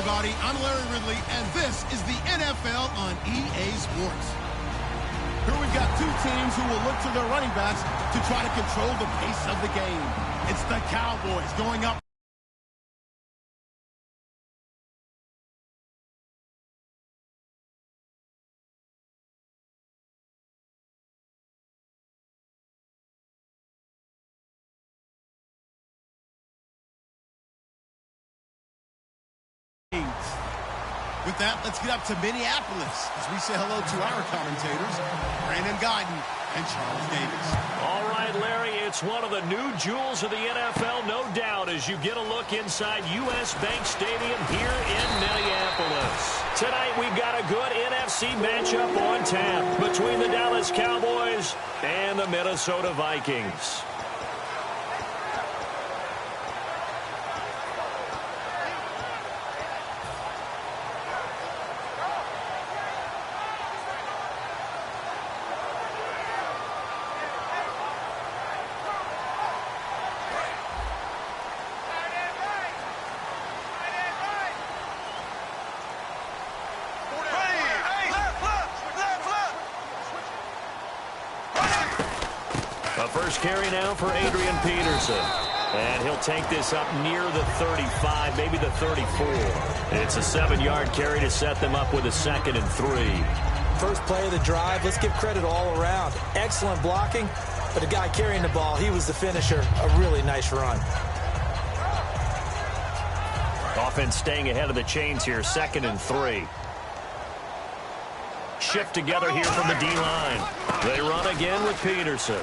everybody. I'm Larry Ridley, and this is the NFL on EA Sports. Here we've got two teams who will look to their running backs to try to control the pace of the game. It's the Cowboys going up. With that, let's get up to Minneapolis as we say hello to our commentators, Brandon Guyton and Charles Davis. All right, Larry, it's one of the new jewels of the NFL, no doubt, as you get a look inside U.S. Bank Stadium here in Minneapolis. Tonight, we've got a good NFC matchup on tap between the Dallas Cowboys and the Minnesota Vikings. First carry now for Adrian Peterson. And he'll take this up near the 35, maybe the 34. It's a 7-yard carry to set them up with a 2nd and 3. First play of the drive, let's give credit all around. Excellent blocking, but the guy carrying the ball, he was the finisher. A really nice run. Offense staying ahead of the chains here, 2nd and 3. Shift together here from the D-line. They run again with Peterson.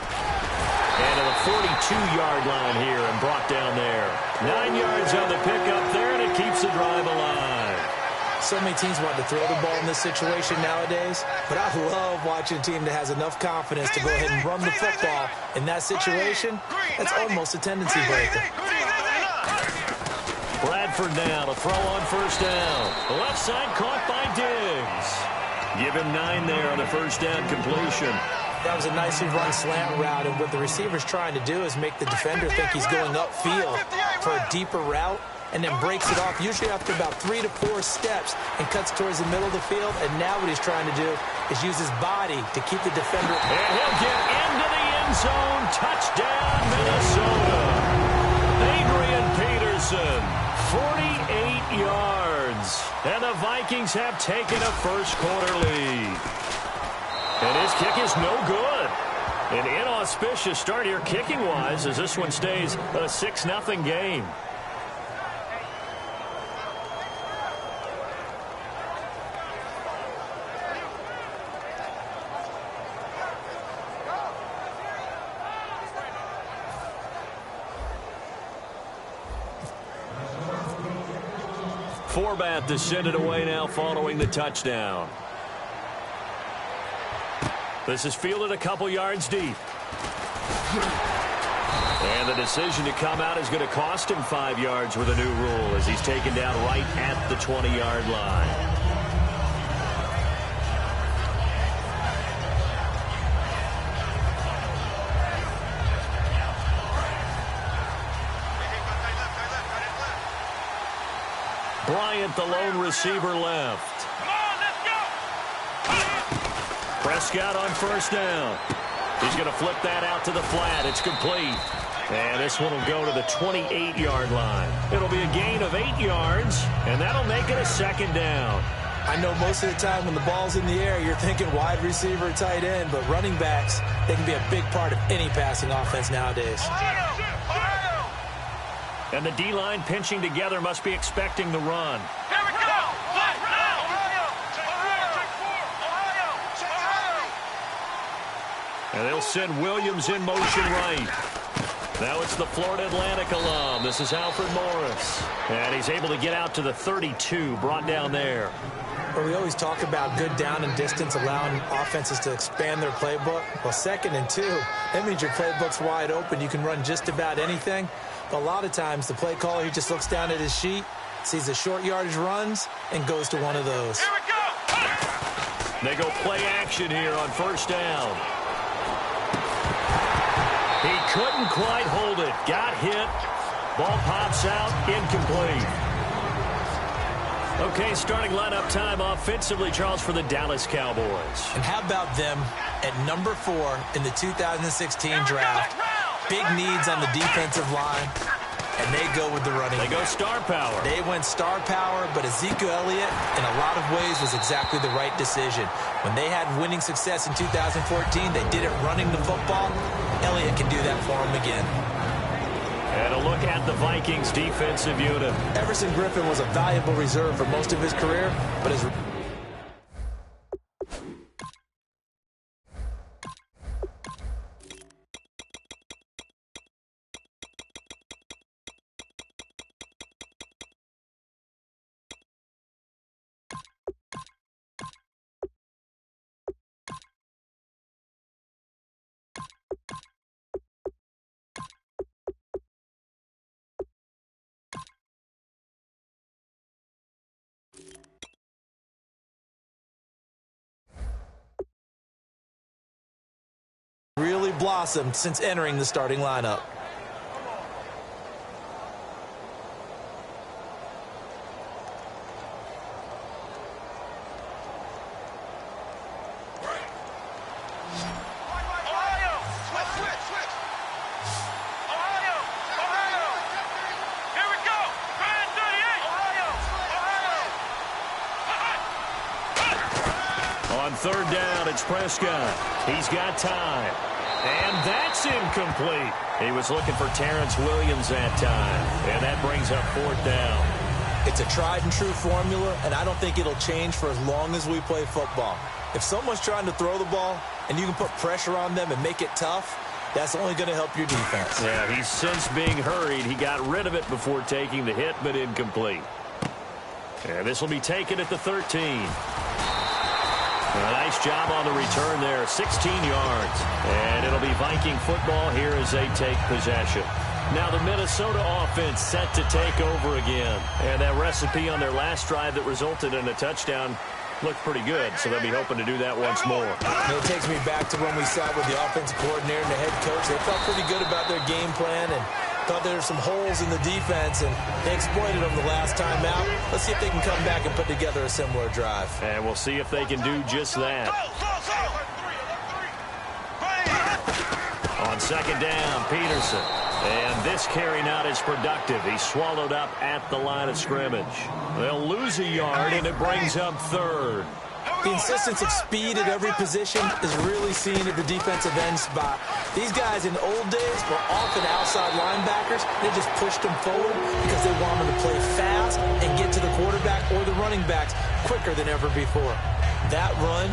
And to the 42-yard line here and brought down there. 9 yards on the pickup there, and it keeps the drive alive. So many teams want to throw the ball in this situation nowadays, but I love watching a team that has enough confidence to go ahead and run the football in that situation. That's almost a tendency breaker. Bradford now to throw on first down. The left side caught by Diggs. Give him 9 there on the first down completion. That was a nicely run slant route, and what the receiver's trying to do is make the defender think he's going upfield for a deeper route, and then breaks it off, usually after about 3 to 4 steps, and cuts towards the middle of the field. And now what he's trying to do is use his body to keep the defender. And he'll get into the end zone. Touchdown, Minnesota. Adrian Peterson, 48 yards. And the Vikings have taken a first-quarter lead. And his kick is no good. An inauspicious start here kicking-wise as this one stays a 6-0 game. Forbat to send it away now following the touchdown. This is fielded a couple yards deep. And the decision to come out is going to cost him 5 yards with a new rule as he's taken down right at the 20-yard line. Bryant, the lone receiver, left. Come on, let's go. Prescott on first down. He's going to flip that out to the flat. It's complete. And this one will go to the 28-yard line. It'll be a gain of 8 yards, and that'll make it a 2nd down. I know most of the time when the ball's in the air, you're thinking wide receiver, tight end, but running backs, they can be a big part of any passing offense nowadays. And the D-line pinching together must be expecting the run. Here we go. And they'll send Williams in motion right. Now it's the Florida Atlantic alum. This is Alfred Morris. And he's able to get out to the 32, brought down there. Well, we always talk about good down and distance, allowing offenses to expand their playbook. Well, 2nd and 2, that means your playbook's wide open. You can run just about anything. But a lot of times, the play caller, he just looks down at his sheet, sees the short yardage runs, and goes to one of those. Here we go. They go play action here on first down. He couldn't quite hold it. Got hit. Ball pops out. Incomplete. Okay, starting lineup time offensively, Charles, for the Dallas Cowboys. And how about them at number 4 in the 2016 draft? Big needs on the defensive line, and they go with the running. They go star power. They went star power, but Ezekiel Elliott, in a lot of ways, was exactly the right decision. When they had winning success in 2014, they did it running the football. Elliott can do that for them again. And a look at the Vikings defensive unit. Everson Griffin was a valuable reserve for most of his career, but his really blossomed since entering the starting lineup. On third down, it's Prescott. He's got time. And that's incomplete. He was looking for Terrence Williams that time. And that brings up fourth down. It's a tried and true formula, and I don't think it'll change for as long as we play football. If someone's trying to throw the ball and you can put pressure on them and make it tough, that's only going to help your defense. Yeah, he's since being hurried. He got rid of it before taking the hit, but incomplete. And this will be taken at the 13. A nice job on the return there, 16 yards. And it'll be Viking football here as they take possession. Now the Minnesota offense set to take over again. And that recipe on their last drive that resulted in a touchdown looked pretty good, so they'll be hoping to do that once more. It takes me back to when we sat with the offensive coordinator and the head coach. They felt pretty good about their game plan and thought there were some holes in the defense, and they exploited them the last time out. Let's see if they can come back and put together a similar drive. And we'll see if they can do just that. On second down, Peterson. And this carry not as productive. He's swallowed up at the line of scrimmage. They'll lose a yard, and it brings up third. The insistence of speed at every position is really seen at the defensive end spot. These guys in old days were often outside linebackers. They just pushed them forward because they wanted them to play fast and get to the quarterback or the running backs quicker than ever before. That run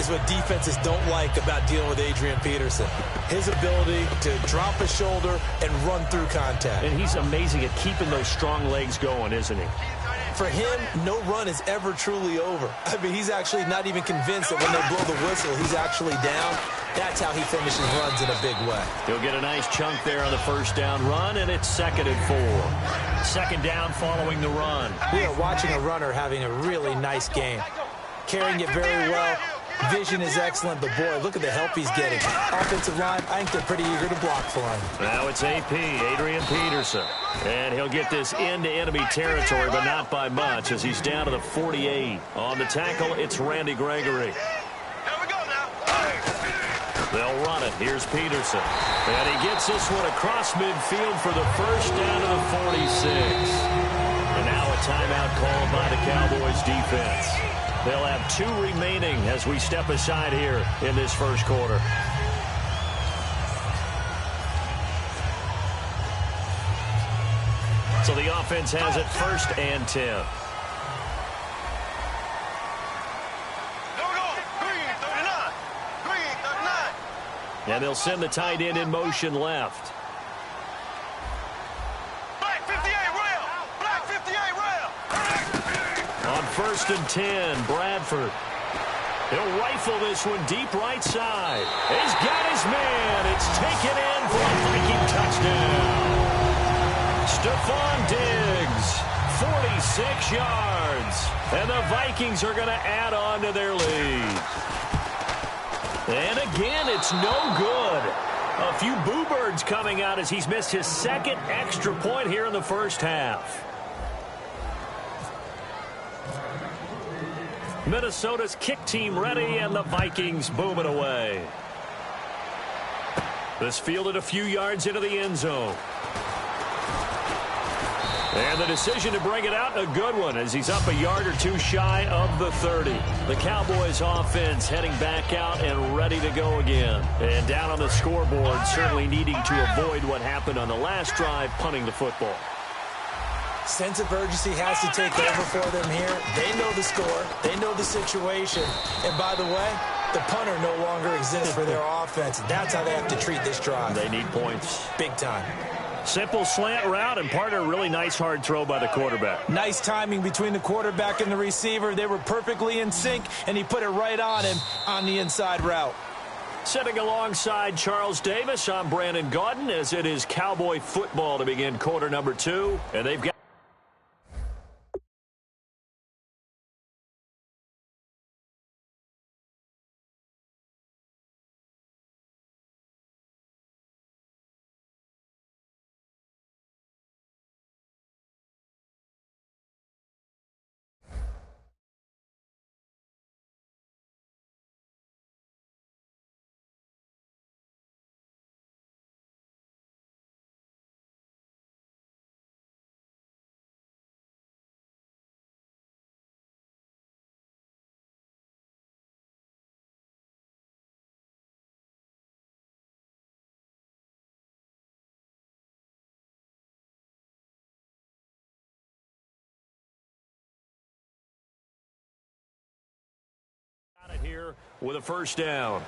is what defenses don't like about dealing with Adrian Peterson. His ability to drop a shoulder and run through contact. And he's amazing at keeping those strong legs going, isn't he? For him, no run is ever truly over. I mean, he's actually not even convinced that when they blow the whistle, he's actually down. That's how he finishes runs in a big way. He'll get a nice chunk there on the first down run, and it's 2nd and 4. Second down following the run. We are watching a runner having a really nice game. Carrying it very well. Vision is excellent, but boy, look at the help he's getting. Offensive line, I think they're pretty eager to block for him. Now it's AP, Adrian Peterson. And he'll get this into enemy territory, but not by much, as he's down to the 48. On the tackle, it's Randy Gregory. They'll run it. Here's Peterson. And he gets this one across midfield for the first down to the 46. And now a timeout called by the Cowboys defense. They'll have 2 remaining as we step aside here in this first quarter. So the offense has it 1st and 10. And they'll send the tight end in motion left. Black 58 rail! Black 58 rail! On 1st and 10, Bradford. He'll rifle this one deep right side. He's got his man. It's taken in for a Viking touchdown. Stephon Diggs, 46 yards. And the Vikings are going to add on to their lead. And again, it's no good. A few boo birds coming out as he's missed his 2nd extra point here in the first half. Minnesota's kick team ready, and the Vikings boom it away. This fielded a few yards into the end zone. And the decision to bring it out, a good one, as he's up a yard or two shy of the 30. The Cowboys offense heading back out and ready to go again. And down on the scoreboard, certainly needing to avoid what happened on the last drive, punting the football. Sense of urgency has to take over for them here. They know the score. They know the situation. And by the way, the punter no longer exists for their offense. That's how they have to treat this drive. They need points. Big time. Simple slant route, and part of a really nice hard throw by the quarterback. Nice timing between the quarterback and the receiver. They were perfectly in sync, and he put it right on him on the inside route. Sitting alongside Charles Davis, I'm Brandon Gaudin, as it is Cowboy football to begin quarter number 2. And they've got it here with a first down.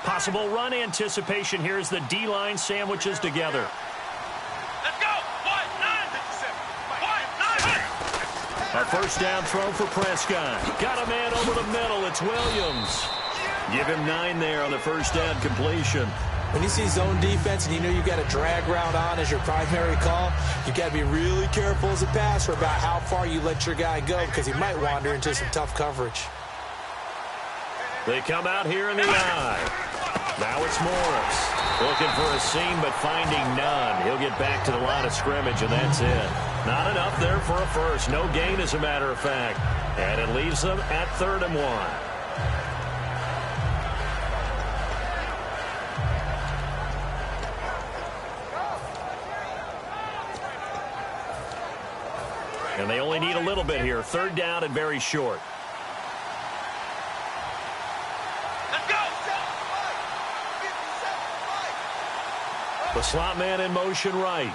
Possible run anticipation here as the D-line sandwiches together. Let's go. 1-9. A first down throw for Prescott. Got a man over the middle. It's Williams. Give him 9 there on the first down completion. When you see zone defense and you know you've got a drag route on as your primary call, you've got to be really careful as a passer about how far you let your guy go, because he might wander into some tough coverage. They come out here in the eye. Now it's Morris. Looking for a seam, but finding none. He'll get back to the line of scrimmage, and that's it. Not enough there for a first. No gain, as a matter of fact. And it leaves them at 3rd and 1. And they only need a little bit here. 3rd down and very short. The slot man in motion right.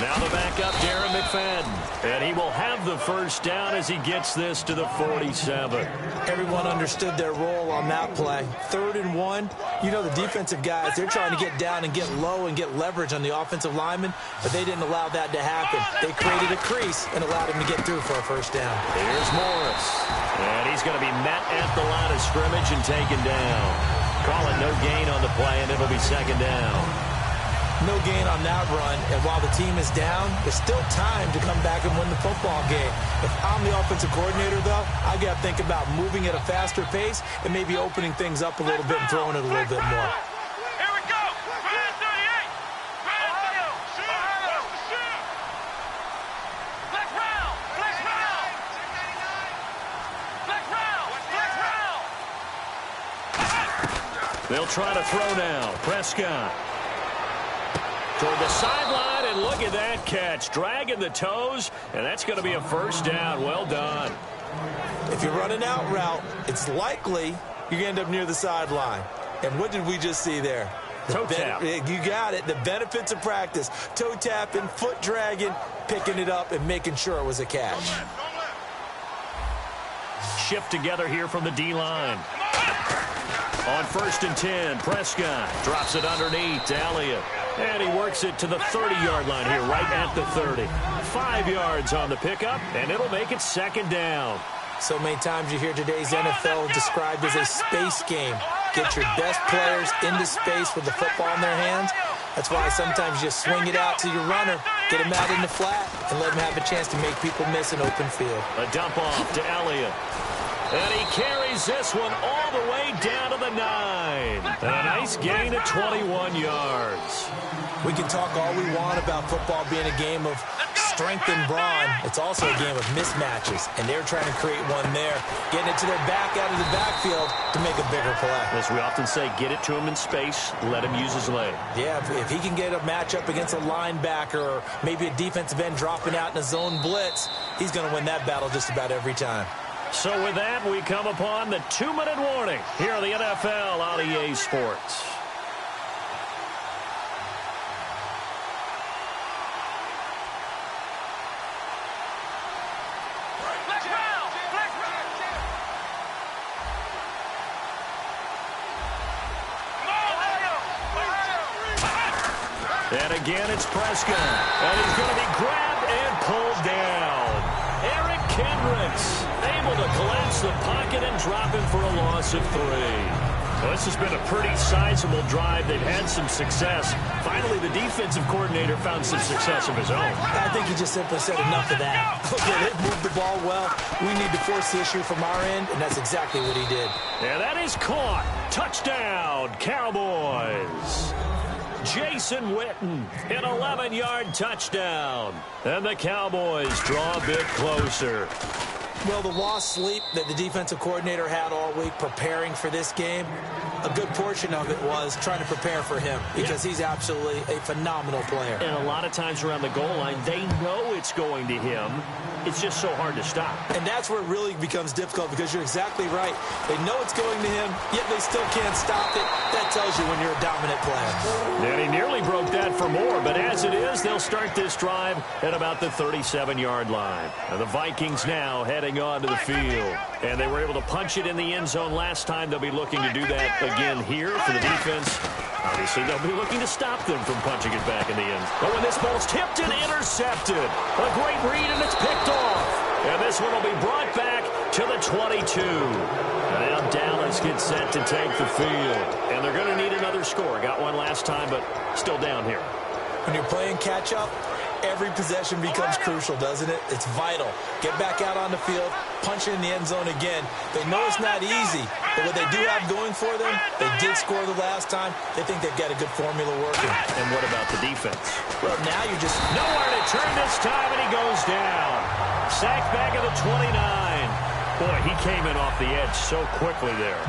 Now the backup, Darren McFadden. And he will have the first down as he gets this to the 47. Everyone understood their role on that play. 3rd and 1. You know the defensive guys, they're trying to get down and get low and get leverage on the offensive lineman, but they didn't allow that to happen. They created a crease and allowed him to get through for a first down. Here's Morris. And he's going to be met at the line of scrimmage and taken down. Call it no gain on the play, and it'll be 2nd down. No gain on that run, and while the team is down, there's still time to come back and win the football game. If I'm the offensive coordinator, though, I got to think about moving at a faster pace and maybe opening things up a little bit and throwing it a little bit more. Here we go. 38. Flex round. Flex round. Flex round. Flex round. They'll try to throw now. Prescott. Toward the sideline, and look at that catch. Dragging the toes, and that's going to be a first down. Well done. If you're running out route, it's likely you're going to end up near the sideline. And what did we just see there? Toe tap. You got it. The benefits of practice. Toe tapping, foot dragging, picking it up, and making sure it was a catch. Shift together here from the D-line. On 1st and 10, Prescott drops it underneath to Elliott. And he works it to the 30-yard line here, right at the 30. 5 yards on the pickup, and it'll make it 2nd down. So many times you hear today's NFL described as a space game. Get your best players into space with the football in their hands. That's why sometimes you just swing it out to your runner, get him out in the flat, and let him have a chance to make people miss an open field. A dump off to Elliott. And he carries this one all the way down to the 9. And a nice gain of 21 yards. We can talk all we want about football being a game of strength and brawn. It's also a game of mismatches, and they're trying to create one there, getting it to their back out of the backfield to make a bigger play. As we often say, get it to him in space, let him use his leg. Yeah, if he can get a matchup against a linebacker or maybe a defensive end dropping out in a zone blitz, he's going to win that battle just about every time. So with that, we come upon the 2-minute warning here on the NFL on EA Sports. And again, it's Prescott. And he's going to be grabbed and pulled down. Eric Kendricks able to collapse the pocket and drop him for a loss of 3. Well, this has been a pretty sizable drive. They've had some success. Finally, the defensive coordinator found some success of his own. I think he just simply said enough of that. Okay, they've moved the ball well. We need to force the issue from our end, and that's exactly what he did. And that is caught. Touchdown, Cowboys. Jason Witten, an 11-yard touchdown. And the Cowboys draw a bit closer. Well, the lost sleep that the defensive coordinator had all week preparing for this game, a good portion of it was trying to prepare for him because he's absolutely a phenomenal player. And a lot of times around the goal line, they know it's going to him. It's just so hard to stop. And that's where it really becomes difficult because you're exactly right. They know it's going to him, yet they still can't stop it. That tells you when you're a dominant player. And he nearly broke that for more, but as it is, they'll start this drive at about the 37-yard line. And the Vikings now heading on to the field. And they were able to punch it in the end zone last time. They'll be looking to do that again here for the defense. Obviously, they'll be looking to stop them from punching it back in the end. But when this ball's tipped and intercepted, a great read, and it's picked off. And this one will be brought back to the 22. And now Dallas gets set to take the field. And they're going to need another score. Got one last time, but still down here. When you're playing catch-up, every possession becomes crucial, doesn't it? It's vital. Get back out on the field, punch it in the end zone again. They know it's not easy, but what they do have going for them, they did score the last time. They think they've got a good formula working. And what about the defense? Well, now you're just... Nowhere to turn this time, and he goes down. Sacked back at the 29. Boy, he came in off the edge so quickly there.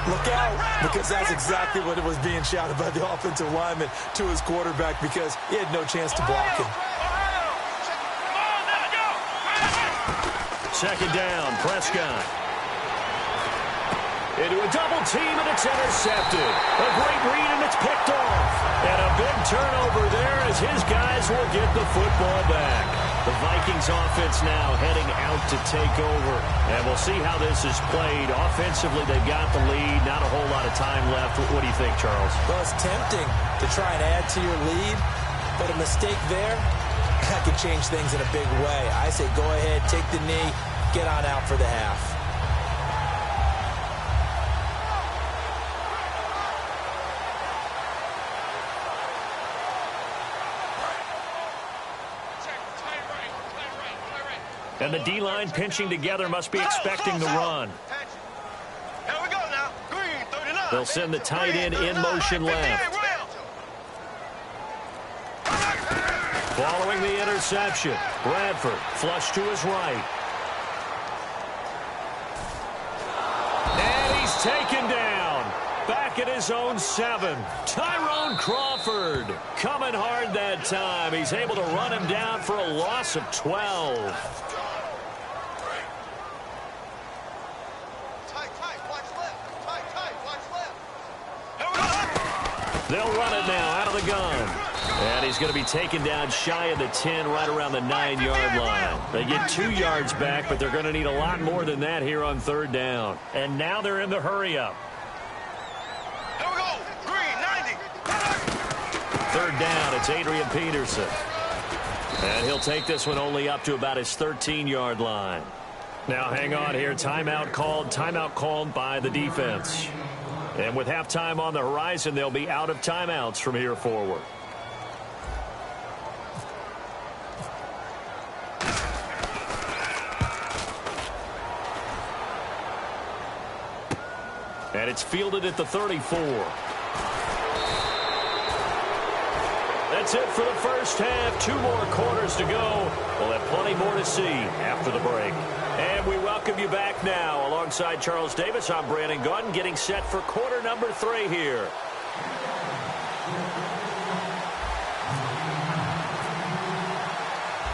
Look out, because that's exactly what it was being shouted by the offensive lineman to his quarterback because he had no chance to block him. Second down, Prescott. Into a double team, and it's intercepted. A great read, and it's picked off. And a big turnover there as his guys will get the football back. The Vikings offense now heading out to take over. And we'll see how this is played. Offensively, they've got the lead. Not a whole lot of time left. What do you think, Charles? Well, it's tempting to try and add to your lead, but a mistake there, that could change things in a big way. I say go ahead, take the knee, get on out for the half. And the D-line pinching together must be expecting the run. Here we go now. Green, 39. They'll send the tight end in motion left. Following the interception, Bradford flush to his right. And he's taken down. Back at his own 7. Tyrone Crawford coming hard that time. He's able to run him down for a loss of 12. They'll run it now out of the gun. And he's going to be taken down shy of the 10, right around the 9-yard line. They get 2 yards back, but they're going to need a lot more than that here on third down. And now they're in the hurry-up. Here we go. Green, 90. Third down, it's Adrian Peterson. And he'll take this one only up to about his 13-yard line. Now hang on here. Timeout called by the defense. And with halftime on the horizon, they'll be out of timeouts from here forward. And it's fielded at the 34. That's it for the first half. 2 more quarters to go. We'll have plenty more to see after the break. And we welcome you back now. Alongside Charles Davis, I'm Brandon Gaudin, getting set for quarter number 3 here.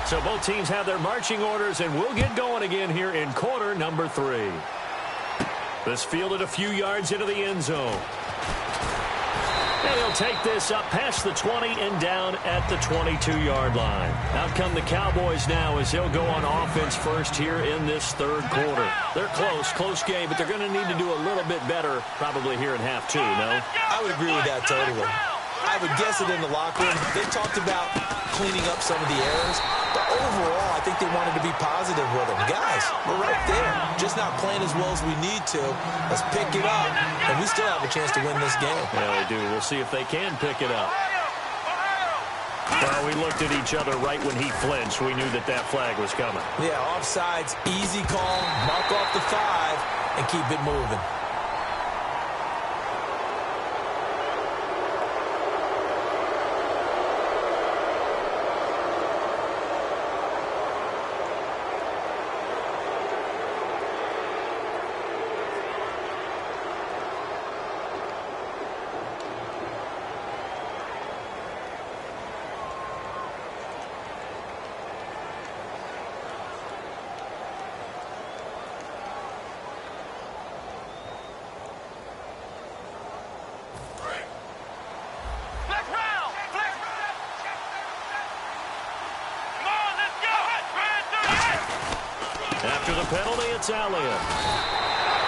So both teams have their marching orders, and we'll get going again here in quarter number 3. This fielded a few yards into the end zone. And he'll take this up past the 20 and down at the 22-yard line. Out come the Cowboys now as they'll go on offense first here in this third quarter. They're close game, but they're going to need to do a little bit better probably here in half 2, no? I would agree with that totally. I would guess it in the locker room. They talked about cleaning up some of the errors, but overall, I think they wanted to be positive with them. Guys, we're right there. Just not playing as well as we need to. Let's pick it up, and we still have a chance to win this game. Yeah, we do. We'll see if they can pick it up. Well, we looked at each other right when he flinched. We knew that that flag was coming. Yeah, offsides, easy call, mark off the 5, and keep it moving. After the penalty, it's Elliott.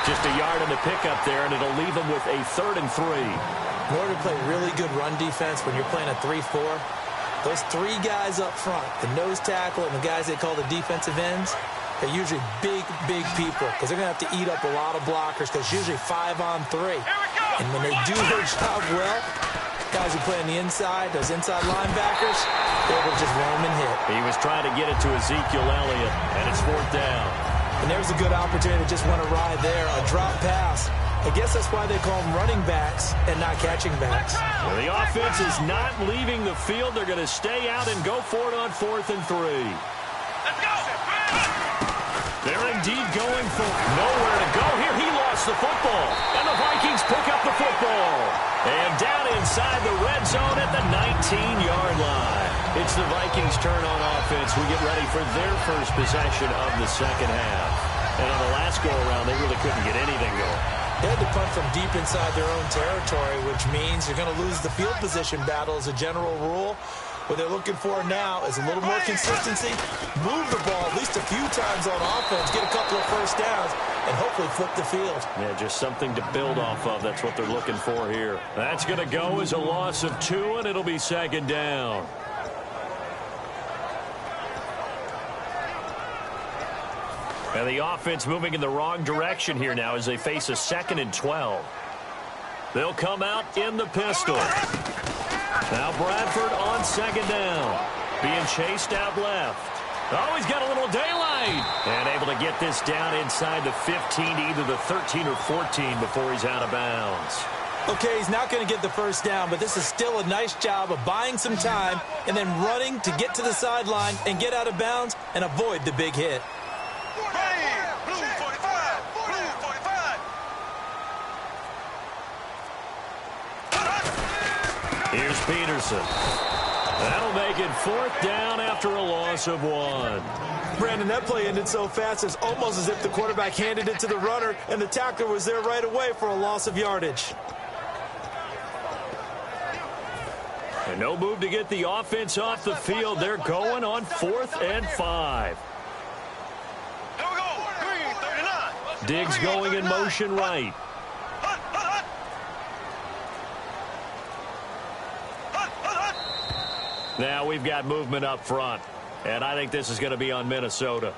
Just a yard in the pickup there, and it'll leave him with a 3rd and 3. In order to play really good run defense when you're playing a 3-4, those 3 guys up front, the nose tackle and the guys they call the defensive ends, they're usually big people because they're going to have to eat up a lot of blockers because it's usually 5 on 3. And when they do their job well, guys who play on the inside, those inside linebackers, they will just roam and hit. He was trying to get it to Ezekiel Elliott, and it's 4th down. And there's a good opportunity to just want to ride there, a drop pass. I guess that's why they call them running backs and not catching backs. Well, the offense is not leaving the field. They're going to stay out and go for it on 4th and 3. Let's go! They're indeed going for nowhere to go here. He lost the football, and the Vikings pick up the football. And down inside the red zone at the 19-yard line. It's the Vikings' turn on offense. We get ready for their first possession of the second half. And on the last go-around, they really couldn't get anything going. They had to punt from deep inside their own territory, which means you're going to lose the field position battle as a general rule. What they're looking for now is a little more consistency, move the ball at least a few times on offense, get a couple of first downs, and hopefully flip the field. Yeah, just something to build off of. That's what they're looking for here. That's going to go as a loss of 2, and it'll be 2nd down. And the offense moving in the wrong direction here now as they face a 2nd and 12. They'll come out in the pistol. Now Bradford on 2nd down. Being chased out left. Oh, he's got a little daylight. And able to get this down inside the 15 to either the 13 or 14 before he's out of bounds. Okay, he's not going to get the first down, but this is still a nice job of buying some time and then running to get to the sideline and get out of bounds and avoid the big hit. Blue 45! Blue 45! Here's Peterson. That'll make it 4th down after a loss of 1. Brandon, that play ended so fast, it's almost as if the quarterback handed it to the runner and the tackler was there right away for a loss of yardage. And no move to get the offense off the field. They're going on 4th and 5. Here we go! Green 39! Diggs going in motion right. Now we've got movement up front, and I think this is going to be on Minnesota.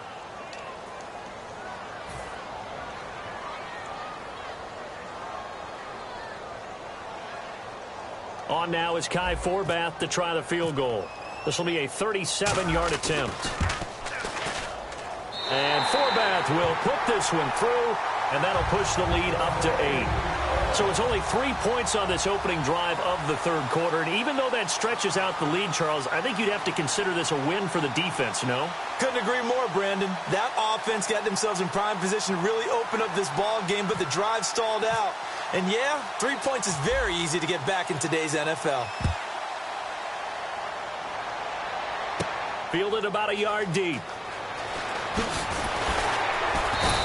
On now is Kai Forbath to try the field goal. This will be a 37-yard attempt. And Forbath will put this one through, and that'll push the lead up to 8. So it's only 3 points on this opening drive of the third quarter. And even though that stretches out the lead, Charles, I think you'd have to consider this a win for the defense, no? Couldn't agree more, Brandon. That offense got themselves in prime position to really open up this ball game, but the drive stalled out. And yeah, 3 points is very easy to get back in today's NFL. Fielded about a yard deep.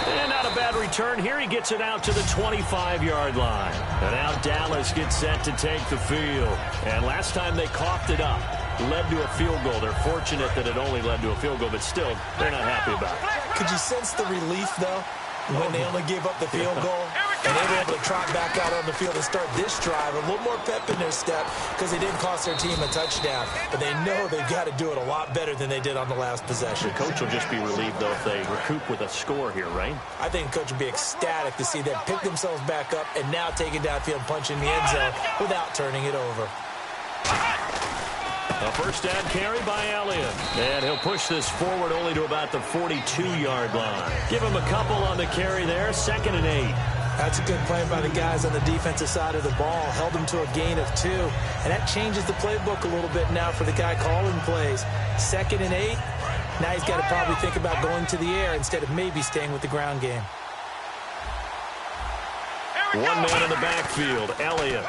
And not a bad return here. He gets it out to the 25-yard line. And now Dallas gets set to take the field. And last time they coughed it up, led to a field goal. They're fortunate that it only led to a field goal, but still, they're not happy about it. Could you sense the relief, though, when they only gave up the field goal? And they were able to trot back out on the field and start this drive. A little more pep in their step because they didn't cost their team a touchdown. But they know they've got to do it a lot better than they did on the last possession. The coach will just be relieved, though, if they recoup with a score here, right? I think the coach would be ecstatic to see them pick themselves back up and now take it downfield, punch in the end zone without turning it over. A first down carry by Elliott. And he'll push this forward only to about the 42-yard line. Give him a couple on the carry there. 2nd and 8. That's a good play by the guys on the defensive side of the ball. Held them to a gain of 2. And that changes the playbook a little bit now for the guy calling plays. 2nd and 8. Now he's got to probably think about going to the air instead of maybe staying with the ground game. One man in the backfield, Elliott.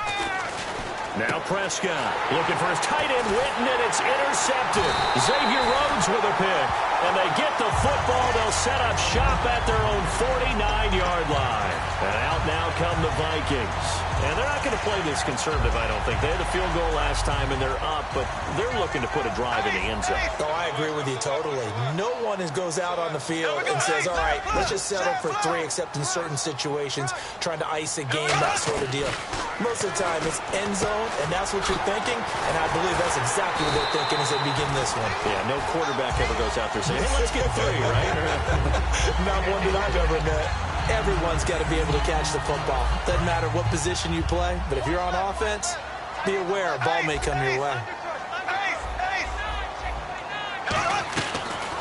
Now Prescott looking for his tight end, Witten, and it's intercepted. Xavier Rhodes with a pick. And they get the football. They'll set up shop at their own 49-yard line. And out now come the Vikings. And they're not going to play this conservative, I don't think. They had a field goal last time, and they're up, but they're looking to put a drive in the end zone. Oh, I agree with you totally. No one goes out on the field and says, all right, let's just settle for 3, except in certain situations, trying to ice a game, that sort of deal. Most of the time, it's end zone, and that's what you're thinking, and I believe that's exactly what they're thinking as they begin this one. Yeah, no quarterback ever goes out there saying, hey, let's get 3, right? Not one that I've ever met. Everyone's got to be able to catch the football. Doesn't matter what position you play, but if you're on offense, be aware a ball may come your way.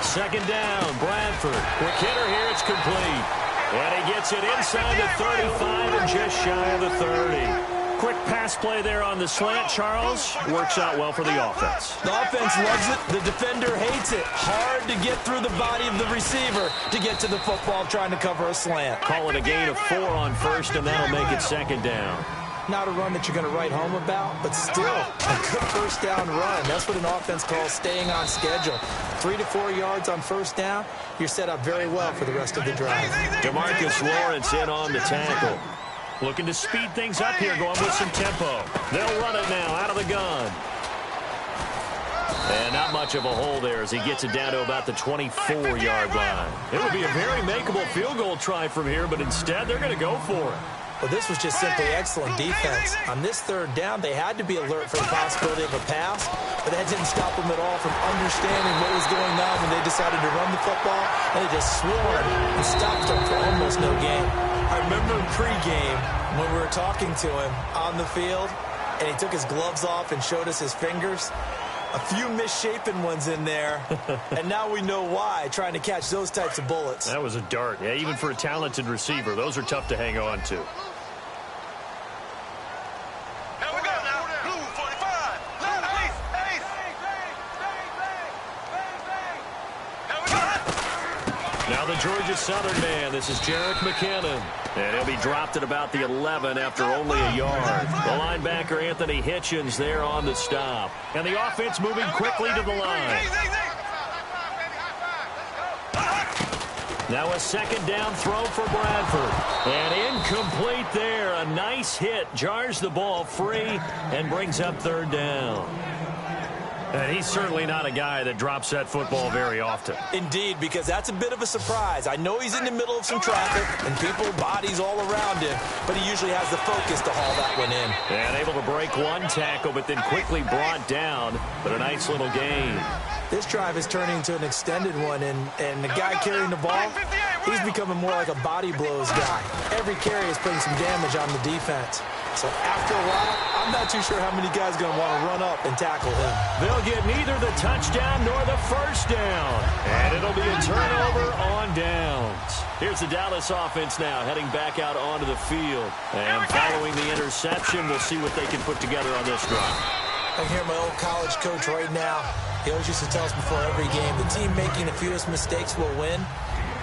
2nd down, Bradford. Quick hitter here, it's complete. And he gets it inside the 35 and just shy of the 30. Quick pass play there on the slant, Charles. Works out well for the offense. The offense loves it. The defender hates it. Hard to get through the body of the receiver to get to the football trying to cover a slant. Call it a gain of 4 on first, and that'll make it 2nd down. Not a run that you're going to write home about, but still a good first down run. That's what an offense calls staying on schedule. 3 to 4 yards on first down, you're set up very well for the rest of the drive. DeMarcus Lawrence in on the tackle. Looking to speed things up here, going with some tempo. They'll run it now out of the gun. And not much of a hole there as he gets it down to about the 24-yard line. It would be a very makeable field goal try from here, but instead they're going to go for it. Well, this was just simply excellent defense. On this 3rd down, they had to be alert for the possibility of a pass, but that didn't stop them at all from understanding what was going on when they decided to run the football, and they just swarmed and stopped them for almost no gain. I remember pregame when we were talking to him on the field, and he took his gloves off and showed us his fingers. A few misshapen ones in there, and now we know why, trying to catch those types of bullets. That was a dart. Yeah, even for a talented receiver, those are tough to hang on to. Now we go now. Blue 45. Ace. Now we go. Now the Georgia Southern man. This is Jerick McKinnon. And he'll be dropped at about the 11 after only a yard. The linebacker, Anthony Hitchens, there on the stop. And the offense moving quickly to the line. Now a 2nd down throw for Bradford. And incomplete there. A nice hit. Jars the ball free and brings up 3rd down. And he's certainly not a guy that drops that football very often. Indeed, because that's a bit of a surprise. I know he's in the middle of some traffic and people, bodies all around him, but he usually has the focus to haul that one in. And able to break one tackle, but then quickly brought down. But a nice little gain. This drive is turning into an extended one, and the guy carrying the ball, He's becoming more like a body blows guy. Every carry is putting some damage on the defense. So after a while, I'm not too sure how many guys are going to want to run up and tackle him. They'll get neither the touchdown nor the first down. And it'll be a turnover on downs. Here's the Dallas offense now heading back out onto the field. And following the interception, we'll see what they can put together on this drive. I hear my old college coach right now. He always used to tell us before every game, the team making the fewest mistakes will win.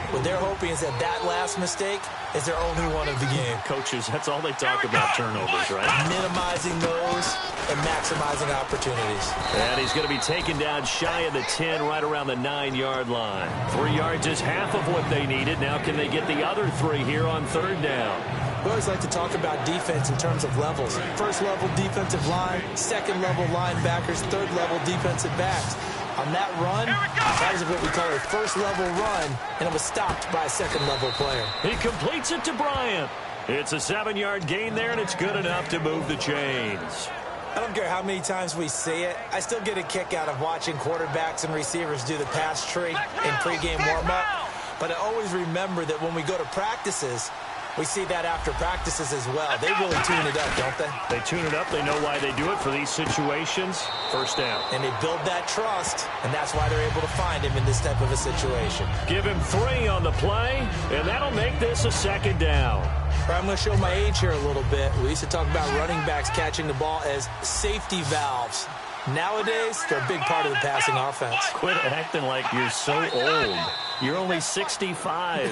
What they're hoping is that last mistake is their only one of the game. Coaches, that's all they talk about, turnovers, right? Minimizing those and maximizing opportunities. And he's going to be taken down shy of the 10, right around the 9-yard line. 3 yards is half of what they needed. Now can they get the other 3 here on third down? We always like to talk about defense in terms of levels. First level defensive line, second level linebackers, third level defensive backs. On that run, that was what we call a first-level run, and it was stopped by a second-level player. He completes it to Bryant. It's a 7-yard gain there, and it's good enough to move the chains. I don't care how many times we see it. I still get a kick out of watching quarterbacks and receivers do the pass tree in pregame warm-up. But I always remember that when we go to practices, we see that after practices as well. They really tune it up, don't they? They tune it up. They know why they do it for these situations. First down. And they build that trust, and that's why they're able to find him in this type of a situation. Give him 3 on the play, and that'll make this a second down. I'm going to show my age here a little bit. We used to talk about running backs catching the ball as safety valves. Nowadays, they're a big part of the passing offense. Quit acting like you're so old. You're only 65.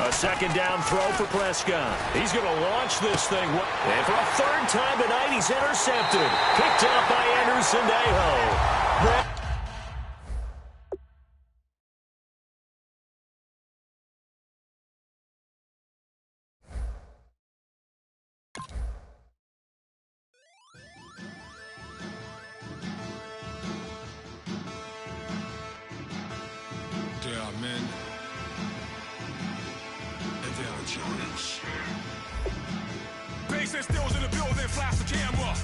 A second down throw for Prescott. He's going to launch this thing. And for a third time tonight, he's intercepted. Picked up by Anderson Aho. Yeah, man. Bass and stills in the building, flash the camera.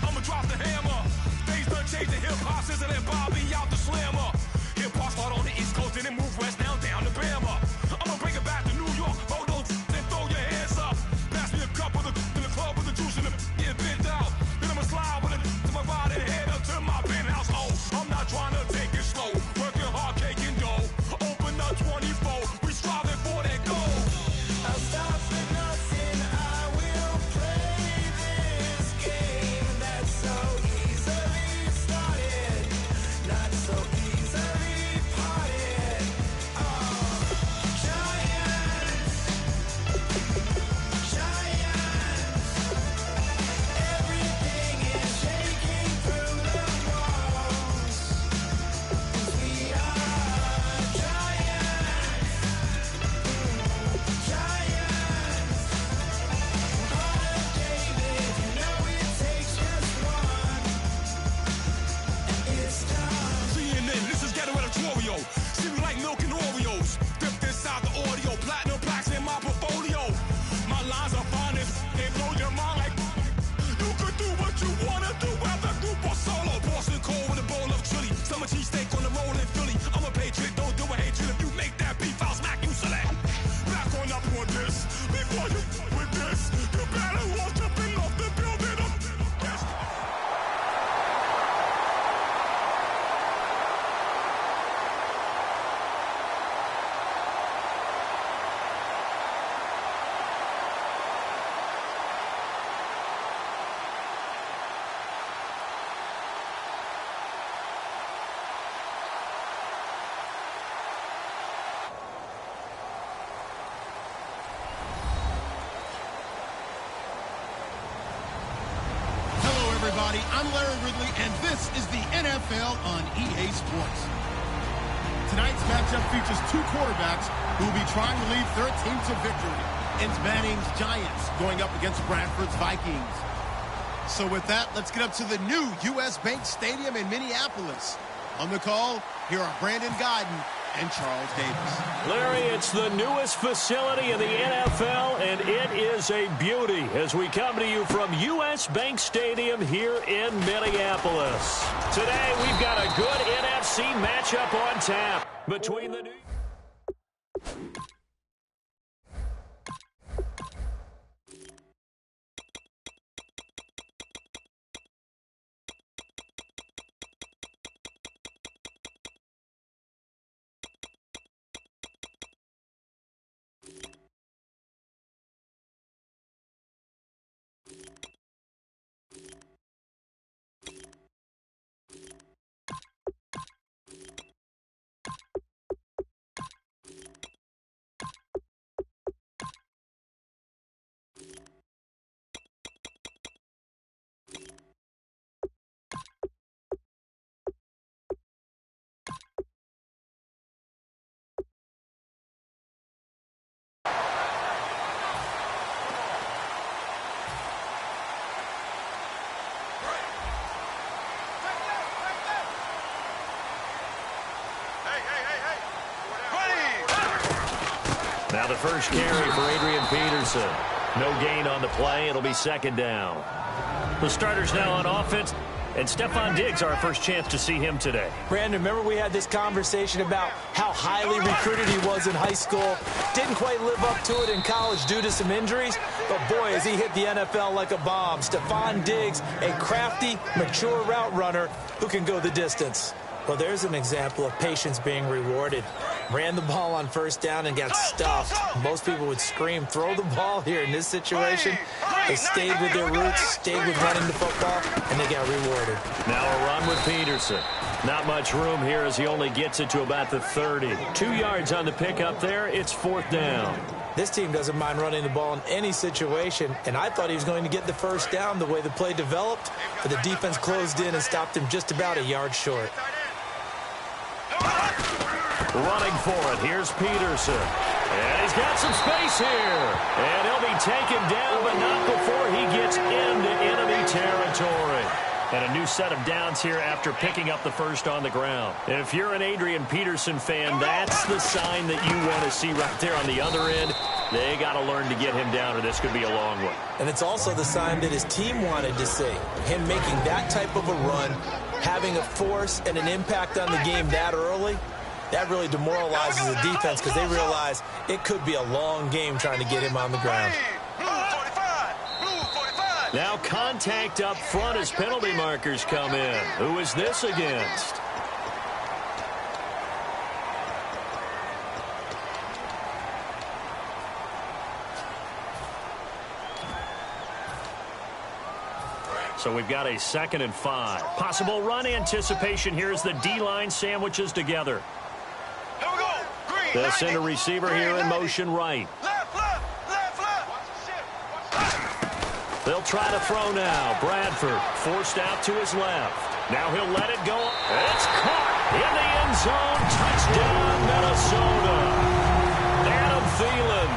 I'ma drop the hammer. Things done changed the hip-hop, sizzle and Bobby out the slammer. Hip-hop start on the East Coast and then move west now down to Bama. I'ma bring it back to New York, hold on and throw your hands up. Pass me a cup of the in the club with the juice in the get bent out. Then I'ma slide with it to my ride and head up to my penthouse. Oh, I'm not trying to take it slow, working hard, cake and dough. Open up 24, we striving for that goal. I'll stop for nothing, I will play this game that's so easily started, not so easily parted. Giants, everything is shaking through the walls. We are giants. CNN, this is ghetto editorial. See me like milk and Oreos. Dipped inside the audio, platinum plaques in my portfolio. My lines are finest, they blow your mind like you could do what you wanna do, whether group or solo. Boston cold with a bowl of chili, summer cheesesteak on the roll in Philly. I'm a patriot, don't do a hatred. If you make that beef, I'll smack you silly. Back on up on this, before you with this, you better walk jumping off the building. Everybody, I'm Larry Ridley, and this is the NFL on EA Sports. Tonight's matchup features 2 quarterbacks who will be trying to lead their team to victory. It's Manning's Giants going up against Bradford's Vikings. So with that, let's get up to the new U.S. Bank Stadium in Minneapolis. On the call, here are Brandon Guyton and Charles Davis. Larry, it's the newest facility in the NFL, and it is a beauty as we come to you from U.S. Bank Stadium here in Minneapolis. Today, we've got a good NFC matchup on tap between the new... Now the first carry for Adrian Peterson. No gain on the play. It'll be second down. The starters now on offense. And Stephon Diggs, our first chance to see him today. Brandon, remember we had this conversation about how highly recruited he was in high school. Didn't quite live up to it in college due to some injuries. But, boy, as he hit the NFL like a bomb. Stephon Diggs, a crafty, mature route runner who can go the distance. Well, there's an example of patience being rewarded. Ran the ball on first down and got stuffed. Most people would scream, throw the ball here. In this situation, they stayed with their roots, stayed with running the football, and they got rewarded. Now a run with Peterson. Not much room here as he only gets it to about the 30. 2 yards on the pickup there. It's fourth down. This team doesn't mind running the ball in any situation, and I thought he was going to get the first down the way the play developed, but the defense closed in and stopped him just about a yard short. Running for it, here's Peterson. And he's got some space here. And he'll be taken down, but not before he gets into enemy territory. And a new set of downs here after picking up the first on the ground. And if you're an Adrian Peterson fan, that's the sign that you want to see right there on the other end. They got to learn to get him down, or this could be a long one. And it's also the sign that his team wanted to see. Him making that type of a run, having a force and an impact on the game that early, that really demoralizes the defense because they realize it could be a long game trying to get him on the ground. Now contact up front as penalty markers come in. Who is this against? So we've got a 2nd and 5. Possible run anticipation here as the D-line sandwiches together. They'll send a receiver here in motion right. They'll try to throw now. Bradford forced out to his left. Now he'll let it go. It's caught in the end zone. Touchdown, Minnesota. Adam Thielen,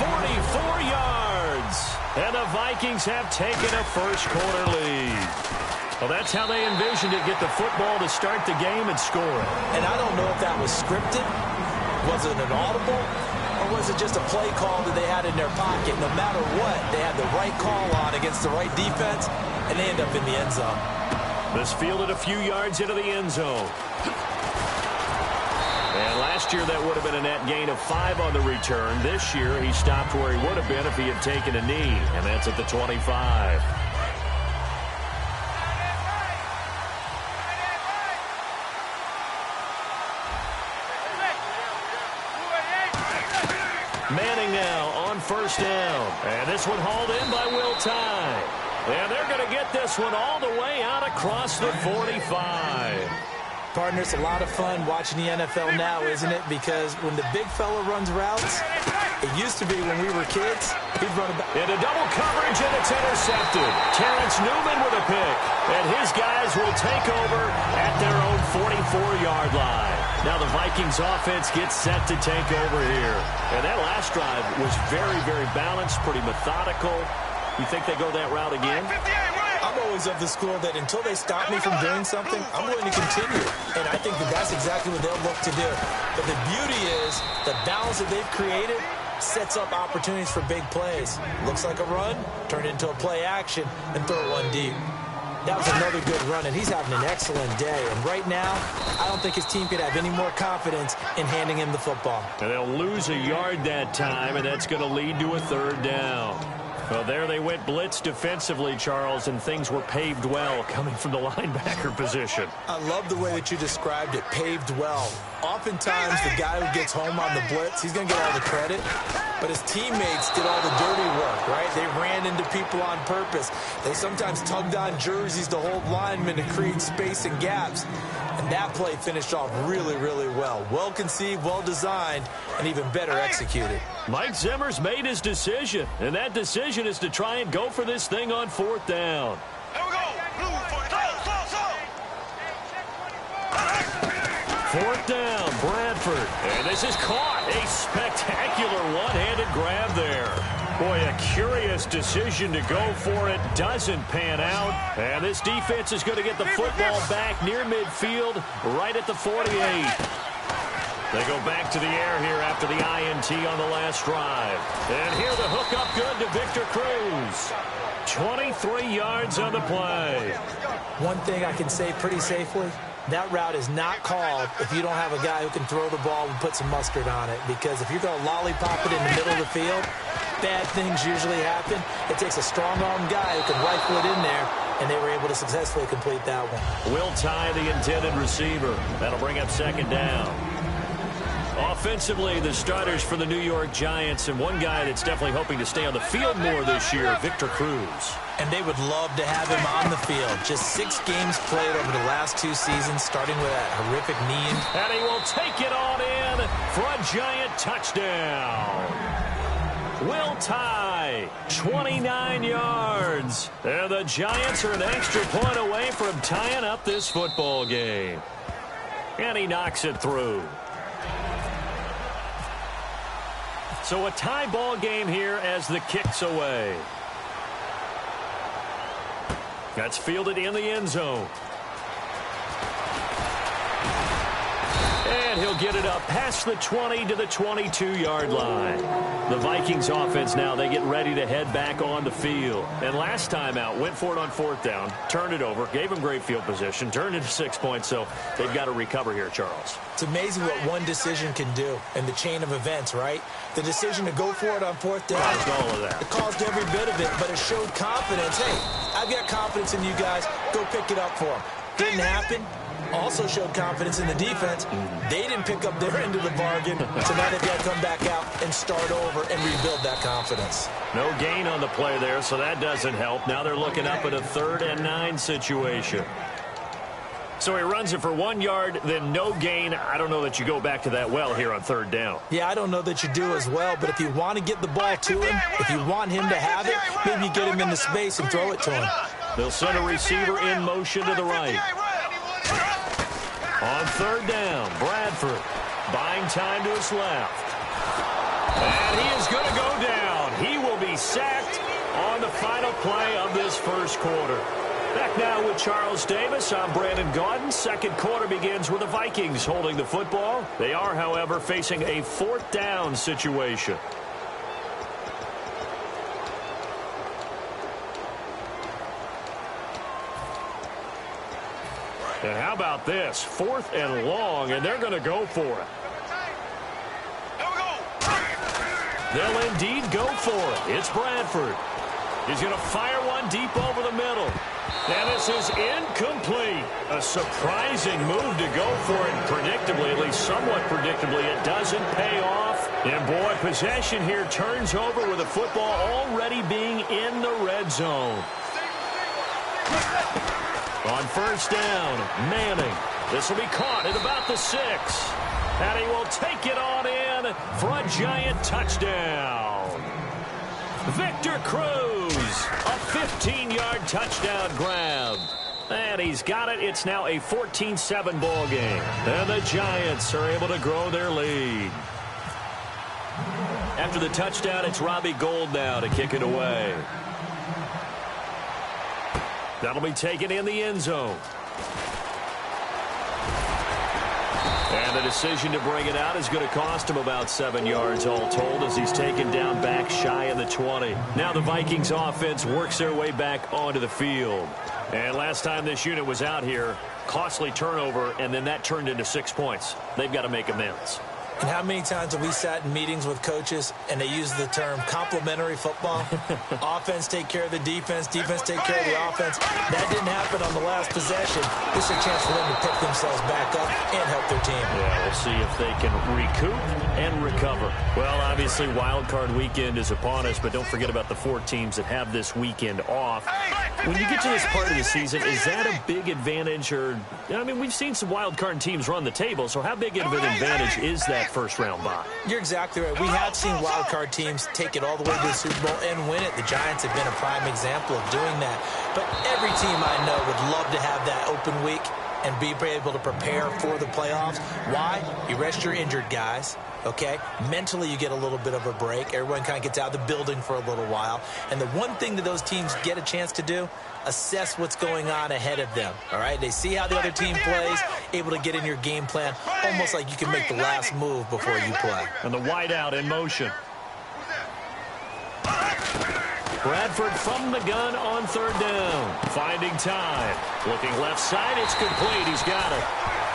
44 yards. And the Vikings have taken a first-quarter lead. Well, that's how they envisioned it. Get the football to start the game and score it. And I don't know if that was scripted. Was it an audible? Or was it just a play call that they had in their pocket? No matter what, they had the right call on against the right defense, and they end up in the end zone. This fielded a few yards into the end zone. And last year, that would have been a net gain of 5 on the return. This year, he stopped where he would have been if he had taken a knee, and that's at the 25. Manning now on first down. And this one hauled in by Will Tye. And they're going to get this one all the way out across the 45. Partner, it's a lot of fun watching the NFL now, isn't it? Because when the big fella runs routes, it used to be when we were kids, he'd run about. Into double coverage, and it's intercepted. Terrence Newman with a pick. And his guys will take over at their own 44-yard line. Now the Vikings offense gets set to take over here. And that last drive was very, very balanced, pretty methodical. You think they go that route again? I'm heroes of the school that until they stop me from doing something, I'm going to continue. And I think that that's exactly what they'll look to do. But the beauty is the balance that they've created sets up opportunities for big plays. Looks like a run, turn it into a play action, and throw one deep. That was another good run, and he's having an excellent day. And right now, I don't think his team could have any more confidence in handing him the football. And they'll lose a yard that time, and that's going to lead to a third down. Well, there they went blitz defensively, Charles, and things were paved well coming from the linebacker position. I love the way that you described it, paved well. Oftentimes, the guy who gets home on the blitz, he's going to get all the credit, but his teammates did all the dirty work, right? They ran into people on purpose. They sometimes tugged on jerseys to hold linemen to create space and gaps. And that play finished off really, really well. Well conceived, well designed, and even better executed. Mike Zimmer's made his decision, and that decision is to try and go for this thing on fourth down. Here we go. Blue for the Fourth down, Bradford. And this is caught. A spectacular one-handed grab there. Boy, a curious decision to go for it. Doesn't pan out. And this defense is going to get the football back near midfield, right at the 48. They go back to the air here after the INT on the last drive. And here the hook up good to Victor Cruz. 23 yards on the play. One thing I can say pretty safely, that route is not called if you don't have a guy who can throw the ball and put some mustard on it. Because if you're going to lollipop it in the middle of the field, bad things usually happen. It takes a strong-armed guy who can rifle it in there, and they were able to successfully complete that one. Will Tye, the intended receiver. That'll bring up second down. Offensively, the starters for the New York Giants, and one guy that's definitely hoping to stay on the field more this year, Victor Cruz. And they would love to have him on the field. Just 6 games played over the last 2 seasons, starting with that horrific knee. And he will take it on in for a Giant touchdown. Will Tye, 29 yards. And the Giants are an extra point away from tying up this football game. And he knocks it through. So a tie ball game here as the kick's away. That's fielded in the end zone. And he'll get it up past the 20 to the 22-yard line. The Vikings offense now, they get ready to head back on the field. And last time out, went for it on fourth down, turned it over, gave them great field position, turned it to 6 points, so they've got to recover here, Charles. It's amazing what one decision can do in the chain of events, right? The decision to go for it on fourth down. Caused all of that. It caused every bit of it, but it showed confidence. Hey, I've got confidence in you guys. Go pick it up for them. Didn't happen. Also showed confidence in the defense. They didn't pick up their end of the bargain, so now they've got to come back out and start over and rebuild that confidence. No gain on the play there, so that doesn't help. Now they're looking up at a 3rd and 9 situation. So he runs it for 1 yard, then no gain. I don't know that you go back to that well here on 3rd down. Yeah, I don't know that you do as well, but if you want to get the ball to him, if you want him to have it, maybe you get him into space and throw it to him. They'll send a receiver in motion to the right. On 3rd down, Bradford buying time to his left. And he is going to go down. He will be sacked on the final play of this first quarter. Back now with Charles Davis. I'm Brandon Gaudin. Second quarter begins with the Vikings holding the football. They are, however, facing a 4th down situation. And how about this? 4th and long, and they're going to go for it. They'll indeed go for it. It's Bradford. He's going to fire one deep over the middle. And this is incomplete. A surprising move to go for it. Predictably, at least somewhat predictably, it doesn't pay off. And boy, possession here turns over with the football already being in the red zone. On 1st down, Manning. This will be caught at about the 6. And he will take it on in for a Giant touchdown. Victor Cruz, a 15-yard touchdown grab. And he's got it. It's now a 14-7 ball game. And the Giants are able to grow their lead. After the touchdown, it's Robbie Gould now to kick it away. That'll be taken in the end zone. And the decision to bring it out is going to cost him about 7 yards all told as he's taken down back shy of the 20. Now the Vikings offense works their way back onto the field. And last time this unit was out here, costly turnover, and then that turned into 6 points. They've got to make amends. And how many times have we sat in meetings with coaches and they use the term complementary football? Offense take care of the defense, defense take care of the offense. That didn't happen on the last possession. This is a chance for them to pick themselves back up and help their team. Yeah, we'll see if they can recoup and recover. Well, obviously, Wild Card Weekend is upon us, but don't forget about the 4 teams that have this weekend off. When you get to this part of the season, is that a big advantage? Or, I mean, we've seen some Wild Card teams run the table, so how big of an advantage is that first-round bye? You're exactly right. We have seen wild card teams take it all the way to the Super Bowl and win it. The Giants have been a prime example of doing that. But every team I know would love to have that open week and be able to prepare for the playoffs. Why? You rest your injured guys, okay? Mentally, you get a little bit of a break. Everyone kind of gets out of the building for a little while. And the one thing that those teams get a chance to do, assess what's going on ahead of them, all right? They see how the other team plays, able to get in your game plan, almost like you can make the last move before you play. And the wideout in motion. Bradford from the gun on third down. Finding time. Looking left side. It's complete. He's got it.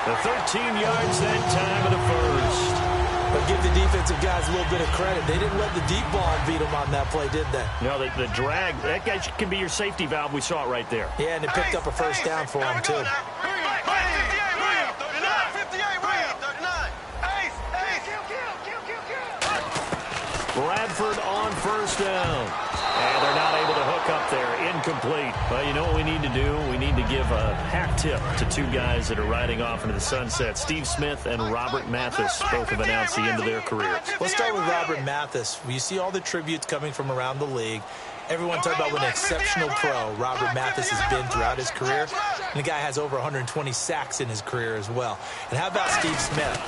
The 13 yards that time of the first. But give the defensive guys a little bit of credit. They didn't let the deep ball beat them on that play, did they? No, the drag, that guy can be your safety valve. We saw it right there. Yeah, and it picked up a first down for him, too. Bradford on first down. And they're not able to hook up there. Incomplete. Well, you know what we need to do? We need to give a hat tip to 2 guys that are riding off into the sunset. Steve Smith and Robert Mathis both have announced the end of their careers. Let's start with Robert Mathis. You see all the tributes coming from around the league. Everyone talking about what an exceptional pro Robert Mathis has been throughout his career. And the guy has over 120 sacks in his career as well. And how about Steve Smith?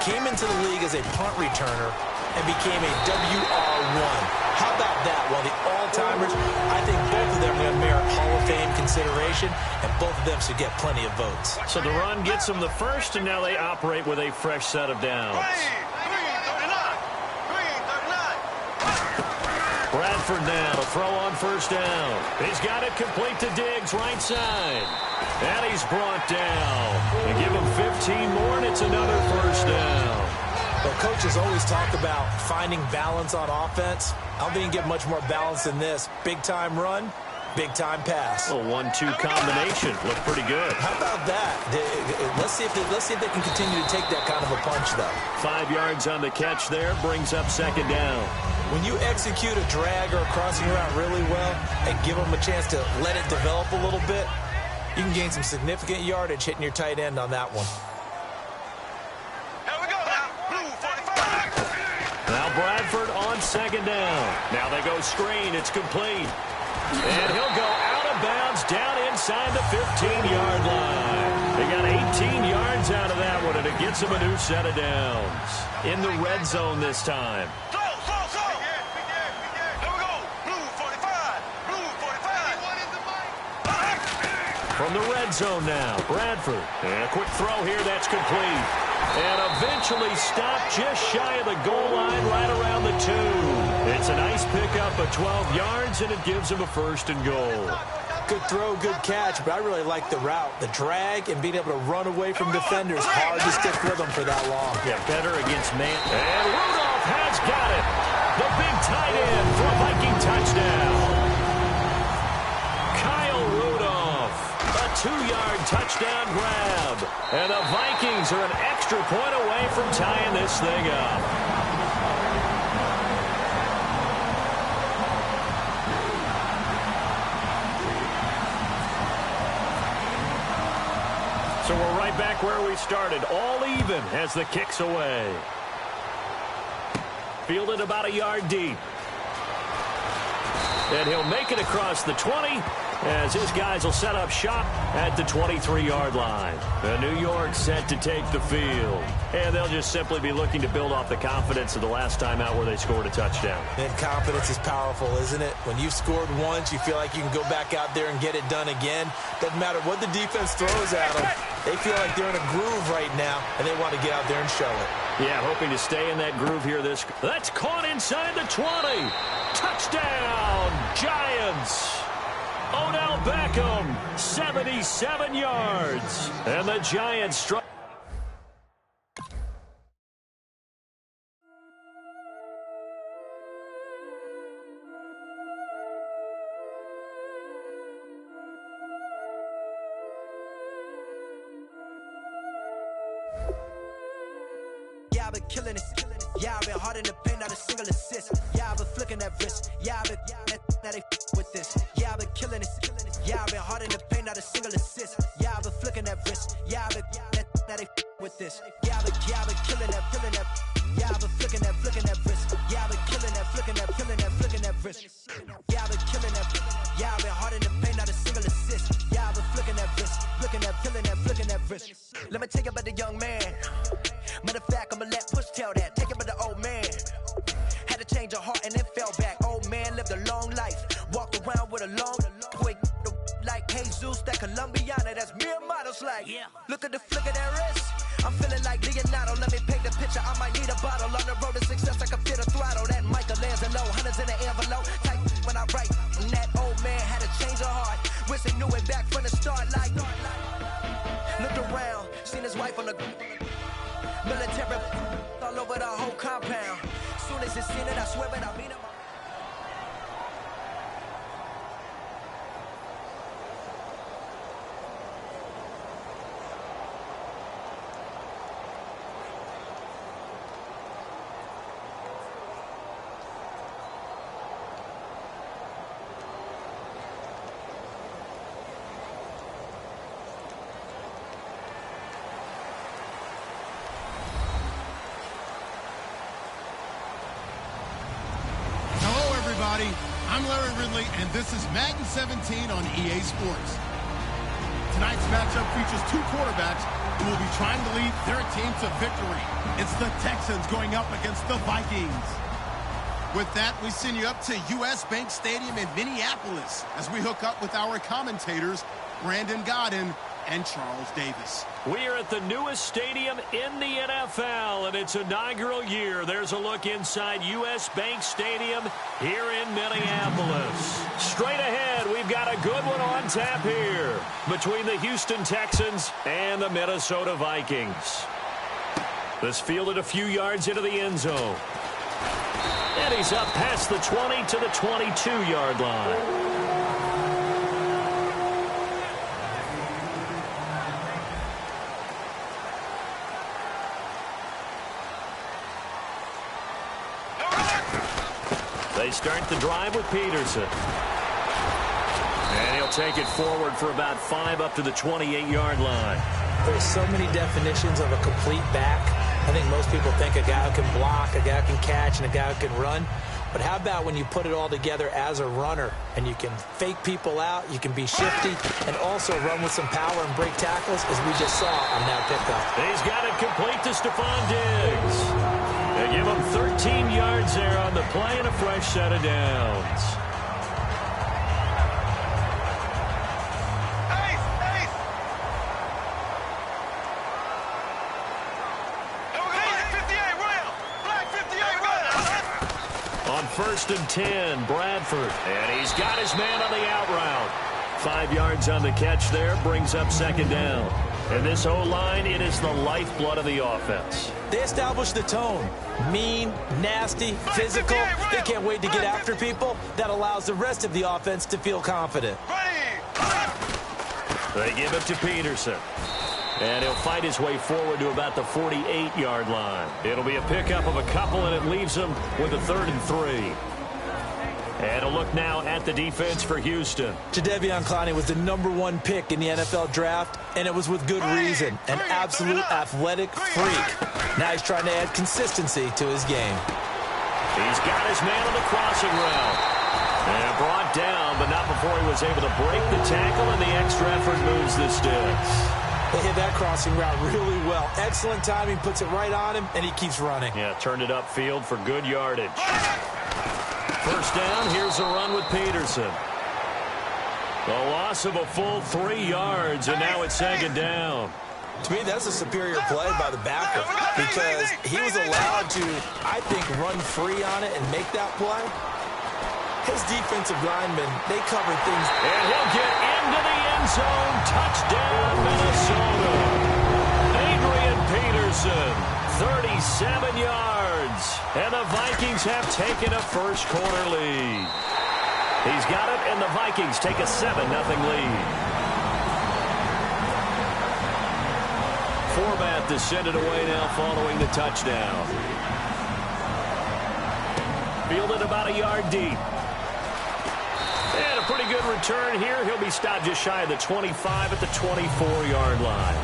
Came into the league as a punt returner and became a WR1. How about that? Well, the all-timers, I think both of them are going to merit Hall of Fame consideration, and both of them should get plenty of votes. So the run gets them the first, and now they operate with a fresh set of downs. Bradford now to throw on first down. He's got it complete to Diggs, right side. And he's brought down. They give him 15 more, and it's another first down. Well, coaches always talk about finding balance on offense. I don't think you can get much more balance than this. Big-time run, big-time pass. A 1-2 combination. Looked pretty good. How about that? Let's see if they can continue to take that kind of a punch, though. 5 yards on the catch there. Brings up second down. When you execute a drag or a crossing route really well and give them a chance to let it develop a little bit, you can gain some significant yardage hitting your tight end on that one. Now Bradford on second down. Now they go screen. It's complete. And he'll go out of bounds down inside the 15-yard line. They got 18 yards out of that one, and it gets them a new set of downs. In the red zone this time. From the red zone now, Bradford. And a quick throw here, that's complete. And eventually stopped just shy of the goal line right around the 2. It's a nice pickup of 12 yards, and it gives him a first and goal. Good throw, good catch, but I really like the route. The drag and being able to run away from defenders. Hard to stick with them for that long. Yeah, better against man. And Rudolph has got it. The big tight end for a Viking touchdown. Kyle Rudolph, a 2-yard touchdown grab. And the Vikings are an extra point away from tying this thing up. So we're right back where we started, all even as the kick's away. Fielded about a yard deep. And he'll make it across the 20 as his guys will set up shop at the 23-yard line. The New York set to take the field, and they'll just simply be looking to build off the confidence of the last time out where they scored a touchdown. And confidence is powerful, isn't it? When you've scored once, you feel like you can go back out there and get it done again. Doesn't matter what the defense throws at them. They feel like they're in a groove right now, and they want to get out there and show it. Yeah, hoping to stay in that groove here. That's caught inside the 20. Touchdown, Giants. Odell Beckham, 77 yards. And the Giants struck. Yeah, I've been killing it. Yeah, I've been hard in the paint, not a single assist. Yeah, I've been flicking that wrist. Yeah, I've been that they with this. Yeah, I've been killing it. Yeah, I've been hard in the paint, not a single assist. Yeah, I've been flicking that wrist. Yeah, I've been that they with this. Yeah, I've been killing that. Yeah, I've been flicking that wrist. Yeah, I've been killing that, flicking that wrist. Yeah, I've been killing that. Yeah, I've been hard in the paint, not a single assist. Yeah, I've been flicking that wrist, flicking that wrist. Let me tell you about the young man. Matter of fact, I'ma let Push tell that. Take it about the old man. Had to change her heart and then fell back. Old man lived a long life. Walked around with a long quick like Jesus, that Colombiana. That's mere models like. Yeah. Look at the flick of that wrist. I'm feeling like Leonardo. Let me paint the picture. I might need a bottle. On the road to success, I can fit a throttle. That Michelangelo, hundreds in the envelope. Type when I write. And that old man had to change her heart. Wish he knew it back from the start. Like, looked around, seen his wife on the military all over the whole compound. Soon as he seen it, I swear it, I mean it. I'm Larry Ridley, and this is Madden 17 on EA Sports. Tonight's matchup features two quarterbacks who will be trying to lead their team to victory. It's the Texans going up against the Vikings. With that, we send you up to US Bank Stadium in Minneapolis as we hook up with our commentators, Brandon Godden and Charles Davis. We are at the newest stadium in the NFL, and its inaugural year. There's a look inside US Bank Stadium here in Minneapolis. Straight ahead, we've got a good one on tap here between the Houston Texans and the Minnesota Vikings. This fielded a few yards into the end zone. And he's up past the 20 to the 22-yard line. They start the drive with Peterson. And he'll take it forward for about 5 up to the 28-yard line. There's so many definitions of a complete back. I think most people think a guy who can block, a guy who can catch, and a guy who can run. But how about when you put it all together as a runner, and you can fake people out, you can be shifty, and also run with some power and break tackles, as we just saw on that pickup. He's got it complete to Stephon Diggs. They give him 13 yards there on the play and a fresh set of downs. On 1st and 10, Bradford. And he's got his man on the out route. 5 yards on the catch there, brings up 2nd down. And this O-line, it is the lifeblood of the offense. They established the tone. Mean, nasty, physical. They can't wait to get after people. That allows the rest of the offense to feel confident. They give it to Peterson. And he'll fight his way forward to about the 48-yard line. It'll be a pickup of a couple, and it leaves them with a 3rd and 3. And a look now at the defense for Houston. Jadeveon Clowney was the #1 pick in the NFL draft, and it was with good reason. An absolute athletic freak. Now he's trying to add consistency to his game. He's got his man on the crossing route. And brought down, but not before he was able to break the tackle, and the extra effort moves the sticks. They hit that crossing route really well. Excellent timing, puts it right on him, and he keeps running. Yeah, turned it upfield for good yardage. First down, here's a run with Peterson. A loss of a full 3 yards, and now it's second down. To me, that's a superior play by the backer because he was allowed to, I think, run free on it and make that play. His defensive linemen, they cover things. And he'll get into the end zone. Touchdown, Minnesota. Adrian Peterson, 37 yards. And the Vikings have taken a first-quarter lead. He's got it, and the Vikings take a 7-0 lead. Format to send it away now following the touchdown. Fielded about a yard deep. And a pretty good return here. He'll be stopped just shy of the 25 at the 24-yard line.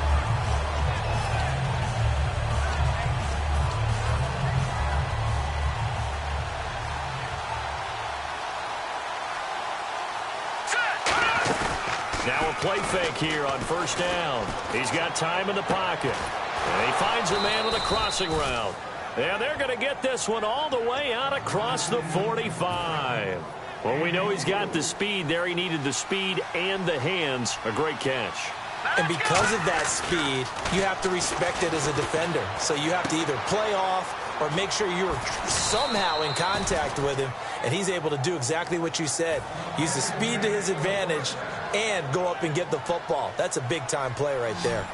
Now a play fake here on first down. He's got time in the pocket. And he finds a man with a crossing route. And they're going to get this one all the way out across the 45. Well, we know he's got the speed there. He needed the speed and the hands. A great catch. And because of that speed, you have to respect it as a defender. So you have to either play off or make sure you're somehow in contact with him. And he's able to do exactly what you said. Use the speed to his advantage and go up and get the football. That's a big-time play right there.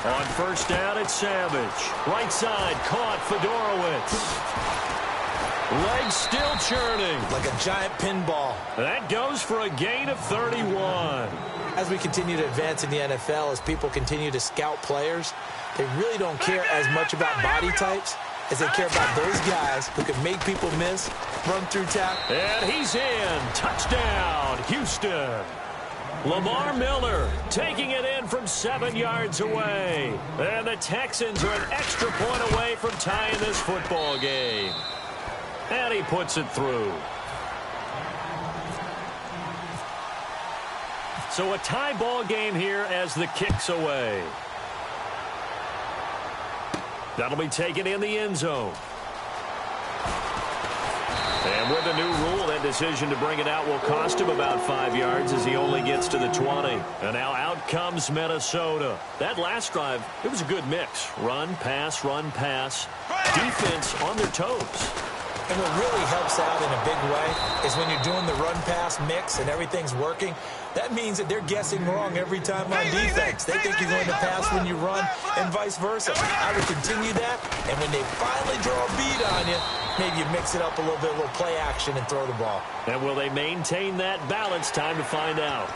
On first down, it's Savage. Right side, caught Fedorowicz. Legs still churning. Like a giant pinball. That goes for a gain of 31. As we continue to advance in the NFL, as people continue to scout players, they really don't care as much about body types as they care about those guys who can make people miss, run through tackle. And he's in. Touchdown, Houston. Lamar Miller taking it in from 7 yards away. And the Texans are an extra point away from tying this football game. And he puts it through. So a tie ball game here as the kick's away. That'll be taken in the end zone. And with the new rule, that decision to bring it out will cost him about 5 yards as he only gets to the 20. And now out comes Minnesota. That last drive, it was a good mix. Run, pass, defense on their toes. And what really helps out in a big way is when you're doing the run-pass mix and everything's working, that means that they're guessing wrong every time on defense. They think you're going to pass when you run and vice versa. I would continue that, and when they finally draw a bead on you, maybe you mix it up a little bit, a little play action and throw the ball. And will they maintain that balance? Time to find out.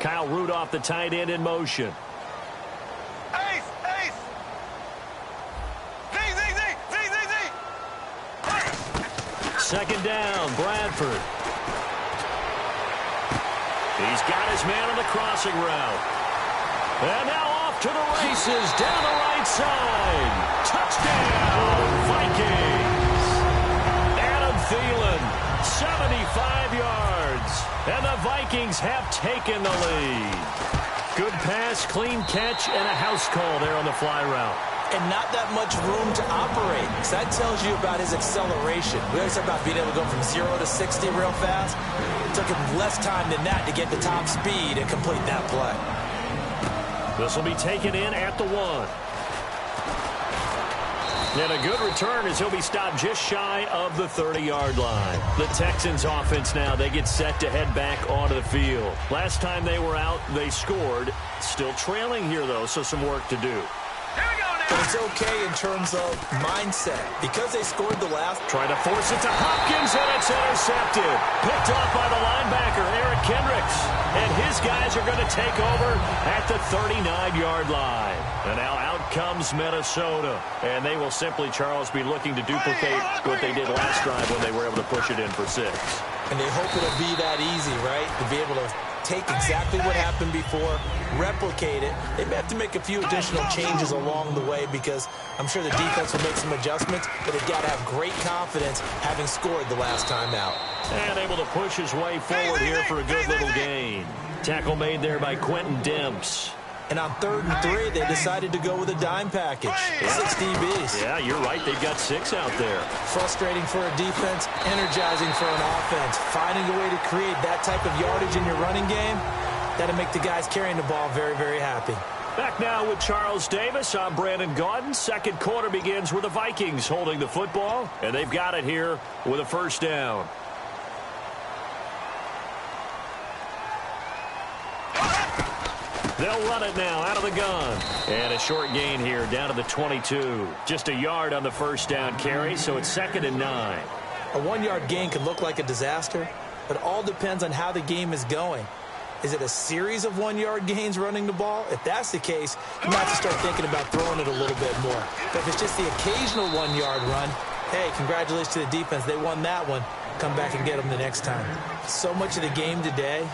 Kyle Rudolph, the tight end, in motion. Ace! Second down, Bradford. He's got his man on the crossing route. And now off to the races down the right side. Touchdown, Vikings. Adam Thielen, 75 yards. And the Vikings have taken the lead. Good pass, clean catch, and a house call there on the fly route. And not that much room to operate. Because that tells you about his acceleration. We always talk about being able to go from 0 to 60 real fast. It took him less time than that to get the top speed and complete that play. This will be taken in at the 1. And a good return as he'll be stopped just shy of the 30-yard line. The Texans offense now, they get set to head back onto the field. Last time they were out, they scored. Still trailing here, though, so some work to do. But it's okay in terms of mindset. Because they scored the last. Trying to force it to Hopkins, and it's intercepted. Picked off by the linebacker, Eric Kendricks. and his guys are going to take over at the 39-yard line. And now out comes Minnesota, and they will simply, Charles, be looking to duplicate what they did last drive when they were able to push it in for 6. And they hope it'll be that easy, right? To be able to take exactly what happened before, replicate it. They may have to make a few additional changes along the way because I'm sure the defense will make some adjustments, but they've got to have great confidence having scored the last time out. And able to push his way forward here for a good little gain. Tackle made there by Quentin Demps. And on 3rd and 3, they decided to go with a dime package. 6 DBs. Yeah, you're right. They've got 6 out there. Frustrating for a defense, energizing for an offense. Finding a way to create that type of yardage in your running game, that'll make the guys carrying the ball very, very happy. Back now with Charles Davis. I'm Brandon Gaudin. Second quarter begins with the Vikings holding the football, and they've got it here with a first down. They'll run it now out of the gun. And a short gain here down to the 22. Just a yard on the first down carry, so it's 2nd and 9. A 1-yard gain can look like a disaster, but it all depends on how the game is going. Is it a series of 1-yard gains running the ball? If that's the case, you might have to start thinking about throwing it a little bit more. But if it's just the occasional 1-yard run, hey, congratulations to the defense. They won that one. Come back and get them the next time. So much of the game today,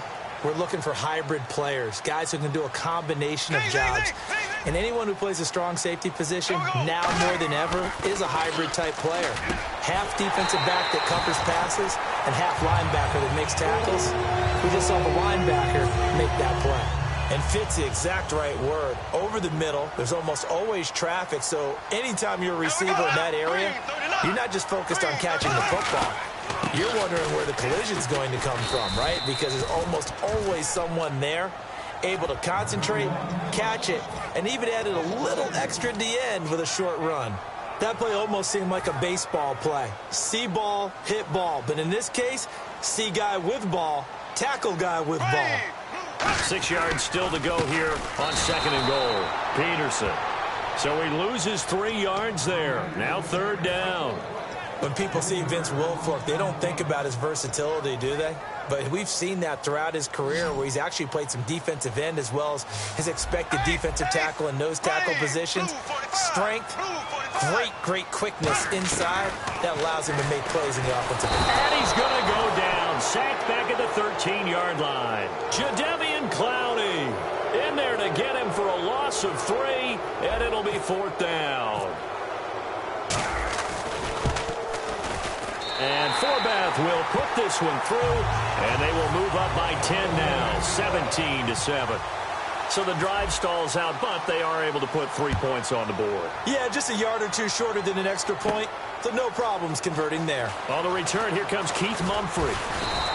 we're looking for hybrid players, guys who can do a combination of jobs. And anyone who plays a strong safety position, now more than ever, is a hybrid-type player. Half defensive back that covers passes and half linebacker that makes tackles. We just saw the linebacker make that play. And fit's the exact right word. Over the middle, there's almost always traffic, so anytime you're a receiver in that area, you're not just focused on catching the football. You're wondering where the collision's going to come from, right? Because there's almost always someone there able to concentrate, catch it, and even added a little extra at the end with a short run. That play almost seemed like a baseball play. See ball, hit ball. But in this case, see guy with ball, tackle guy with ball. 6 yards still to go here on 2nd and goal. Peterson. So he loses 3 yards there. Now 3rd down. When people see Vince Wilfork, they don't think about his versatility, do they? But we've seen that throughout his career where he's actually played some defensive end as well as his expected defensive tackle and nose tackle positions. Strength, great quickness inside that allows him to make plays in the offensive end. And he's going to go down. Sacked back at the 13-yard line. Jadeveon Clowney in there to get him for a loss of 3, and it'll be 4th down. And Forbath will put this one through, and they will move up by 10 now, 17-7. So the drive stalls out, but they are able to put 3 points on the board. Yeah, just a yard or two shorter than an extra point, so no problems converting there. On the return, here comes Keith Mumphrey.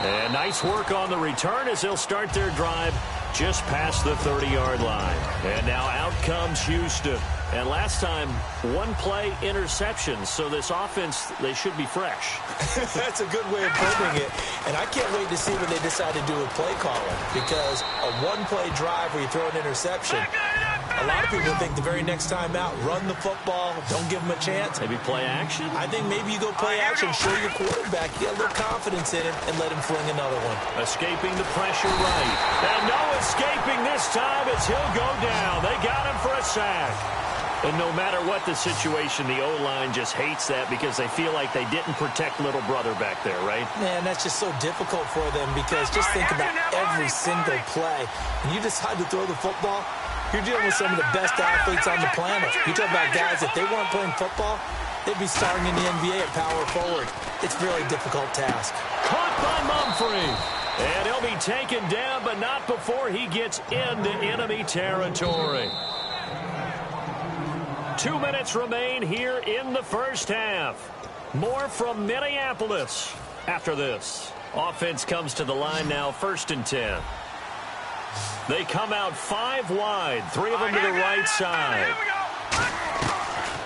And nice work on the return as they'll start their drive just past the 30-yard line. And now out comes Houston. And last time, 1-play interception. So this offense, they should be fresh. That's a good way of putting it. And I can't wait to see what they decide to do with play calling. Because a 1-play drive where you throw an interception, a lot of people think the very next time out, run the football, don't give them a chance. Maybe play action? I think maybe you go play action, show your quarterback, get a little confidence in him, and let him fling another one. Escaping the pressure right. And no escaping this time as he'll go down. They got him for a sack. And no matter what the situation, the O-line just hates that because they feel like they didn't protect little brother back there, right? Man, that's just so difficult for them because just think about every single play. When you decide to throw the football, you're dealing with some of the best athletes on the planet. You talk about guys, if they weren't playing football, they'd be starting in the NBA at power forward. It's a really difficult task. Caught by Mumphrey. And he'll be taken down, but not before he gets into enemy territory. 2 minutes remain here in the first half. More from Minneapolis after this. Offense comes to the line now, 1st and 10. They come out 5 wide, 3 of them to the right side.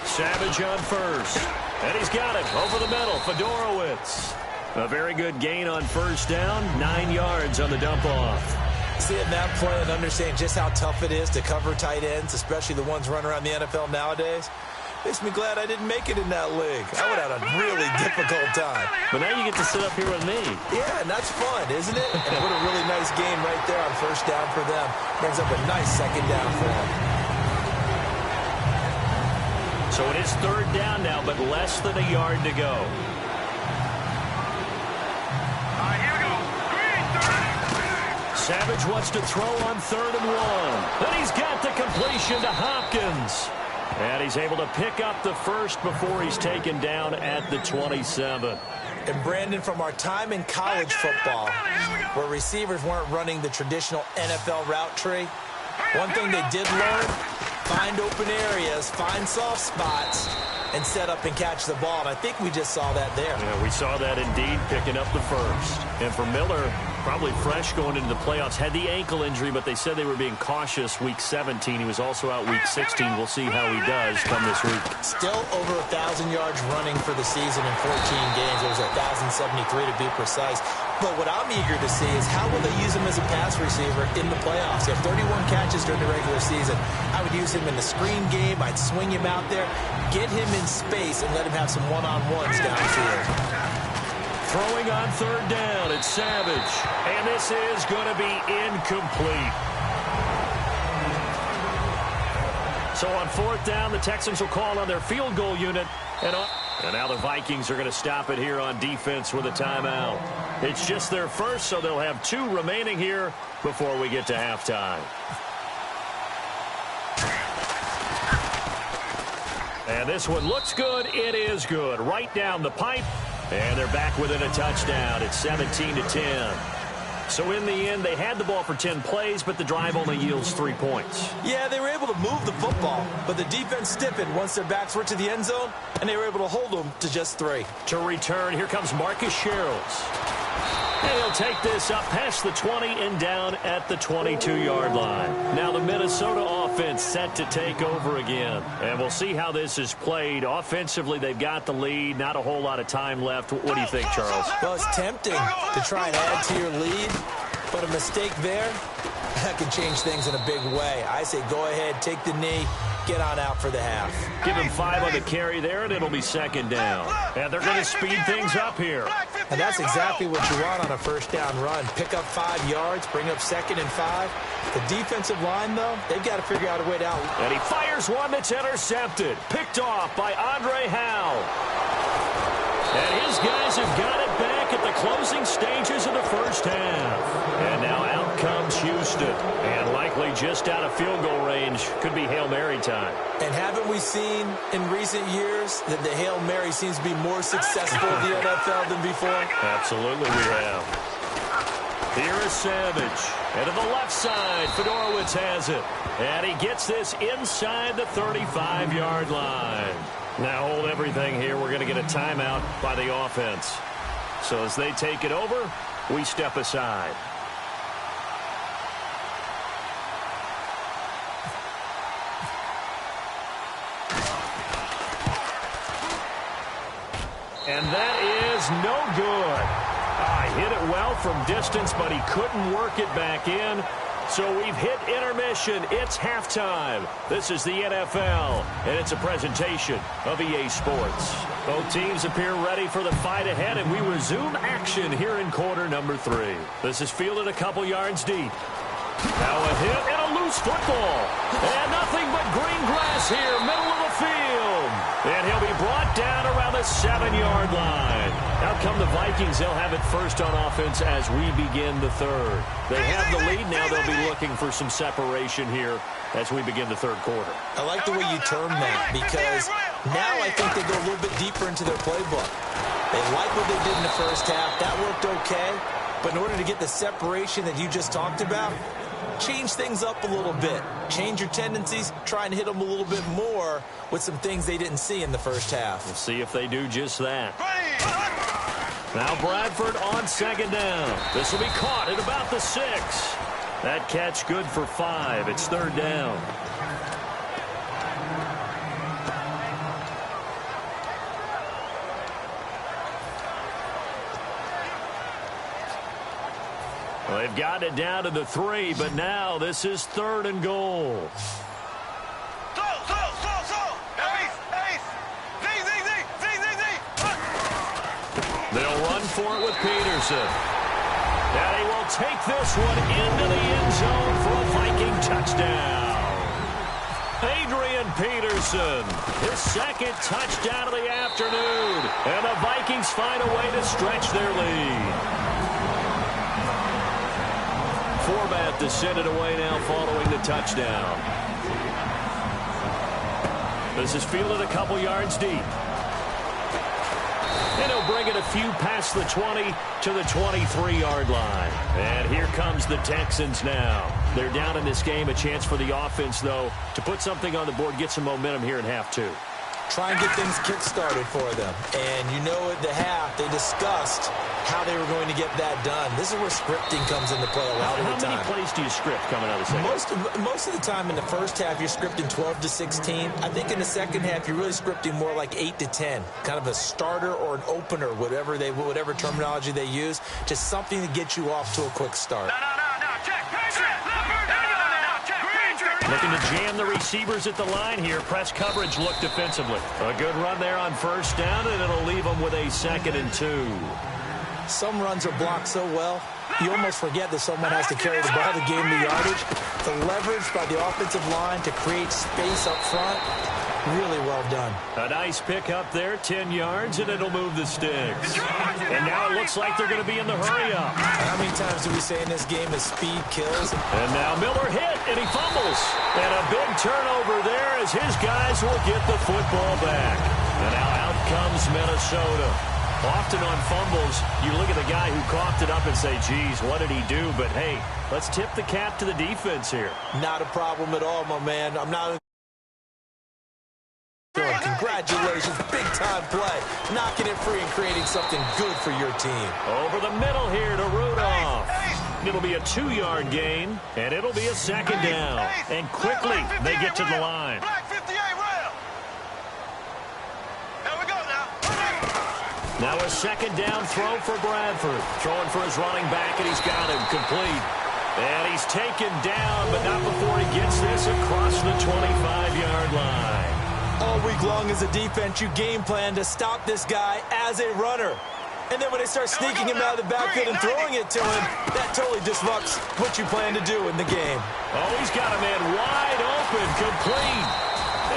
Savage on first. And he's got it over the middle, Fedorowicz. A very good gain on first down, 9 yards on the dump-off. Seeing that play and understanding just how tough it is to cover tight ends, especially the ones running around the NFL nowadays. Makes me glad I didn't make it in that league. I would have had a really difficult time. But now you get to sit up here with me. Yeah, and that's fun, isn't it? And what a really nice game right there on first down for them. Brings up a nice second down for them. So it is third down now, but less than a yard to go. Savage wants to throw on 3rd and 1. And he's got the completion to Hopkins. And he's able to pick up the first before he's taken down at the 27. And Brandon, from our time in college football, where receivers weren't running the traditional NFL route tree, one thing they did learn, find open areas, find soft spots, and set up and catch the ball. And I think we just saw that there. Yeah, we saw that indeed, picking up the first. And for Miller, probably fresh going into the playoffs, had the ankle injury, but they said they were being cautious week 17. He was also out week 16. We'll see how he does come this week. Still over 1,000 yards running for the season in 14 games. It was 1,073 to be precise. But what I'm eager to see is how will they use him as a pass receiver in the playoffs? He had 31 catches during the regular season. I would use him in the screen game. I'd swing him out there, get him in space, and let him have some one-on-ones downfield. Throwing on 3rd down, it's Savage. And this is going to be incomplete. So on 4th down, the Texans will call on their field goal unit. And now the Vikings are going to stop it here on defense with a timeout. It's just their first, so they'll have 2 remaining here before we get to halftime. And this one looks good. It is good. Right down the pipe. And they're back within a touchdown. It's 17-10. So in the end, they had the ball for 10 plays, but the drive only yields 3 points. Yeah, they were able to move the football, but the defense stiffened once their backs were to the end zone, and they were able to hold them to just 3. To return, here comes Marcus Sherrills. And he'll take this up past the 20 and down at the 22-yard line. Now the Minnesota offense set to take over again. And we'll see how this is played. Offensively, they've got the lead. Not a whole lot of time left. What do you think, Charles? Well, it's tempting to try and add to your lead, but a mistake there, that could change things in a big way. I say go ahead, take the knee, get on out for the half. Give him 5 on the carry there, and it'll be 2nd down. And they're going to speed things up here. And that's exactly what you want on a first down run. Pick up 5 yards, bring up 2nd and 5. The defensive line, though, they've got to figure out a way down. And he fires one that's intercepted. Picked off by Andre Howe. And his guys have got it back at the closing stages of the first half. And now out comes Houston. And likely just out of field goal range. Could be Hail Mary time. And haven't we seen in recent years that the Hail Mary seems to be more successful in the NFL than before? Absolutely we have. Here is Savage. And to the left side, Fedorowicz has it. And he gets this inside the 35-yard line. Now hold everything here. We're going to get a timeout by the offense. So as they take it over, we step aside. And that is no good. Hit it well from distance, but he couldn't work it back in. So we've hit intermission. It's halftime. This is the NFL, and it's a presentation of EA Sports. Both teams appear ready for the fight ahead, and we resume action here in quarter number 3. This is fielded a couple yards deep. Now a hit and a loose football. And nothing but green grass here, middle of the field. And he'll be brought down around the 7-yard line. Out come the Vikings. They'll have it first on offense as we begin the third. They have the lead now. They'll be looking for some separation here as we begin the third quarter. I like the way you term that, because now I think they go a little bit deeper into their playbook. They like what they did in the first half. That worked okay. But in order to get the separation that you just talked about, change things up a little bit. Change your tendencies. Try and hit them a little bit more with some things they didn't see in the first half. We'll see if they do just that. Now Bradford on 2nd down. This will be caught at about the 6. That catch good for 5. It's 3rd down. Well, they've got it down to the 3, but now this is 3rd and goal. Hey, They'll run for it with Peterson. And he will take this one into the end zone for a Viking touchdown. Adrian Peterson, his second touchdown of the afternoon. And the Vikings find a way to stretch their lead. Format to send it away now following the touchdown. This is fielded a couple yards deep. And he'll bring it a few past the 20 to the 23-yard line. And here comes the Texans now. They're down in this game. A chance for the offense, though, to put something on the board, get some momentum here in half two. Try and get things kick-started for them. And you know at the half, they discussed how they were going to get that done. This is where scripting comes into play a lot of the time. How many plays do you script coming out of the second? Most of the time in the first half, you're scripting 12 to 16. I think in the second half, you're really scripting more like 8 to 10. Kind of a starter or an opener, whatever terminology they use. Just something to get you off to a quick start. Looking to jam the receivers at the line here. Press coverage look defensively. A good run there on first down, and it'll leave them with a 2nd and 2. Some runs are blocked so well, you almost forget that someone has to carry the ball to gain the yardage. The leverage by the offensive line to create space up front, really well done. A nice pick up there, 10 yards, and it'll move the sticks. And now it looks like they're going to be in the hurry-up. How many times do we say in this game that speed kills? And now Miller hit, and he fumbles. And a big turnover there as his guys will get the football back. And now out comes Minnesota. Often on fumbles, you look at the guy who coughed it up and say, geez, what did he do? But, hey, let's tip the cap to the defense here. Not a problem at all, my man. I'm not... Congratulations, big-time play. Knocking it free and creating something good for your team. Over the middle here to Rudolph. It'll be a 2-yard gain, and it'll be a 2nd down. And quickly, they get to the line. Now a 2nd down throw for Bradford. Throwing for his running back, and he's got him complete. And he's taken down, but not before he gets this across the 25-yard line. All week long as a defense, you game plan to stop this guy as a runner. And then when they start sneaking him out of the backfield and throwing it to him, that totally disrupts what you plan to do in the game. Oh, he's got a man wide open, complete.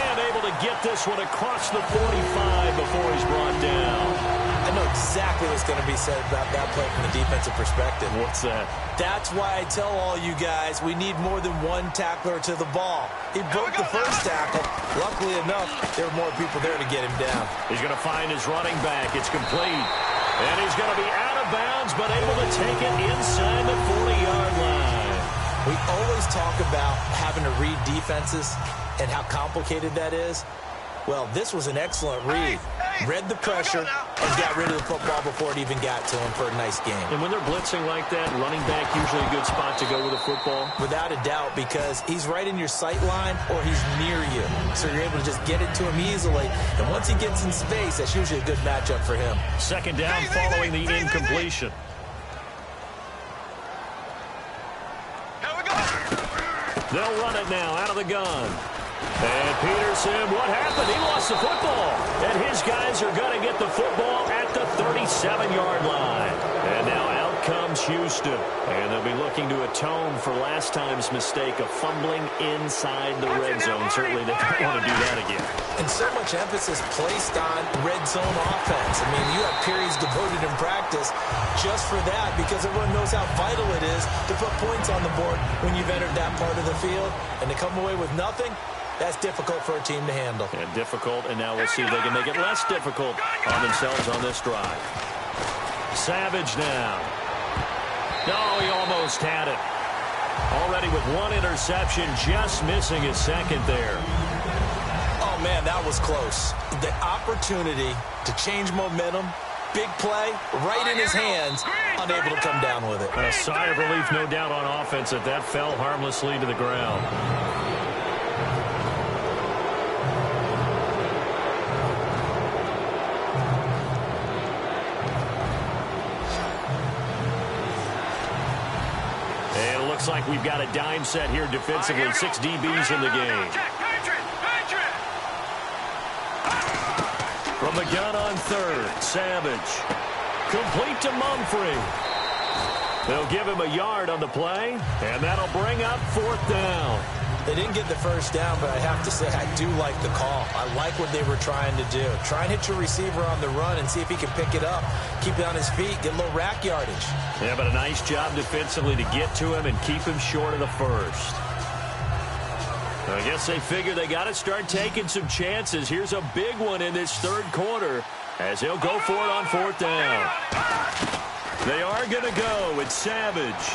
And able to get this one across the 45 before he's brought down. I know exactly what's going to be said about that play from the defensive perspective. What's that? That's why I tell all you guys we need more than one tackler to the ball. He broke the first tackle. Luckily enough, there were more people there to get him down. He's going to find his running back. It's complete. And he's going to be out of bounds, but able to take it inside the 40-yard line. We always talk about having to read defenses and how complicated that is. Well, this was an excellent read. Read the pressure and got rid of the football before it even got to him for a nice game. And when they're blitzing like that, running back usually a good spot to go with a football? Without a doubt, because he's right in your sight line or he's near you. So you're able to just get it to him easily. And once he gets in space, that's usually a good matchup for him. 2nd down following the incompletion. They'll run it now out of the gun. And Peterson, what happened? He lost the football. And his guys are going to get the football at the 37-yard line. And now out comes Houston. And they'll be looking to atone for last time's mistake of fumbling inside the red zone. Certainly they don't want to do that again. And so much emphasis placed on red zone offense. I mean, you have periods devoted in practice just for that because everyone knows how vital it is to put points on the board when you've entered that part of the field. And to come away with nothing, that's difficult for a team to handle. And difficult, and now we'll see if they can make it less difficult on themselves on this drive. Savage now. No, he almost had it. Already with one interception, just missing his 2nd there. Oh, man, that was close. The opportunity to change momentum, big play, right in his hands, unable to come down with it. A sigh of relief, no doubt, on offense that fell harmlessly to the ground. Looks like we've got a dime set here defensively. 6 DBs in the game. From the gun on 3rd, Savage. Complete to Mumphrey. They'll give him a yard on the play, and that'll bring up 4th down. They didn't get the first down, but I have to say I do like the call. I like what they were trying to do. Try and hit your receiver on the run and see if he can pick it up, keep it on his feet, get a little rack yardage. Yeah, but a nice job defensively to get to him and keep him short of the first. I guess they figure they got to start taking some chances. Here's a big one in this 3rd quarter as he'll go for it on 4th down. They are going to go with Savage.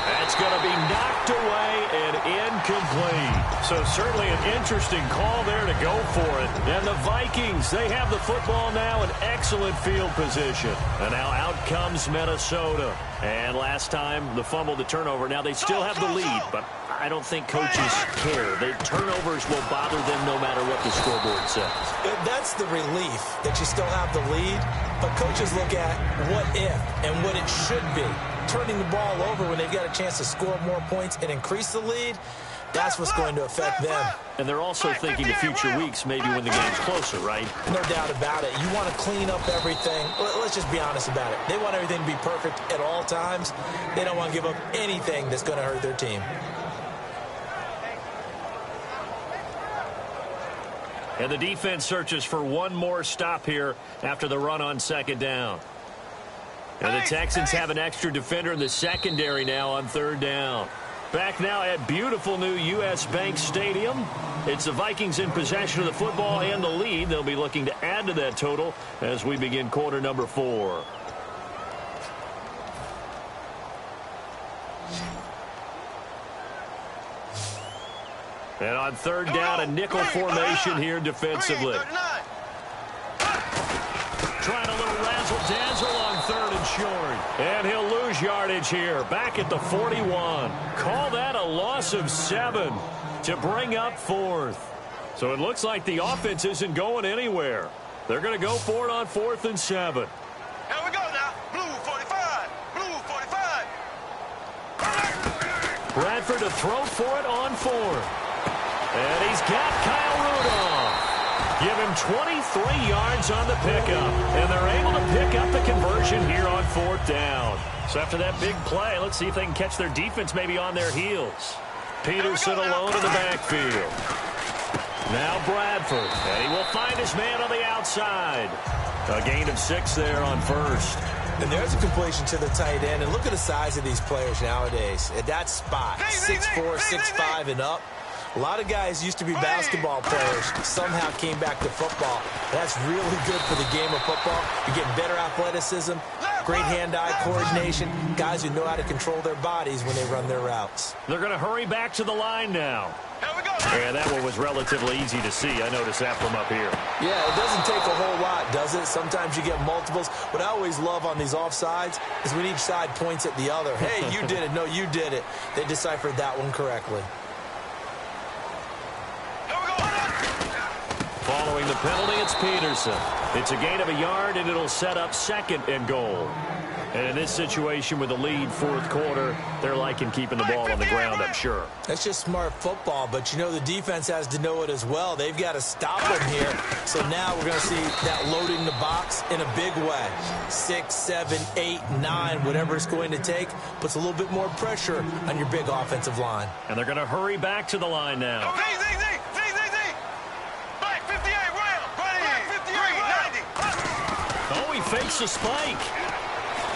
That's going to be knocked away and incomplete. So certainly an interesting call there to go for it. And the Vikings, they have the football now in excellent field position. And now out comes Minnesota. And last time, the fumble, the turnover. Now they still have the lead, but I don't think coaches care. The turnovers will bother them no matter what the scoreboard says. That's the relief that you still have the lead. But coaches look at what if and what it should be. Turning the ball over when they've got a chance to score more points and increase the lead, that's what's going to affect them. And they're also thinking of future weeks, maybe when the game's closer, right? No doubt about it. You want to clean up everything. Let's just be honest about it. They want everything to be perfect at all times. They don't want to give up anything that's going to hurt their team. And the defense searches for one more stop here after the run on 2nd down. And the Texans have an extra defender in the secondary now on 3rd down. Back now at beautiful new U.S. Bank Stadium. It's the Vikings in possession of the football and the lead. They'll be looking to add to that total as we begin quarter number 4. And on 3rd down, a nickel formation here defensively. Trying a little razzle-dazzle on 3rd and short. And he'll lose yardage here. Back at the 41. Call that a loss of 7 to bring up 4th. So it looks like the offense isn't going anywhere. They're going to go for it on 4th and 7. Here we go now. Blue 45. Blue 45. Bradford to throw for it on 4th. And he's got Kyle Rudolph. Give him 23 yards on the pickup. And they're able to pick up the conversion here on 4th down. So after that big play, let's see if they can catch their defense maybe on their heels. Peterson alone in the backfield. Now Bradford. And he will find his man on the outside. A gain of 6 there on 1st. And there's a completion to the tight end. And look at the size of these players nowadays. At that spot, 6'4", 6'5", and up. A lot of guys used to be basketball players, somehow came back to football. That's really good for the game of football. You're getting better athleticism, great hand-eye coordination, guys who know how to control their bodies when they run their routes. They're going to hurry back to the line now. Here we go. And that one was relatively easy to see. I noticed that from up here. Yeah, it doesn't take a whole lot, does it? Sometimes you get multiples. What I always love on these offsides is when each side points at the other. Hey, you did it. No, you did it. They deciphered that one correctly. Following the penalty, it's Peterson. It's a gain of a yard, and it'll set up 2nd and goal. And in this situation with the lead 4th quarter, they're liking keeping the ball on the ground, I'm sure. That's just smart football, but you know the defense has to know it as well. They've got to stop them here. So now we're going to see that loading the box in a big way. 6, 7, 8, 9, whatever it's going to take, puts a little bit more pressure on your big offensive line. And they're going to hurry back to the line now. Oh, he fakes a spike.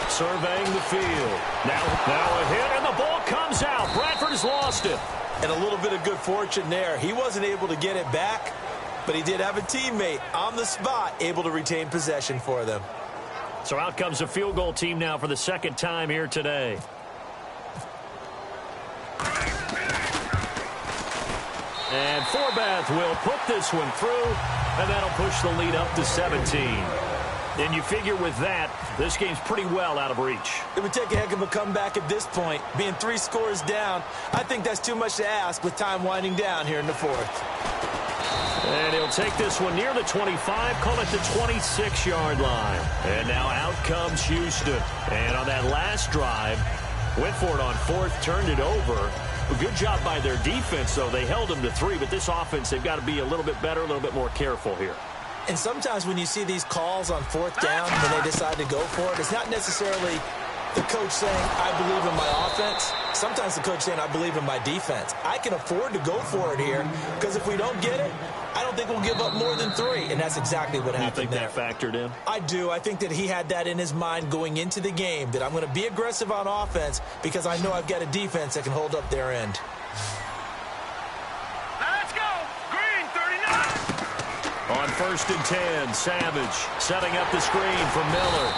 Surveying the field. Now a hit, and the ball comes out. Bradford has lost it. And a little bit of good fortune there. He wasn't able to get it back, but he did have a teammate on the spot able to retain possession for them. So out comes a field goal team now for the 2nd time here today. And Forbath will put this one through, and that'll push the lead up to 17. And you figure with that, this game's pretty well out of reach. It would take a heck of a comeback at this point. Being 3 scores down, I think that's too much to ask with time winding down here in the 4th. And he'll take this one near the 25, call it the 26-yard line. And now out comes Houston. And on that last drive, went for it on 4th, turned it over. A good job by their defense, though. They held them to 3, but this offense, they've got to be a little bit better, a little bit more careful here. And sometimes when you see these calls on fourth down, when they decide to go for it, it's not necessarily the coach saying, I believe in my offense. Sometimes the coach saying, I believe in my defense. I can afford to go for it here because if we don't get it, I don't think we'll give up more than 3. And that's exactly what happened there. You think that factored in? I do. I think that he had that in his mind going into the game, that I'm going to be aggressive on offense because I know I've got a defense that can hold up their end. Let's go. Green, 39. On 1st and 10, Savage setting up the screen for Miller.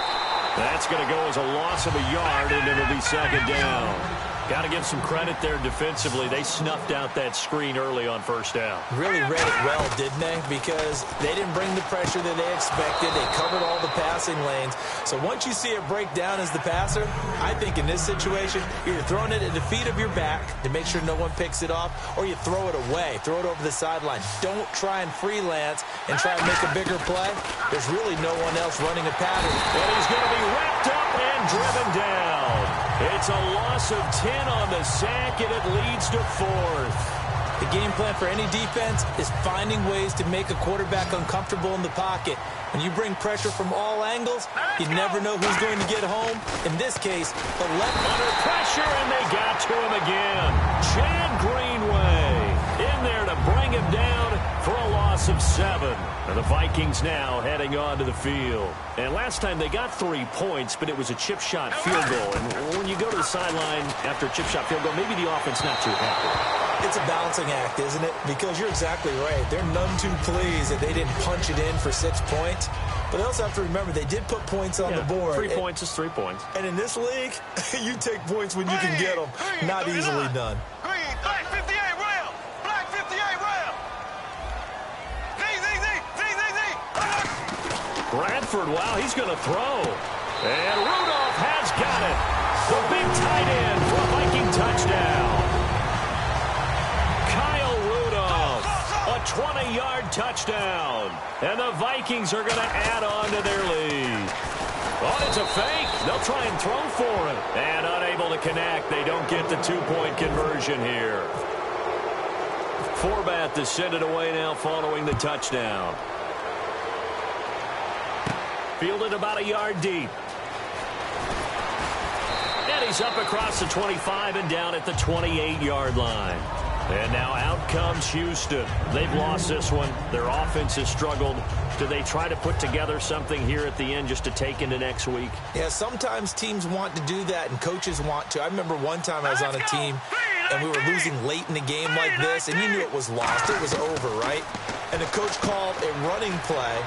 That's going to go as a loss of a yard, and it'll be 2nd down. Got to give some credit there defensively. They snuffed out that screen early on 1st down. Really read it well, didn't they? Because they didn't bring the pressure that they expected. They covered all the passing lanes. So once you see it break down as the passer, I think in this situation, you're throwing it at the feet of your back to make sure no one picks it off, or you throw it away, throw it over the sideline. Don't try and freelance and try and make a bigger play. There's really no one else running a pattern. And he's going to be wrapped up and driven down. It's a loss of 10 on the sack, and it leads to 4th. The game plan for any defense is finding ways to make a quarterback uncomfortable in the pocket. When you bring pressure from all angles, you never know who's going to get home. In this case, the left under pressure, and they got to him again. Chad Greenway in there to bring him down for a loss of 7. And the Vikings now heading onto the field. And last time they got 3 points, but it was a chip shot field goal. And when you go to the sideline after a chip shot field goal, maybe the offense not too happy. It's a balancing act, isn't it? Because you're exactly right. They're none too pleased that they didn't punch it in for 6 points. But they also have to remember they did put points on the board. 3 points is 3 points. And in this league, you take points when you can get them. Not easily done. Green, black 58 rail. Black 58 rail. Bradford, wow, he's going to throw. And Rudolph has got it. The big tight end for a Viking touchdown. Kyle Rudolph, a 20-yard touchdown. And the Vikings are going to add on to their lead. Oh, it's a fake. They'll try and throw for it. And unable to connect. They don't get the 2-point conversion here. Forbat to send it away now following the touchdown. Fielded about a yard deep. And he's up across the 25 and down at the 28-yard line. And now out comes Houston. They've lost this one. Their offense has struggled. Do they try to put together something here at the end just to take into next week? Yeah, sometimes teams want to do that and coaches want to. I remember one time I was on a team and we were losing late in the game like this, and you knew it was lost. It was over, right? And the coach called a running play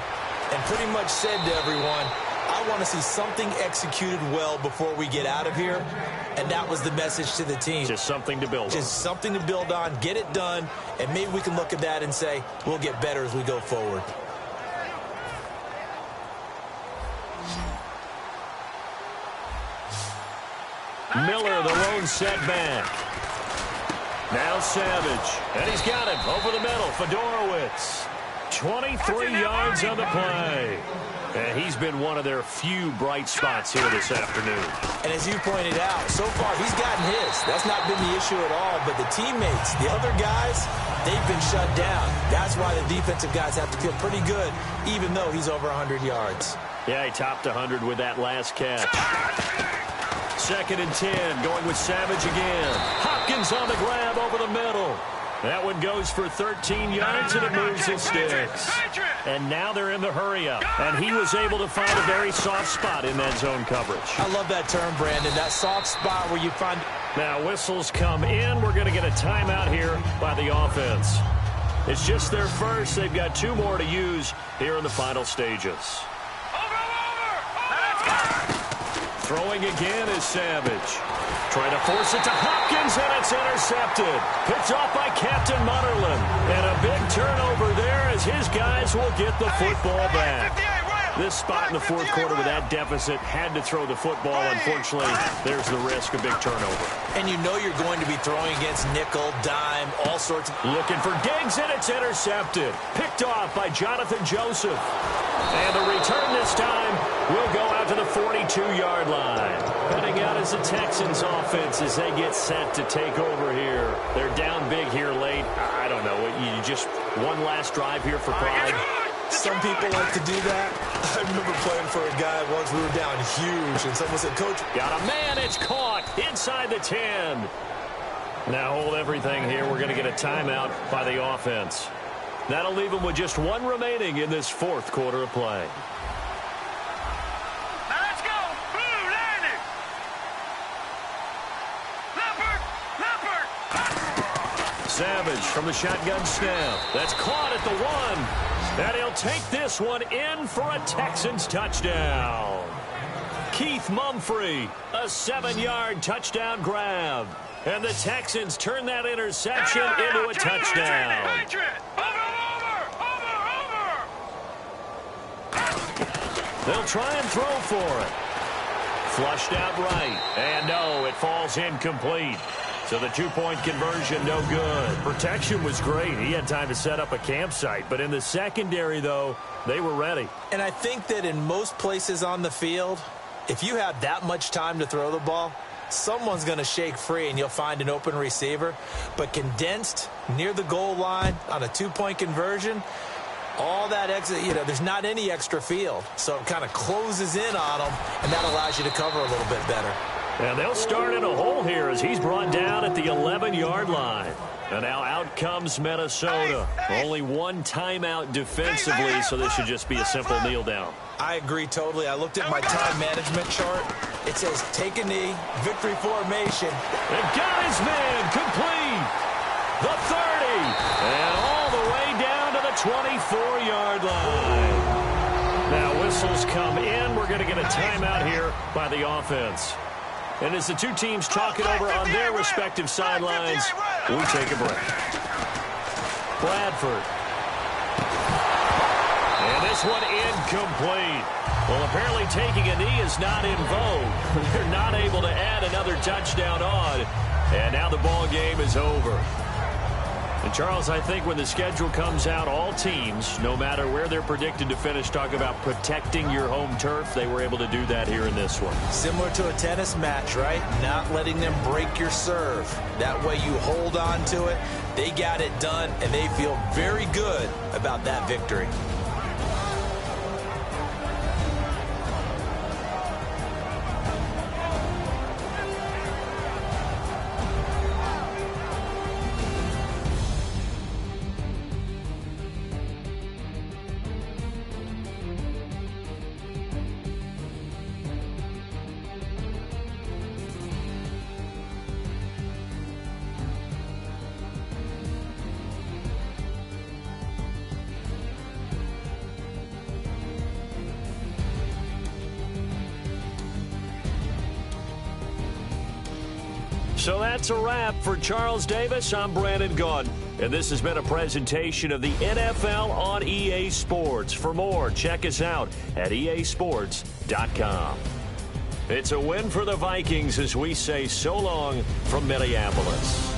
and pretty much said to everyone, I want to see something executed well before we get out of here. And that was the message to the team. Just something to build on. Just something to build on, get it done, and maybe we can look at that and say, we'll get better as we go forward. Miller, the lone setback. Now Savage. And he's got it over the middle. Fedorowicz. 23 yards on the play. And he's been one of their few bright spots here this afternoon. And as you pointed out, so far he's gotten his. That's not been the issue at all. But the teammates, the other guys, they've been shut down. That's why the defensive guys have to feel pretty good, even though he's over 100 yards. Yeah, he topped 100 with that last catch. 2nd and 10, going with Savage again. Hopkins on the grab over the middle. That one goes for 13 yards, and it moves the sticks. And now they're in the hurry-up. And he was able to find a very soft spot in that zone coverage. I love that term, Brandon, that soft spot where you find... Now whistles come in. We're going to get a timeout here by the offense. It's just their first. They've got 2 more to use here in the final stages. Throwing again is Savage. Trying to force it to Hopkins, and it's intercepted. Picked off by Captain Mutterland. And a big turnover there as his guys will get the football back. This spot in the 4th quarter with that deficit had to throw the football. Unfortunately, there's the risk of big turnover. And you know you're going to be throwing against nickel, dime, all sorts of... Looking for Diggs, and it's intercepted. Picked off by Jonathan Joseph. And the return this time will go out to the 42-yard line. Heading out as the Texans offense as they get set to take over here. They're down big here late. I don't know. You just one last drive here for pride. Some people like to do that. I remember playing for a guy once. We were down huge, and someone said, "Coach, got a man." It's caught inside the 10. Now hold everything here. We're going to get a timeout by the offense. That'll leave them with just one remaining in this fourth quarter of play. Now let's go. Blue, landing. Leopard. Savage from the shotgun snap. That's caught at the 1. And he'll take this one in for a Texans touchdown. Keith Mumphrey, a 7-yard touchdown grab. And the Texans turn that interception into a touchdown. They'll try and throw for it. Flushed out right. And no, it falls incomplete. So the two-point conversion, no good. Protection was great. He had time to set up a campsite. But in the secondary, though, they were ready. And I think that in most places on the field, if you have that much time to throw the ball, someone's going to shake free and you'll find an open receiver. But condensed near the goal line on a two-point conversion, all that exit, there's not any extra field. So it kind of closes in on them, and that allows you to cover a little bit better. And they'll start in a hole here as he's brought down at the 11-yard line. And now out comes Minnesota. Only one timeout defensively, so this should just be a simple kneel down. I agree totally. I looked at my time management chart. It says take a knee, victory formation. And got his man complete. The 30. And all the way down to the 24-yard line. Now whistles come in. We're going to get a timeout here by the offense. And as the two teams talk it over on their respective sidelines, we take a break. Bradford. And this one incomplete. Well, apparently taking a knee is not in vogue. They're not able to add another touchdown on. And now the ball game is over. And, Charles, I think when the schedule comes out, all teams, no matter where they're predicted to finish, talk about protecting your home turf. They were able to do that here in this one. Similar to a tennis match, right? Not letting them break your serve. That way you hold on to it. They got it done, and they feel very good about that victory. So that's a wrap for Charles Davis. I'm Brandon Gaudin, and this has been a presentation of the NFL on EA Sports. For more, check us out at easports.com. It's a win for the Vikings as we say so long from Minneapolis.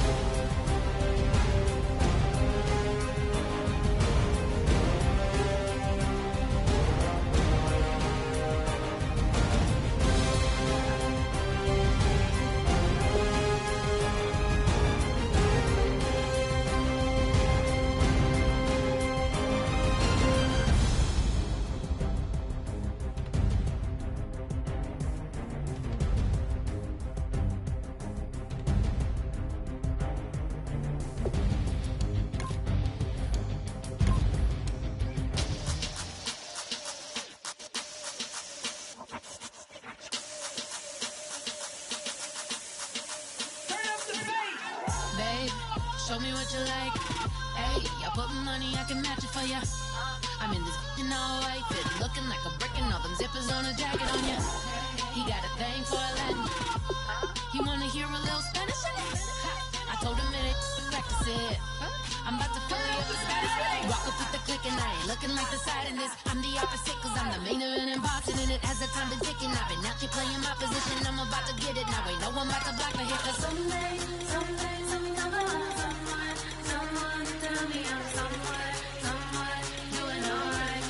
Show me what you like. Hey, I put money, I can match it for ya. I'm in this all white fit, looking like a brick and all them zippers on a jacket on ya. He got a thing for a Latin. He wanna hear a little Spanish? I told him it ain't practice it. I'm about to fill you up with Spanish. Rock up with the click and I ain't looking like the side in this. I'm the opposite cause I'm the main event and boxing in it. As the time been ticking, I've been out here playing my position. I'm about to get it now. Ain't no one about to block me here cause someday, something come along. Someone tell me I'm somewhere, doing alright.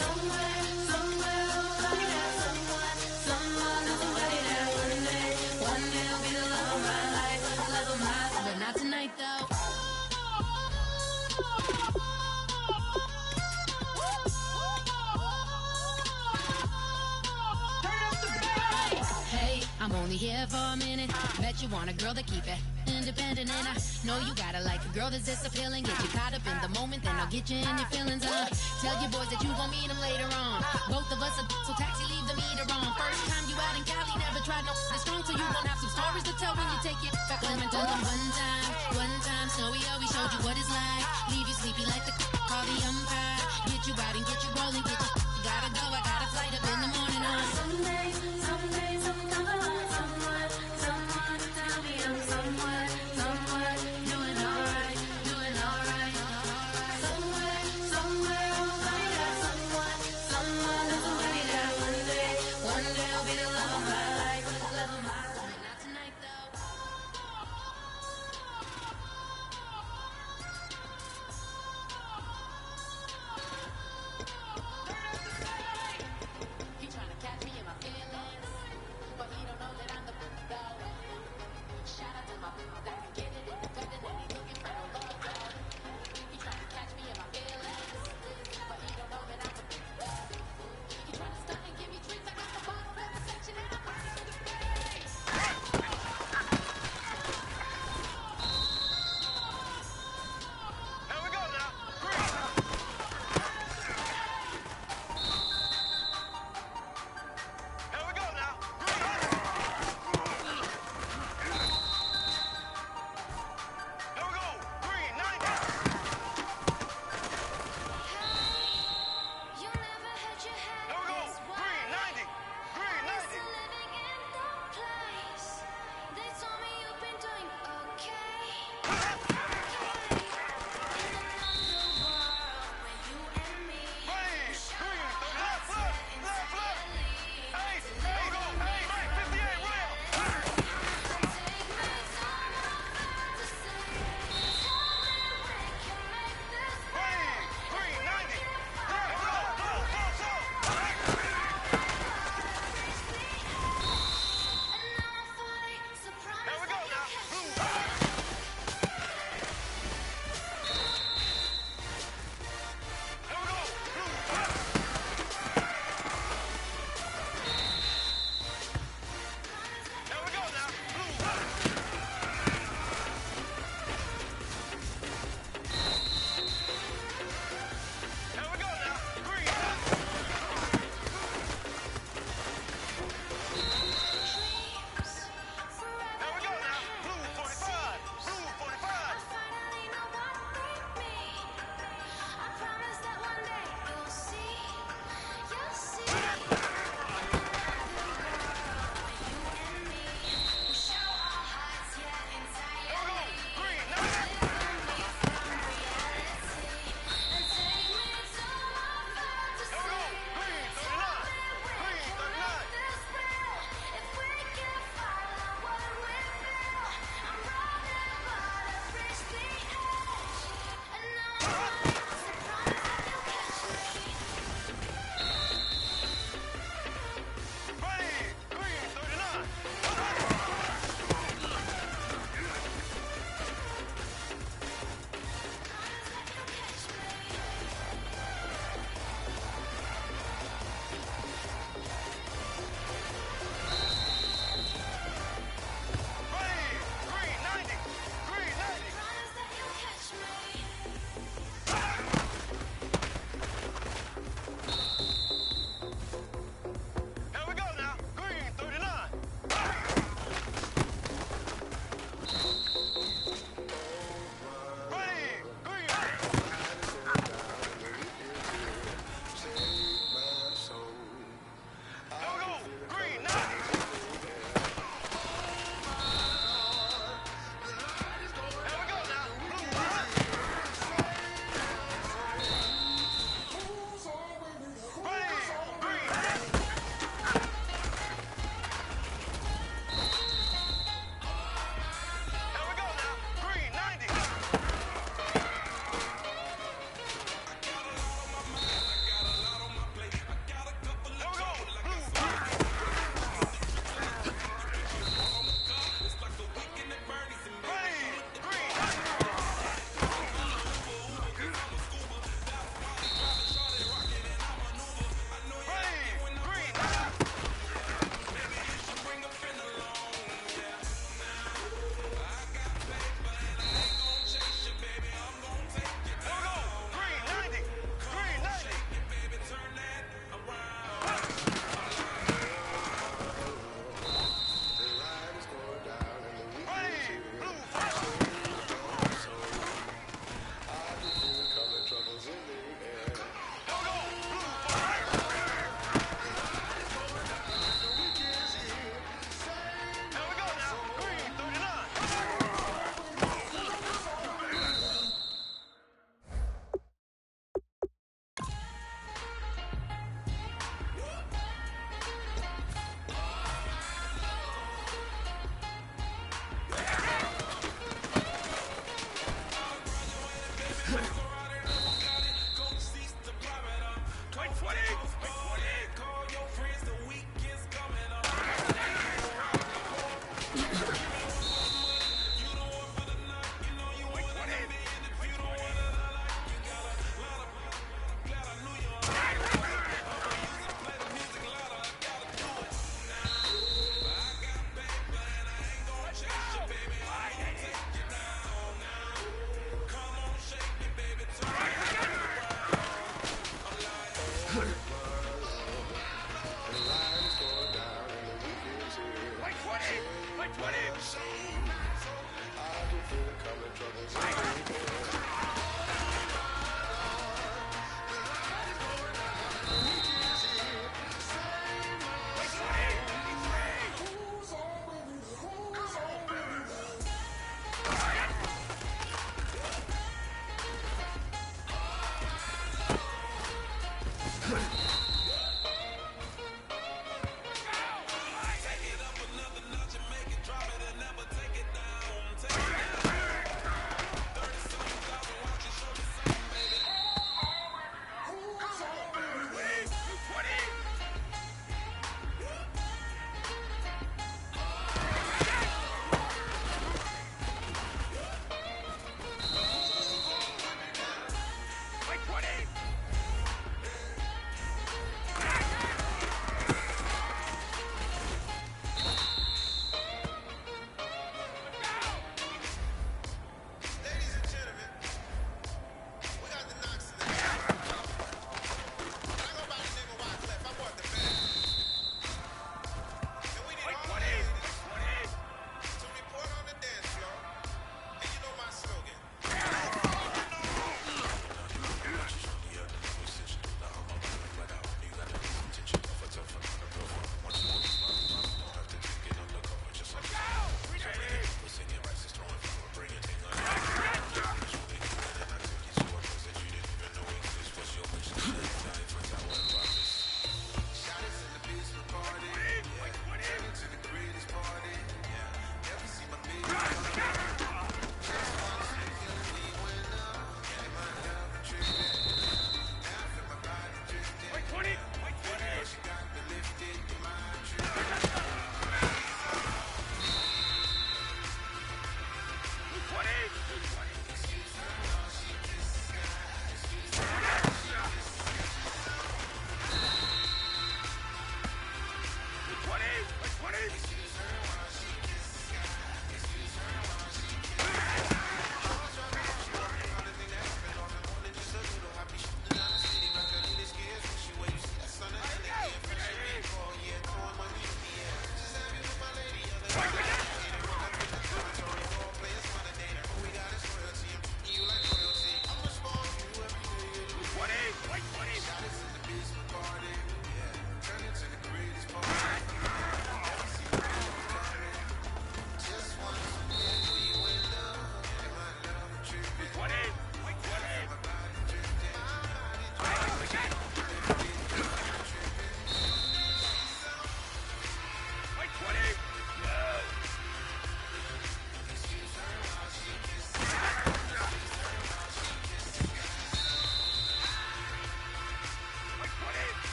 Somewhere, somebody there, someone knows somebody there. One day I'll be the love of my life, but not tonight though. only here for a minute. Bet you want a girl that keep it independent, and I know you gotta like a girl that's this appealing. Get you caught up in the moment, then I'll get you in your feelings. Tell your boys that you gon' meet them later on. Both of us are so taxi, leave the meter on. First time you out in Cali, never tried no this strong, so you gon' have some stories to tell when you take it back home and tell them one time, Snowy always showed you what it's like. Leave you sleepy like the call the umpire. Get you out and get you rolling, get you gotta go. I got a flight up in the morning on Sunday. Something comes along, someone to tell me I'm somewhere doing alright. Somewhere I'll find out someone that's away there. One day I'll be the love of my life. Not tonight though.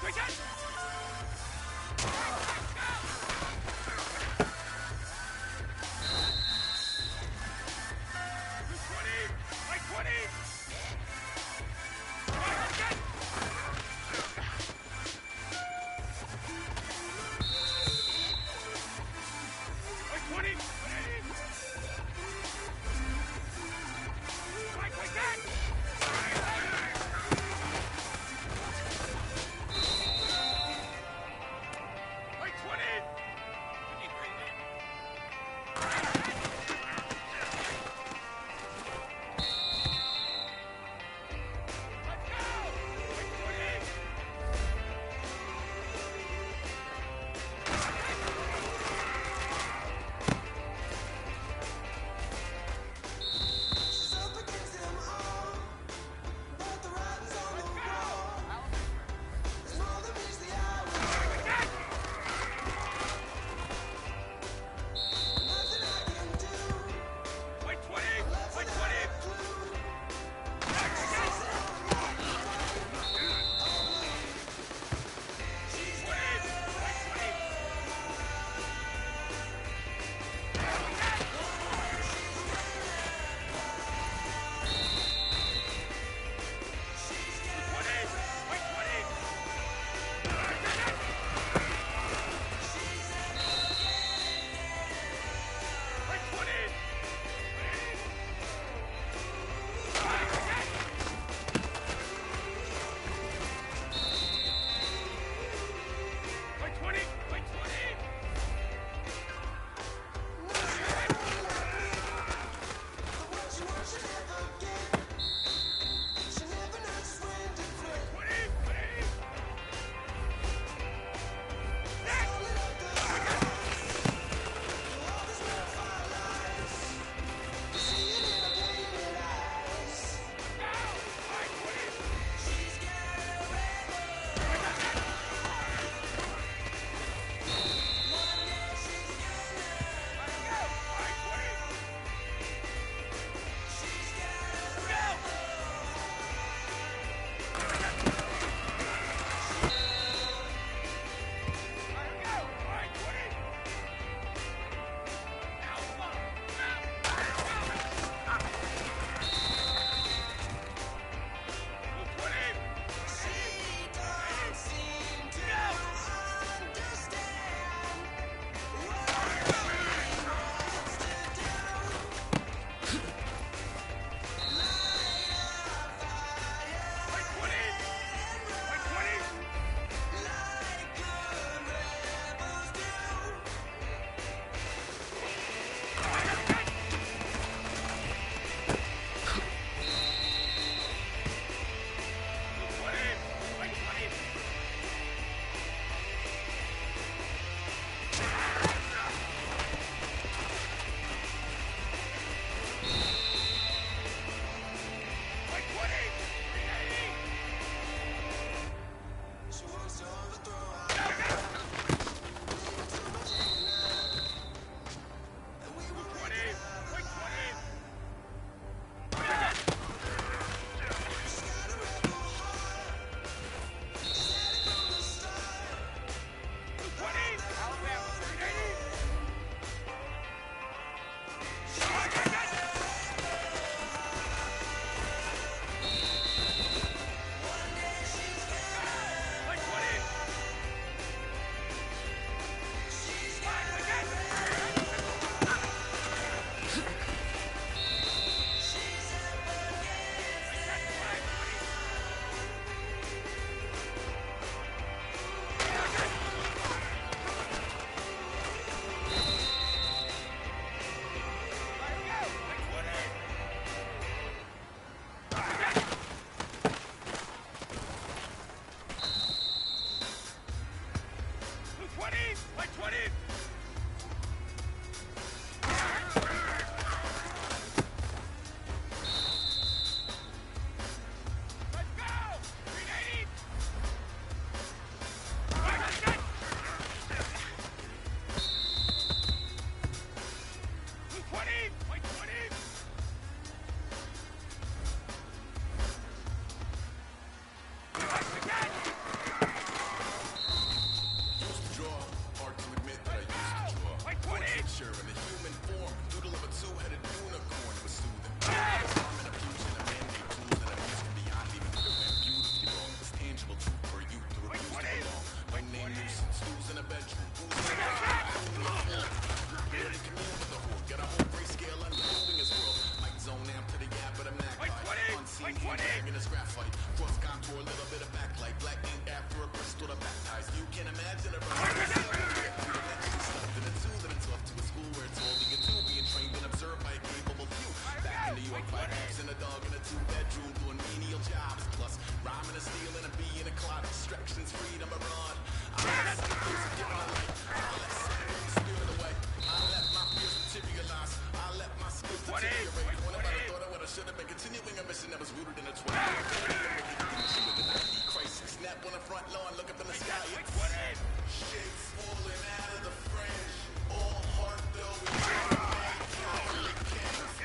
quick, quick. a bag in a scrap fight. Cross contour, a little bit of backlight. Black ink after a Bristol to baptize. You can imagine a stuffed in a two, living tough to a school where it's all we get to. Being trained and observed by a capable few. Back in New York, 5 apes and a dog in a 2-bedroom doing menial jobs. Plus, rhyming and stealing and being a cloud. Distractions, freedom, a rod. I let my fears materialize. I let my skills deteriorate. One about a thought I would have should have been continuing a mission that was rooted in a 20. Crisis, snap on the front lawn, look up in the sky. Shapes falling out of the fringe. All heart though we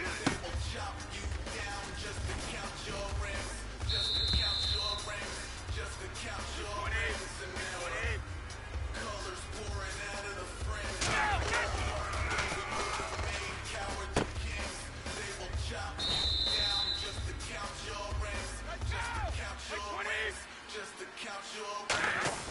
they will chop you down just to count your rings. Just to count your rings. Just to count your rings. And now colors pouring out of the fringe. All heart though we made cowardly kings. They will chop you down just to count your rings. Just to count your rings. Just to count your rings.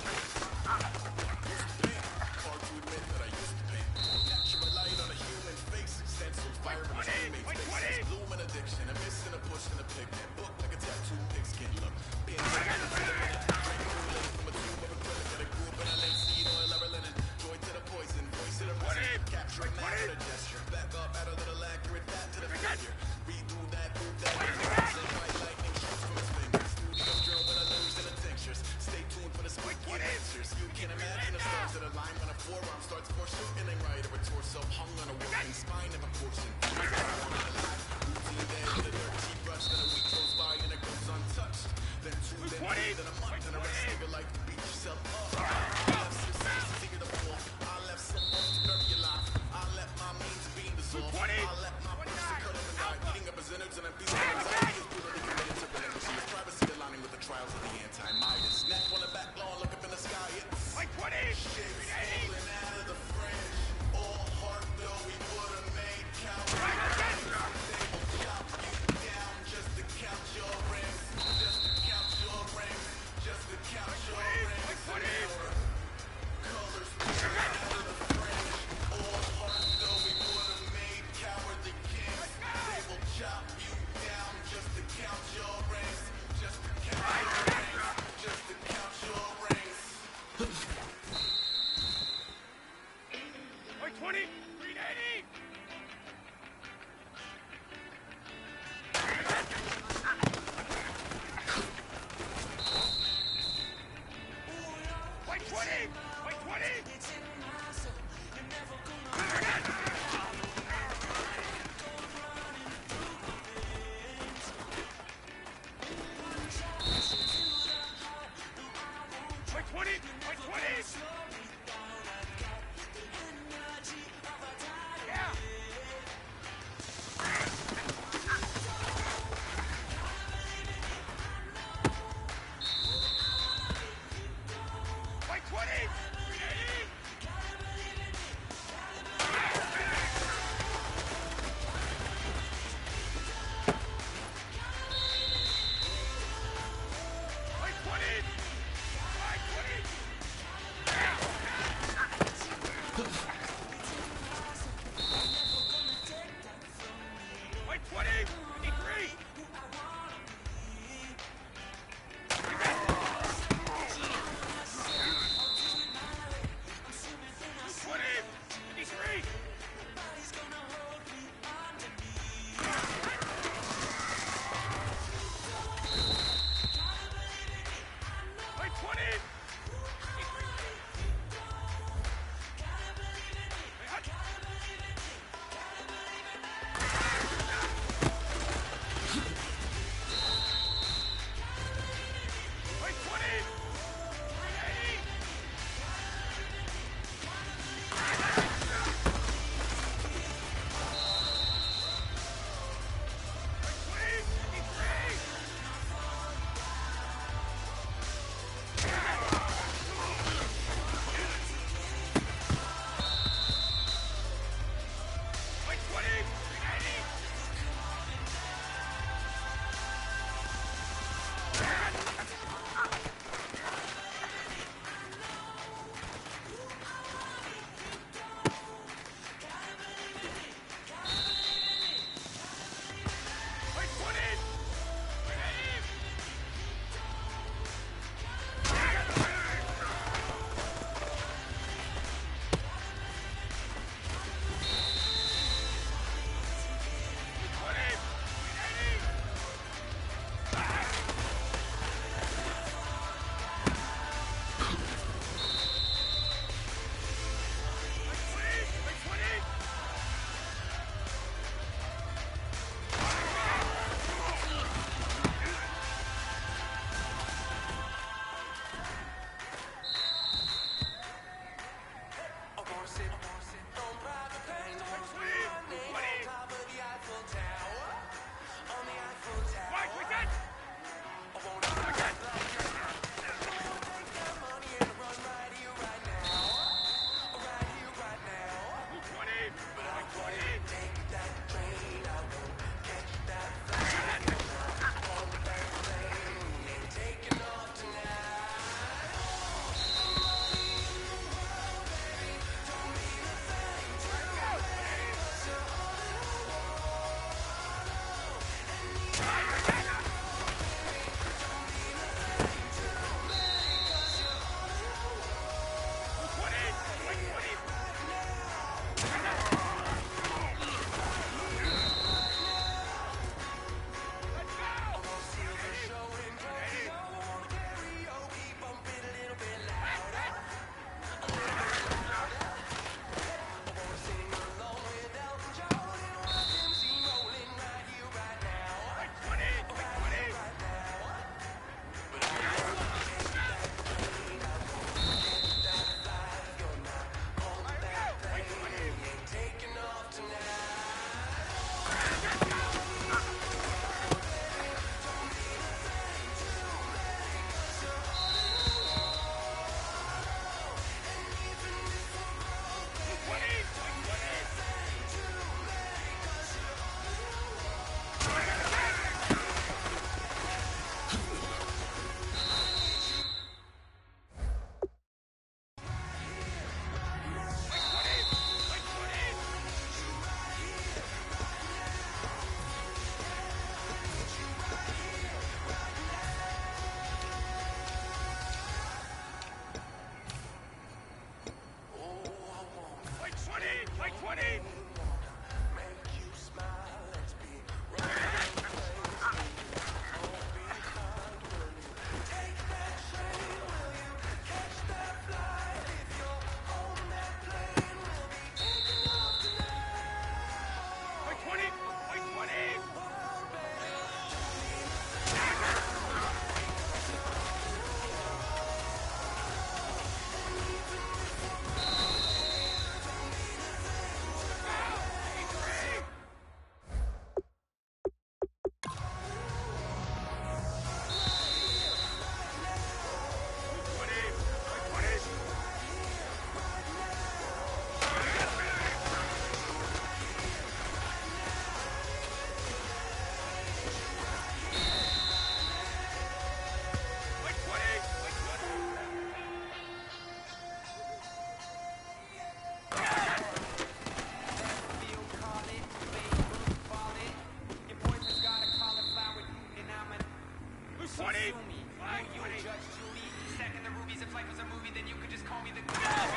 20. Judge Judy, stacking the rubies. If life was a movie, then you could just call me the internet,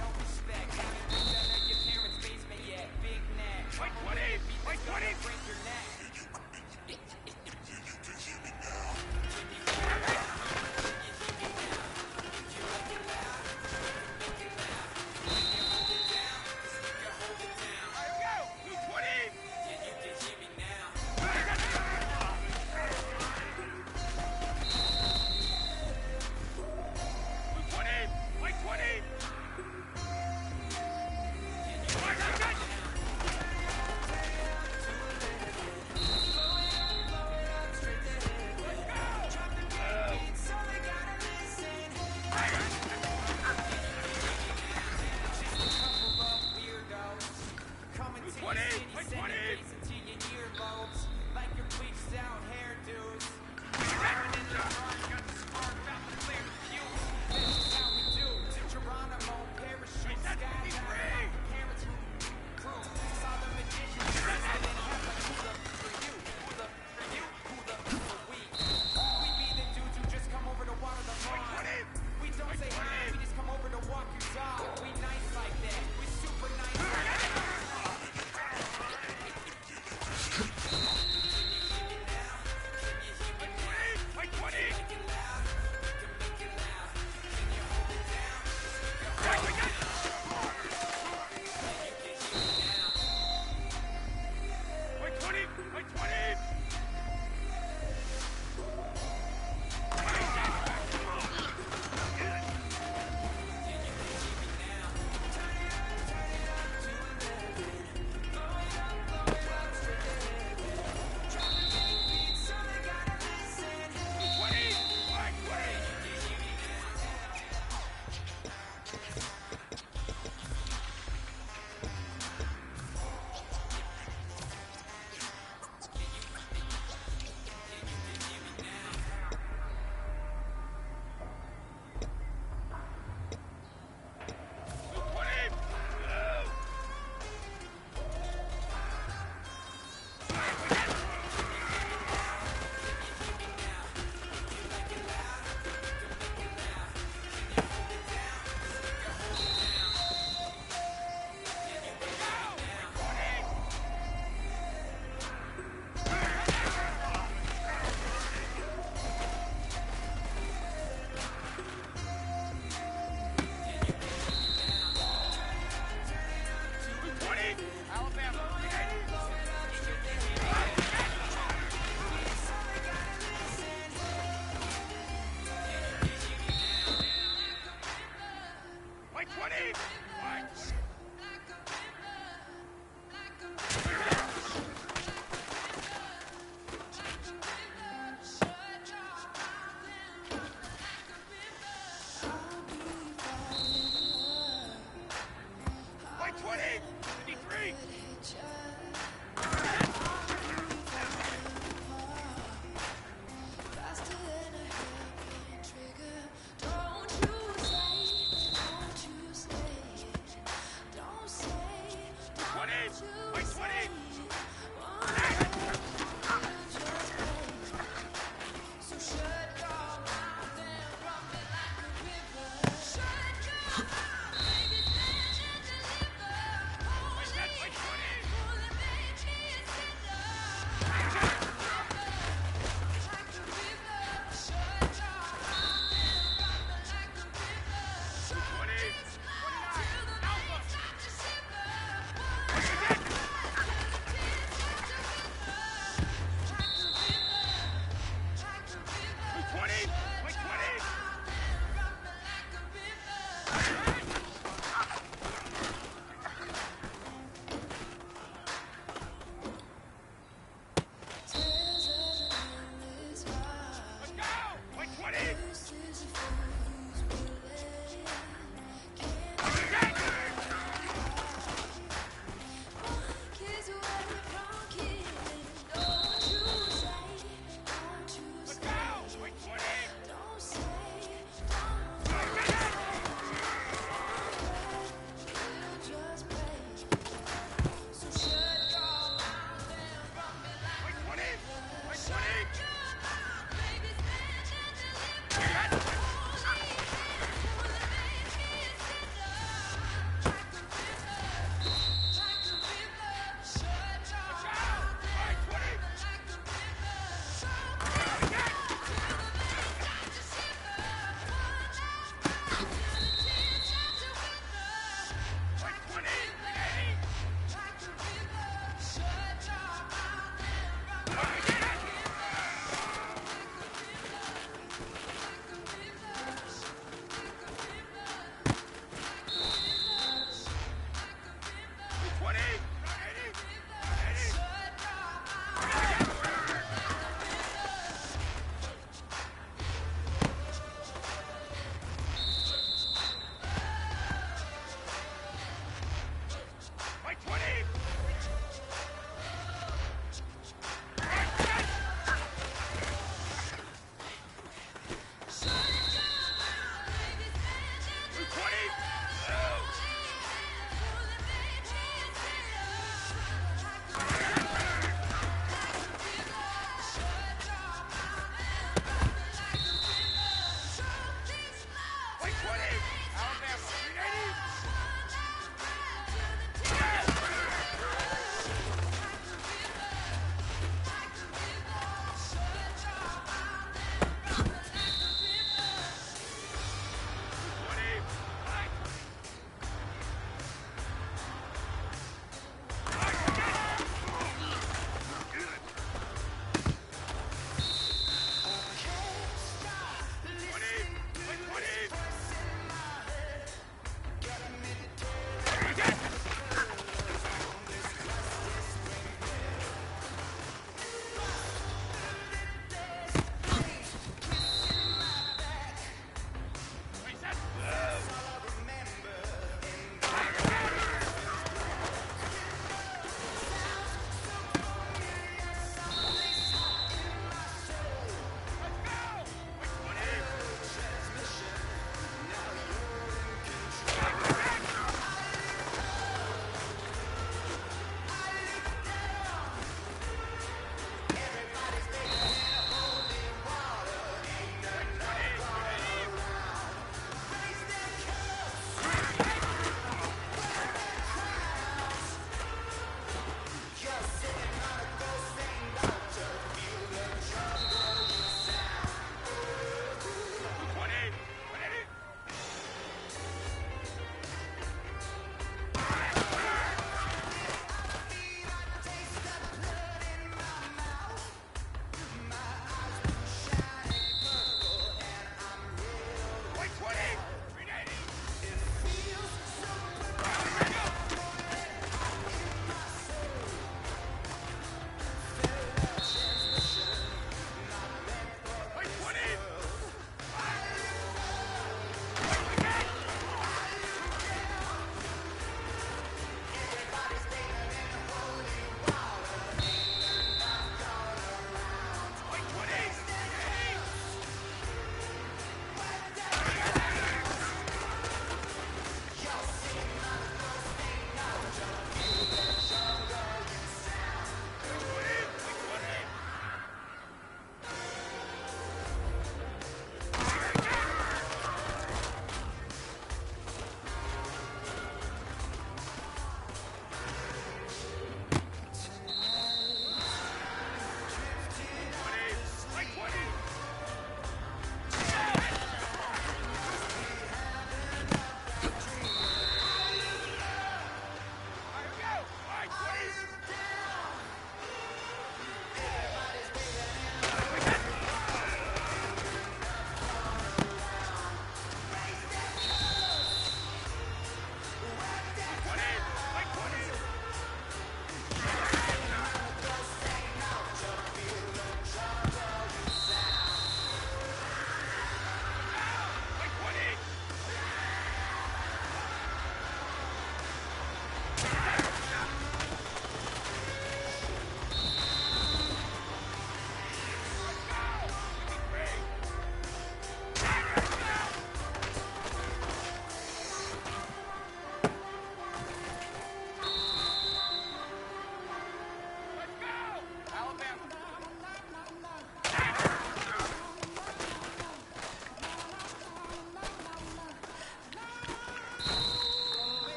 no respect. Haven't been under your parents' basement yet. Big neck. Like 20. Like 20. Break your neck.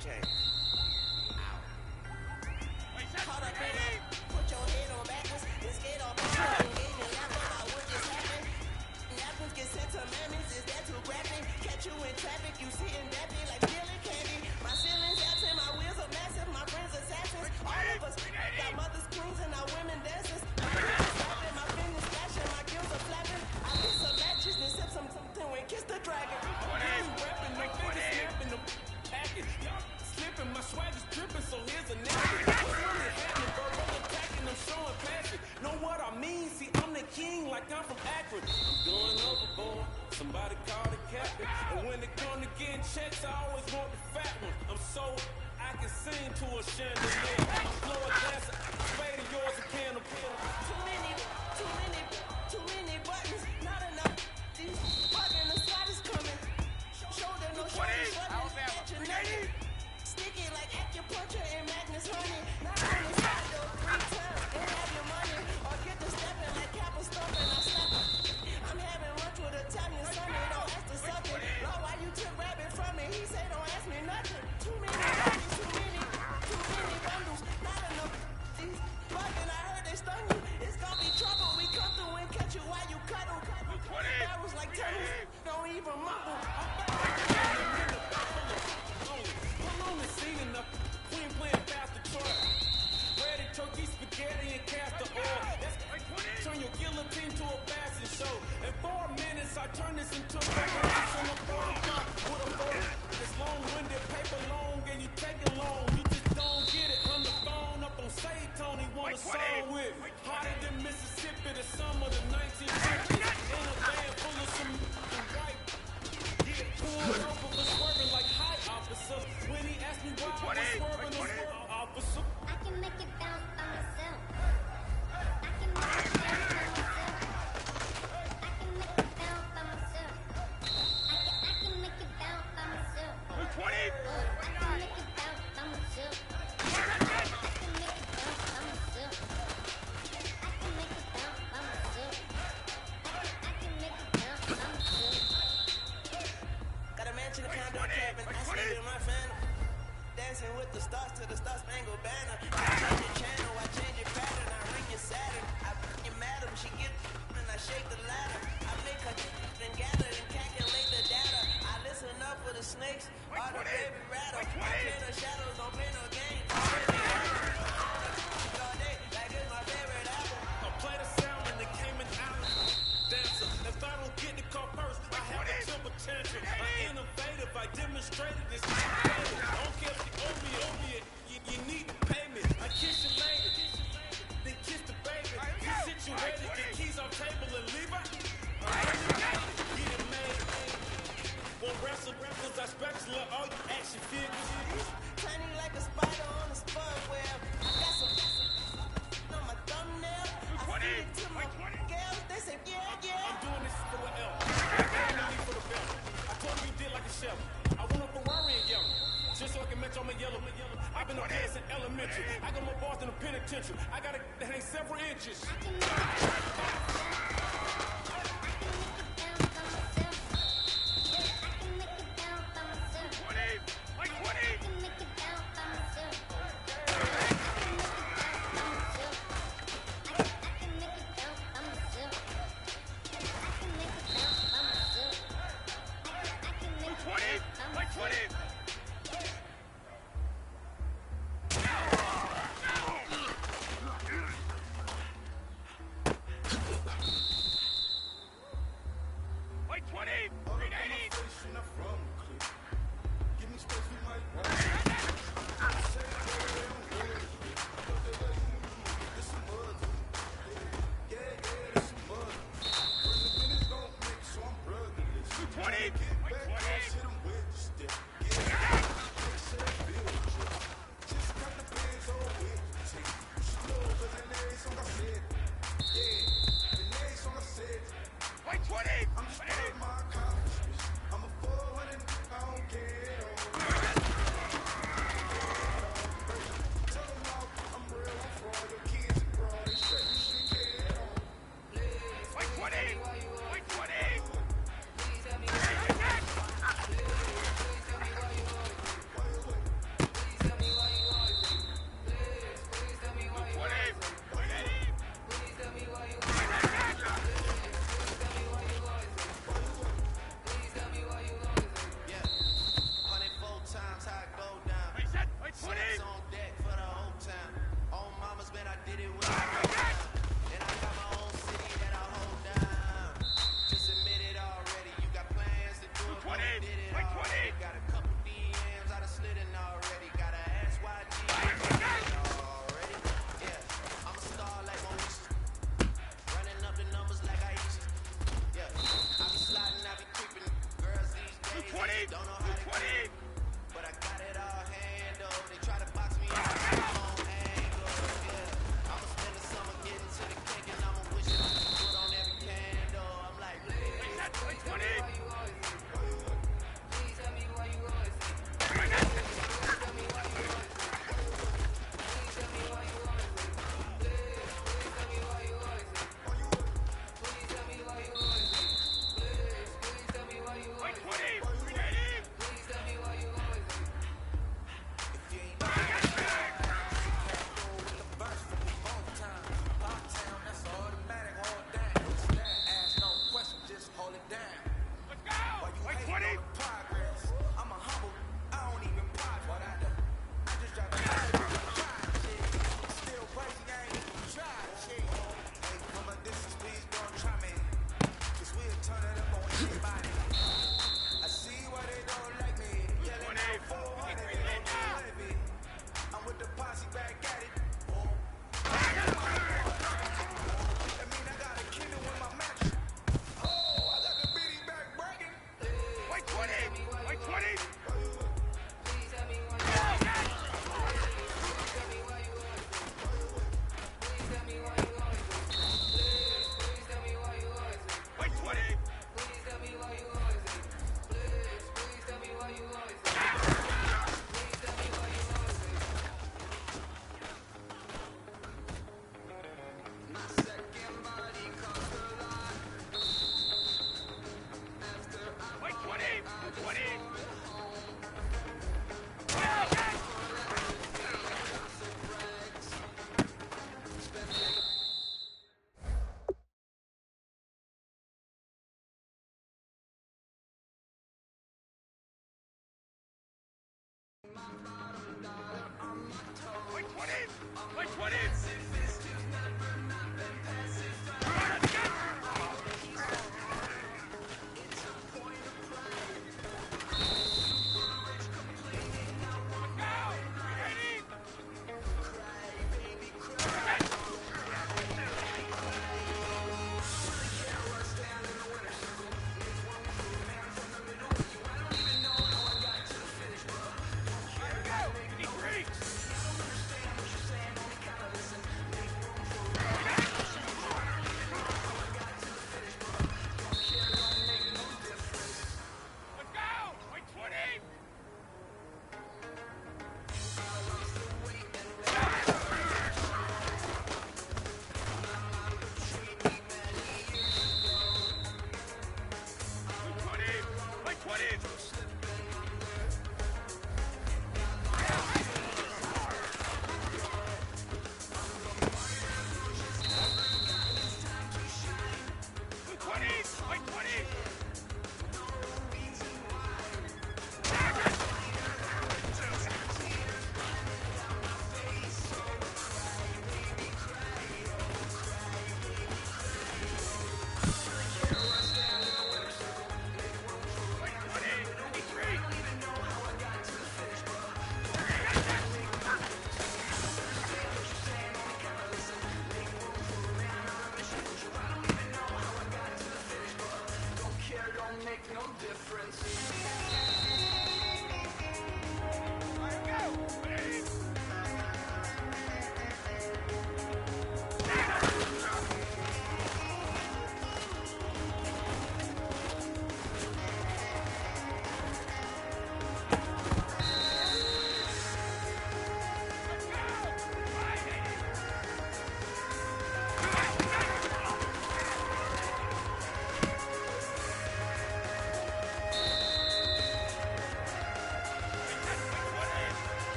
chain. Caught up in it. Put your head on backwards and skate off. Engage and laugh about what just happened. Napkins get sent to mammies. Is that too graphic? Catch you in traffic. You sitting dappy like stealing candy. My ceilings absent. My wheels are massive. My friends assassins. All of us got mothers, queens, and our women dancers. My friends are slapping. My fingers flashing. My gills are flapping. I get some matches and sip something and kiss the dragon. I'm really rapping. No fingers snapping. The package. Slipping. My swag is dripping. So here's a nigga. What's really happening, bro? I'm attacking. I'm showing passion. Know what I mean? See, I'm the king like I'm from Akron. I'm going overboard. Somebody call the captain. And when it come to getting checks, I always want the fat one. I'm so I can sing to a chandelier. I blow a glass of spade of yours, a can of pill. Too many buttons. Not enough. These buttons, the SWAT is coming. Shoulder, no shoulder, buttons. Sticky like acupuncture and Magnus honey. Not on the side though, 3 times and have your money. Or get the stepping like Kappa stuffing. I slap it. I'm having lunch with Italian Sunday. Don't ask the subject. Lord, why you took rabbit from me? He said don't ask me nothing. Too many bundles. Not enough. These bugging, I heard they stung you. It's gonna be trouble. We come through and catch you while you cuddle. Barrels like tunnels. Don't even mumble. Queen playing past the toilet. Ready turkey, spaghetti, and castor oil. Turn your guillotine to a fashion show. In 4 minutes, I turn this into a revolution. With a board. It's long-winded, paper long, and you take it long. You just don't get it. On the phone up on Say Tony, want a song with. Hotter than Mississippi, the summer of 1950. In a van full of some white. Get pulled over for swerving like high officer. When he asked me why I was swerving, the swerve officer. I can make it bounce by myself. I can make it bounce by myself. I can make it bounce by myself. I can make it bounce by myself. I can make it bounce by myself. I can make it bounce by myself. I can make it bounce by myself. I can make it bounce by myself. Got a mansion in condo cabin. I sleep in my phantom. Dancing with the stars to the Star Spangled Banner. I change your channel, I change your pattern. I ring your Saturn. I you madam, she get and I shake the ladder. I make her then gather and calculate the data. I listen up for the snakes, all the baby rattle. I play the shadows, don't play no games. All day, like it's my favorite album. I play the sound and the Cayman Islands. Dancer, if I don't get the call first, I have a temper tantrum. I'm innovative, I demonstrated this. Don't care if you owe me, you need to pay me. I kiss your lady, then kiss the baby. You situated, get keys off table and leave her. Get it made. Won't wrestle, cause I spatula all you action figures. Tiny like a spider on a spud web. I got some on my thumbnail. I feed it to my girls. They say, yeah. I'm doing this for the L. I don't need for the belt. I told you did like a chef. I want a Ferrari and yellow. Just so I can match all my yellow. I've been a dance in elementary. I got more bars than a penitentiary. I gotta hang several inches. I can make it bounce by myself. I can make it bounce by myself. I can make it bounce by myself. I can make it bounce by myself. I can make it bounce by myself. I can make it bounce by myself.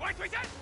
White wicket!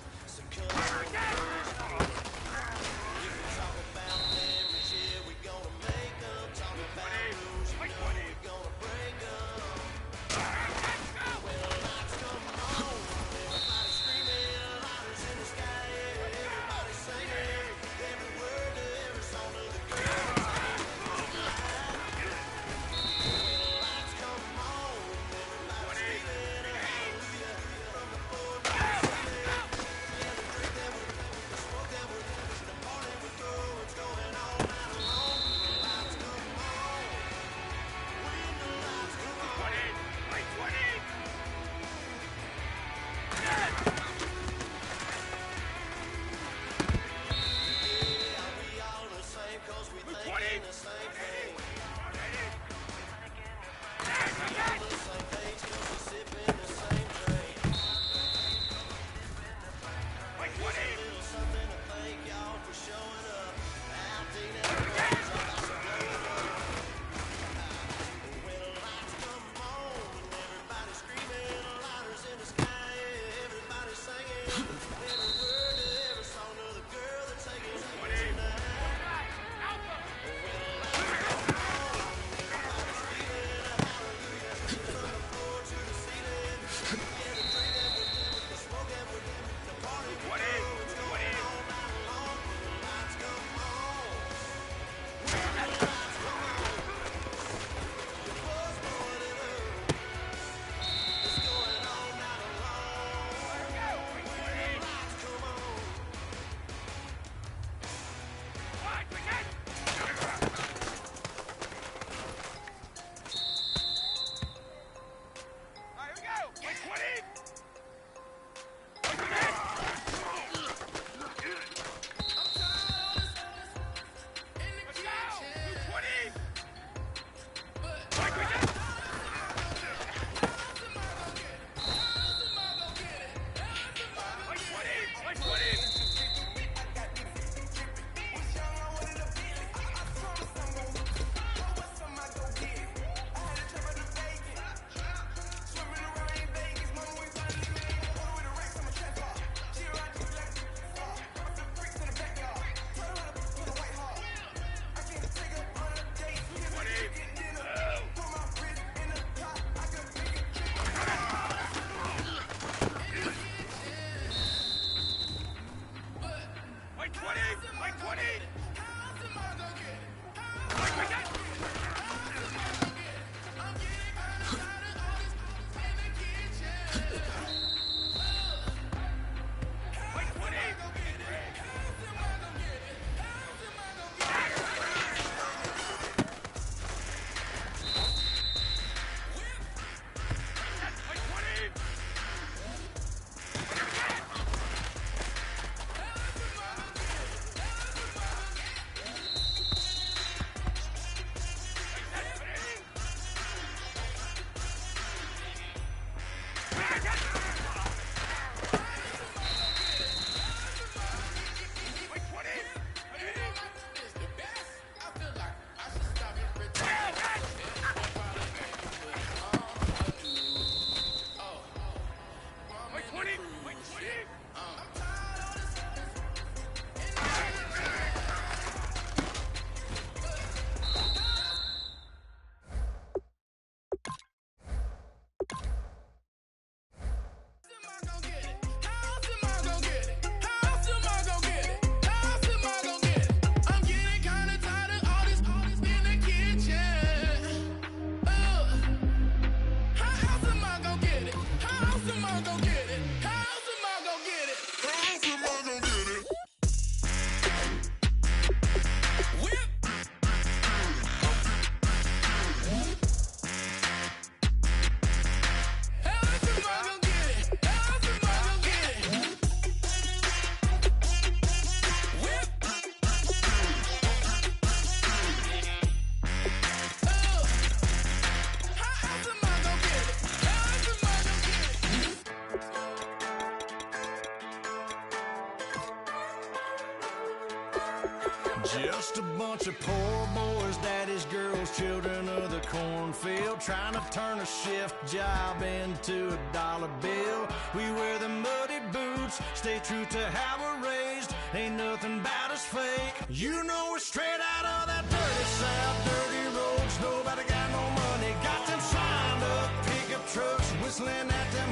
Just a bunch of poor boys, daddy's girls, children of the cornfield, trying to turn a shift job into a dollar bill. We wear the muddy boots roots, stay true to how we're raised. Ain't nothing about us fake. You know we're straight out of that dirty South, dirty roads. Nobody got no money. Got them signed up pickup trucks, whistling at them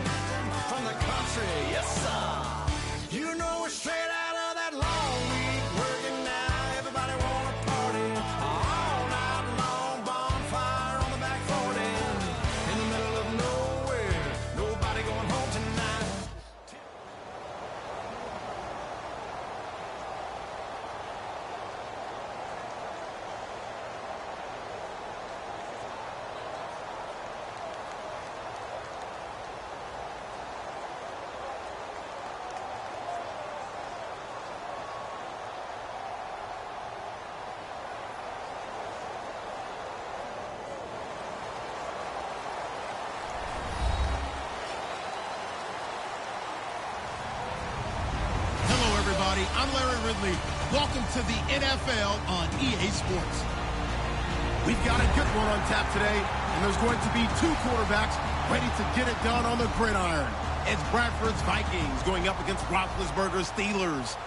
from the country. Yes, sir. You know we're straight out of that long week, working now. Everybody wanna party all night long. Bonfire on the back 40 in the middle of nowhere. Nobody going home tonight. I'm Larry Ridley. Welcome to the NFL on EA Sports. We've got a good one on tap today, and there's going to be two quarterbacks ready to get it done on the gridiron. It's Bradford's Vikings going up against Roethlisberger's Steelers.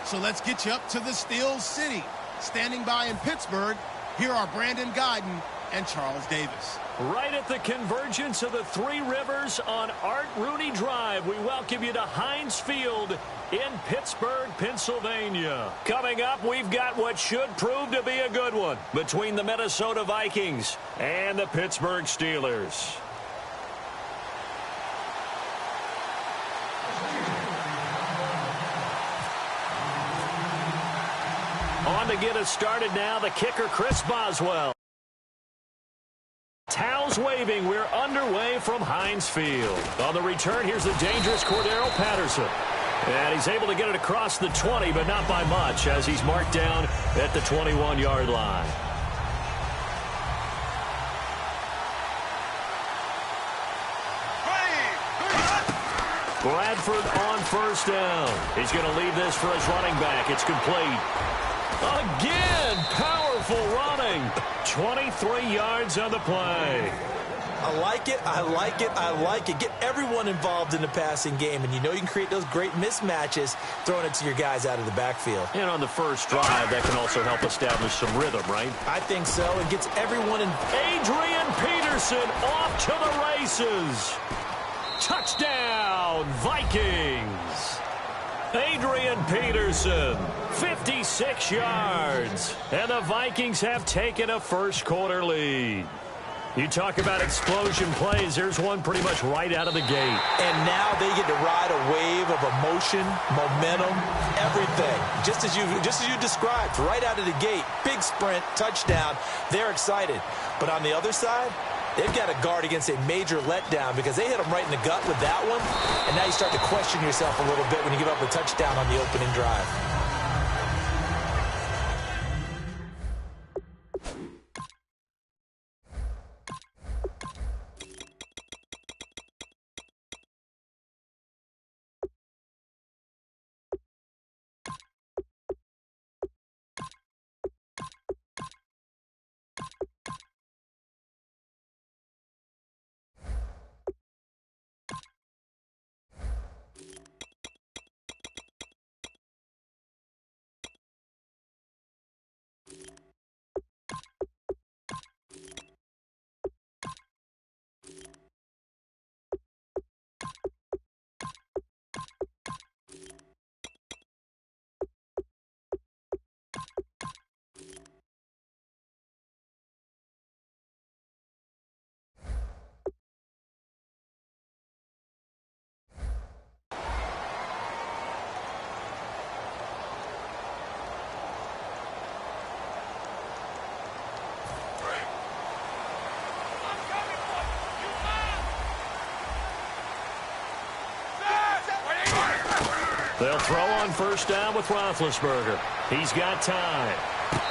So let's get you up to the Steel City. Standing by in Pittsburgh, here are Brandon Guyton and Charles Davis. Right at the convergence of the Three Rivers on Art Rooney Drive, we welcome you to Heinz Field in Pittsburgh, Pennsylvania. Coming up, we've got what should prove to be a good one between the Minnesota Vikings and the Pittsburgh Steelers. On to get us started now, the kicker, Chris Boswell. Towels waving, we're underway from Heinz Field. On the return, here's the dangerous Cordero Patterson. And he's able to get it across the 20, but not by much, as he's marked down at the 21-yard line. Bradford on first down. He's going to leave this for his running back. It's complete. Again, powerful running. 23 yards on the play. I like it, I like it, I like it. Get everyone involved in the passing game, and you know you can create those great mismatches throwing it to your guys out of the backfield. And on the first drive, that can also help establish some rhythm, right? I think so. It gets everyone in. Adrian Peterson off to the races. Touchdown, Vikings. Adrian Peterson, 56 yards. And the Vikings have taken a first-quarter lead. You talk about explosion plays. There's one pretty much right out of the gate. And now they get to ride a wave of emotion, momentum, everything. Just as you described, right out of the gate. Big sprint, touchdown. They're excited. But on the other side, they've got to guard against a major letdown because they hit them right in the gut with that one. And now you start to question yourself a little bit when you give up a touchdown on the opening drive. They'll throw on first down with Roethlisberger. He's got time.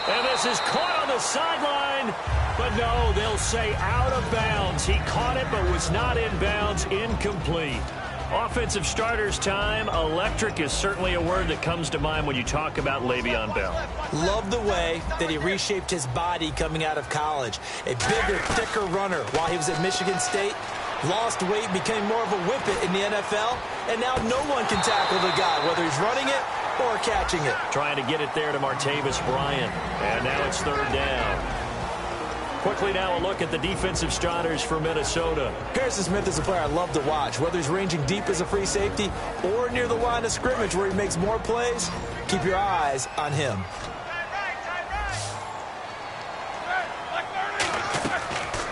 And this is caught on the sideline. But no, they'll say out of bounds. He caught it but was not in bounds. Incomplete. Offensive starters time. Electric is certainly a word that comes to mind when you talk about Le'Veon Bell. Love the way that he reshaped his body coming out of college. A bigger, thicker runner while he was at Michigan State. Lost weight, became more of a whippet in the NFL, and now no one can tackle the guy, whether he's running it or catching it. Trying to get it there to Martavis Bryant, and now it's third down. Quickly now a look at the defensive starters for Minnesota. Harrison Smith is a player I love to watch. Whether he's ranging deep as a free safety or near the line of scrimmage where he makes more plays, keep your eyes on him.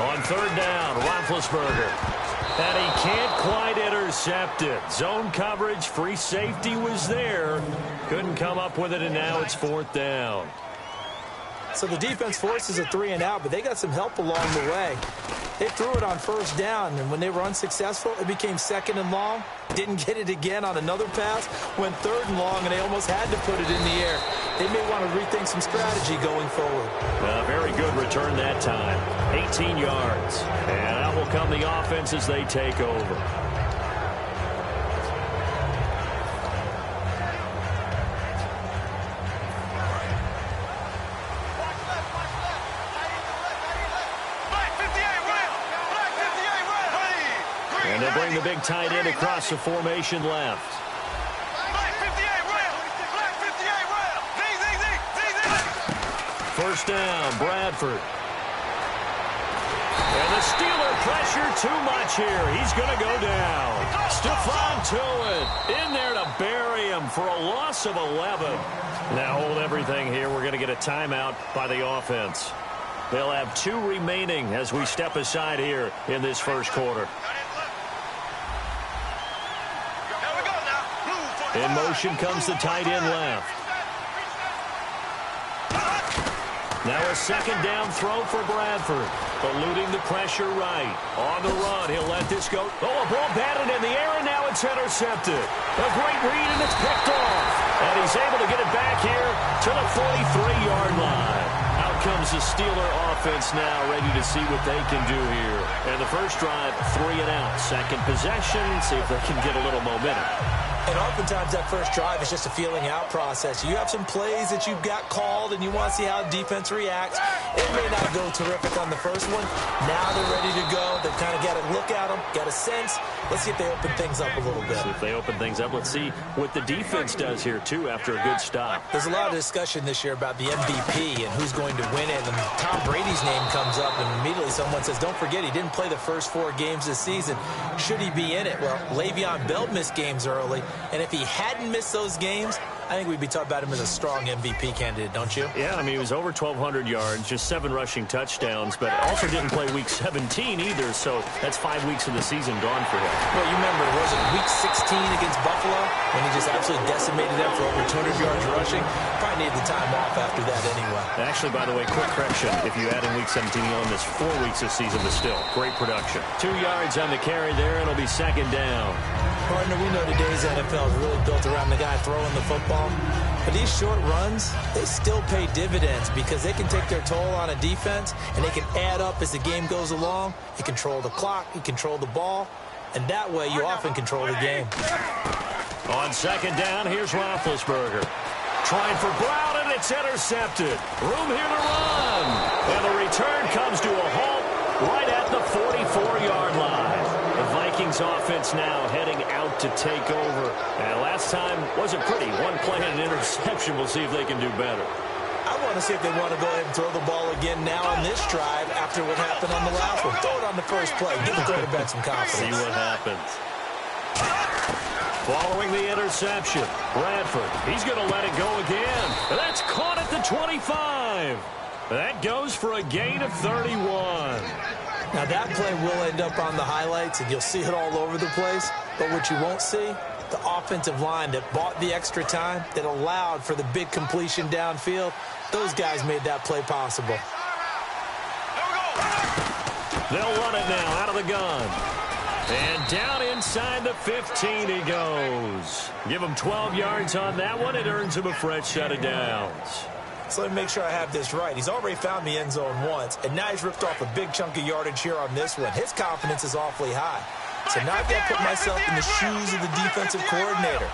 On third down, Roethlisberger. And he can't quite intercept it. Zone coverage, free safety was there. Couldn't come up with it, and now it's fourth down. So the defense forces a 3-and-out, but they got some help along the way. They threw it on first down, and when they were unsuccessful, it became second and long. Didn't get it again on another pass. Went third and long, and they almost had to put it in the air. They may want to rethink some strategy going forward. Very good return that time. 18 yards. And out will come the offense as they take over. And they bring the big tight end across the formation left. First down, Bradford. And the Steeler pressure too much here. He's going to go down. Stephon Tuitt in there to bury him for a loss of 11. Now hold everything here. We're going to get a timeout by the offense. They'll have 2 remaining as we step aside here in this first quarter. In motion comes the tight end left. Now a second down throw for Bradford. Eluding the pressure right. On the run, he'll let this go. Oh, a ball batted in the air, and now it's intercepted. A great read, and it's picked off. And he's able to get it back here to the 43-yard line. Out comes the Steeler offense now, ready to see what they can do here. And the first drive, 3-and-out. Second possession, see if they can get a little momentum. And oftentimes that first drive is just a feeling out process. You have some plays that you've got called and you want to see how the defense reacts. It may not go terrific on the first one. Now they're ready to go. They've kind of got to look at them, got a sense. Let's see if they open things up a little bit. See if they open things up. Let's see what the defense does here, too, after a good stop. There's a lot of discussion this year about the MVP and who's going to win it. And Tom Brady's name comes up, and immediately someone says, don't forget, he didn't play the first 4 games this season. Should he be in it? Well, Le'Veon Bell missed games early. And if he hadn't missed those games, I think we'd be talking about him as a strong MVP candidate, don't you? Yeah, I mean, he was over 1,200 yards, just 7 rushing touchdowns, but also didn't play Week 17 either, so that's 5 weeks of the season gone for him. Well, you remember, was it Week 16 against Buffalo when he just absolutely decimated them for over 200 yards rushing? Probably needed the time off after that anyway. Actually, by the way, quick correction. If you add in Week 17, he only missed 4 weeks this season, but still, great production. 2 yards on the carry there, and it'll be second down. Partner, we know today's NFL is really built around the guy throwing the football. But these short runs, they still pay dividends because they can take their toll on a defense, and they can add up as the game goes along. You control the clock, you control the ball, and that way you often control the game. On second down, here's Roethlisberger. Trying for Brown, and it's intercepted. Room here to run. And the return comes to a halt right at the 44-yard line. The Vikings offense now heading out to take over. And last time wasn't pretty. 1 play and an interception. We'll see if they can do better. I want to see if they want to go ahead and throw the ball again now on this drive after what happened on the last one. Throw it on the first play. Give the quarterback some confidence. See what happens. Following the interception, Bradford, he's going to let it go again. And that's caught at the 25. That goes for a gain of 31. Now that play will end up on the highlights, and you'll see it all over the place. But what you won't see, the offensive line that bought the extra time, that allowed for the big completion downfield, those guys made that play possible. They'll run it now out of the gun. And down inside the 15 he goes. Give him 12 yards on that one. It earns him a fresh set of downs. So let me make sure I have this right. He's already found the end zone once, and now he's ripped off a big chunk of yardage here on this one. His confidence is awfully high. So now I've got to put myself in the shoes of the defensive coordinator.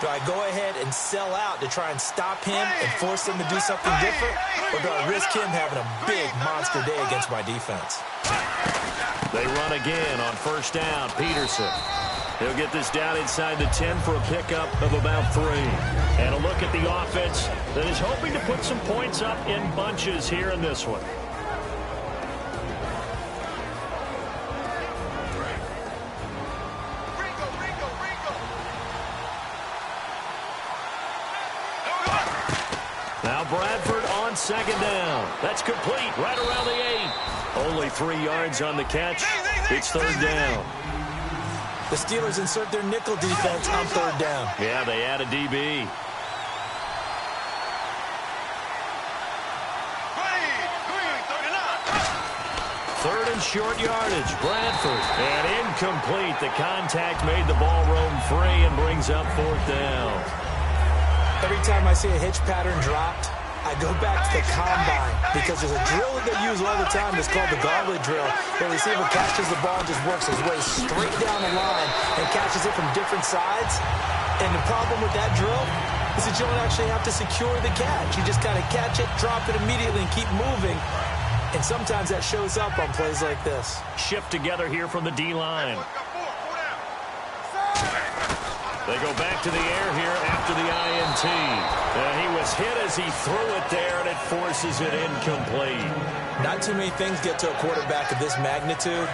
Do I go ahead and sell out to try and stop him and force him to do something different? Or do I risk him having a big monster day against my defense? They run again on first down. Peterson. He'll get this down inside the 10 for a pickup of about 3. And a look at the offense that is hoping to put some points up in bunches here in this one. Now Bradford on second down. That's complete right around the 8. Only 3 yards on the catch. It's third down. The Steelers insert their nickel defense on third down. Yeah, they add a DB. Third and short yardage. Bradford. And incomplete. The contact made the ball roam free and brings up fourth down. Every time I see a hitch pattern dropped, I go back to the combine because there's a drill that they use all the time that's called the gauntlet drill. The receiver catches the ball and just works his way straight down the line and catches it from different sides. And the problem with that drill is that you don't actually have to secure the catch. You just kind of catch it, drop it immediately, and keep moving. And sometimes that shows up on plays like this. Shift together here from the D-line. They go back to the air here after the INT. He was hit as he threw it there, and it forces it incomplete. Not too many things get to a quarterback of this magnitude,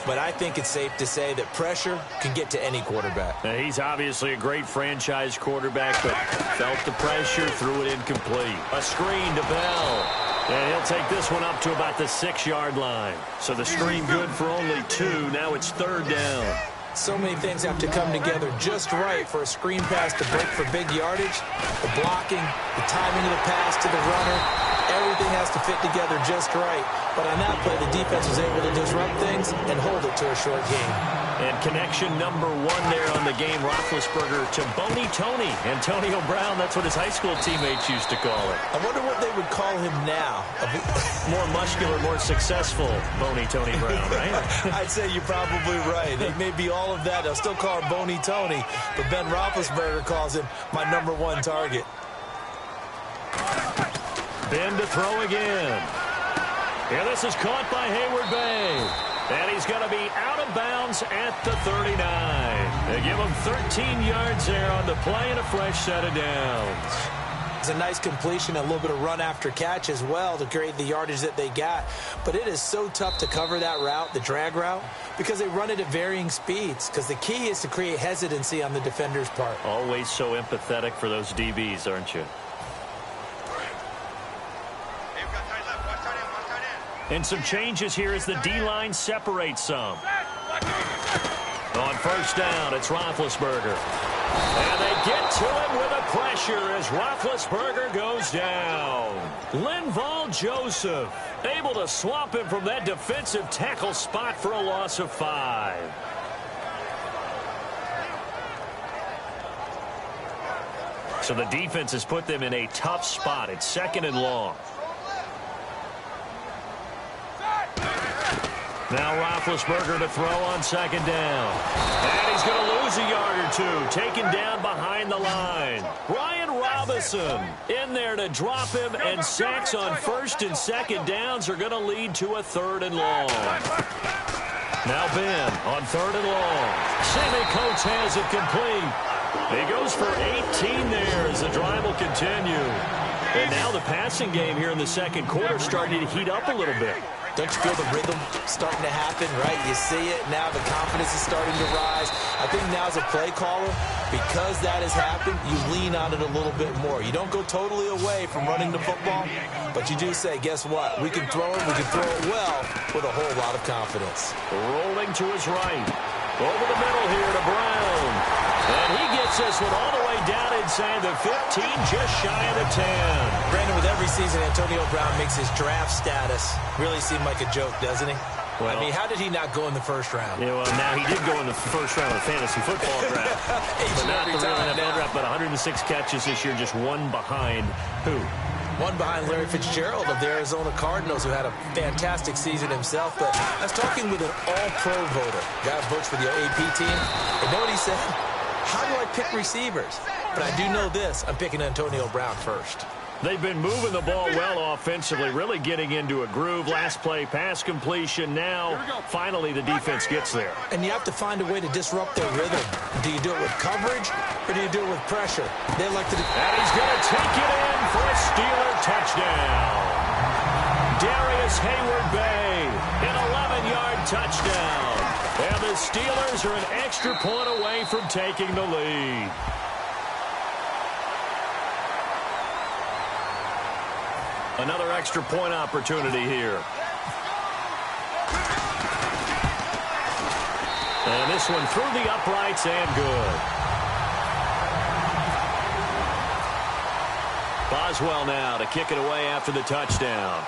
but I think it's safe to say that pressure can get to any quarterback. He's obviously a great franchise quarterback, but felt the pressure, threw it incomplete. A screen to Bell. And he'll take this one up to about the 6-yard line. So the screen good for only 2. Now it's third down. So many things have to come together just right for a screen pass to break for big yardage. The blocking, the timing of the pass to the runner, everything has to fit together just right. But on that play, the defense was able to disrupt things and hold it to a short game. And connection number 1 there on the game, Roethlisberger to Boney Tony. Antonio Brown, that's what his high school teammates used to call it. I wonder what they would call him now. More muscular, more successful Boney Tony Brown, right? I'd say you're probably right. It may be all of that. They'll still call him Boney Tony, but Ben Roethlisberger calls him my number 1 target. Ben to throw again. Here, this is caught by Hayward Bay. And he's going to be out of bounds at the 39. They give him 13 yards there on the play and a fresh set of downs. It's a nice completion, a little bit of run after catch as well to create the yardage that they got. But it is so tough to cover that route, the drag route, because they run it at varying speeds. Because the key is to create hesitancy on the defender's part. Always so empathetic for those DBs, aren't you? And some changes here as the D-line separates some. On first down, it's Roethlisberger. And they get to him with a pressure as Roethlisberger goes down. Linval Joseph able to swap him from that defensive tackle spot for a loss of 5. So the defense has put them in a tough spot. It's second and long. Now Roethlisberger to throw on second down. And he's going to lose a yard or 2. Taken down behind the line. Brian Robinson in there to drop him. And sacks on first and second downs are going to lead to a third and long. Now Ben on third and long. Sammy Coates has it complete. He goes for 18 there as the drive will continue. And now the passing game here in the second quarter starting to heat up a little bit. Don't you feel the rhythm starting to happen, right? You see it now. The confidence is starting to rise. I think now as a play caller, because that has happened, you lean on it a little bit more. You don't go totally away from running the football, but you do say, guess what? We can throw it. We can throw it well with a whole lot of confidence. Rolling to his right. Over the middle here to Brown. And he gets this one all the way down inside the 15, just shy of the 10. Brandon, with every season, Antonio Brown makes his draft status really seem like a joke, doesn't he? Well, I mean, how did he not go in the first round? Yeah, well, now he did go in the first round of the fantasy football draft. But not the real NFL draft, but 106 catches this year, just 1 behind who? 1 behind Larry Fitzgerald of the Arizona Cardinals, who had a fantastic season himself. But I was talking with an all-pro voter, guy who votes for the AP team, and know what he said? How do I pick receivers? But I do know this. I'm picking Antonio Brown first. They've been moving the ball well offensively, really getting into a groove. Last play, pass completion. Now, finally, the defense gets there. And you have to find a way to disrupt their rhythm. Do you do it with coverage, or do you do it with pressure? They like to do... And he's going to take it in for a Steeler touchdown. Darius Hayward-Bay, an 11-yard touchdown. And the Steelers are an extra point away from taking the lead. Another extra point opportunity here. And this one through the uprights and good. Boswell now to kick it away after the touchdown.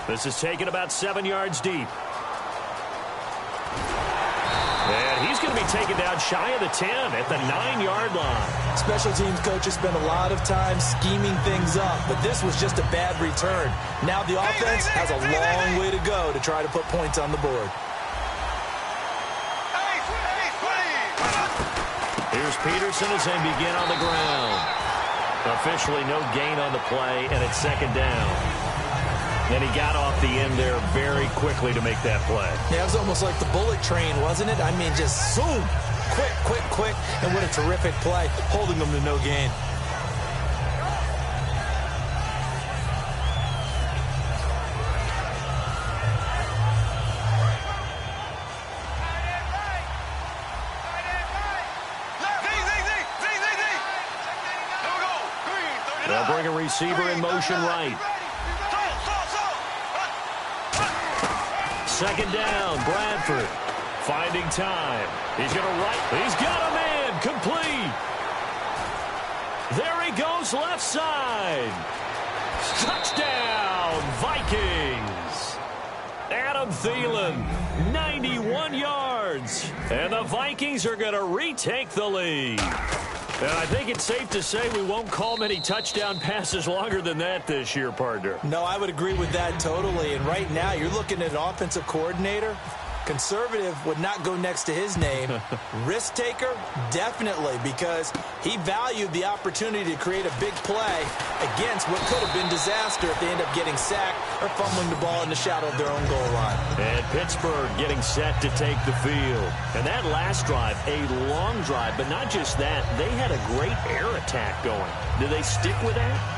This is taken about 7 yards deep. And he's going to be taken down shy of the 10 at the 9-yard line. Special teams coaches spend a lot of time scheming things up, but this was just a bad return. Now the offense has a long way to go to try to put points on the board. Here's Peterson as they begin on the ground. Officially no gain on the play, and it's second down. And he got off the end there very quickly to make that play. Yeah, it was almost like the bullet train, wasn't it? I mean, just zoom. Quick, quick, quick. And what a terrific play, holding them to no gain. They'll bring a receiver in motion right. Second down, Bradford finding time. He's going to right. He's got a man complete. There he goes left side. Touchdown, Vikings. Adam Thielen, 91 yards. And the Vikings are going to retake the lead. And I think it's safe to say we won't call many touchdown passes longer than that this year, partner. No, I would agree with that totally. And right now, you're looking at an offensive coordinator. Conservative would not go next to his name. Risk taker, definitely, because he valued the opportunity to create a big play against what could have been disaster if they end up getting sacked or fumbling the ball in the shadow of their own goal line. And Pittsburgh getting set to take the field. And that last drive, a long drive, but not just that. They had a great air attack going. Do they stick with that?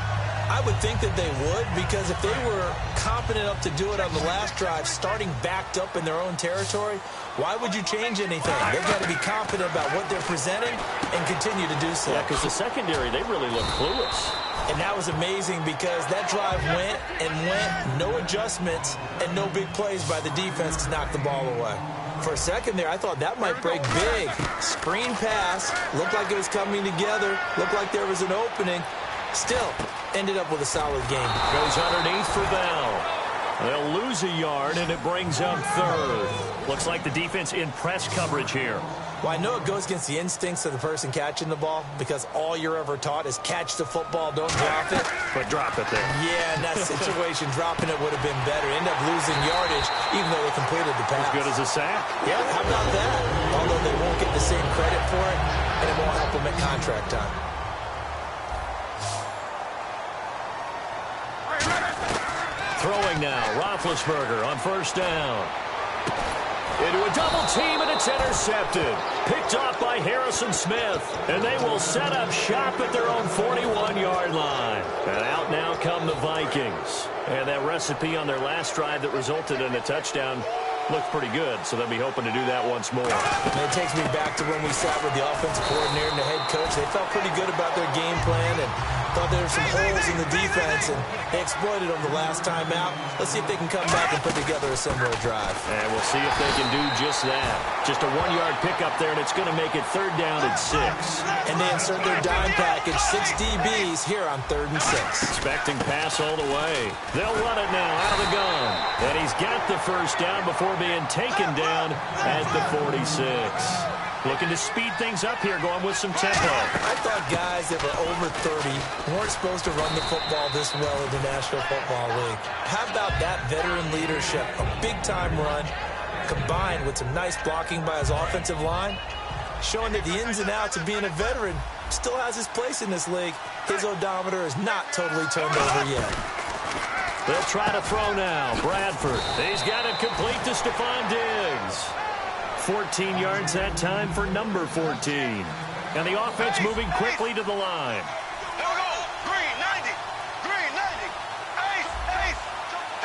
I would think that they would, because if they were confident enough to do it on the last drive, starting backed up in their own territory, why would you change anything? They've got to be confident about what they're presenting and continue to do so. Yeah, because the secondary, they really look clueless. And that was amazing because that drive went and went, no adjustments and no big plays by the defense to knock the ball away. For a second there, I thought that might break big. Screen pass, looked like it was coming together, looked like there was an opening. Still, ended up with a solid game. Goes underneath for Bell. They'll lose a yard, and it brings up third. Looks like the defense in press coverage here. Well, I know it goes against the instincts of the person catching the ball because all you're ever taught is catch the football, don't drop it. But drop it there. Yeah, in that situation, dropping it would have been better. End up losing yardage, even though they completed the pass. As good as a sack. Yeah, how about that? Although they won't get the same credit for it, and it won't help them at contract time. Throwing now, Roethlisberger on first down. Into a double team, and it's intercepted. Picked off by Harrison Smith. And they will set up shop at their own 41-yard line. And out now come the Vikings. And that recipe on their last drive that resulted in a touchdown looked pretty good, so they'll be hoping to do that once more. And it takes me back to when we sat with the offensive coordinator and the head coach. They felt pretty good about their game plan and thought there were some holes in the defense, and they exploited them the last time out. Let's see if they can come back and put together a similar drive. And we'll see if they can do just that. Just a 1-yard pickup there, and it's going to make it third down and 6. And they insert their dime package, 6 DBs here on 3rd and 6. Expecting pass all the way. They'll run it now out of the gun. And he's got the first down before being taken down at the 46. Looking to speed things up here, going with some tempo. I thought guys that were over 30 weren't supposed to run the football this well in the National Football League. How about that veteran leadership? A big-time run combined with some nice blocking by his offensive line. showing that the ins and outs of being a veteran still has his place in this league. His odometer is not totally turned over yet. They'll try to throw now. Bradford. He's got it complete to Stephon Diggs. 14 yards that time for number 14. And the offense moving quickly to the line. Here we go. Green, 90. Green, 90. Ace, ace.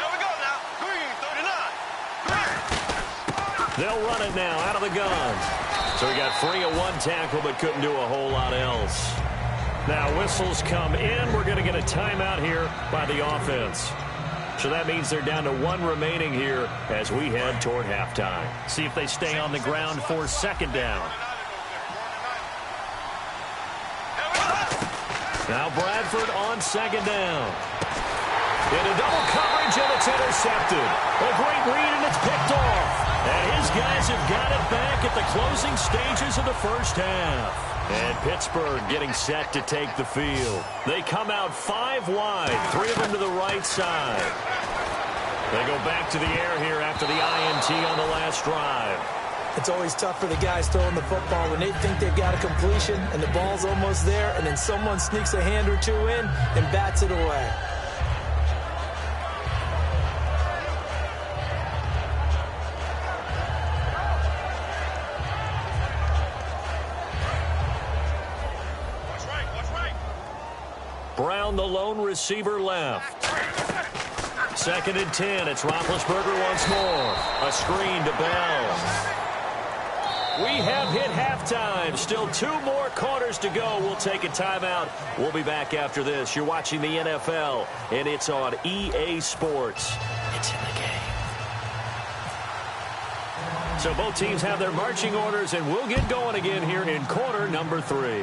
Here we go now. Green, 39. Green. They'll run it now out of the gun. So he got free of one tackle but couldn't do a whole lot else. Now whistles come in. We're going to get a timeout here by the offense. So that means they're down to one remaining here as we head toward halftime. See if they stay on the ground for second down. Now Bradford on second down. In a double coverage, and it's intercepted. A great read, and it's picked off. And his guys have got it back at the closing stages of the first half. And Pittsburgh getting set to take the field. They come out 5 wide, 3 of them to the right side. They go back to the air here after the INT on the last drive. It's always tough for the guys throwing the football when they think they've got a completion and the ball's almost there, and then someone sneaks a hand or two in and bats it away. Brown, the lone receiver, left. 2nd and 10. It's Roethlisberger once more. A screen to Bell. We have hit halftime. Still 2 more quarters to go. We'll take a timeout. We'll be back after this. You're watching the NFL, and it's on EA Sports. It's in the game. So both teams have their marching orders, and we'll get going again here in quarter number 3.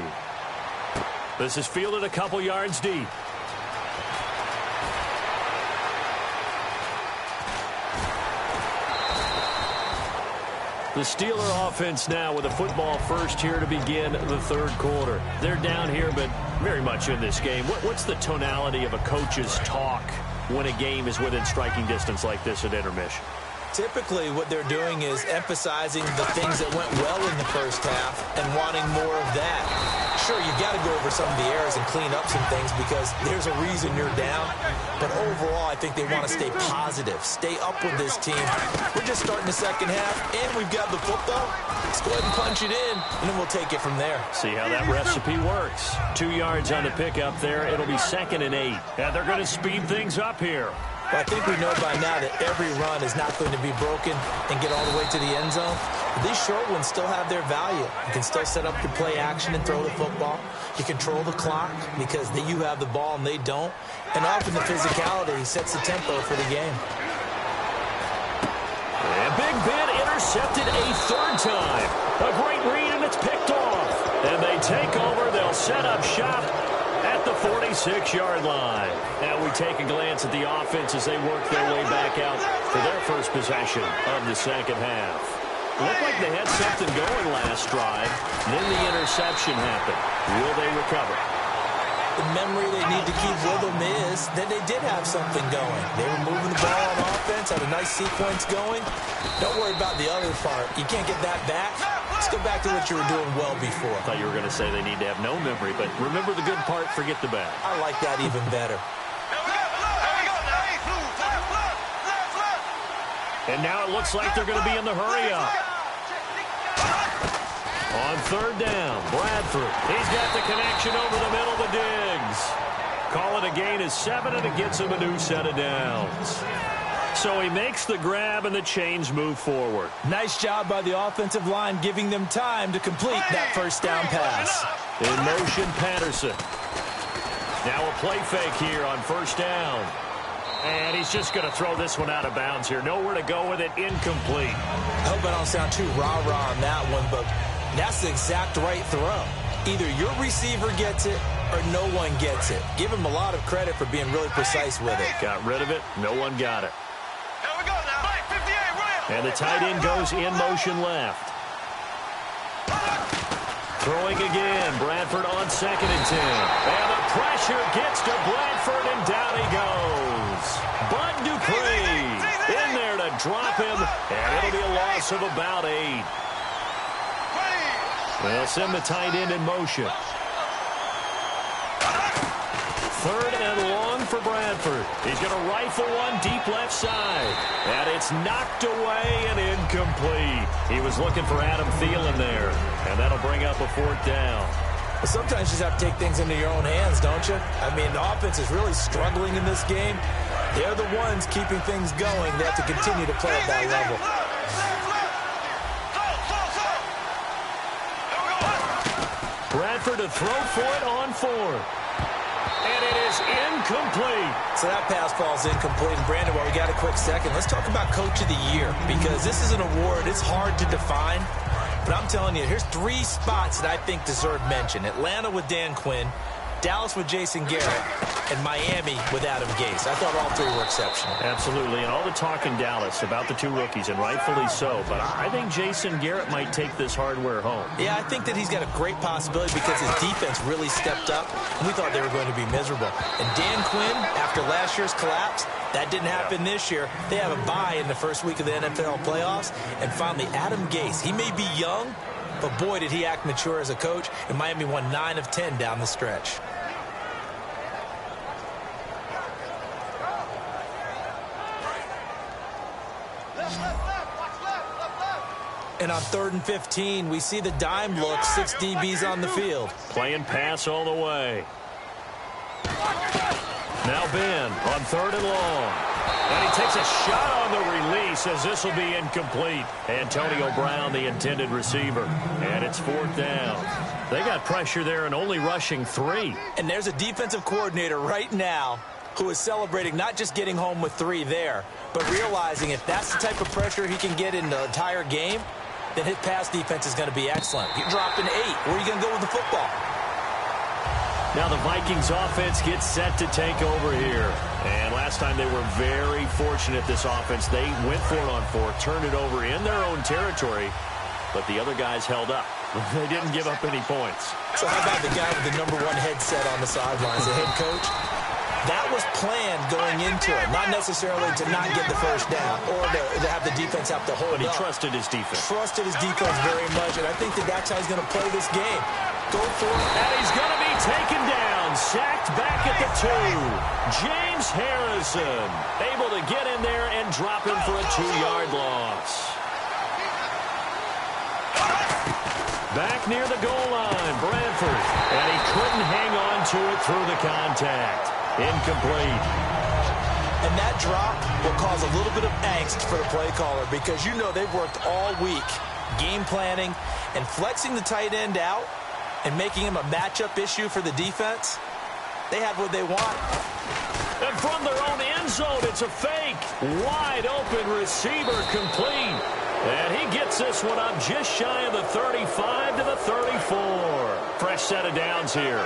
This is fielded a couple yards deep. The Steeler offense now with a football first here to begin the third quarter. They're down here, but very much in this game. What's the tonality of a coach's talk when a game is within striking distance like this at intermission? Typically, what they're doing is emphasizing the things that went well in the first half and wanting more of that. Sure, you got to go over some of the errors and clean up some things because there's a reason you're down. But overall, I think they want to stay positive, stay up with this team. We're just starting the second half, and we've got the football. Let's go ahead and punch it in, and then we'll take it from there. See how that recipe works. 2 yards on the pickup there. It'll be 2nd and 8. And they're going to speed things up here. But I think we know by now that every run is not going to be broken and get all the way to the end zone. But these short ones still have their value. You can still set up your play action and throw the football. You control the clock because you have the ball and they don't. And often the physicality sets the tempo for the game. And Big Ben intercepted a 3rd time. A great read, and it's picked off. And they take over. They'll set up shop at the 46-yard line. Now we take a glance at the offense as they work their way back out for their first possession of the second half. Looked like they had something going last drive. Then the interception happened. Will they recover? The memory they need to keep with them is that they did have something going. They were moving the ball on offense, had a nice sequence going. Don't worry about the other part. You can't get that back. Let's go back to what you were doing well before. I thought you were going to say they need to have no memory, but remember the good part, forget the bad. I like that even better. And now it looks like they're going to be in the hurry-up. On 3rd down, Bradford. He's got the connection over the middle to Diggs. Call it a gain of 7, and it gets him a new set of downs. So he makes the grab, and the chains move forward. Nice job by the offensive line giving them time to complete that first down pass. In motion, Patterson. Now a play fake here on 1st down. And he's just going to throw this one out of bounds here. Nowhere to go with it. Incomplete. I hope I don't sound too rah-rah on that one, but that's the exact right throw. Either your receiver gets it or no one gets it. Give him a lot of credit for being really precise with it. Got rid of it. No one got it. Here we go now. 58, Williams. And the tight end goes in motion left. Throwing again. Bradford on 2nd and 10. And the pressure gets to Bradford, and down he goes. Bud Dupree in there to drop him, and it'll be a loss of about 8. They'll send the tight end in motion. 3rd and long for Bradford. He's going to rifle one deep left side. And it's knocked away and incomplete. He was looking for Adam Thielen there. And that'll bring up a 4th down. Well, sometimes you just have to take things into your own hands, don't you? I mean, the offense is really struggling in this game. They're the ones keeping things going. They have to continue to play at that level. Bradford to throw for it on 4th. And it is incomplete. So that pass falls incomplete. And Brandon, while we got a quick second, let's talk about Coach of the Year, because this is an award. It's hard to define. But I'm telling you, here's 3 spots that I think deserve mention. Atlanta with Dan Quinn, Dallas with Jason Garrett, and Miami with Adam Gase. I thought all 3 were exceptional. Absolutely, and all the talk in Dallas about the 2 rookies, and rightfully so. But I think Jason Garrett might take this hardware home. Yeah, I think that he's got a great possibility because his defense really stepped up, and we thought they were going to be miserable. And Dan Quinn, after last year's collapse, that didn't happen this year. They have a bye in the first week of the NFL playoffs. And finally, Adam Gase. He may be young, but boy, did he act mature as a coach. And Miami won 9 of 10 down the stretch. And on 3rd and 15, we see the dime look, 6 DBs on the field. Playing pass all the way. Now Ben on 3rd and long. And he takes a shot on the release as this will be incomplete. Antonio Brown, the intended receiver. And it's 4th down. They got pressure there and only rushing 3. And there's a defensive coordinator right now who is celebrating not just getting home with 3 there, but realizing if that's the type of pressure he can get in the entire game, then his pass defense is going to be excellent. He dropped an 8. Where are you going to go with the football? Now the Vikings offense gets set to take over here. And last time they were very fortunate, this offense. They went for it on 4th, turned it over in their own territory, but the other guys held up. They didn't give up any points. So how about the guy with the #1 headset on the sidelines, the head coach? That was planned going into it, not necessarily to not get the first down or to have the defense have to hold But he up. trusted his defense. Trusted his defense very much, and I think that that's how he's going to play this game. Go for it. And he's going to be taken down, sacked back at the 2. James Harrison able to get in there and drop him for a 2-yard loss. Back near the goal line, Bradford. And he couldn't hang on to it through the contact. Incomplete. And that drop will cause a little bit of angst for the play caller because you know they've worked all week game planning and flexing the tight end out and making him a matchup issue for the defense. They have what they want. And from their own end zone, it's a fake. Wide open receiver complete. And he gets this one up just shy of the 35 to the 34. Fresh set of downs here.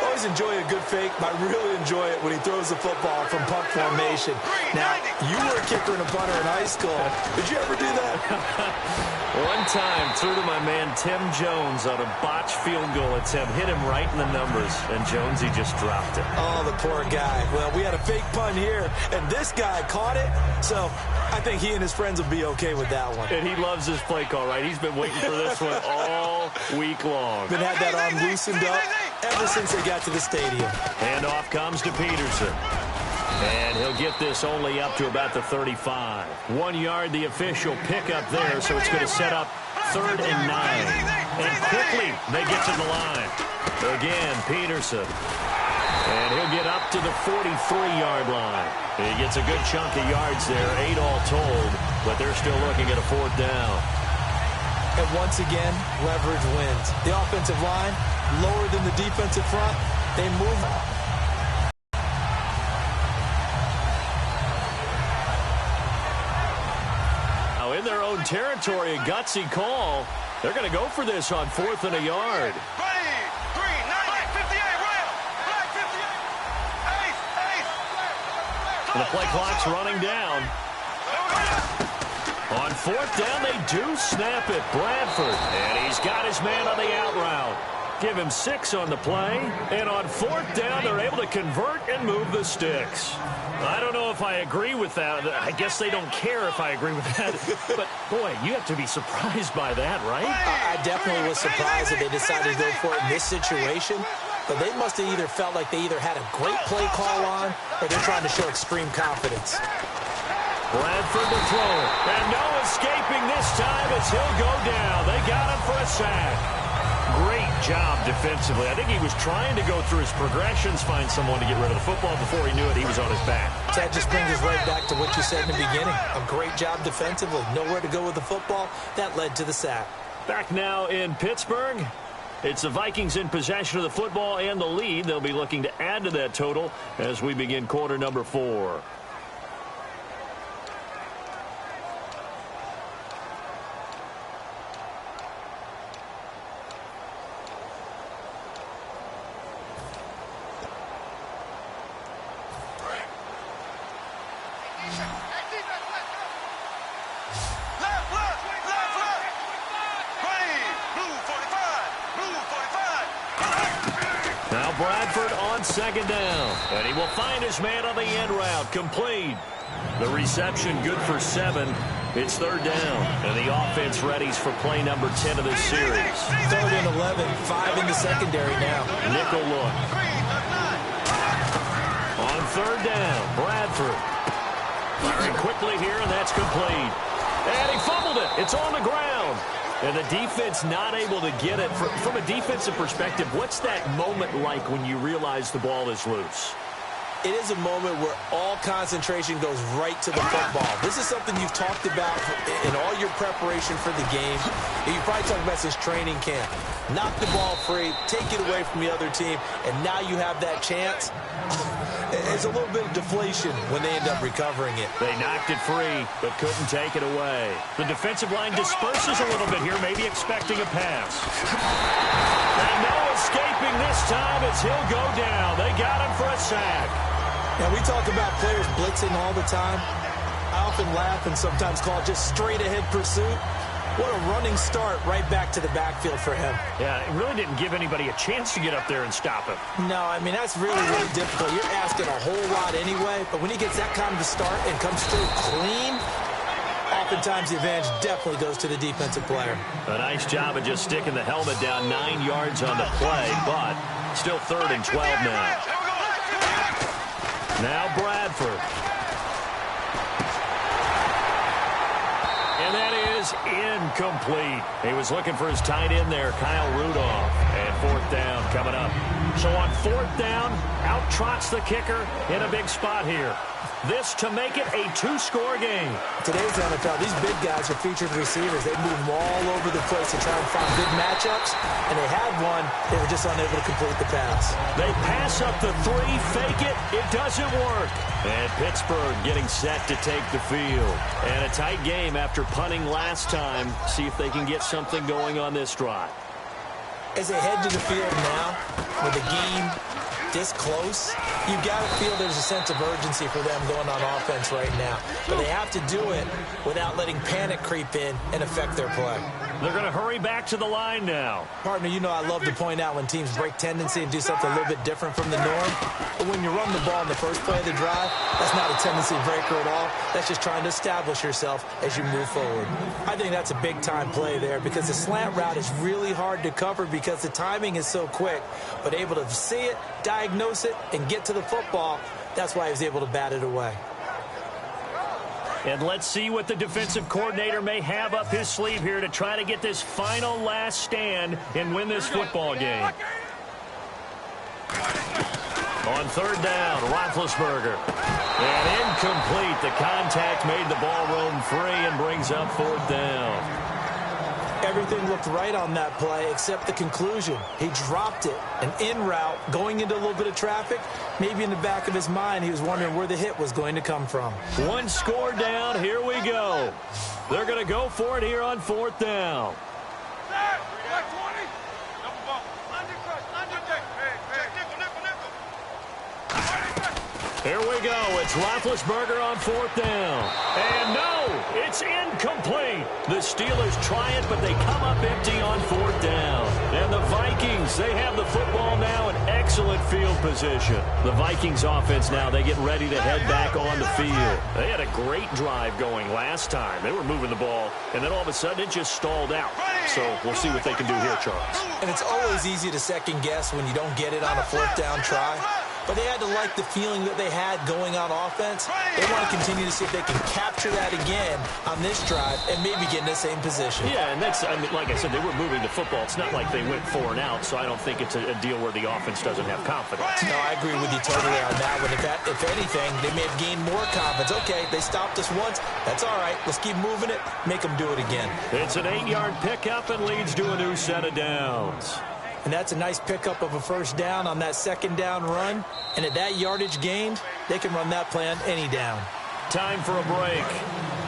Always enjoy a good fake, but I really enjoy it when he throws the football from punt formation. Now, you were a kicker and a punter in high school. Did you ever do that? One time, threw to my man Tim Jones on a botched field goal attempt. Hit him right in the numbers, and Jonesy just dropped it. Oh, the poor guy. Well, we had a fake punt here, and this guy caught it, so I think he and his friends will be okay with that one. And he loves this play call, right? He's been waiting for this one all week long. Been had that arm loosened up ever since they got to the stadium. Handoff comes to Peterson. And he'll get this only up to about the 35. 1 yard, the official pickup there, so it's going to set up 3rd and 9. And quickly, they get to the line. Again, Peterson. And he'll get up to the 43-yard line. He gets a good chunk of yards there, 8 all told, but they're still looking at a 4th down. And once again, leverage wins. The offensive line, lower than the defensive front, they move. Now in their own territory, a gutsy call. They're going to go for this on 4th and a yard. And the play clock's running down. On 4th down, they do snap it. Bradford. And he's got his man on the out route. give him 6 on the play. And on 4th down, they're able to convert and move the sticks. I don't know if I agree with that. I guess they don't care if I agree with that. But, boy, you have to be surprised by that, right? I definitely was surprised that they decided to go for it in this situation. But they must have either felt like they either had a great play call on or they're trying to show extreme confidence. Bradford to throw. And no escaping this time as he'll go down. They got him for a sack. Great job defensively. I think he was trying to go through his progressions, find someone to get rid of the football. Before he knew it, he was on his back. That just brings us right back to what you said in the beginning. A great job defensively. Nowhere to go with the football. That led to the sack. Back now in Pittsburgh. It's the Vikings in possession of the football and the lead. They'll be looking to add to that total as we begin quarter number 4. Bradford on 2nd down. And he will find his man on the end route. Complete. The reception good for 7. It's 3rd down. And the offense readies for play number 10 of this series. 3rd and 11. 5 in the secondary now. Nickel look. On 3rd down, Bradford. Firing quickly here, and that's complete. And he fumbled it. It's on the ground. And the defense not able to get it. From a defensive perspective, what's that moment like when you realize the ball is loose? It is a moment where all concentration goes right to the football. This is something you've talked about in all your preparation for the game. You've probably talked about since training camp. Knock the ball free, take it away from the other team, and now you have that chance. It's a little bit of deflation when they end up recovering it. They knocked it free, but couldn't take it away. The defensive line disperses a little bit here, maybe expecting a pass. And no escaping this time as he'll go down. They got him for a sack. Now, we talk about players blitzing all the time. I often laugh and sometimes call it just straight-ahead pursuit. What a running start right back to the backfield for him. Yeah, it really didn't give anybody a chance to get up there and stop him. No, I mean, that's really, really difficult. You're asking a whole lot anyway, but when he gets that kind of a start and comes through clean, oftentimes the advantage definitely goes to the defensive player. A nice job of just sticking the helmet down 9 yards on the play, but still 3rd and 12 now. Now Bradford. And that is incomplete. He was looking for his tight end there, Kyle Rudolph. And 4th down coming up. So on 4th down, out trots the kicker in a big spot here. This to make it a 2-score game. Today's NFL, these big guys are featured receivers. They move them all over the place to try and find good matchups. And they had one. They were just unable to complete the pass. They pass up the 3, fake it. It doesn't work. And Pittsburgh getting set to take the field. And a tight game after punting last time. See if they can get something going on this drive. As they head to the field now, with the game this close, you've got to feel there's a sense of urgency for them going on offense right now. But they have to do it without letting panic creep in and affect their play. They're going to hurry back to the line now. Partner, you know I love to point out when teams break tendency and do something a little bit different from the norm. But when you run the ball in the first play of the drive, that's not a tendency breaker at all. That's just trying to establish yourself as you move forward. I think that's a big-time play there because the slant route is really hard to cover because the timing is so quick. But able to see it, diagnose it, and get to the football, that's why he was able to bat it away. And let's see what the defensive coordinator may have up his sleeve here to try to get this final last stand and win this football game. On 3rd down, Roethlisberger. And incomplete. The contact made the ball roam free and brings up 4th down. Everything looked right on that play except the conclusion. He dropped it. An in route, going into a little bit of traffic. Maybe in the back of his mind, he was wondering where the hit was going to come from. 1 score down. Here we go. They're going to go for it here on 4th down. Here we go. It's Roethlisberger on 4th down. And no, it's incomplete. The Steelers try it, but they come up empty on 4th down. And the Vikings, they have the football now in excellent field position. The Vikings offense now, they get ready to head back on the field. They had a great drive going last time. They were moving the ball, and then all of a sudden it just stalled out. So we'll see what they can do here, Charles. And it's always easy to second guess when you don't get it on a 4th down try. But they had to like the feeling that they had going on offense. They want to continue to see if they can capture that again on this drive and maybe get in the same position. Yeah, and that's, I mean, like I said, they were moving the football. It's not like they went 4 and out, so I don't think it's a deal where the offense doesn't have confidence. No, I agree with you totally on that one. If anything, they may have gained more confidence. Okay, they stopped us once. That's all right. Let's keep moving it. Make them do it again. It's an 8-yard pickup and leads to a new set of downs. And that's a nice pickup of a 1st down on that 2nd down run. And at that yardage gained, they can run that play on any down. Time for a break.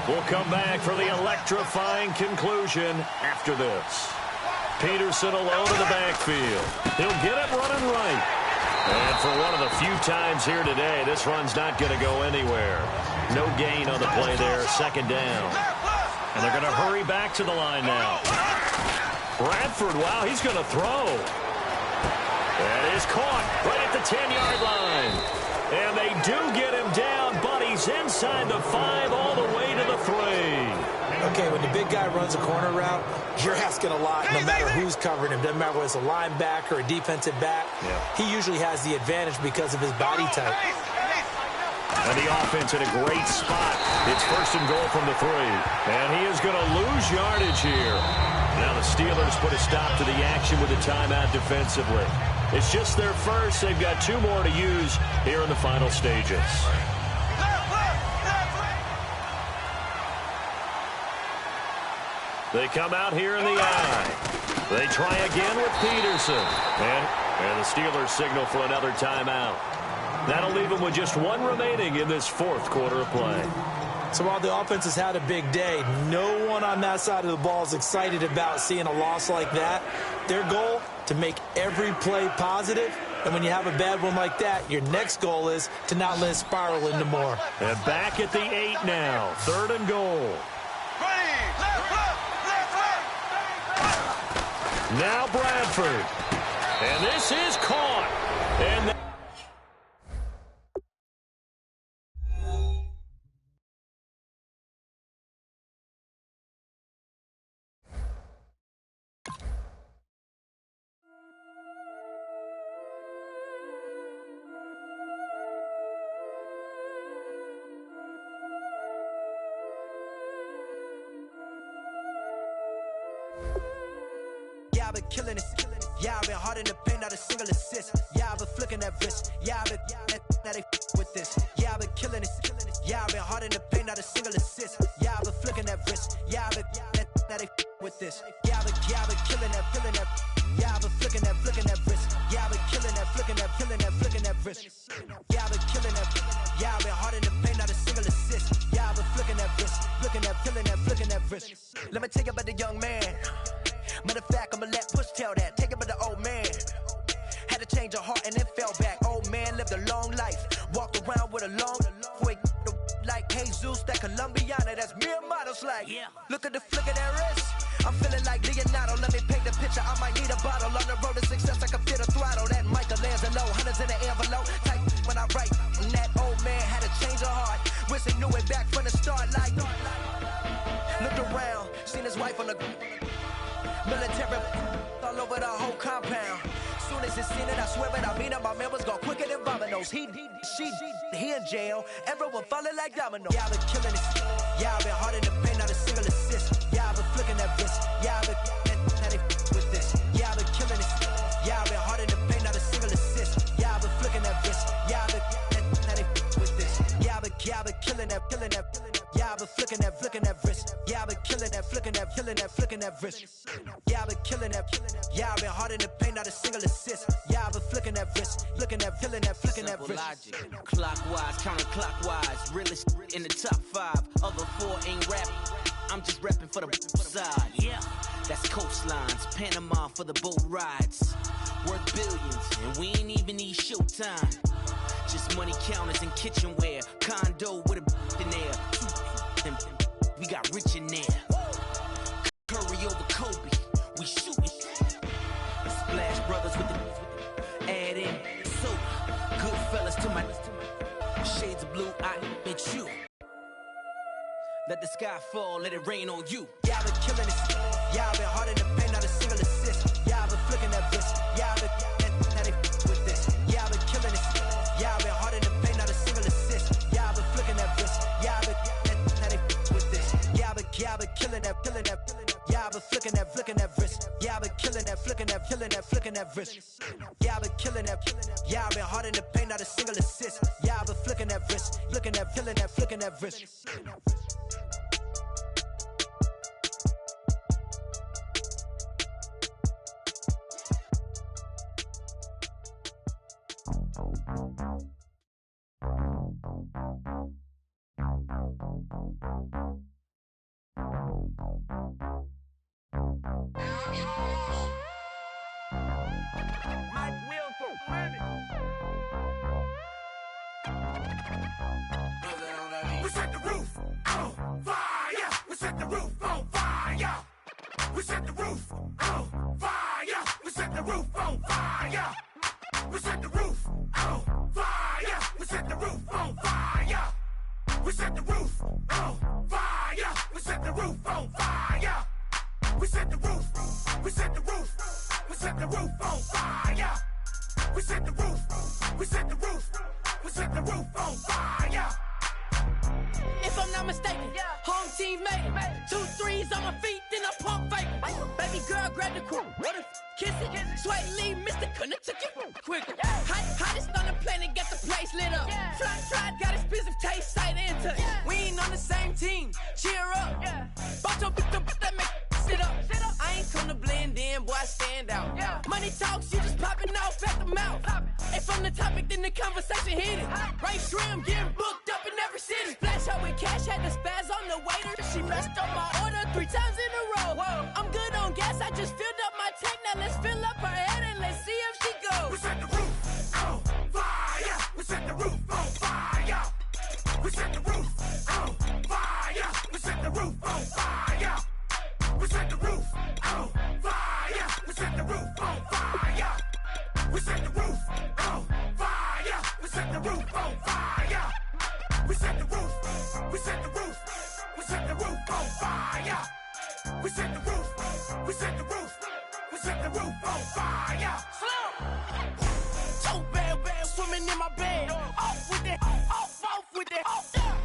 We'll come back for the electrifying conclusion after this. Peterson alone in the backfield. He'll get it running right. And for one of the few times here today, this run's not going to go anywhere. No gain on the play there, 2nd down. And they're going to hurry back to the line now. Bradford, wow, he's going to throw. That is caught right at the 10-yard line. And they do get him down, but he's inside the 5 all the way to the 3. Okay, when the big guy runs a corner route, you're asking a lot no matter who's covering him. Doesn't matter whether it's a linebacker or a defensive back. Yeah. He usually has the advantage because of his body type. And the offense in a great spot. It's 1st and goal from the 3. And he is going to lose yardage here. Now the Steelers put a stop to the action with a timeout defensively. It's just their first. They've got 2 more to use here in the final stages. They come out here in the eye. They try again with Peterson. And the Steelers signal for another timeout. That'll leave them with just 1 remaining in this 4th quarter of play. So while the offense has had a big day, no one on that side of the ball is excited about seeing a loss like that. Their goal, to make every play positive. And when you have a bad one like that, your next goal is to not let it spiral into more. And back at the 8 now. 3rd and goal. Now Bradford. And this is caught. And Yeah, I've been killing it. Yeah, I've been hard in the paint, not a single assist. Yeah, I've been flicking that wrist. Yeah, I've been now they with this. Yeah, I've been killing it. Yeah, I've been hard in the paint, not a single assist. Yeah, I've been flicking that wrist. Yeah, I've been now they with this. Yeah, I've been killing that, feeling that. Yeah, I've been flicking that wrist. Yeah, I've been killing that, flicking that wrist. Yeah, I've been killing that. Yeah, I've been hard in the paint, not a single assist. Yeah, I've been flicking that wrist, flicking that wrist. Let me tell you about the young man. Matter of fact, I'ma let Push tell that. Take it by the old man. Had to change her heart and then fell back. Old man lived a long life. Walked around with a long quick like Jesus, that Colombiana. That's mere models like. Yeah. Look at the flick of that wrist. I'm feeling like Leonardo. Let me paint the picture. I might need a bottle. On the road to success, I can feel the throttle. That Michelangelo, hundreds in the envelope. Type when I write. And that old man had to change her heart. Wish he knew it back from the start. Like, looked around, seen his wife on the military all over the whole compound. Soon as he seen it, I swear it, I mean it, my man was go quicker than Domino's. He in jail. Everyone falling like dominoes. Yeah, I've been killing it. Yeah, I've been hard in the paint, not a single assist. Yeah, I've been flicking that wrist. Yeah, I've been now they with this. Yeah, I've been killing it. Yeah, I've been hard in the paint, not a single assist. Yeah, I've been flicking that wrist. Yeah, I've been now they with this. Yeah, I've been killing that. Yeah, I've been flicking that wrist. Yeah, I've been killing that, flicking that wrist. Yeah, I've been killing that. Yeah, I've been hard in the paint, not a single assist. Yeah, I've been flicking that wrist, flicking that wrist. Logic. Clockwise, counterclockwise, realest in the top 5. Other 4 ain't rap. I'm just repping for the side. Yeah, that's coastlines, Panama for the boat rides. Worth billions, and we ain't even need showtime. just money counters and kitchenware. Condo with a in there. We got rich in there. Curry over Kobe. We shooting. Splash Brothers with the add in soda. Good fellas to my shades of blue. I bet you. Let the sky fall, let it rain on you. Yeah, I've been killing this. Yeah, I've been hard in the paint, not a single assist. Yeah, I've been flicking that wrist. Yeah, I've been now they with this. Yeah, I've been killing this. Yeah, I've been hard in the paint, not a single assist. Yeah, I've been flicking that wrist. Yeah, I've been now they with this. Yeah, I've been killing that. Yeah, I've been flicking that wrist. Yeah, I've been killing that, flicking that wrist. Yeah, I've been killing that. Yeah, I've been hard in the paint, not a single assist. Yeah, I've been flicking that wrist, flicking that wrist. We set the roof on fire. We set the roof on fire. We set the roof on fire. We set the roof on fire. We set the roof on fire. We set the roof on fire. We set the roof on fire. We set the roof on fire. We set the roof. We set the roof. We set the roof on fire. We set the roof. We set the roof. We set the roof on fire. If I'm not mistaken, home team made it. 2 threes on my feet, then I pump fake. Baby girl, grab the crew. What if kiss it? Sweat leave, Mr. Couldn't took it quicker. Hottest on the planet, get the place lit up. Fly, got expensive taste, sight into. We ain't on the same team. Cheer up. Bought your bitch that make sit up. I ain't come to blend in, boy, I stand out. Money talks, you just popping off at the mouth. If I'm the topic, then the conversation heated. Right shrimp, getting booked up in every city. Splash out with cash, had the spaz on the waiter. She messed up my order 3 times in a row. I'm good on gas, I just filled up my tank. Now let's fill up her head and let's see if she goes. We set the roof on fire. We set the roof on fire. We set the roof on fire. We set the roof on fire. We set the roof on fire. We set the roof on fire. We set the roof on fire. We set the roof on fire. We set the roof. We set the roof. We set the roof on fire. We set the roof. We set the roof. We set the roof on fire. So bad, swimming in my bed. Off with it, off with it.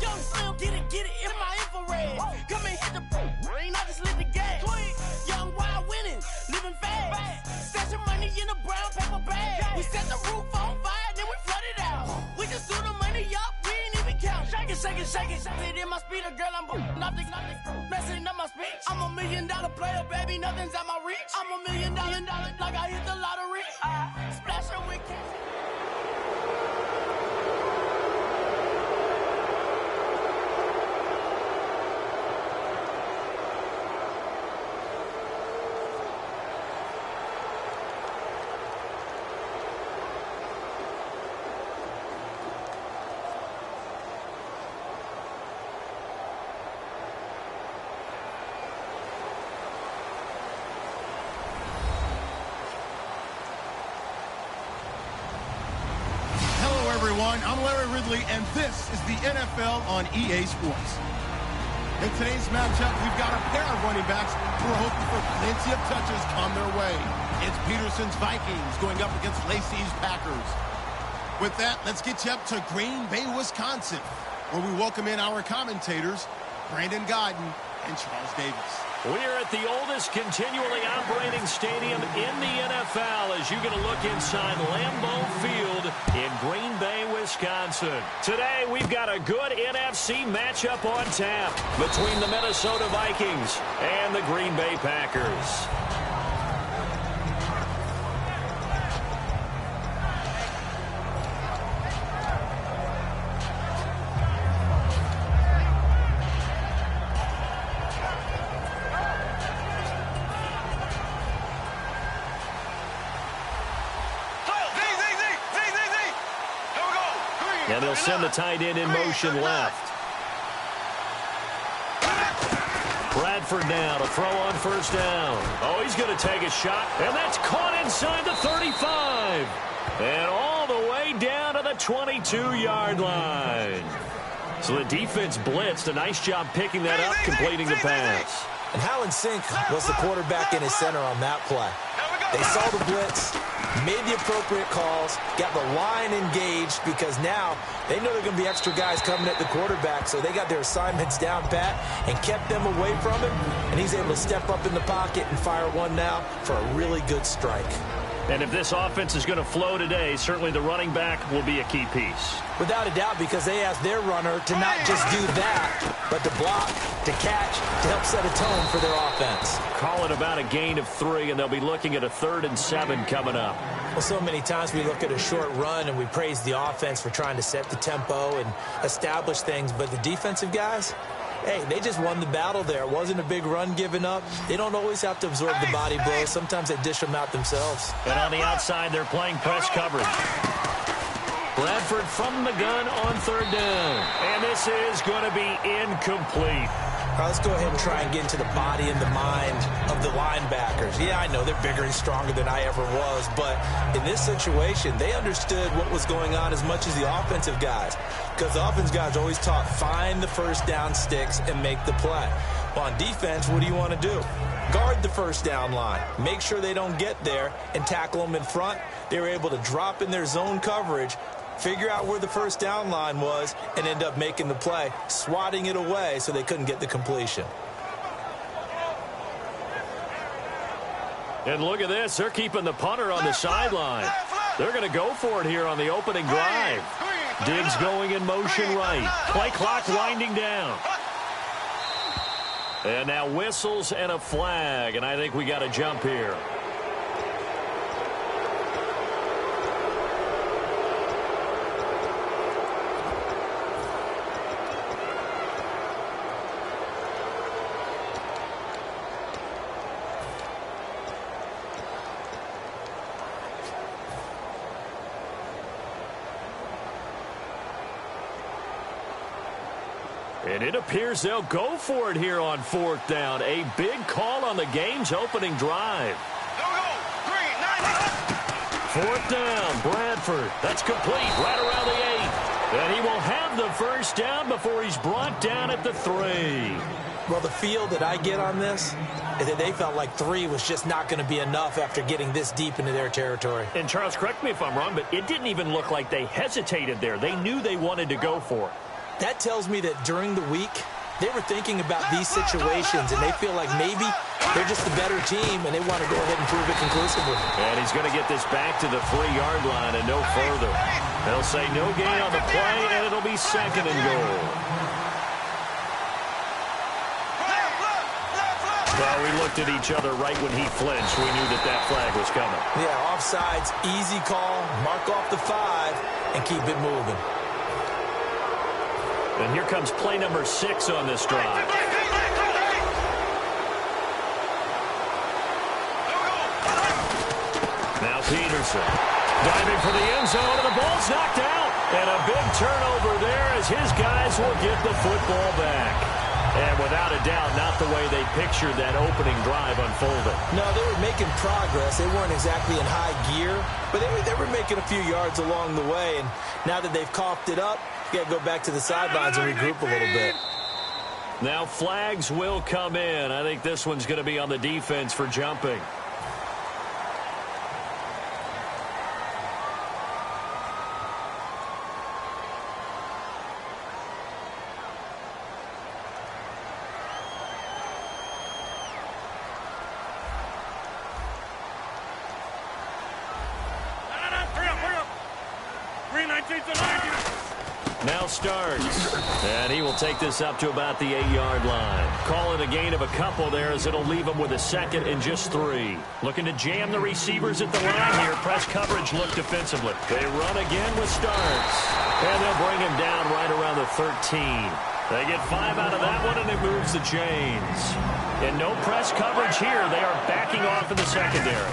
Young Slim, get it in my infrared. Come and hit the rain, I just lit the gas. Young wild winning, living fast. Stash your money in a brown paper bag. We set the roof on fire, then we flood it out. We just threw the money up, we ain't even count. Shake it. It in my speeder, girl, I'm nothing, messing up my speech. I'm $1 million player, baby, nothing's at my reach. I'm $1 million, like I hit the lottery. Splash her with cash. Everyone, I'm Larry Ridley, and this is the NFL on EA Sports. In today's matchup, we've got a pair of running backs who are hoping for plenty of touches come their way. It's Peterson's Vikings going up against Lacey's Packers. With that, let's get you up to Green Bay, Wisconsin, where we welcome in our commentators, Brandon Godden and Charles Davis. We're at the oldest continually operating stadium in the NFL as you get a look inside Lambeau Field in Green Bay, Wisconsin. Today, we've got a good NFC matchup on tap between the Minnesota Vikings and the Green Bay Packers. Here we go. And he'll send the tight end in motion left. Bradford now to throw on first down. Oh, he's going to take a shot, and that's caught inside the 35. And all the way down to the 22-yard line. So the defense blitzed. A nice job picking that up, completing the pass. And Howland Sink was the quarterback in his center on that play. They saw the blitz, made the appropriate calls, got the line engaged because now they know there are going to be extra guys coming at the quarterback, so they got their assignments down pat and kept them away from him, and he's able to step up in the pocket and fire one now for a really good strike. And if this offense is going to flow today, certainly the running back will be a key piece. Without a doubt, because they asked their runner to not just do that, but to block, to catch, to help set a tone for their offense. Call it about a gain of 3, and they'll be looking at a 3rd and 7 coming up. Well, so many times we look at a short run and we praise the offense for trying to set the tempo and establish things, but the defensive guys, hey, they just won the battle there. It wasn't a big run given up. They don't always have to absorb the body blows. Sometimes they dish them out themselves. And on the outside, they're playing press coverage. Bradford from the gun on 3rd down. And this is going to be incomplete. All right, let's go ahead and try and get into the body and the mind of the linebackers. Yeah, I know they're bigger and stronger than I ever was, but in this situation, they understood what was going on as much as the offensive guys, because the offensive guys always taught find the first down sticks and make the play. Well, on defense, what do you want to do? Guard the first down line. Make sure they don't get there and tackle them in front. They were able to drop in their zone coverage, figure out where the first down line was, and end up making the play, swatting it away so they couldn't get the completion. And look at this. They're keeping the punter on the sideline. They're going to go for it here on the opening drive. Diggs going in motion right. Play clock winding down. And now whistles and a flag, and I think we got a jump here. And it appears they'll go for it here on 4th down. A big call on the game's opening drive. Green, 4th down, Bradford. That's complete right around the 8. And he will have the first down before he's brought down at the 3. Well, the feel that I get on this is that they felt like 3 was just not going to be enough after getting this deep into their territory. And Charles, correct me if I'm wrong, but it didn't even look like they hesitated there. They knew they wanted to go for it. That tells me that during the week, they were thinking about these situations, and they feel like maybe they're just the better team, and they want to go ahead and prove it conclusively. And he's going to get this back to the 3-yard line and no further. They'll say no gain on the play, and it'll be 2nd and goal. Well, we looked at each other right when he flinched. We knew that that flag was coming. Yeah, offsides, easy call, mark off the 5, and keep it moving. And here comes play number 6 on this drive. Now Peterson diving for the end zone, and the ball's knocked out. And a big turnover there as his guys will get the football back. And without a doubt, not the way they pictured that opening drive unfolding. No, they were making progress. They weren't exactly in high gear, but they were making a few yards along the way. And now that they've coughed it up, you got to go back to the sidelines and regroup a little bit. Now flags will come in. I think this one's going to be on the defense for jumping. Now starts, and he will take this up to about the 8-yard line. Call it a gain of a couple there as it'll leave him with a 2nd and just 3. Looking to jam the receivers at the line here. Press coverage look defensively. They run again with Starks, and they'll bring him down right around the 13. They get 5 out of that one, and it moves the chains. And no press coverage here. They are backing off in the secondary.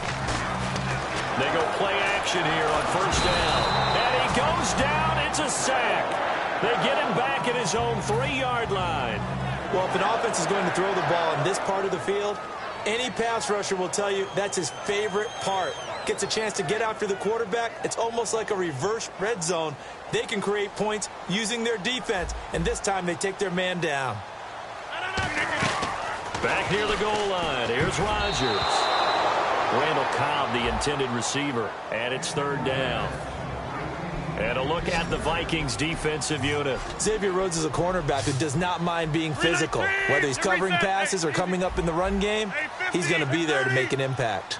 They go play action here on 1st down. And he goes down. It's a sack. They get him back at his own 3-yard line. Well, if an offense is going to throw the ball in this part of the field, any pass rusher will tell you that's his favorite part. Gets a chance to get after the quarterback. It's almost like a reverse red zone. They can create points using their defense, and this time they take their man down. Back near the goal line, here's Rodgers. Randall Cobb, the intended receiver, and it's 3rd down. And a look at the Vikings defensive unit. Xavier Rhodes is a cornerback who does not mind being physical. Whether he's covering passes or coming up in the run game, he's going to be there to make an impact.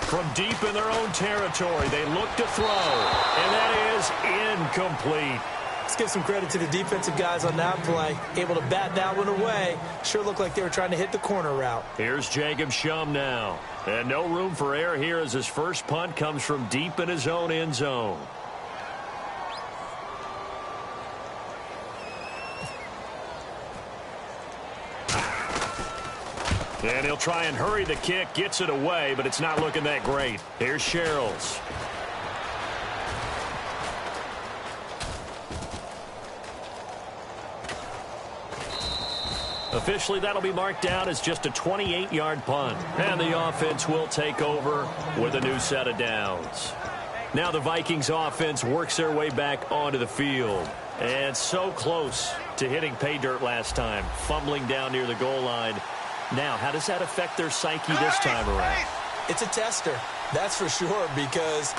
From deep in their own territory, they look to throw, and that is incomplete. Let's give some credit to the defensive guys on that play. Able to bat that one away. Sure looked like they were trying to hit the corner route. Here's Jacob Shum now. And no room for error here as his first punt comes from deep in his own end zone. And he'll try and hurry the kick, gets it away, but it's not looking that great. Here's Sherrills. Officially, that'll be marked down as just a 28-yard punt. And the offense will take over with a new set of downs. Now the Vikings offense works their way back onto the field. And so close to hitting pay dirt last time, fumbling down near the goal line. Now, how does that affect their psyche this time around? It's a tester, that's for sure, because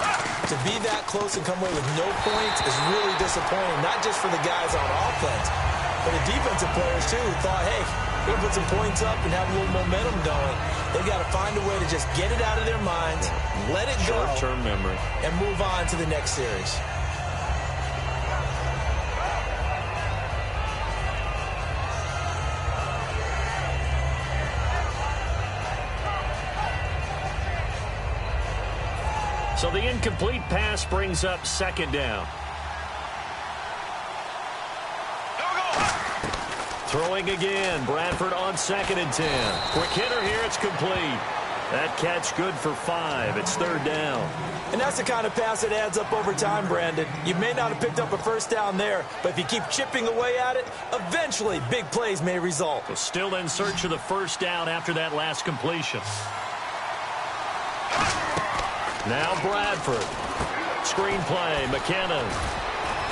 to be that close and come away with no points is really disappointing, not just for the guys on offense, but the defensive players, too, who thought, hey, we'll put some points up and have a little momentum going. They've got to find a way to just get it out of their minds, let it go, short-term memory, and move on to the next series. So the incomplete pass brings up 2nd down. Throwing again. Bradford on 2nd and 10. Quick hitter here. It's complete. That catch good for 5. It's 3rd down. And that's the kind of pass that adds up over time, Brandon. You may not have picked up a first down there, but if you keep chipping away at it, eventually big plays may result. So still in search of the first down after that last completion. Now Bradford. Screenplay. McKinnon.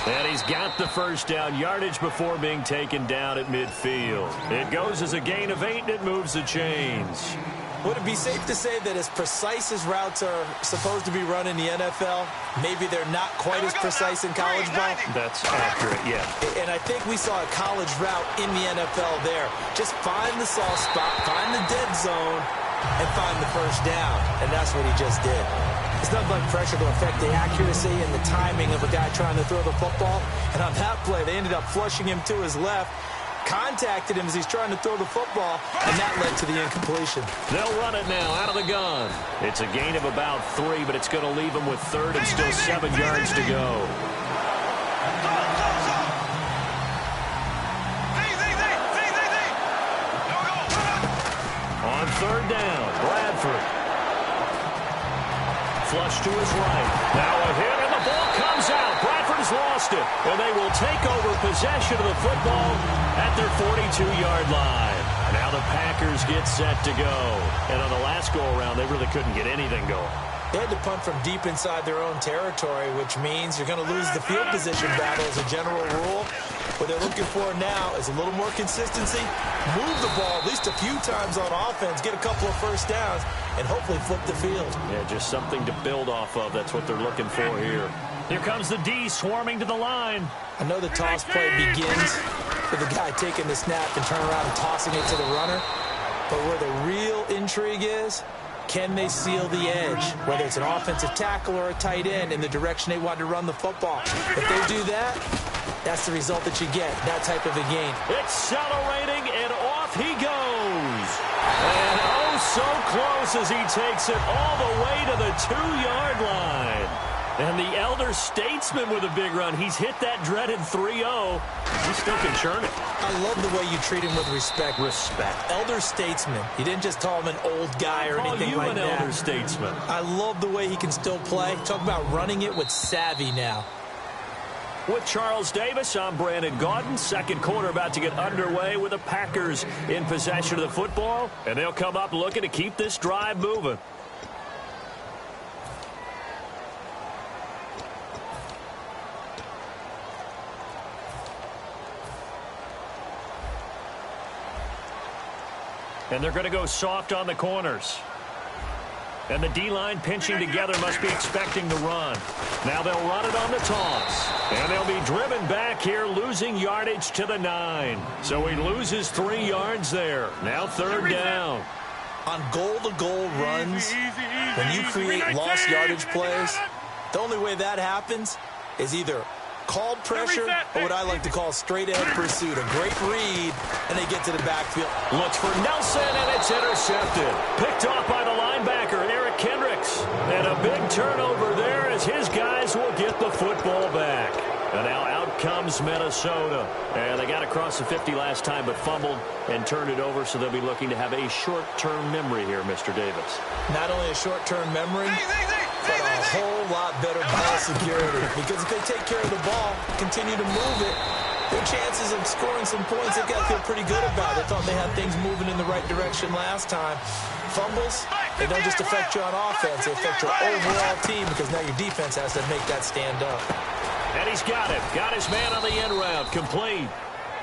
And he's got the first down. Yardage before being taken down at midfield. It goes as a gain of 8, and it moves the chains. Would it be safe to say that as precise as routes are supposed to be run in the NFL, maybe they're not quite as precise in college ball? That's accurate, yeah. And I think we saw a college route in the NFL there. Just find the soft spot, find the dead zone, and find the first down. And that's what he just did. It's nothing like pressure to affect the accuracy and the timing of a guy trying to throw the football. And on that play, they ended up flushing him to his left, contacted him as he's trying to throw the football, and that led to the incompletion. They'll run it now out of the gun. It's a gain of about 3, but it's going to leave them with 3rd and still 7 yards to go. On 3rd down, Bradford. Flush to his right. Now a hit, and the ball comes out. Bradford has lost it, and they will take over possession of the football at their 42-yard line. Now the Packers get set to go. And on the last go-around, they really couldn't get anything going. They had to punt from deep inside their own territory, which means you're going to lose the field position battle as a general rule. What they're looking for now is a little more consistency, move the ball at least a few times on offense, get a couple of first downs, and hopefully flip the field. Yeah, just something to build off of. That's what they're looking for here. Here comes the D swarming to the line. I know the toss play begins with the guy taking the snap and turning around and tossing it to the runner. But where the real intrigue is, can they seal the edge, whether it's an offensive tackle or a tight end, in the direction they want to run the football? If they do that, that's the result that you get, that type of a game. Accelerating, and off he goes. And oh, so close as he takes it all the way to the 2-yard line. And the elder statesman with a big run. He's hit that dreaded 3-0. He still can churn it. I love the way you treat him with respect. Elder statesman. You didn't just call him an old guy or anything like that. Elder statesman. I love the way he can still play. Talk about running it with savvy now. With Charles Davis, I'm Brandon Gaudin. Second quarter about to get underway with the Packers in possession of the football. And they'll come up looking to keep this drive moving. And they're going to go soft on the corners. And the D-line pinching together must be expecting the run. Now they'll run it on the toss. And they'll be driven back here, losing yardage to the 9. So he loses 3 yards there. Now third down. On goal-to-goal runs, when you create lost yardage plays, the only way that happens is either called pressure or what I like to call straight-ahead pursuit. A great read, and they get to the backfield. Looks for Nelson, and it's intercepted. Picked off by the linebacker, Eric Kendricks. And a big turnover there as his guys will get the football back. And now out comes Minnesota. And they got across the 50 last time but fumbled and turned it over, so they'll be looking to have a short-term memory here, Mr. Davis. Not only a short-term memory, but a whole lot better ball security. Because if they take care of the ball, continue to move it, their chances of scoring some points, they've got to feel pretty good about it. They thought they had things moving in the right direction last time. Fumbles, they don't just affect you on offense, they affect your overall team because now your defense has to make that stand up. And he's got it. Got his man on the end route. Complete.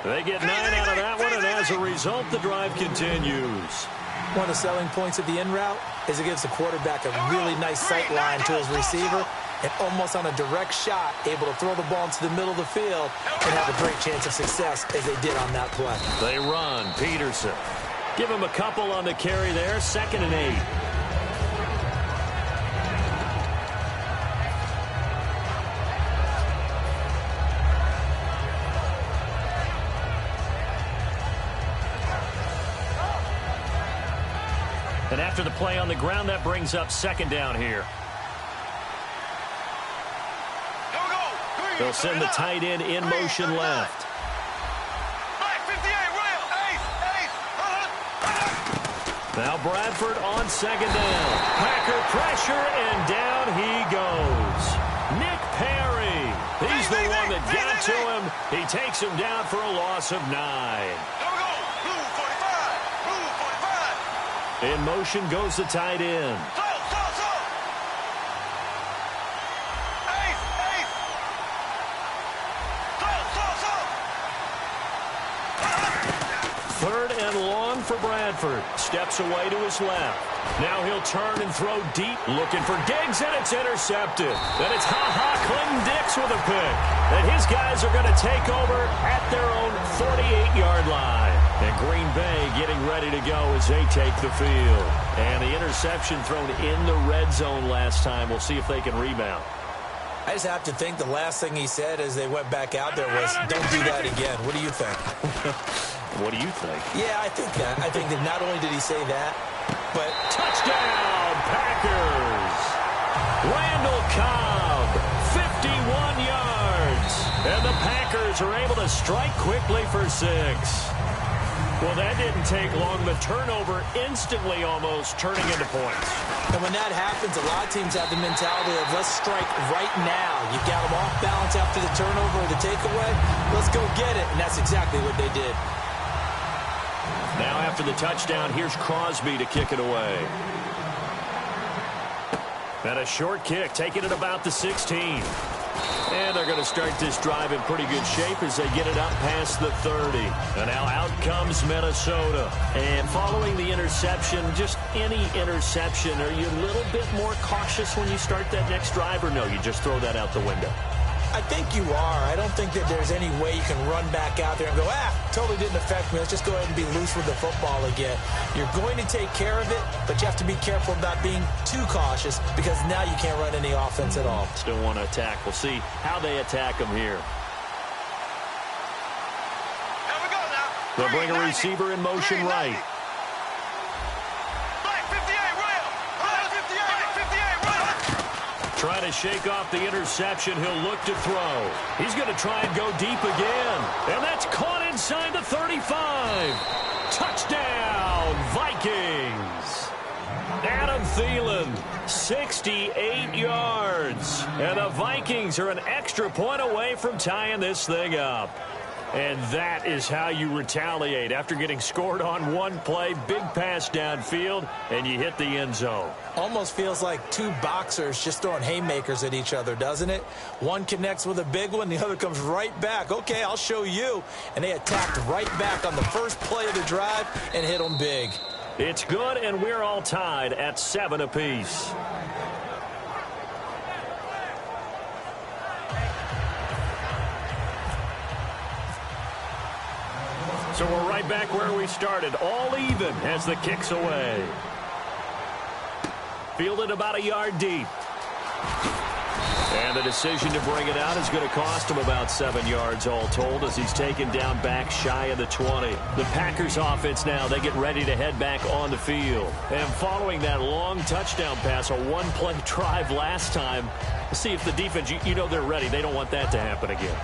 They get 9 out of that one, and as a result, the drive continues. One of the selling points of the in route is it gives the quarterback a really nice sight line to his receiver and almost on a direct shot able to throw the ball into the middle of the field and have a great chance of success as they did on that play. They run. Peterson. Give him a couple on the carry there. 2nd and 8. And after the play on the ground, that brings up 2nd down here. They'll send the tight end in motion left. Now Bradford on 2nd down. Packer pressure, and down he goes. Nick Perry. He's the one that got to him. He takes him down for a loss of 9. In motion goes the tight end. Third and long for Bradford. Steps away to his left. Now he'll turn and throw deep, looking for Diggs, and it's intercepted. Then it's Clinton Dix with a pick. And his guys are going to take over at their own 48-yard line. And Green Bay getting ready to go as they take the field. And the interception thrown in the red zone last time. We'll see if they can rebound. I just have to think the last thing he said as they went back out there was, don't do that again. What do you think? What do you think? Yeah, I think that. I think that not only did he say that, but touchdown, Packers! Randall Cobb, 51 yards. And the Packers are able to strike quickly for 6. Well, that didn't take long. The turnover instantly almost turning into points. And when that happens, a lot of teams have the mentality of let's strike right now. You got them off balance after the turnover or the takeaway. Let's go get it. And that's exactly what they did. Now after the touchdown, here's Crosby to kick it away. And a short kick, taking it about the 16. And they're going to start this drive in pretty good shape as they get it up past the 30. And now out comes Minnesota. And following the interception, just any interception, are you a little bit more cautious when you start that next drive, or no, you just throw that out the window? I think you are. I don't think that there's any way you can run back out there and go, totally didn't affect me. Let's just go ahead and be loose with the football again. You're going to take care of it, but you have to be careful about being too cautious because now you can't run any offense at all. Still want to attack. We'll see how they attack them here. They'll bring a receiver in motion right. Try to shake off the interception. He'll look to throw. He's going to try and go deep again. And that's caught inside the 35. Touchdown, Vikings. Adam Thielen, 68 yards. yards. And the Vikings are an extra point away from tying this thing up. And that is how you retaliate after getting scored on one play, big pass downfield, and you hit the end zone. Almost feels like two boxers just throwing haymakers at each other, doesn't it? One connects with a big one, the other comes right back. Okay, I'll show you. And they attacked right back on the first play of the drive and hit them big. It's good, and we're all tied at 7 apiece. So we're right back where we started, all even as the kick's away. Fielded about a yard deep. And the decision to bring it out is going to cost him about 7 yards all told as he's taken down back shy of the 20. The Packers offense now, they get ready to head back on the field. And following that long touchdown pass, a one-play drive last time, see if the defense, you know they're ready. They don't want that to happen again.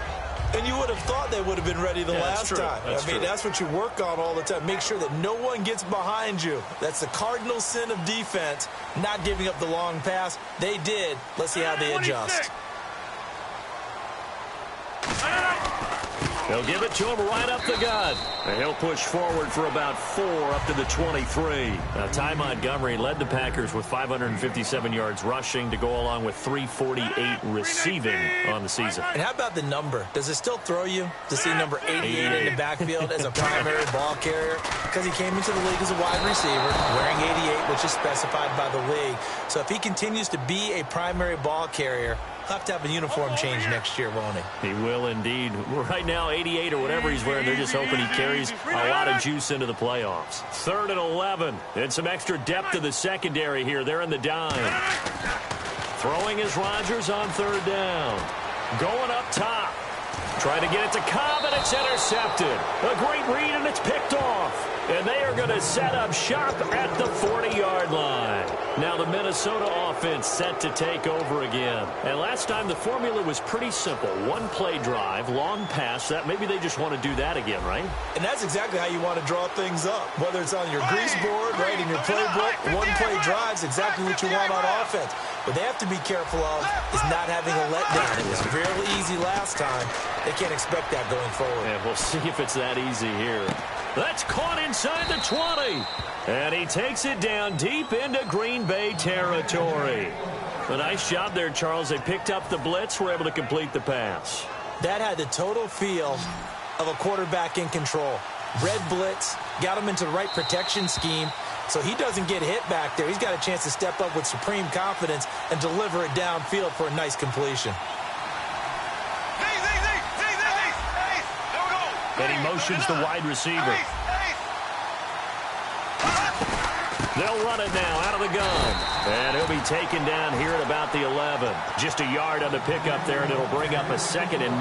And you would have thought they would have been ready the last time. That's what you work on all the time. Make sure that no one gets behind you. That's the cardinal sin of defense, not giving up the long pass. They did. Let's see how they adjust. They'll give it to him right up the gut. And he'll push forward for about 4 up to the 23. Now, Ty Montgomery led the Packers with 557 yards rushing to go along with 348 receiving on the season. And how about the number? Does it still throw you to see number 88 in the backfield as a primary ball carrier? Because he came into the league as a wide receiver, wearing 88, which is specified by the league. So if he continues to be a primary ball carrier, he'll have to have a uniform change next year, won't he? He will indeed. Right now, 88 or whatever he's wearing, they're just hoping he carries a lot of juice into the playoffs. 3rd and 11. And some extra depth to the secondary here. They're in the dime. Throwing is Rodgers on 3rd down. Going up top. Trying to get it to Cobb, and it's intercepted. A great read, and it's picked off. And they are going to set up shop at the 40-yard line. Now the Minnesota offense set to take over again. And last time the formula was pretty simple. One-play drive, long pass. That maybe they just want to do that again, right? And that's exactly how you want to draw things up. Whether it's on your grease board, right, in your playbook, one-play drive's exactly what you want on offense. What they have to be careful of is not having a letdown. It was fairly easy last time. They can't expect that going forward. And we'll see if it's that easy here. That's caught inside the 20. And he takes it down deep into Green Bay territory. A nice job there, Charles. They picked up the blitz, were able to complete the pass. That had the total feel of a quarterback in control. Red blitz, got him into the right protection scheme, so he doesn't get hit back there. He's got a chance to step up with supreme confidence and deliver it downfield for a nice completion. And he motions the wide receiver. They'll run it now out of the gun. And he'll be taken down here at about the 11. Just a yard on the pickup there, and it'll bring up a 2nd and 9.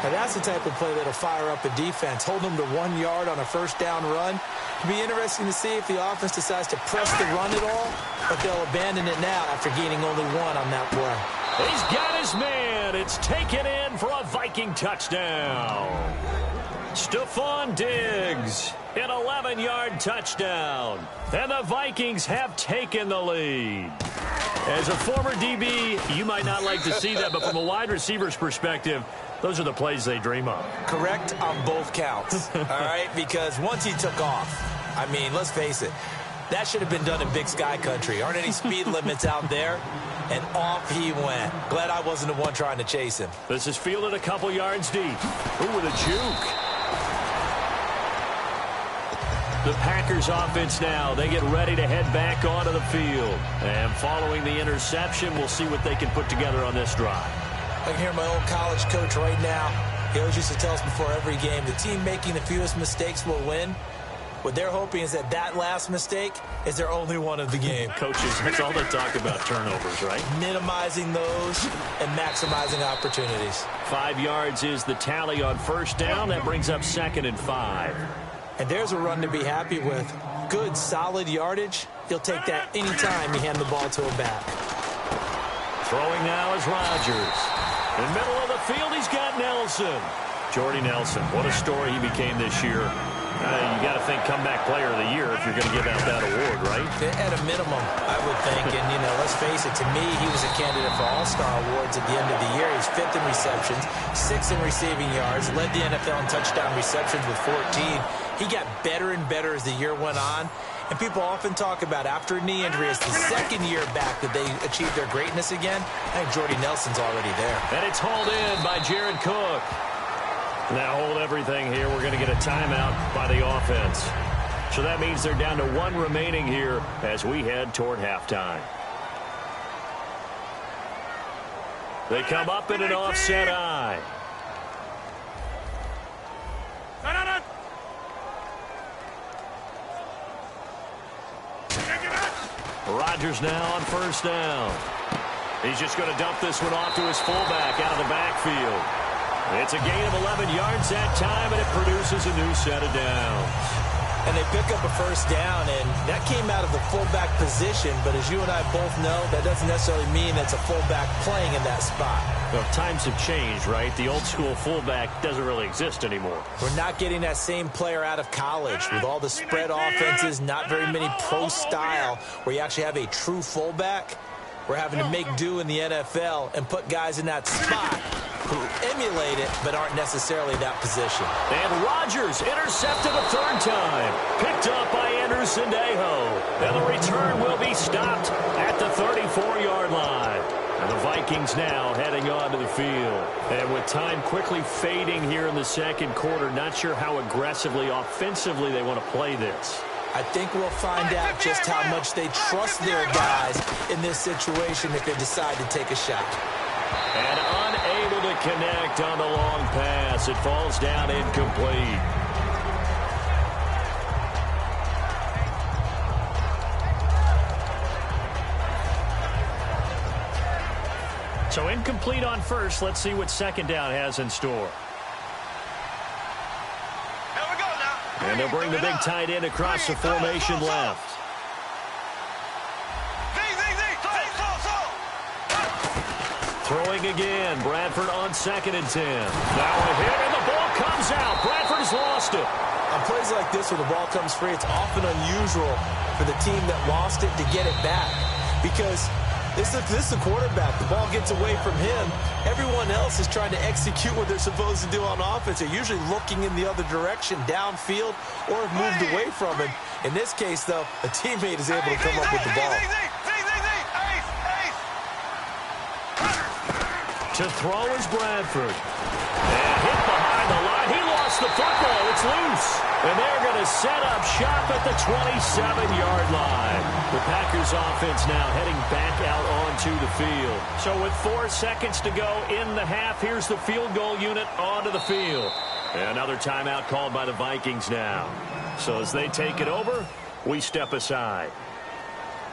Now that's the type of play that'll fire up a defense. Hold them to 1 yard on a first down run. It'll be interesting to see if the offense decides to press the run at all, but they'll abandon it now after gaining only 1 on that play. He's got his man. It's taken in for a Viking touchdown. Stephon Diggs, an 11-yard touchdown. And the Vikings have taken the lead. As a former DB, you might not like to see that, but from a wide receiver's perspective, those are the plays they dream of. Correct on both counts, all right? Because once he took off, I mean, let's face it, that should have been done in Big Sky Country. Aren't any speed limits out there? And off he went. Glad I wasn't the one trying to chase him. This is fielded a couple yards deep. Ooh, with a juke. The Packers offense now, they get ready to head back onto the field. And following the interception, we'll see what they can put together on this drive. I can hear my old college coach right now. He always used to tell us before every game, the team making the fewest mistakes will win. What they're hoping is that last mistake is their only one of the game. Coaches, that's all they talk about, turnovers, right? Minimizing those and maximizing opportunities. 5 yards is the tally on first down. That brings up 2nd and 5. And there's a run to be happy with. Good, solid yardage. You'll take that anytime you hand the ball to a back. Throwing now is Rodgers. In the middle of the field, he's got Nelson. Jordy Nelson, what a story he became this year. You got to think comeback player of the year if you're going to give out that award, right? At a minimum, I would think. And, let's face it, to me, he was a candidate for All-Star awards at the end of the year. He's 5th in receptions, 6th in receiving yards, led the NFL in touchdown receptions with 14. He got better and better as the year went on. And people often talk about after a knee injury, it's the second year back that they achieved their greatness again. I think Jordy Nelson's already there. And it's hauled in by Jared Cook. Now hold everything here. We're going to get a timeout by the offense. So that means they're down to 1 remaining here as we head toward halftime. They come up in an offset eye. Rodgers now on first down. He's just going to dump this one off to his fullback out of the backfield. It's a gain of 11 yards that time, and it produces a new set of downs. And they pick up a first down, and that came out of the fullback position. But as you and I both know, that doesn't necessarily mean it's a fullback playing in that spot. Well, times have changed, right? The old school fullback doesn't really exist anymore. We're not getting that same player out of college with all the spread offenses, not very many pro style where you actually have a true fullback. We're having to make do in the NFL and put guys in that spot who emulate it but aren't necessarily that position. And Rodgers intercepted a 3rd time. Picked up by Anderson Dejo. And the return will be stopped at the 34-yard line. And the Vikings now heading onto the field. And with time quickly fading here in the second quarter, not sure how aggressively, offensively they want to play this. I think we'll find out just how much they trust their guys in this situation if they decide to take a shot. And unable to connect on the long pass. It falls down incomplete. So incomplete on first. Let's see what second down has in store. And they'll bring the big tight end across the formation left. Throwing again. Bradford on 2nd and 10. Now a hit, and the ball comes out. Bradford has lost it. On plays like this where the ball comes free, it's often unusual for the team that lost it to get it back. Because this is the quarterback. The ball gets away from him. Everyone else is trying to execute what they're supposed to do on offense. They're usually looking in the other direction, downfield, or have moved away from him. In this case, though, a teammate is able to come up with the ball. To throw is Bradford. And hit behind the line. He lost the football. It's loose. And they're going to set up shop at the 27-yard line. The Packers offense now heading back out onto the field. So with 4 seconds to go in the half, here's the field goal unit onto the field. And another timeout called by the Vikings now. So as they take it over, we step aside.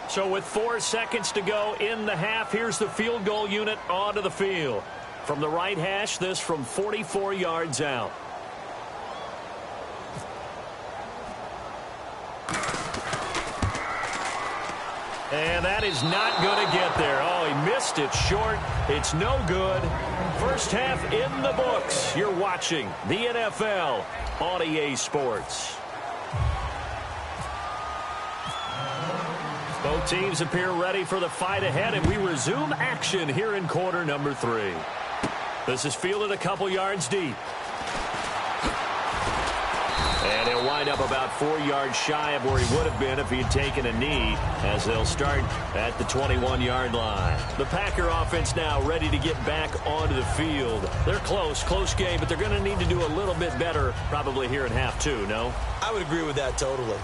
So with 4 seconds to go in the half, here's the field goal unit onto the field. From the right hash, this from 44 yards out. And that is not going to get there. Oh, he missed it short. It's no good. First half in the books. You're watching the NFL on EA Sports. Both teams appear ready for the fight ahead, and we resume action here in quarter number 3. This is fielded a couple yards deep. And he'll wind up about 4 yards shy of where he would have been if he had taken a knee, as they'll start at the 21-yard line. The Packer offense now ready to get back onto the field. They're close game, but they're going to need to do a little bit better probably here in half 2, no? I would agree with that totally.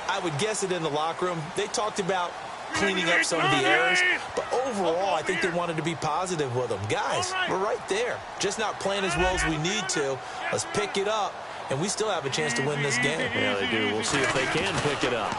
I would guess it in the locker room. They talked about cleaning up some of the errors, but overall, I think they wanted to be positive with them. Guys, we're right there. Just not playing as well as we need to. Let's pick it up, and we still have a chance to win this game. Yeah, they do. We'll see if they can pick it up.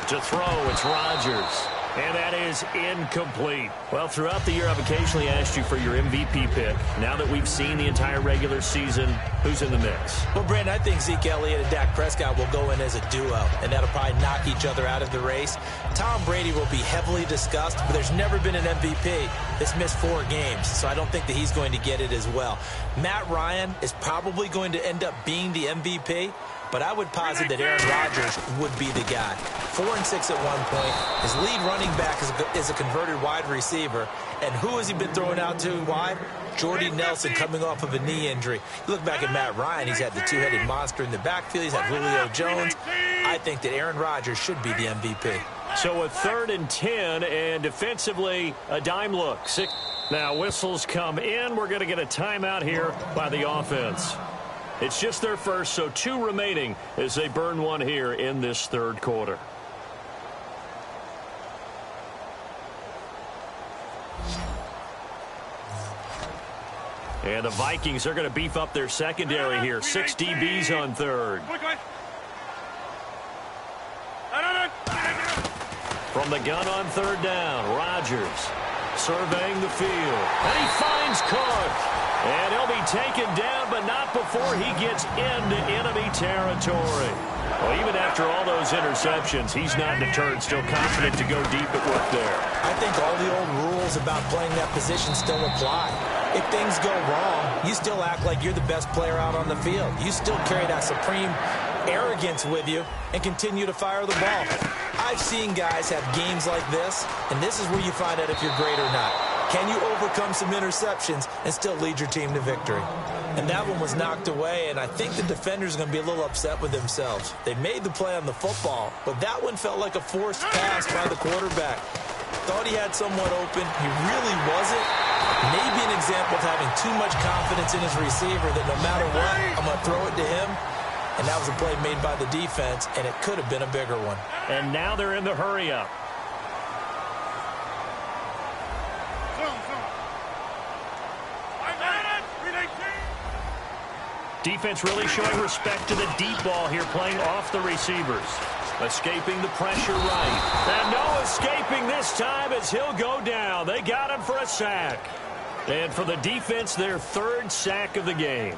To throw, it's Rodgers. And that is incomplete. Well, throughout the year, I've occasionally asked you for your MVP pick. Now that we've seen the entire regular season, who's in the mix? Well, Brandon, I think Zeke Elliott and Dak Prescott will go in as a duo, and that'll probably knock each other out of the race. Tom Brady will be heavily discussed, but there's never been an MVP that's missed 4 games, so I don't think that he's going to get it as well. Matt Ryan is probably going to end up being the MVP, but I would posit that Aaron Rodgers would be the guy. 4-6 at one point. His lead running back is a converted wide receiver. And who has he been throwing out to wide? Jordy Nelson coming off of a knee injury. You look back at Matt Ryan, he's had the two-headed monster in the backfield. He's had Julio Jones. I think that Aaron Rodgers should be the MVP. So a 3rd and 10, and defensively, a dime look. Now whistles come in. We're going to get a timeout here by the offense. It's just their first, so 2 remaining as they burn one here in this 3rd quarter. And the Vikings are going to beef up their secondary here. 6 DBs on 3rd. From the gun on 3rd down, Rodgers surveying the field. And he finds Cook. And he'll be taken down, but not before he gets into enemy territory. Well, even after all those interceptions, he's not deterred, still confident to go deep at work there. I think all the old rules about playing that position still apply. If things go wrong, you still act like you're the best player out on the field. You still carry that supreme arrogance with you and continue to fire the ball. I've seen guys have games like this, and this is where you find out if you're great or not. Can you overcome some interceptions and still lead your team to victory? And that one was knocked away, and I think the defenders are going to be a little upset with themselves. They made the play on the football, but that one felt like a forced pass by the quarterback. Thought he had someone open. He really wasn't. Maybe an example of having too much confidence in his receiver that no matter what, I'm going to throw it to him. And that was a play made by the defense, and it could have been a bigger one. And now they're in the hurry-up. Defense really showing respect to the deep ball here, playing off the receivers. Escaping the pressure right. And no escaping this time as he'll go down. They got him for a sack. And for the defense, their 3rd sack of the game.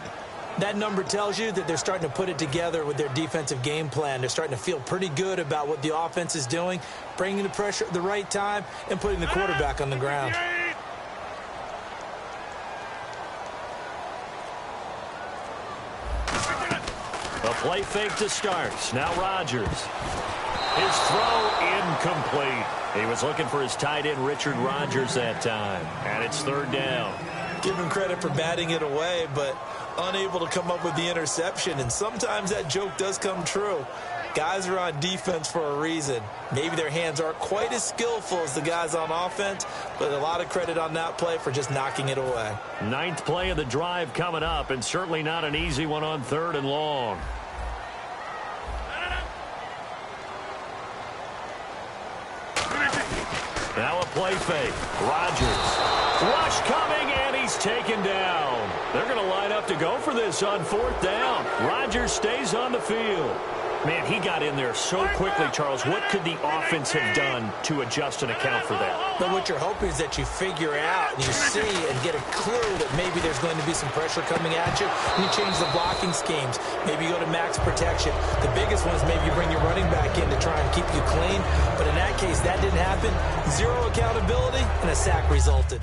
That number tells you that they're starting to put it together with their defensive game plan. They're starting to feel pretty good about what the offense is doing, bringing the pressure at the right time, and putting the quarterback on the ground. A play fake to start. Now Rodgers. His throw incomplete. He was looking for his tight end, Richard Rodgers, that time. And it's 3rd down. Give him credit for batting it away, but unable to come up with the interception. And sometimes that joke does come true. Guys are on defense for a reason. Maybe their hands aren't quite as skillful as the guys on offense, but a lot of credit on that play for just knocking it away. 9th play of the drive coming up, and certainly not an easy one on 3rd and long. Now a play fake. Rodgers. Rush coming, and he's taken down. They're going to line up to go for this on 4th down. Rodgers stays on the field. Man, he got in there so quickly, Charles. What could the offense have done to adjust and account for that? But what you're hoping is that you figure out and you see and get a clue that maybe there's going to be some pressure coming at you, and you change the blocking schemes. Maybe you go to max protection. The biggest one is maybe you bring your running back in to try and keep you clean. But in that case, that didn't happen. 0 accountability, and a sack resulted.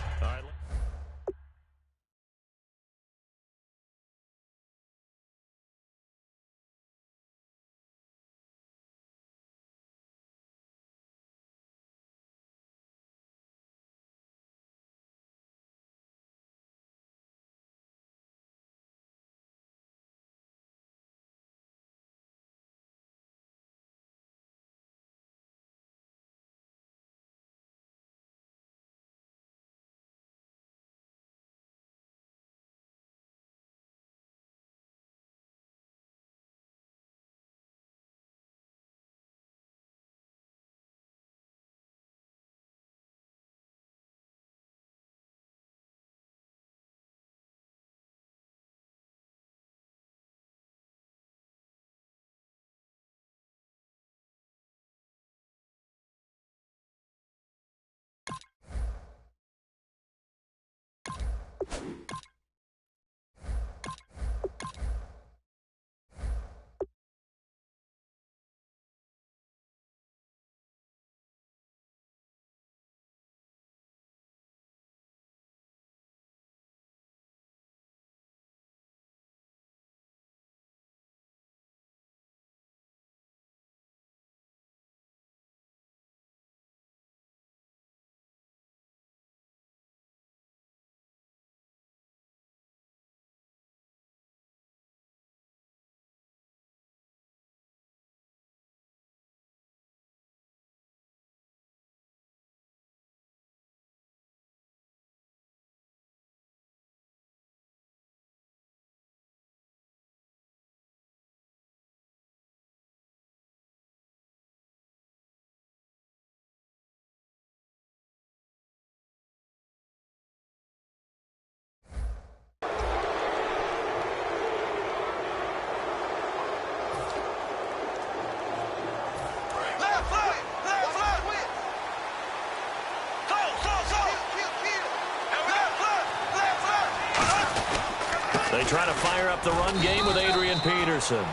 They try to fire up the run game with Adrian Peterson.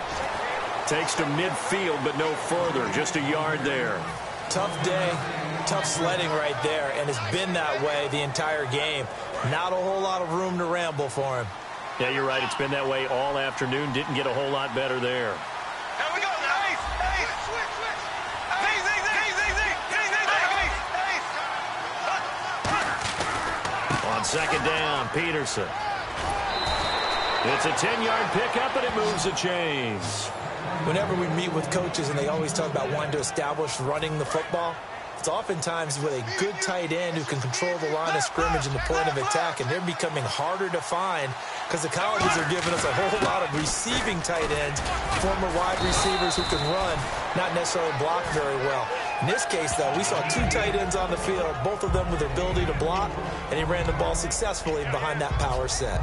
Takes to midfield, but no further. Just a yard there. Tough day, tough sledding right there, and it's been that way the entire game. Not a whole lot of room to ramble for him. Yeah, you're right. It's been that way all afternoon. Didn't get a whole lot better there. Here we go now. Ace. Switch. On second down, Peterson. It's a 10-yard pickup, and it moves the chains. Whenever we meet with coaches and they always talk about wanting to establish running the football, it's oftentimes with a good tight end who can control the line of scrimmage and the point of attack, and they're becoming harder to find because the colleges are giving us a whole lot of receiving tight ends, former wide receivers who can run, not necessarily block very well. In this case, though, we saw two tight ends on the field, both of them with the ability to block, and he ran the ball successfully behind that power set.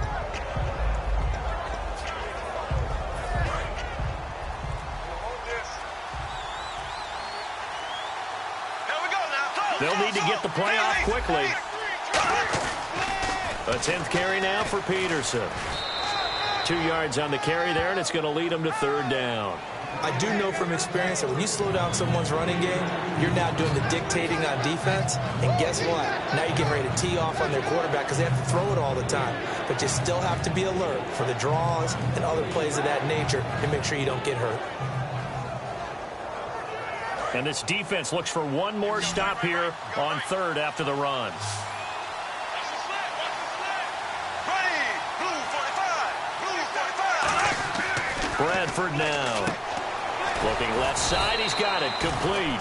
They'll need to get the play off quickly. A 10th carry now for Peterson. 2 yards on the carry there, and it's going to lead them to third down. I do know from experience that when you slow down someone's running game, you're now doing the dictating on defense. And guess what? Now you're getting ready to tee off on their quarterback because they have to throw it all the time. But you still have to be alert for the draws and other plays of that nature and make sure you don't get hurt. And this defense looks for one more stop here on third after the run. Bradford now. Looking left side, he's got it, complete.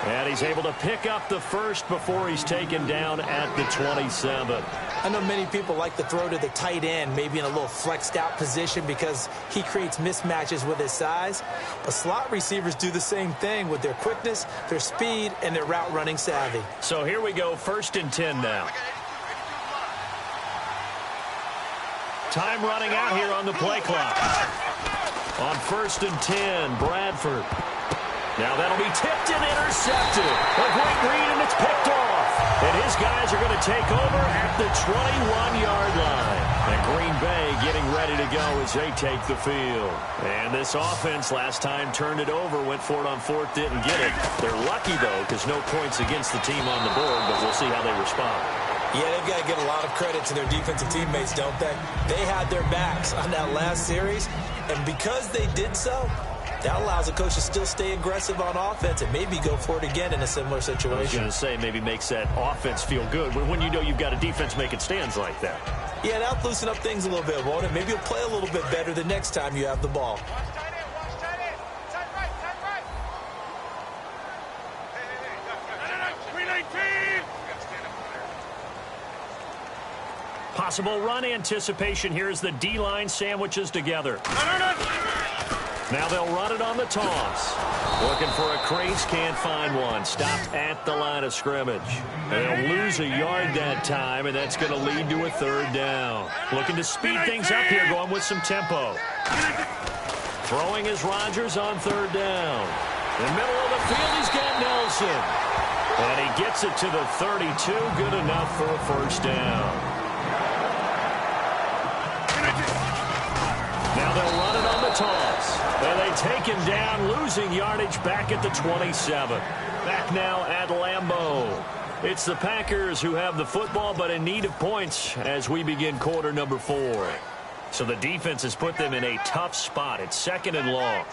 And he's able to pick up the first before he's taken down at the 27. I know many people like to throw to the tight end, maybe in a little flexed out position because he creates mismatches with his size. But slot receivers do the same thing with their quickness, their speed, and their route running savvy. So here we go, 1st and 10 now. Time running out here on the play clock. On 1st and 10, Bradford. Now that'll be tipped and intercepted. A great read, and it's picked off. And his guys are going to take over at the 21-yard line. And Green Bay getting ready to go as they take the field. And this offense last time turned it over, went for it on 4th, didn't get it. They're lucky, though, because no points against the team on the board, but we'll see how they respond. Yeah, they've got to give a lot of credit to their defensive teammates, don't they? They had their backs on that last series, and because they did so, that allows the coach to still stay aggressive on offense and maybe go for it again in a similar situation. I was going to say, maybe makes that offense feel good when you know you've got a defense making stands like that. Yeah, that'll loosen up things a little bit, won't it? Maybe you'll play a little bit better the next time you have the ball. Possible run anticipation here as the D-line sandwiches together. Now they'll run it on the toss. Looking for a crease, can't find one. Stopped at the line of scrimmage. They'll lose a yard that time, and that's going to lead to a third down. Looking to speed things up here, going with some tempo. Throwing is Rodgers on third down. In the middle of the field, he's got Nelson. And he gets it to the 32, good enough for a first down. Now they'll run it on the toss. And they take him down, losing yardage back at the 27. Back now at Lambeau. It's the Packers who have the football, but in need of points as we begin quarter number 4. So the defense has put them in a tough spot. It's 2nd and long.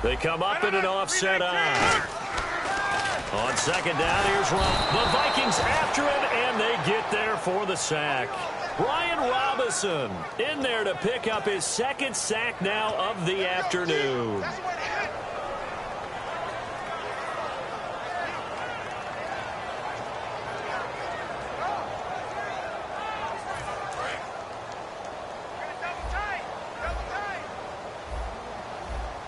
They come up in an offset eye. On 2nd down, here's Ron. The Vikings after him, and they get there for the sack. Ryan Robinson in there to pick up his 2nd sack now of the afternoon.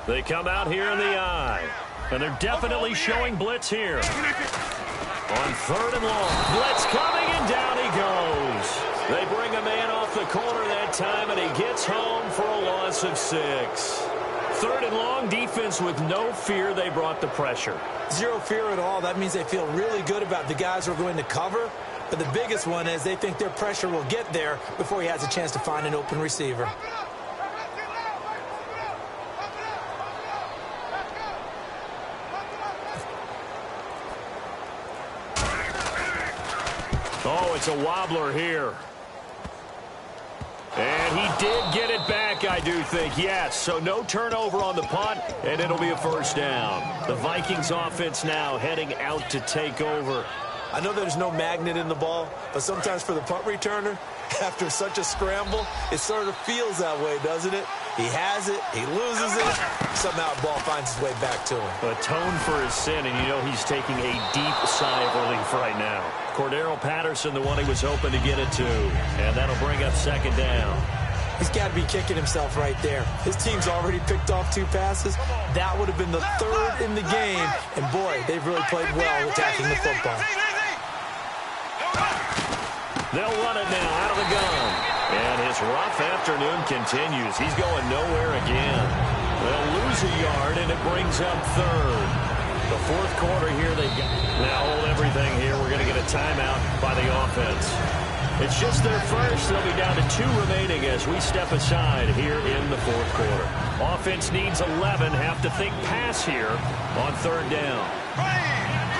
They come out here in the eye, and they're definitely showing blitz here. On 3rd and long, blitz coming, and down he goes. They bring a man off the corner that time, and he gets home for a loss of 6. 3rd and long, defense with no fear. They brought the pressure. Zero fear at all. That means they feel really good about the guys who are going to cover. But the biggest one is they think their pressure will get there before he has a chance to find an open receiver. Oh, it's a wobbler here. And he did get it back, I do think, yes. So no turnover on the punt, and it'll be a first down. The Vikings offense now heading out to take over. I know there's no magnet in the ball, but sometimes for the punt returner, after such a scramble, it sort of feels that way, doesn't it? He has it, he loses it, somehow the ball finds its way back to him. Atone for his sin, and you know he's taking a deep sigh of relief right now. Cordero Patterson, the one he was hoping to get it to, and that'll bring up 2nd down. He's got to be kicking himself right there. His team's already picked off 2 passes. That would have been the 3rd in the game, and boy, they've really played well attacking the football. They'll run it now out of the gun. And his rough afternoon continues. He's going nowhere again. They'll lose a yard, and it brings up 3rd. The 4th quarter here, they've got... Now hold everything here. We're going to get a timeout by the offense. It's just their first. They'll be down to 2 remaining as we step aside here in the 4th quarter. Offense needs 11. Have to think pass here on 3rd down.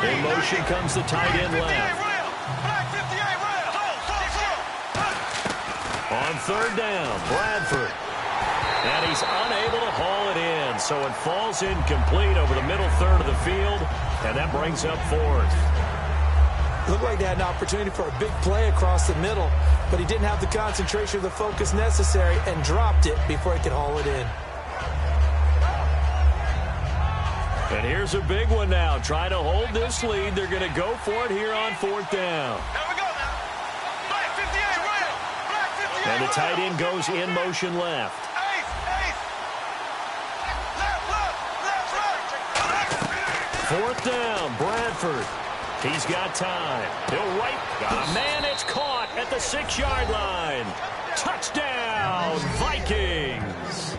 In motion comes the tight end left. On 3rd down, Bradford. And he's unable to haul it in, so it falls incomplete over the middle 3rd of the field, and that brings up 4th. Looked like they had an opportunity for a big play across the middle, but he didn't have the concentration or the focus necessary and dropped it before he could haul it in. And here's a big one now. Trying to hold this lead. They're going to go for it here on 4th down. And the tight end goes in motion left. 4th down, Bradford. He's got time. He'll right. Man, it's caught at the 6-yard line. Touchdown, Vikings.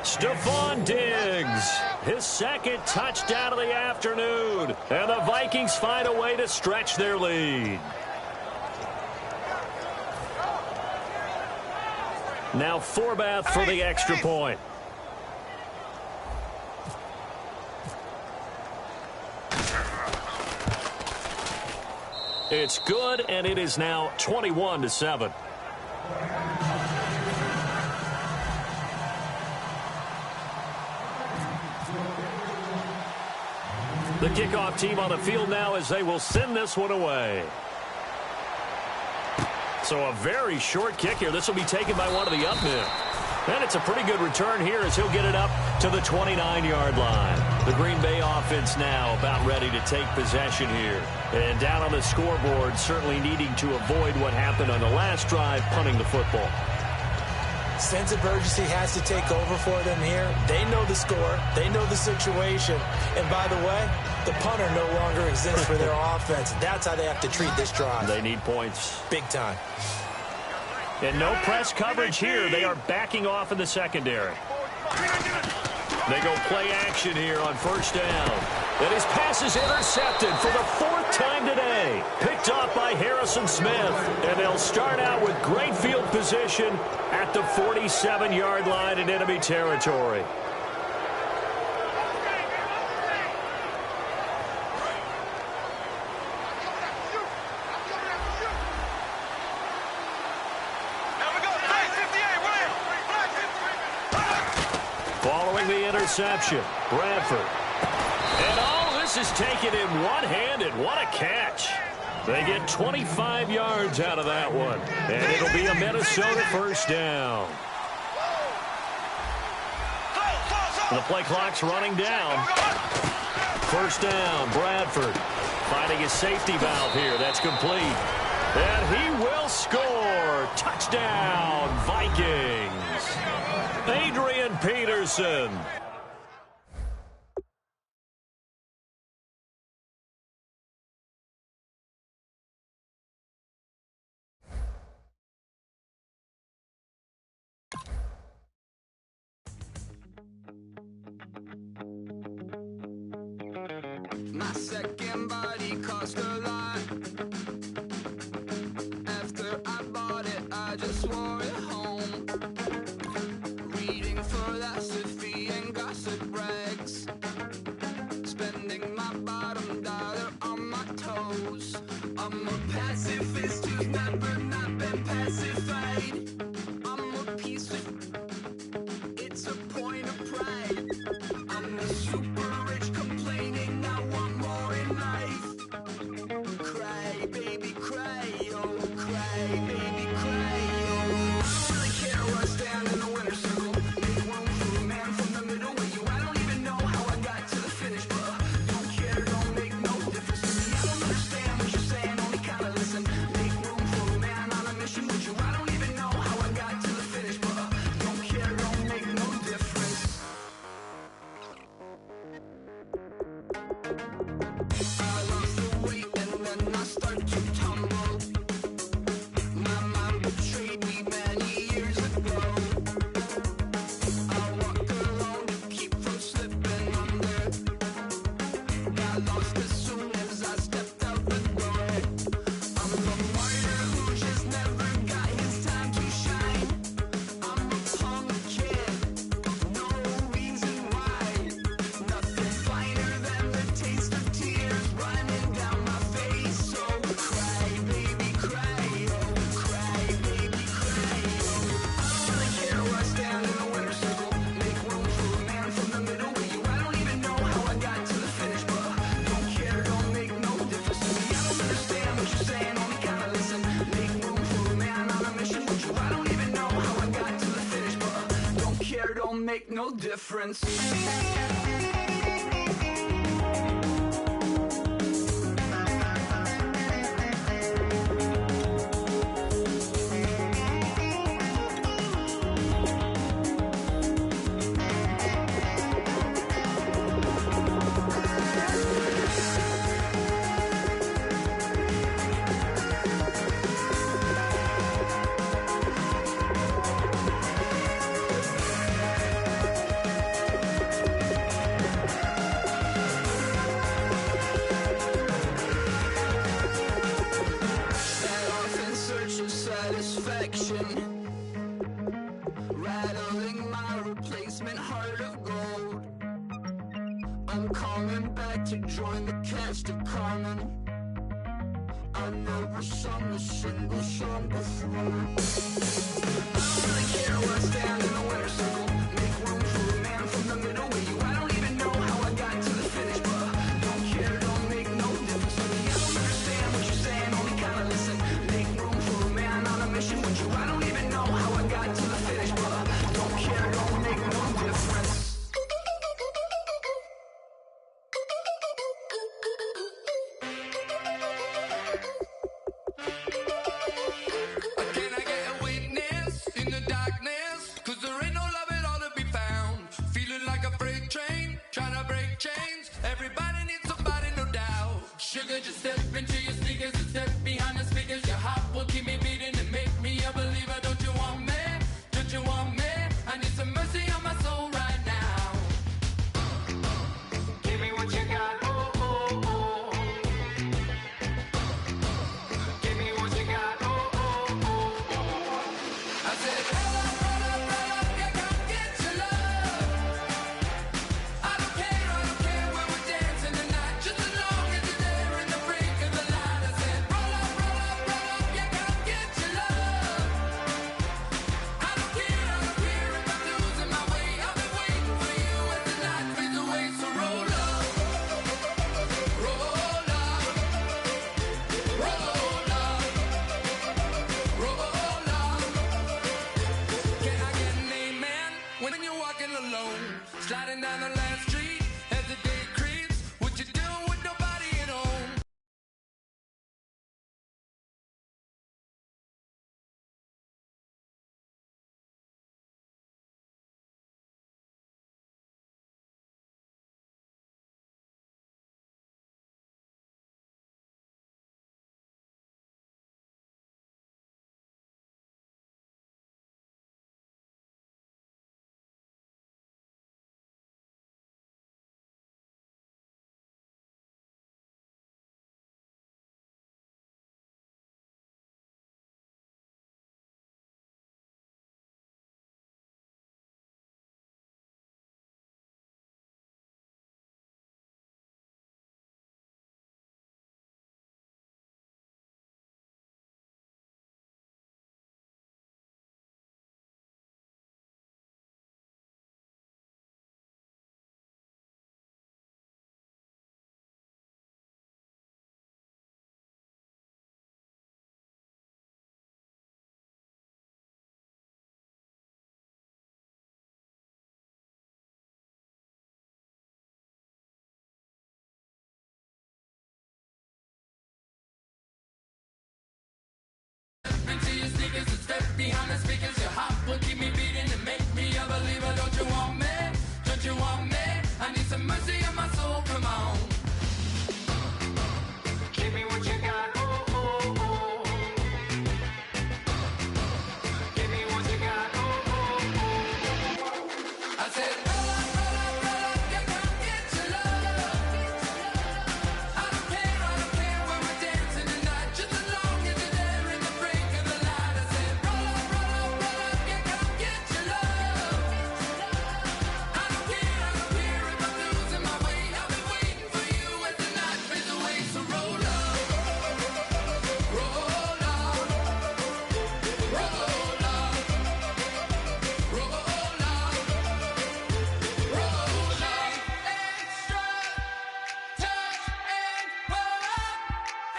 Stephon Diggs, his 2nd touchdown of the afternoon. And the Vikings find a way to stretch their lead. Now Forbath for the extra point. It's good, and it is now 21-7. The kickoff team on the field now as they will send this one away. So a very short kick here. This will be taken by one of the up men. And it's a pretty good return here as he'll get it up to the 29-yard line. The Green Bay offense now about ready to take possession here. And down on the scoreboard, certainly needing to avoid what happened on the last drive, punting the football. Sense of urgency has to take over for them here. They know the score. They know the situation. And by the way, the punter no longer exists for their offense. That's how they have to treat this drive. They need points. Big time. And no press coverage here. They are backing off in the secondary. They go play action here on 1st down. And his pass is intercepted for the 4th time today. Picked off by Harrison Smith. And they'll start out with great field position at the 47-yard line in enemy territory. Following the interception, Bradford. And all this is taken in one-handed. What a catch. They get 25 yards out of that one. And it'll be a Minnesota 1st down. The play clock's running down. 1st down, Bradford. Finding his safety valve here. That's complete. And he will score. Touchdown, Vikings. Adrian Peterson. My second body cost a lot. After I bought it, I just wore it home. Reading philosophy and gossip rags. Spending my bottom dollar on my toes. I'm a pacifist who's never not been pacified. I'm a piece of... It's a point of pride. I'm the super rich complaining I want more in life. Cry, baby, cry, oh, cry, baby, cry, oh. I don't really care where I stand in the winner's circle. Make room for a man from the middle with you. I don't even know how I got to the finish, but don't care, don't make no difference to me. I don't understand what you're saying, only kinda listen. Make room for a man on a mission with you. I don't even know how I got to the finish, but don't care, don't make no difference. I lost the weight and then I start to tumble. My mind betrayed me many years ago. I walk alone to keep from slipping under. Got lost as soon as I stepped out the door. I'm a martyr who just never got his time to shine. I'm a punk kid, no reason why. Nothing finer than the taste of tears running down my face. So cry, baby, cry, oh, cry, baby, cry, oh. I don't really care where I stand in the winner's circle. Make room for a man from the middle with you. I don't even know how I got to the finish, but don't care, don't make no difference to me. I don't understand what you're saying, only kinda listen. Make room for a man on a mission with you. I don't even know how I got to the finish, but don't care, don't make no difference. Set off in search of satisfaction, rattling my replacement heart of gold. I'm coming back to join the cast of Carmen. I never sung a single song before. I don't really care where I stand in the winner's circle. Make room for a man from the middle with you. I don't even know how I got to the finish, but don't care, don't make no difference to me. I don't understand what you're saying, only kinda listen. Make room for a man on a mission with you. I don't even know how I got to the finish, but don't care, don't make no difference. Can I get a witness in the darkness? 'Cause there ain't no love behind the speakers. Your heart will keep me beating and make me a believer. Don't you want me? Don't you want me? I need some mercy on my soul. Come on. Give me what you got. Oh, oh, oh. Give me what you got. Oh, oh, oh. I said, roll up, yeah, come get your love. I don't care when we're dancing tonight. Just as long as you're there in the break of the light. I said, roll up, yeah, come get your love. I don't care if I'm losing my way. I'll be waiting for you as the night fades away. So roll up, roll up, roll up, roll up, roll up. Extra touch and pull up,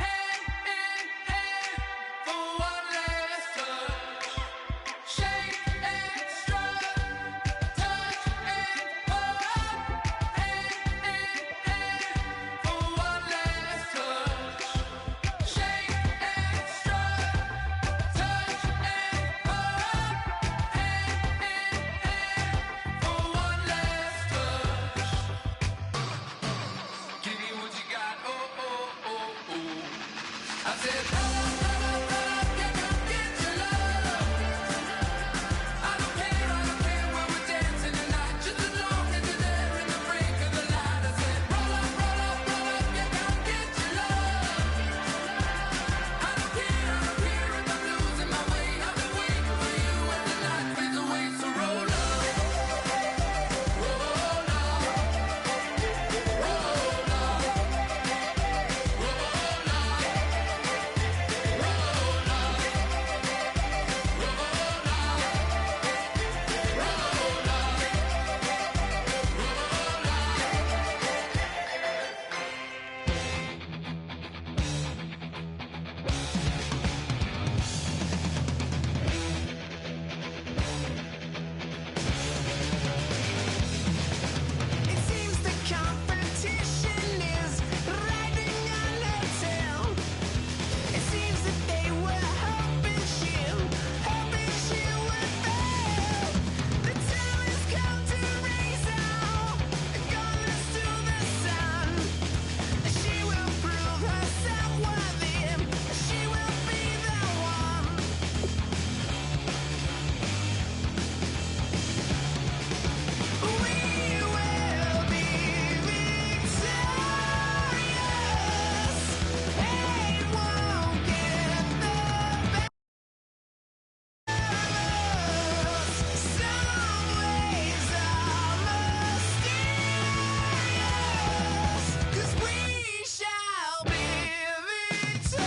hand in hand for one last touch. Shake extra touch and pull up, hand in hand for one last touch. Shake extra touch and pull up, hand in hand for one last touch. Give me what you got, oh, oh, oh, oh. I said, yeah, come get your love. I don't care when we're dancing tonight. Just as long as you're there in the break of the light. I said, roll up, yeah, come get your love. I don't care if I'm losing my way. I've been waiting for you as the night fades away. So roll up, roll up, roll up, roll up, It seems the competition is riding on the tail. It seems that they were hoping she would fail. The time has come to raise our guns to the sun. She will prove herself worthy. She will be the one. We will be victorious. Hate won't get the best of us. Some ways are mysterious, 'cause we shall be victorious.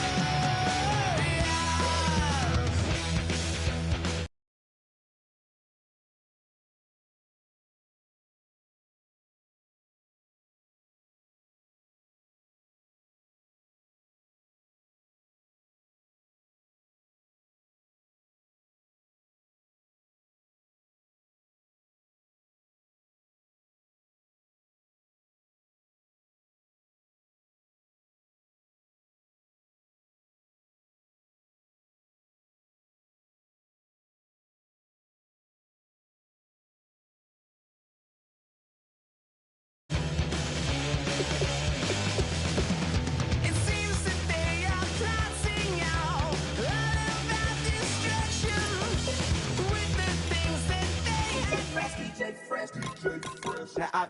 It seems that they are plotting out all of our destruction with the things that they have. DJ Fresh. Now I've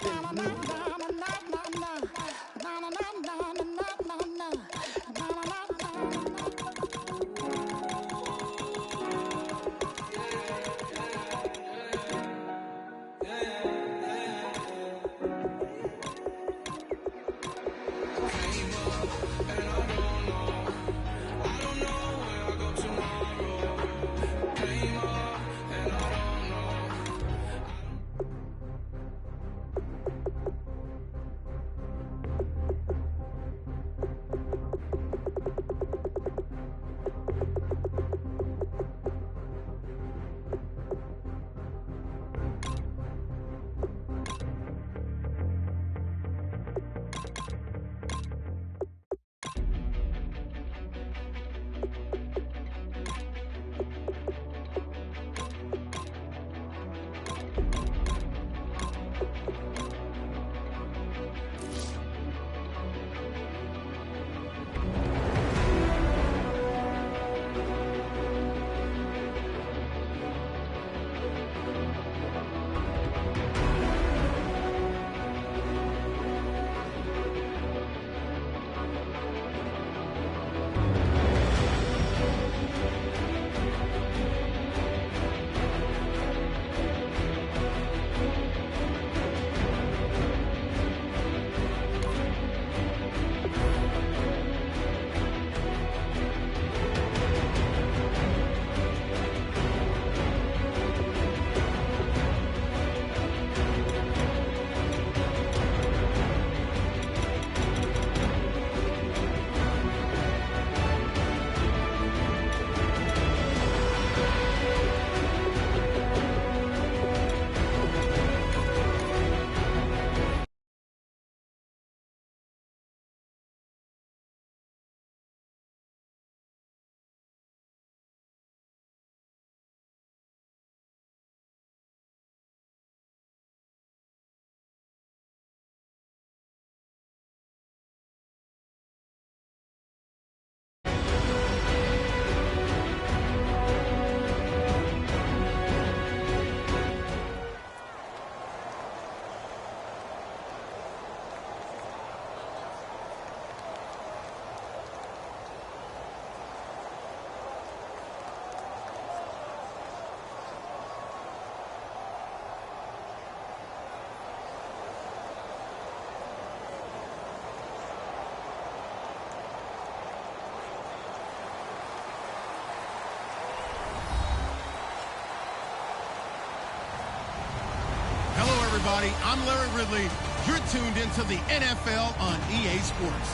everybody. I'm Larry Ridley. You're tuned into the NFL on EA Sports.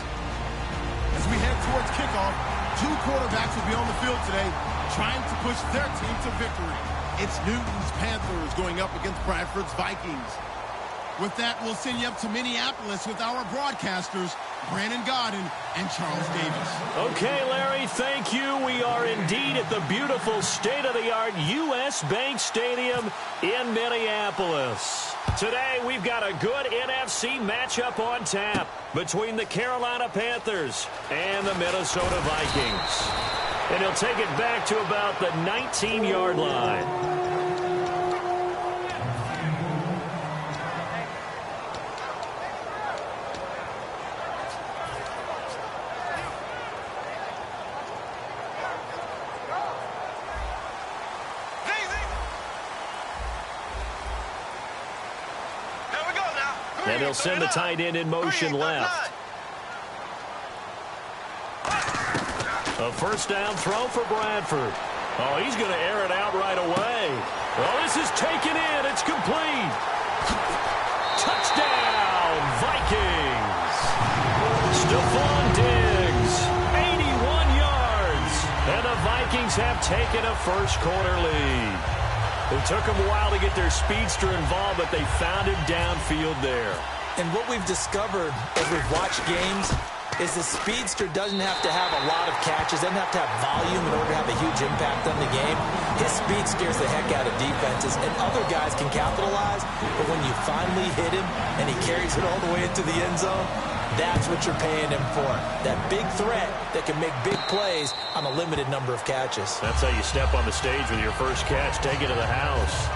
As we head towards kickoff, two quarterbacks will be on the field today trying to push their team to victory. It's Newton's Panthers going up against Bradford's Vikings. With that, we'll send you up to Minneapolis with our broadcasters, Brandon Godden and Charles Davis. Okay, Larry, thank you. We are indeed at the beautiful state-of-the-art U.S. Bank Stadium in Minneapolis. Today, we've got a good NFC matchup on tap between the Carolina Panthers and the Minnesota Vikings. And he'll take it back to about the 19-yard line. And he'll send the tight end in motion left. A first down throw for Bradford. Oh, he's going to air it out right away. Oh, this is taken in. It's complete. Touchdown, Vikings. Stephon Diggs, 81 yards. And the Vikings have taken a first-quarter lead. It took them a while to get their speedster involved, but they found him downfield there. And what we've discovered as we've watched games is the speedster doesn't have to have a lot of catches, doesn't have to have volume in order to have a huge impact on the game. His speed scares the heck out of defenses, and other guys can capitalize, but when you finally hit him and he carries it all the way into the end zone, that's what you're paying him for. That big threat that can make big plays on a limited number of catches. That's how you step on the stage with your first catch, take it to the house.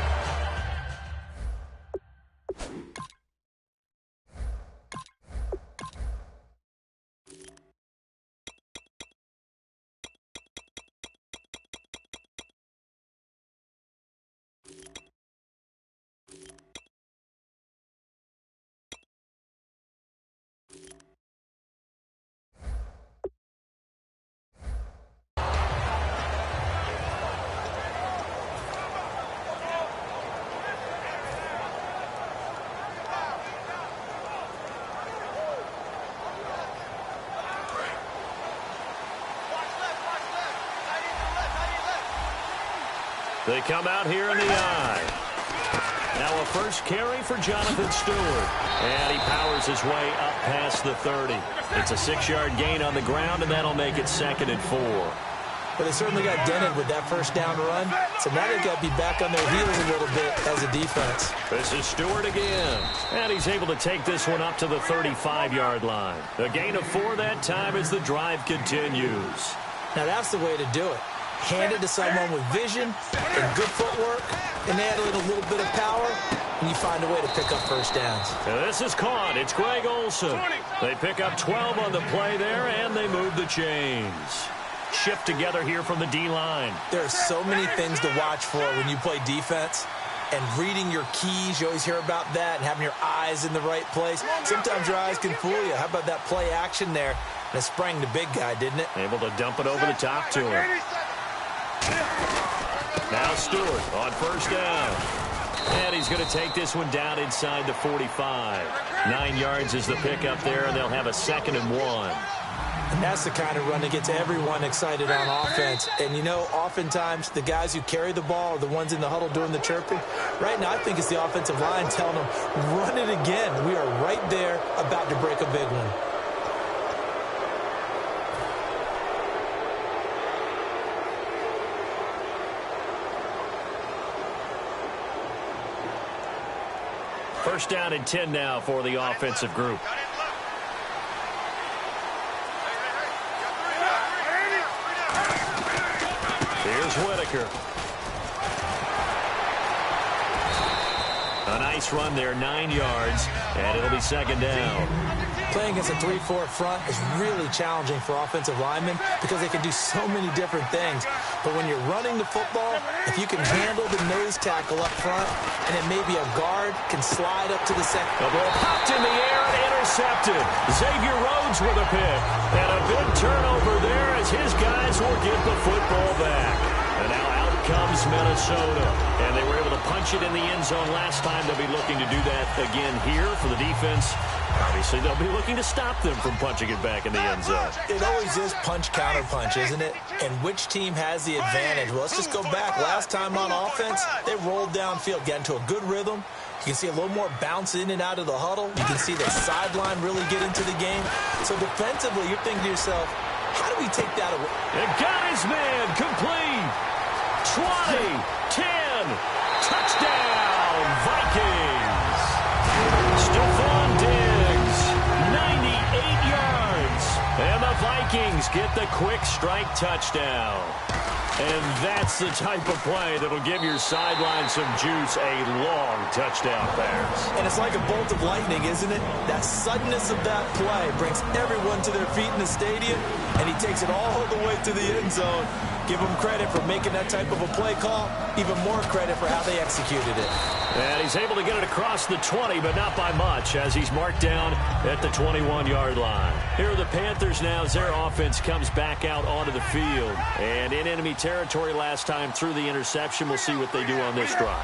They come out here in the eye. Now a first carry for Jonathan Stewart. And he powers his way up past the 30. It's a 6-yard gain on the ground, and that'll make it 2nd and 4. But they certainly got dented with that first down run. So now they've got to be back on their heels a little bit as a defense. This is Stewart again. And he's able to take this one up to the 35-yard line. A gain of 4 that time as the drive continues. Now that's the way to do it. Hand it to someone with vision and good footwork, and add a little bit of power, and you find a way to pick up first downs. And this is caught. It's Greg Olsen. They pick up 12 on the play there, and they move the chains. Shift together here from the D-line. There are so many things to watch for when you play defense. And reading your keys, you always hear about that, and having your eyes in the right place. Sometimes your eyes can fool you. How about that play action there? And it sprang the big guy, didn't it? Able to dump it over the top to him. Now Stewart on first down. And he's going to take this one down inside the 45. 9 yards is the pickup there, and they'll have a 2nd and 1. And that's the kind of run that gets everyone excited on offense. And, you know, oftentimes the guys who carry the ball are the ones in the huddle doing the chirping. Right now I think it's the offensive line telling them, run it again. We are right there about to break a big one. First down and 10 now for the offensive group. Here's Whitaker. A nice run there, 9 yards, and it'll be 2nd down. Playing against a 3-4 front is really challenging for offensive linemen because they can do so many different things. But when you're running the football, if you can handle the nose tackle up front, and then maybe a guard can slide up to the second. The ball popped in the air and intercepted. Xavier Rhodes with a pick. And a big turnover there as his guys will get the football back. And now out comes Minnesota. And they were able to punch it in the end zone last time. They'll be looking to do that again here for the defense. Obviously, they'll be looking to stop them from punching it back in the end zone. It always is punch-counter-punch, isn't it? And which team has the advantage? Well, let's just go back. Last time on offense, they rolled downfield, got into a good rhythm. You can see a little more bounce in and out of the huddle. You can see the sideline really get into the game. So defensively, you're thinking to yourself, how do we take that away? And got his man complete. 20, 10, touchdown, Vikings. Stephon Diggs, 98 yards. And the Vikings get the quick strike touchdown. And that's the type of play that'll give your sideline some juice, a long touchdown pass. And it's like a bolt of lightning, isn't it? That suddenness of that play brings everyone to their feet in the stadium, and he takes it all the way to the end zone. Give him credit for making that type of a play call. Even more credit for how they executed it. And he's able to get it across the 20, but not by much, as he's marked down at the 21-yard line. Here are the Panthers now as their offense comes back out onto the field. And in enemy territory last time through the interception. We'll see what they do on this drive.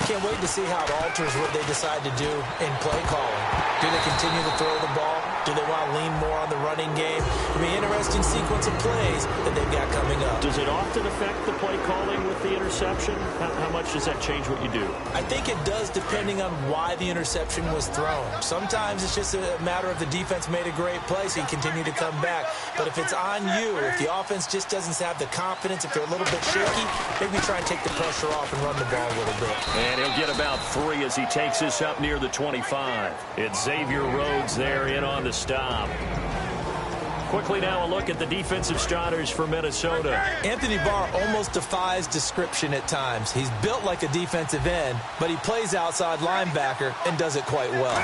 Can't wait to see how it alters what they decide to do in play calling. Do they continue to throw the ball? Do they want to lean more on the running game? It'll be an interesting sequence of plays that they've got coming up. Does it often affect the play calling with the interception? How much does that change what you do? I think it does, depending on why the interception was thrown. Sometimes it's just a matter of the defense made a great play, so you continue to come back. But if it's on you, if the offense just doesn't have the confidence, if they're a little bit shaky, maybe try and take the pressure off and run the ball a little bit. And he'll get about 3 as he takes this up near the 25. It's Xavier Rhodes there in on the stop. Quickly now a look at the defensive starters for Minnesota. Anthony Barr almost defies description at times. He's built like a defensive end, but he plays outside linebacker and does it quite well.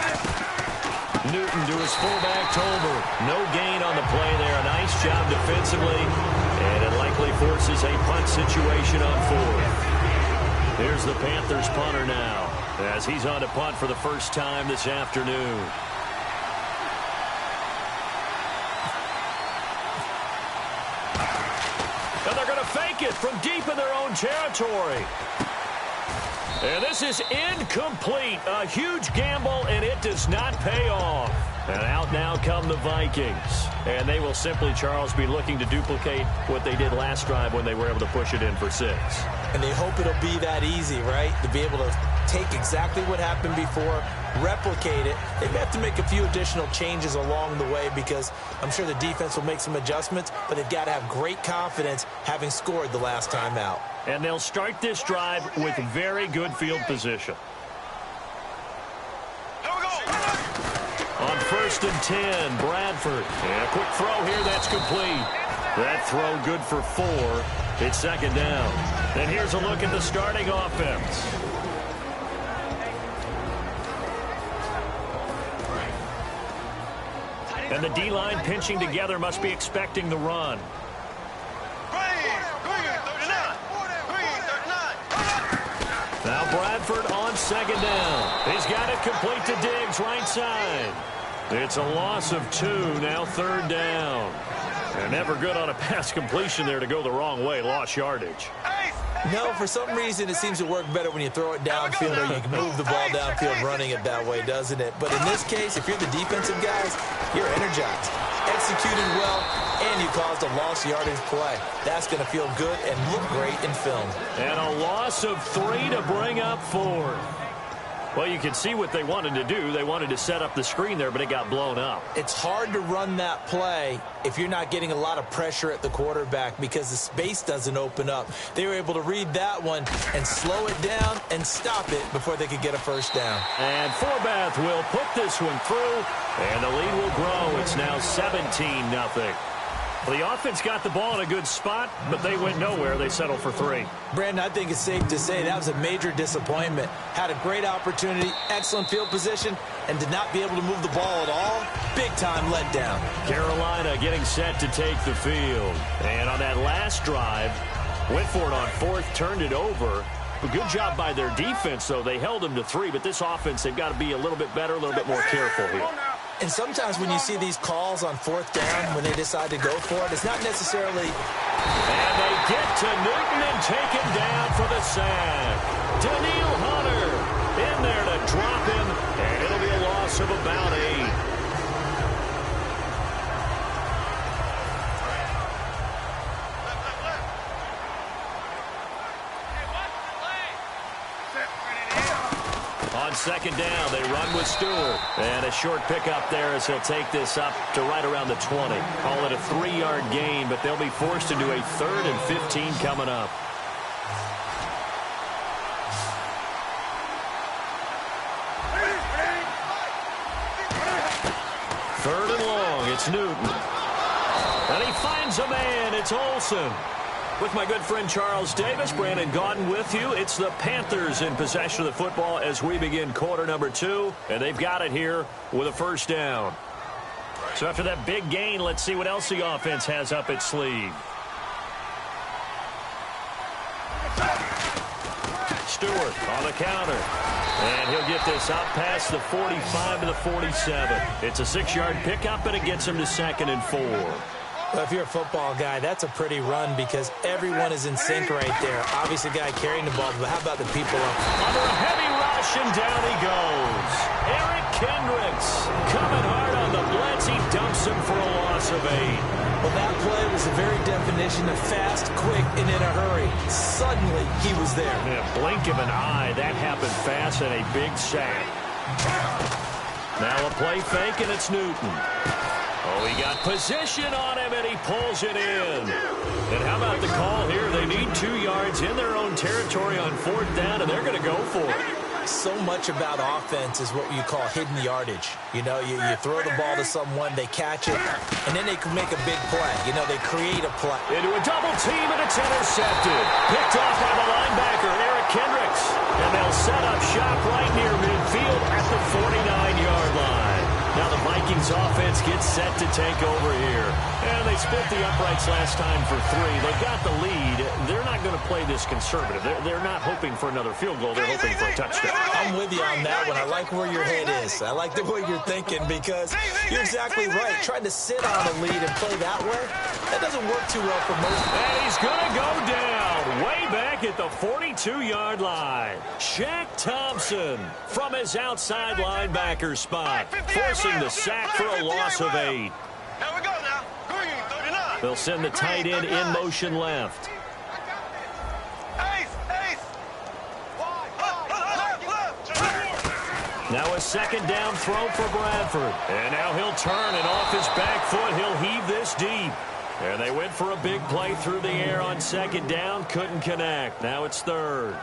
Newton to his fullback, Tolbert. No gain on the play there. A nice job defensively, and it likely forces a punt situation on 4th. Here's the Panthers punter now, as he's on to punt for the first time this afternoon. And they're going to fake it from deep in their own territory. And this is incomplete. A huge gamble, and it does not pay off. And out now come the Vikings. And they will simply, Charles, be looking to duplicate what they did last drive when they were able to push it in for 6. And they hope it'll be that easy, right? To be able to take exactly what happened before, replicate it. They may have to make a few additional changes along the way because I'm sure the defense will make some adjustments, but they've got to have great confidence having scored the last time out. And they'll start this drive with very good field position. On 1st and 10, Bradford. And a quick throw here, that's complete. That throw good for 4. It's 2nd down. And here's a look at the starting offense. And the D-line pinching together must be expecting the run. Now Bradford on 2nd down. He's got it complete to Diggs, right side. It's a loss of 2, now 3rd down. And never good on a pass completion there to go the wrong way, lost yardage. No, for some reason it seems to work better when you throw it downfield or you can move the ball downfield running it that way, doesn't it? But in this case, if you're the defensive guys, you're energized, executed well, and you caused a lost yardage play. That's going to feel good and look great in film. And a loss of 3 to bring up 4. Well, you can see what they wanted to do. They wanted to set up the screen there, but it got blown up. It's hard to run that play if you're not getting a lot of pressure at the quarterback because the space doesn't open up. They were able to read that one and slow it down and stop it before they could get a first down. And Forbath will put this one through, and the lead will grow. It's now 17-0. Well, the offense got the ball in a good spot, but they went nowhere. They settled for 3. Brandon, I think it's safe to say that was a major disappointment. Had a great opportunity, excellent field position, and did not be able to move the ball at all. Big-time letdown. Carolina getting set to take the field. And on that last drive, went for it on 4th, turned it over. A good job by their defense, though. They held them to 3, but this offense, they've got to be a little bit better, a little bit more careful here. And sometimes when you see these calls on 4th down, when they decide to go for it, it's not necessarily... And they get to Newton and take him for the sack. Daniil Hunter in there to drop him, and it'll be a loss of about 8. On second down, they run with Stewart. And a short pickup there as he'll take this up to right around the 20. Call it a 3-yard gain, but they'll be forced into a 3rd and 15 coming up. Third and long, it's Newton. And he finds a man, it's Olsen. With my good friend Charles Davis, Brandon Gaudin with you. It's the Panthers in possession of the football as we begin quarter number 2. And they've got it here with a first down. So after that big gain, let's see what else the offense has up its sleeve. Stewart on the counter. And he'll get this out past the 45 to the 47. It's a 6-yard pickup, and it gets him to 2nd and 4. Well, if you're a football guy, that's a pretty run because everyone is in sync right there. Obviously, the guy carrying the ball, but how about the people up? Under a heavy rush, and down he goes. Eric Kendricks coming hard on the blitz. He dumps him for a loss of 8. Well, that play was the very definition of fast, quick, and in a hurry. Suddenly, he was there. In a blink of an eye, that happened fast and a big sack. Now a play fake, and it's Newton. Oh, he got position on him, and he pulls it in. And how about the call here? They need 2 yards in their own territory on 4th down, and they're going to go for it. So much about offense is what you call hidden yardage. You know, you throw the ball to someone, they catch it, and then they can make a big play. You know, they create a play. Into a double team, and it's intercepted. Picked off by the linebacker, Eric Kendricks. And they'll set up shop right near midfield at the 49-yard line. Now the Vikings offense gets set to take over here. And they split the uprights last time for 3. They got the lead. They're not going to play this conservative. They're not hoping for another field goal. They're hoping for a touchdown. I'm with you on that one. I like where your head is. I like the way you're thinking because you're exactly right. Trying to sit on a lead and play that way, that doesn't work too well for most. And he's going to go down way back at the 42-yard line. Shaq Thompson from his outside linebacker spot, forcing the sack for a loss of 8. Here we go now. Green, 39. They'll send the tight end in motion left. Ace, ace. Now a 2nd down throw for Bradford. And now he'll turn, and off his back foot, he'll heave this deep. And they went for a big play through the air on 2nd down. Couldn't connect. Now it's 3rd.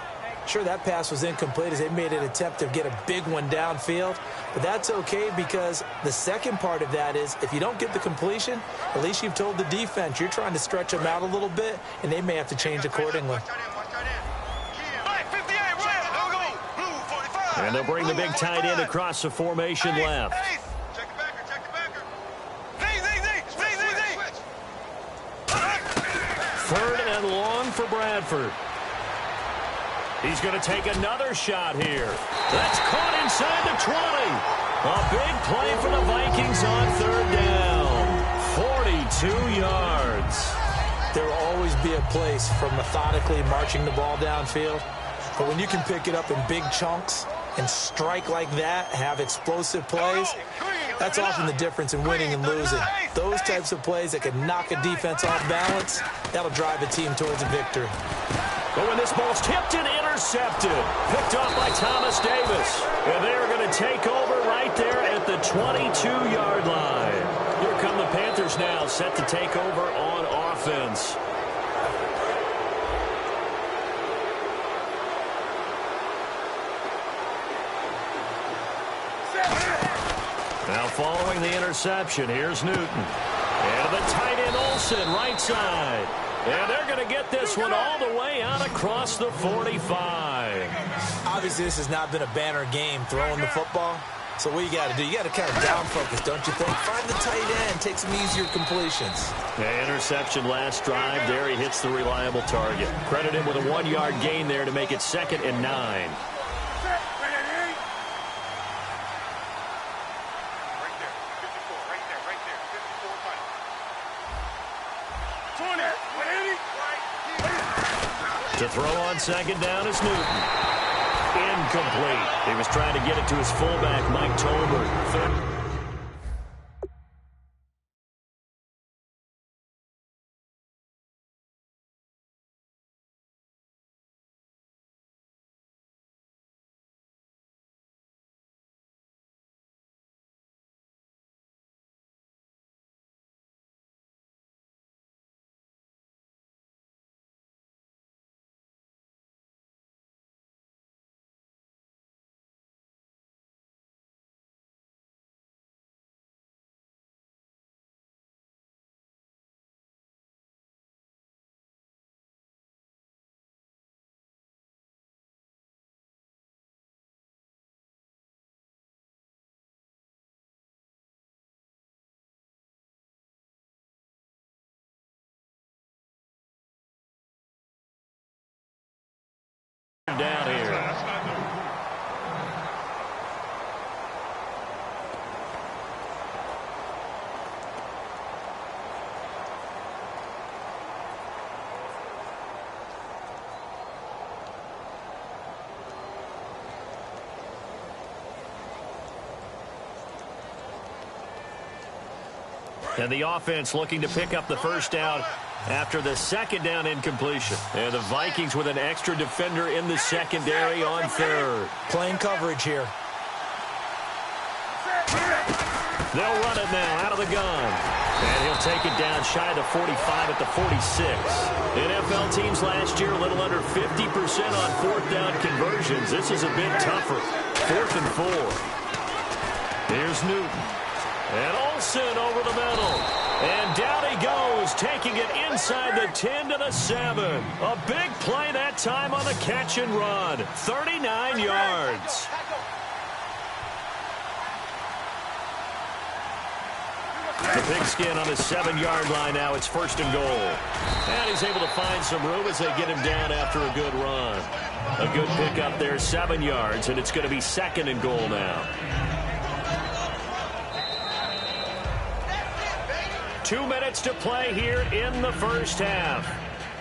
Sure, that pass was incomplete as they made an attempt to get a big one downfield. But that's okay because the second part of that is if you don't get the completion, at least you've told the defense you're trying to stretch them out a little bit, and they may have to change accordingly. And they'll bring the big tight end across the formation left. Third and long for Bradford. He's going to take another shot here. That's caught inside the 20. A big play for the Vikings on 3rd down. 42 yards. There will always be a place for methodically marching the ball downfield. But when you can pick it up in big chunks and strike like that, have explosive plays, that's often the difference in winning and losing. Those types of plays that can knock a defense off balance, that'll drive a team towards a victory. But when this ball's tipped and intercepted, picked off by Thomas Davis. And they're going to take over right there at the 22-yard line. Here come the Panthers now, set to take over on offense. Now following the interception, here's Newton. And the tight end Olsen, right side. And they're going to get this one all the way out across the 45. Obviously, this has not been a banner game throwing the football. So what you got to do, you got to kind of down focus, don't you think? Find the tight end, take some easier completions. Yeah, interception last drive. There he hits the reliable target. Credit him with a 1-yard gain there to make it 2nd and 9. To throw on second down is Newton. Incomplete. He was trying to get it to his fullback, Mike Tolbert. Down here. And the offense looking to pick up the first down after the second down incompletion. And the Vikings with an extra defender in the secondary on third. Playing coverage here. They'll run it now out of the gun. And he'll take it down shy of the 45 at the 46. NFL teams last year a little under 50% on fourth down conversions. This is a bit tougher. 4th and 4. Here's Newton. And Olsen over the middle. And down he goes, taking it inside the 10 to the 7. A big play that time on the catch and run. 39 yards. The pigskin on the 7-yard line now. It's 1st and goal. And he's able to find some room as they get him down after a good run. A good pickup there, 7 yards, and it's going to be 2nd and goal now. 2 minutes to play here in the first half.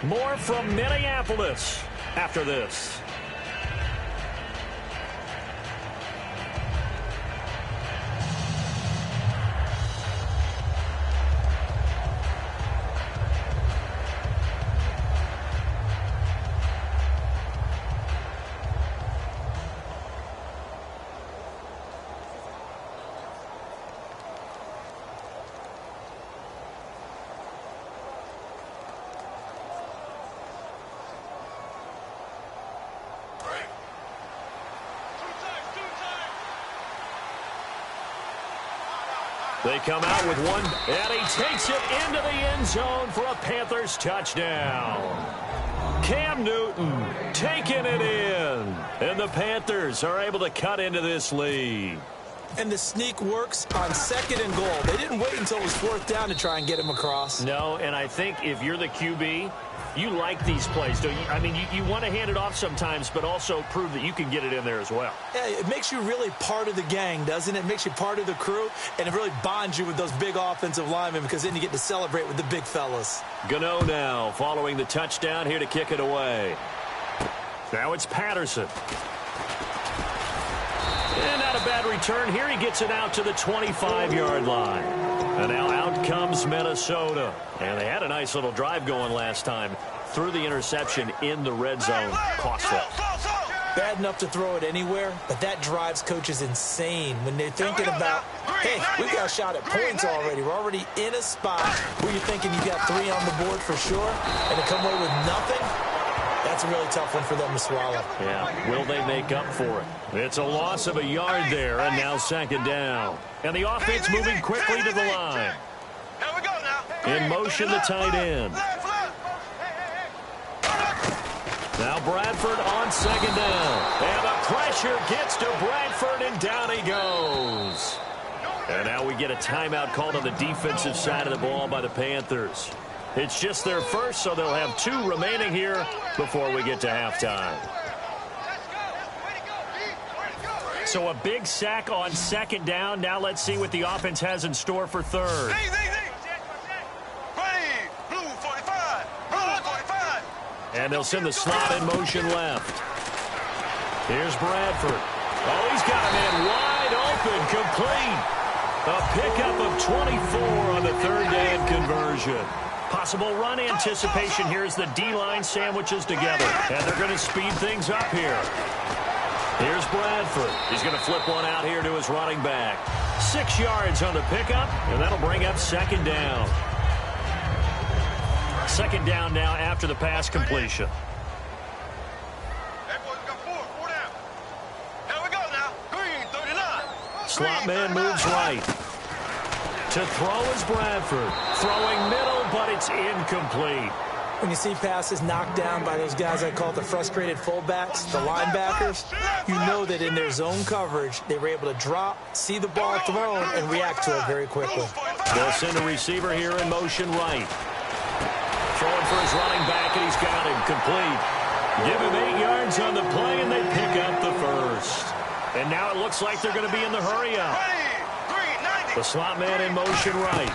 More from Minneapolis after this. They come out with one, and he takes it into the end zone for a Panthers touchdown. Cam Newton taking it in, and the Panthers are able to cut into this lead. And the sneak works on 2nd and goal. They didn't wait until it was 4th down to try and get him across. No, and I think if you're the QB, you like these plays, don't you? I mean, you want to hand it off sometimes, but also prove that you can get it in there as well. Yeah, it makes you really part of the gang, doesn't it? It makes you part of the crew, and it really bonds you with those big offensive linemen because then you get to celebrate with the big fellas. Gano now following the touchdown here to kick it away. Now it's Patterson. And not a bad return here. He gets it out to the 25-yard line. And now out comes Minnesota. And they had a nice little drive going last time. Threw the interception in the red zone. Costly. Bad enough to throw it anywhere, but that drives coaches insane when they're thinking about, hey, we've got a shot at points already. We're already in a spot where you're thinking you got 3 on the board for sure, and to come away with nothing, that's a really tough one for them to swallow. Yeah, will they make up for it? It's a loss of a yard there, and now 2nd down. And the offense moving quickly to the line. In motion, the tight end. Now Bradford on 2nd down. And the pressure gets to Bradford, and down he goes. And now we get a timeout called on the defensive side of the ball by the Panthers. It's just their first, so they'll have 2 remaining here before we get to halftime. So a big sack on 2nd down. Now let's see what the offense has in store for 3rd. And they'll send the slot in motion left. Here's Bradford. Oh, he's got a man wide open, complete. A pickup of 24 on the third down conversion. Possible run anticipation here as the D-line sandwiches together. And they're going to speed things up here. Here's Bradford. He's going to flip one out here to his running back. 6 yards on the pickup, and that'll bring up second down. Second down now after the pass completion. Slot man moves right. To throw is Bradford. Throwing middle, but it's incomplete. When you see passes knocked down by those guys I call the frustrated fullbacks, the linebackers, you know that in their zone coverage, they were able to drop, see the ball thrown, and react to it very quickly. They'll send a receiver here in motion right. Throwing for his running back, and he's got him complete. Give him 8 yards on the play, and they pick up the first. And now it looks like they're going to be in the hurry-up. The slot man in motion right.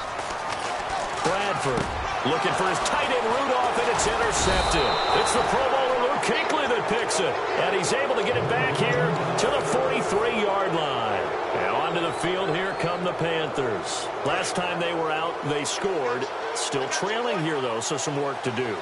Bradford looking for his tight end Rudolph, and it's intercepted. It's the Pro Bowler Luke Kuechly that picks it, and he's able to get it back here to the 43-yard line. Now onto the field, here come the Panthers. Last time they were out, they scored. Still trailing here, though, so some work to do.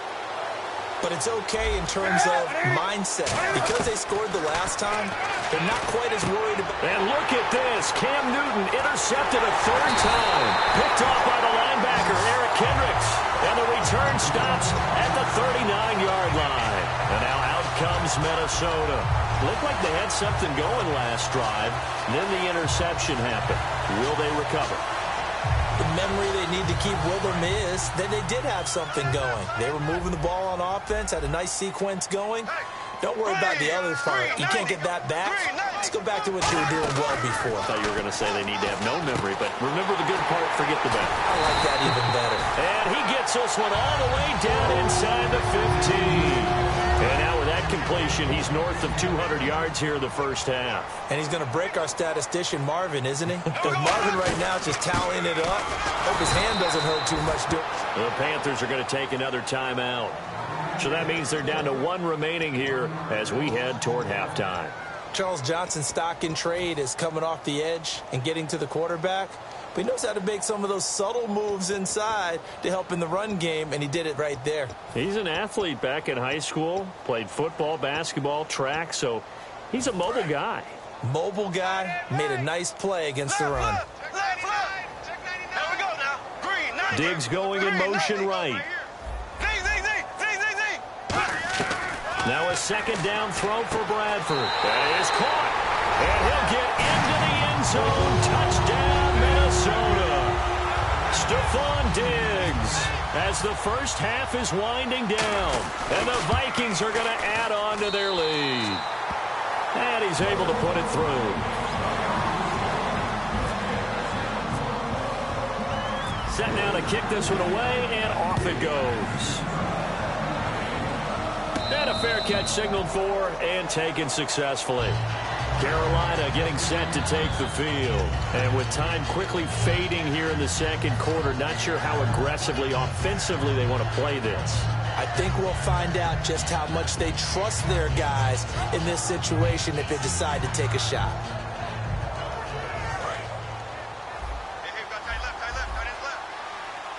But it's okay in terms of mindset. Because they scored the last time, they're not quite as worried about... And look at this. Cam Newton intercepted a third time. Picked off by the linebacker, Eric Kendricks. And the return stops at the 39-yard line. And now out comes Minnesota. Looked like they had something going last drive. Then the interception happened. Will they recover? The memory they need to keep with them is that they did have something going. They were moving the ball on offense, had a nice sequence going. Don't worry about the other part. You can't get that back. Let's go back to what you were doing well before. I thought you were going to say they need to have no memory, but remember the good part, forget the bad. I like that even better. And he gets this one all the way down inside the 15. And now with that completion, he's north of 200 yards here in the first half. And he's going to break our statistician Marvin, isn't he? Because Marvin right now is just tallying it up. Hope his hand doesn't hurt too much. The Panthers are going to take another timeout. So that means they're down to 1 remaining here as we head toward halftime. Charles Johnson's stock in trade is coming off the edge and getting to the quarterback. But he knows how to make some of those subtle moves inside to help in the run game, and he did it right there. He's an athlete back in high school, played football, basketball, track, so he's a mobile guy. Mobile guy, made a nice play against the run. Diggs going in motion right. Now a second down throw for Bradford. That is caught. And he'll get into the end zone. Touchdown, Minnesota. Stephon Diggs as the first half is winding down. And the Vikings are going to add on to their lead. And he's able to put it through. Set now to kick this one away, and off it goes. And a fair catch signaled for and taken successfully. Carolina getting set to take the field. And with time quickly fading here in the second quarter, not sure how aggressively, offensively they want to play this. I think we'll find out just how much they trust their guys in this situation if they decide to take a shot.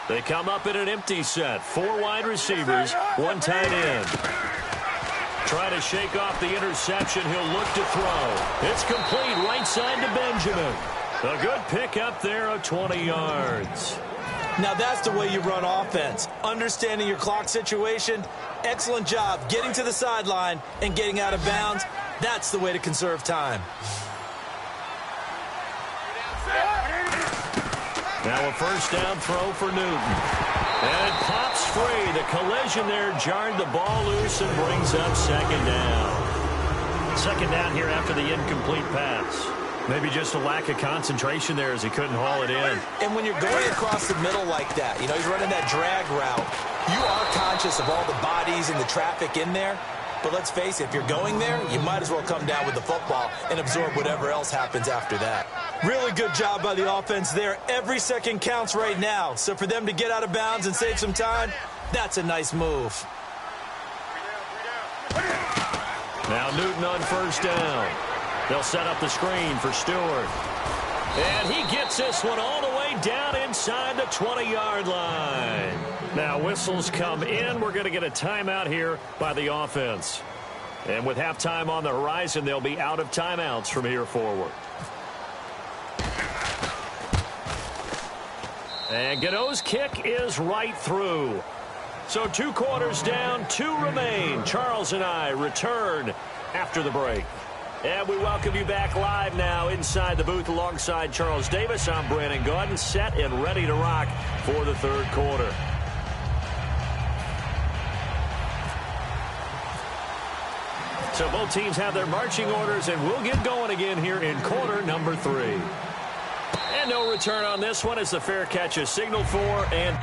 They come up in an empty set. 4 wide receivers, 1 tight end. Trying to shake off the interception. He'll look to throw. It's complete right side to Benjamin. A good pickup there of 20 yards. Now that's the way you run offense. Understanding your clock situation. Excellent job getting to the sideline and getting out of bounds. That's the way to conserve time. Now a first down throw for Newton. And it pops free. The collision there jarred the ball loose and brings up second down. Second down here after the incomplete pass. Maybe just a lack of concentration there as he couldn't haul it in. And when you're going across the middle like that, you know, he's running that drag route, you are conscious of all the bodies and the traffic in there. But let's face it, if you're going there, you might as well come down with the football and absorb whatever else happens after that. Really good job by the offense there. Every second counts right now. So for them to get out of bounds and save some time, that's a nice move. Now Newton on first down. They'll set up the screen for Stewart. And he gets this one all the way down inside the 20-yard line. Now whistles come in. We're going to get a timeout here by the offense. And with halftime on the horizon, they'll be out of timeouts from here forward. And Godot's kick is right through. So 2 quarters down, 2 remain. Charles and I return after the break. And we welcome you back live now inside the booth alongside Charles Davis. I'm Brandon Gaudin, set and ready to rock for the third quarter. So both teams have their marching orders, and we'll get going again here in quarter number 3. And no return on this one as the fair catch is signaled for, and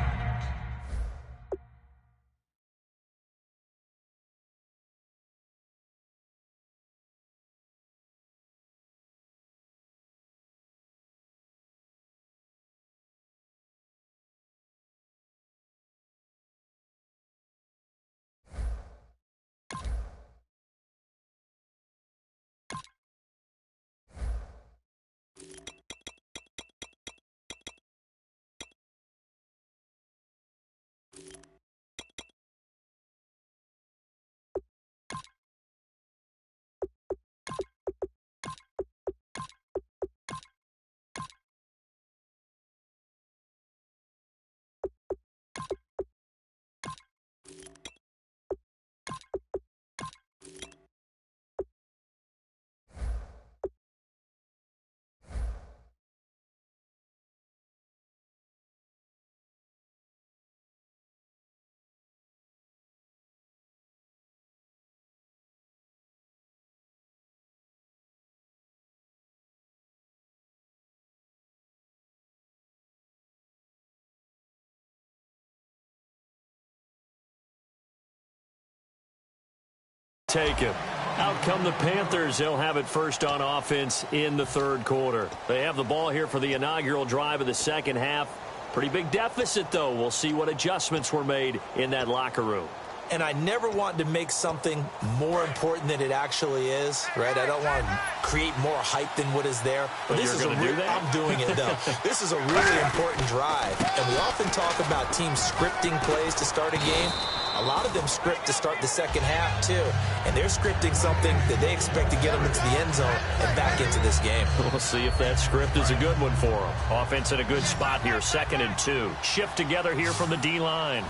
taken. Out come the Panthers. They'll have it first on offense in the third quarter. They have the ball here for the inaugural drive of the second half. Pretty big deficit, though. We'll see what adjustments were made in that locker room. And I never want to make something more important than it actually is, right? I don't want to create more hype than what is there. But this is I'm doing it, though. This is a really important drive. And we often talk about teams scripting plays to start a game. A lot of them script to start the second half, too. And they're scripting something that they expect to get them into the end zone and back into this game. We'll see if that script is a good one for them. Offense in a good spot here, 2nd and 2. Shift together here from the D-line.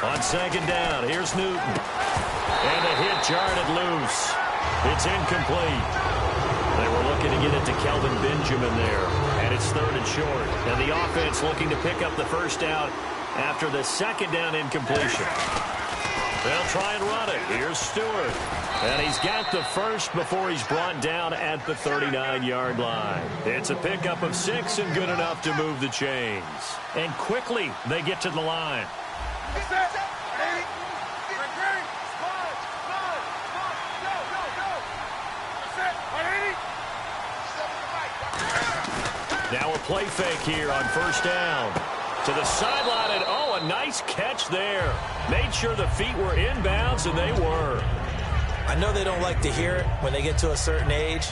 On 2nd down, here's Newton. And a hit jarred loose. It's incomplete. They were looking to get it to Kelvin Benjamin there. And it's 3rd and short. And the offense looking to pick up the first down after the 2nd down incompletion. They'll try and run it. Here's Stewart. And he's got the first before he's brought down at the 39-yard line. It's a pickup of 6 and good enough to move the chains. And quickly they get to the line. Now a play fake here on first down. To the sideline, and a nice catch there. Made sure the feet were inbounds, and they were. I know they don't like to hear it when they get to a certain age,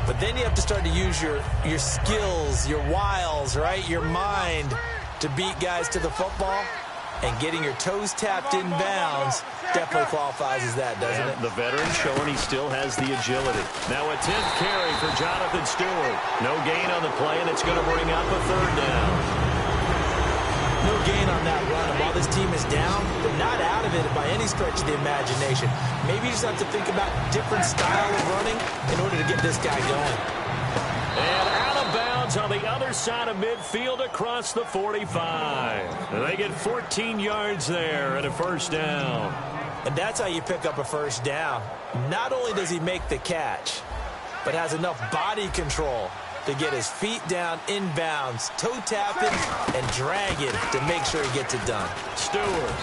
but then you have to start to use your skills, your wiles, right, your mind to beat guys to the football. And getting your toes tapped in bounds definitely qualifies as that, doesn't it? The veteran showing he still has the agility. Now a 10th carry for Jonathan Stewart. No gain on the play, and it's going to bring up a 3rd down. No gain on that run. And while this team is down, they're not out of it by any stretch of the imagination. Maybe you just have to think about different style of running in order to get this guy going. And out of bounds on the other side of midfield across the 45. They get 14 yards there and a first down. And that's how you pick up a first down. Not only does he make the catch, but has enough body control to get his feet down inbounds, toe tapping, and drag it to make sure he gets it done. Stewart.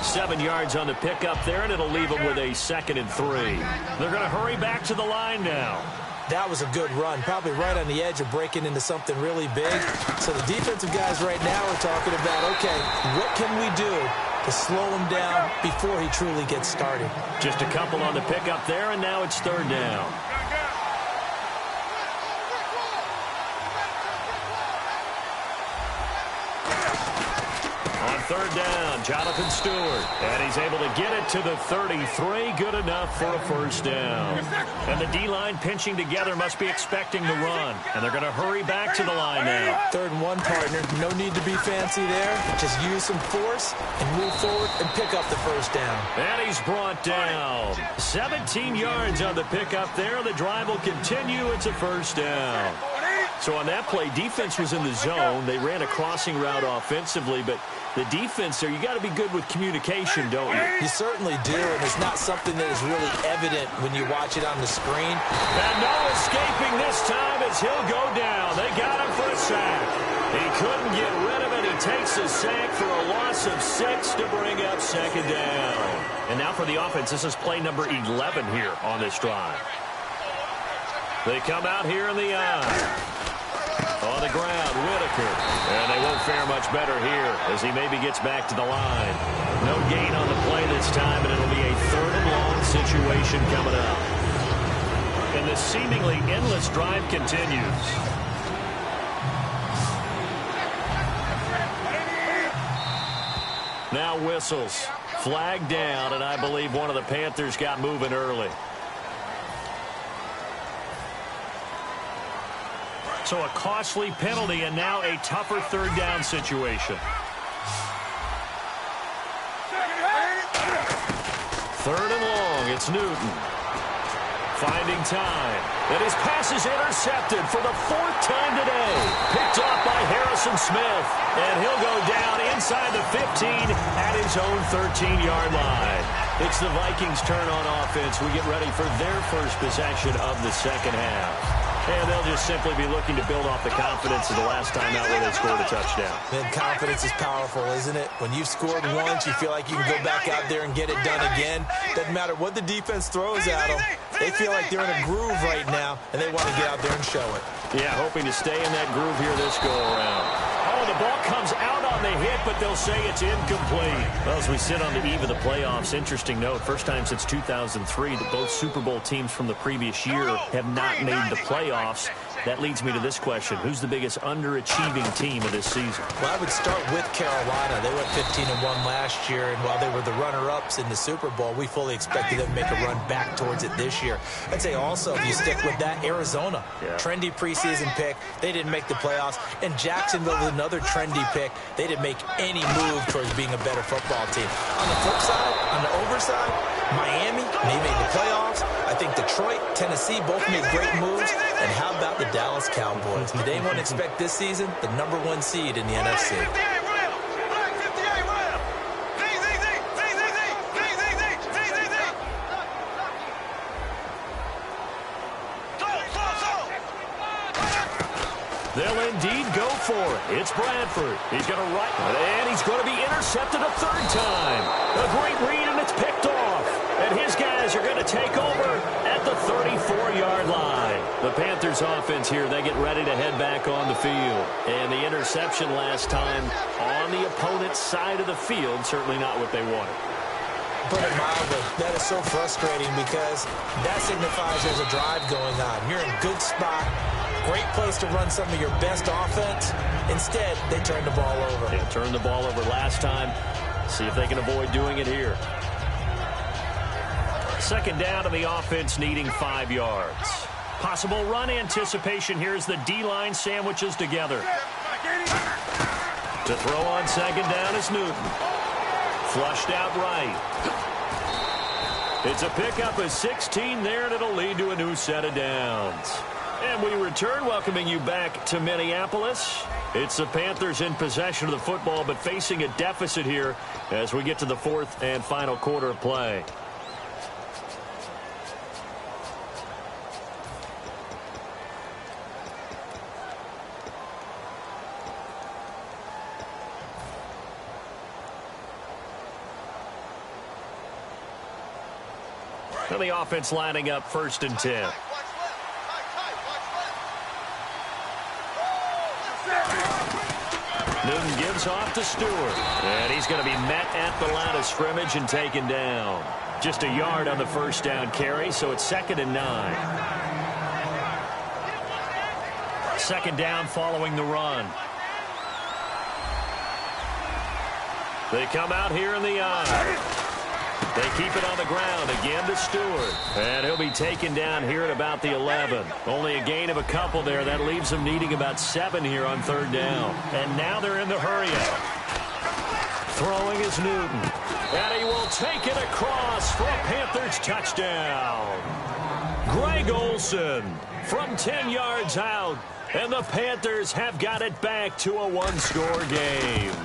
7 yards on the pickup there, and it'll leave him with a 2nd and 3. They're going to hurry back to the line now. That was a good run, probably right on the edge of breaking into something really big. So the defensive guys right now are talking about, okay, what can we do to slow him down before he truly gets started. Just a couple on the pickup there, and now it's third down. On third down, Jonathan Stewart. And he's able to get it to the 33. Good enough for a first down. And the D-line pinching together must be expecting the run. And they're going to hurry back to the line now. 3rd and 1, partner. No need to be fancy there. Just use some force and move forward and pick up the first down. And he's brought down. 17 yards on the pickup there. The drive will continue. It's a first down. So on that play, defense was in the zone. They ran a crossing route offensively, but the defense there, you got to be good with communication, don't you? You certainly do, and it's not something that is really evident when you watch it on the screen. And no escaping this time as he'll go down. They got him for a sack. He couldn't get rid of it. He takes a sack for a loss of 6 to bring up second down. And now for the offense, this is play number 11 here on this drive. They come out here in the eye. On the ground, Whitaker. And they won't fare much better here as he maybe gets back to the line. No gain on the play this time, and it'll be a 3rd and long situation coming up. And the seemingly endless drive continues. Now whistles. Flag down, and I believe one of the Panthers got moving early. So a costly penalty and now a tougher 3rd down situation. 3rd and long, it's Newton. Finding time. And his pass is intercepted for the 4th time today. Picked off by Harrison Smith. And he'll go down inside the 15 at his own 13-yard line. It's the Vikings' turn on offense. We get ready for their first possession of the second half. And they'll just simply be looking to build off the confidence of the last time out where they scored a touchdown. Then confidence is powerful, isn't it? When you've scored once, you feel like you can go back out there and get it done again. Doesn't matter what the defense throws at them. They feel like they're in a groove right now, and they want to get out there and show it. Yeah, hoping to stay in that groove here this go-around. Oh, the ball comes out on the hit, but they'll say it's incomplete. Well, as we sit on the eve of the playoffs, interesting note, first time since 2003 that both Super Bowl teams from the previous year have not made the playoffs. That leads me to this question. Who's the biggest underachieving team of this season? Well, I would start with Carolina. They went 15-1 last year, and while they were the runner-ups in the Super Bowl, we fully expected them to make a run back towards it this year. I'd say also, if you stick with that, Arizona. Yeah. Trendy preseason pick. They didn't make the playoffs. And Jacksonville was another trendy pick. They didn't make any move towards being a better football team. On the flip side, on the overside, Miami, they made the playoffs. I think Detroit, Tennessee both made great moves. And how about the Dallas Cowboys? Did anyone expect this season the #1 seed in the NFC? They'll indeed go for it. It's Bradford. He's going to right, and he's going to be intercepted a 3rd time. A great read, and it's picked off. And his guys are going to take over at the 34-yard line. The Panthers offense here, they get ready to head back on the field. And the interception last time on the opponent's side of the field, certainly not what they wanted. Put it mildly, that is so frustrating because that signifies there's a drive going on. You're in a good spot, great place to run some of your best offense. Instead, they turned the ball over. Yeah, turned the ball over last time. See if they can avoid doing it here. 2nd down to the offense needing 5 yards. Possible run anticipation here as the D-line sandwiches together. To throw on 2nd down is Newton. Flushed out right. It's a pickup of 16 there, and it'll lead to a new set of downs. And we return, welcoming you back to Minneapolis. It's the Panthers in possession of the football, but facing a deficit here as we get to the 4th and final quarter of play. And the offense lining up 1st and 10. Newton gives hands off to Stewart. And he's going to be met at the line of scrimmage and taken down. Just a yard on the first down carry, so it's 2nd and 9. 2nd down following the run. They come out here in the eye. They keep it on the ground again to Stewart. And he'll be taken down here at about the 11. Only a gain of a couple there. That leaves them needing about 7 here on 3rd down. And now they're in the hurry-up. Throwing is Newton. And he will take it across for a Panthers touchdown. Greg Olsen from 10 yards out. And the Panthers have got it back to a 1-score game.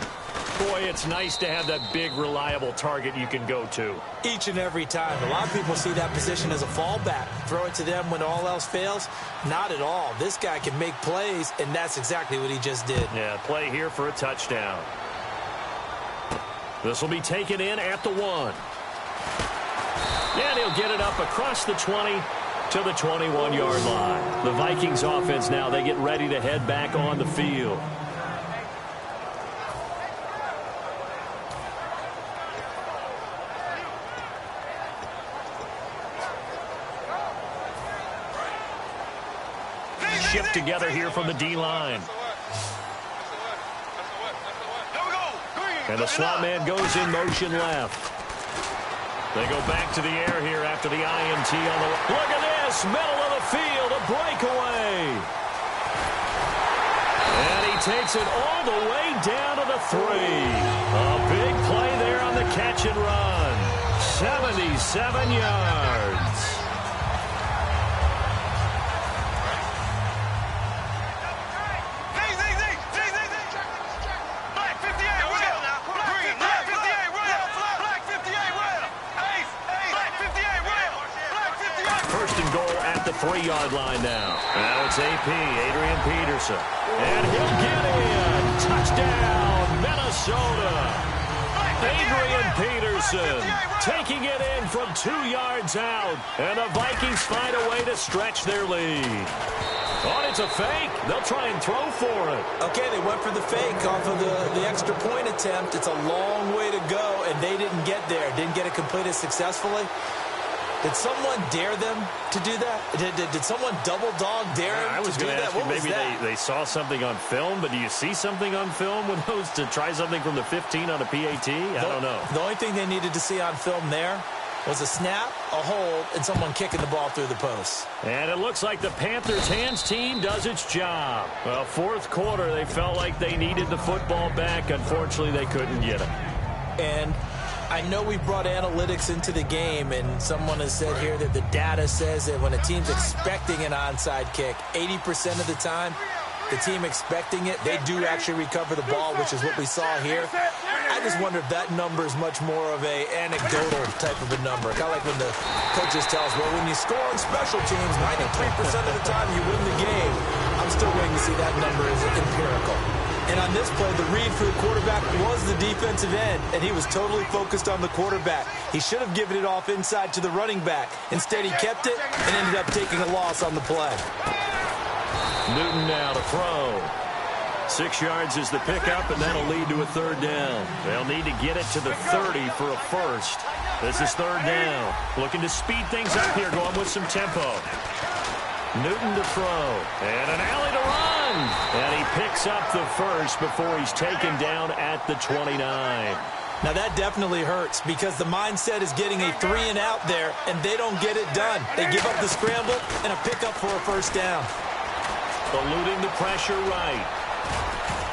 Boy, it's nice to have that big, reliable target you can go to. Each and every time. A lot of people see that position as a fallback. Throw it to them when all else fails. Not at all. This guy can make plays, and that's exactly what he just did. Yeah, play here for a touchdown. This will be taken in at the 1. And he'll get it up across the 20 to the 21-yard line. The Vikings offense now, they get ready to head back on the field. Shift together here from the D-line. And the slot man goes in motion left. They go back to the air here after the INT on the... Look at this! Middle of the field, a breakaway. And he takes it all the way down to the 3. A big play there on the catch and run. 77 yards. First and goal at the 3-yard line now. Now it's AP, Adrian Peterson. And he'll get in. Touchdown, Minnesota. Adrian Peterson taking it in from 2 yards out. And the Vikings find a way to stretch their lead. Oh, it's a fake. They'll try and throw for it. Okay, they went for the fake off of the extra point attempt. It's a long way to go, and they didn't get there. Didn't get it completed successfully. Did someone dare them to do that? Did someone double dog dare them I was to do going to that? ask you, What was maybe that? they saw something on film, but do you see something on film with those to try something from the 15 on a PAT? I don't know. The only thing they needed to see on film there was a snap, a hold, and someone kicking the ball through the post. And it looks like the Panthers hands team does its job. Well, 4th quarter, they felt like they needed the football back. Unfortunately, they couldn't get it. And I know we brought analytics into the game, and someone has said here that the data says that when a team's expecting an onside kick, 80% of the time, the team expecting it, they do actually recover the ball, which is what we saw here. I just wonder if that number is much more of a anecdotal type of a number. Kind of like when the coaches tell us, well, when you score on special teams, 93% of the time you win the game. I'm still waiting to see that number is empirical. And on this play, the read for the quarterback was the defensive end, and he was totally focused on the quarterback. He should have given it off inside to the running back. Instead, he kept it and ended up taking a loss on the play. Newton now to throw. 6 yards is the pickup, and that'll lead to a 3rd down. They'll need to get it to the 30 for a first. This is 3rd down. Looking to speed things up here, going with some tempo. Newton to throw. And an alley to run. And he picks up the first before he's taken down at the 29. Now, that definitely hurts because the mindset is getting a 3-and-out there, and they don't get it done. They give up the scramble and a pickup for a first down. Eluding the pressure right.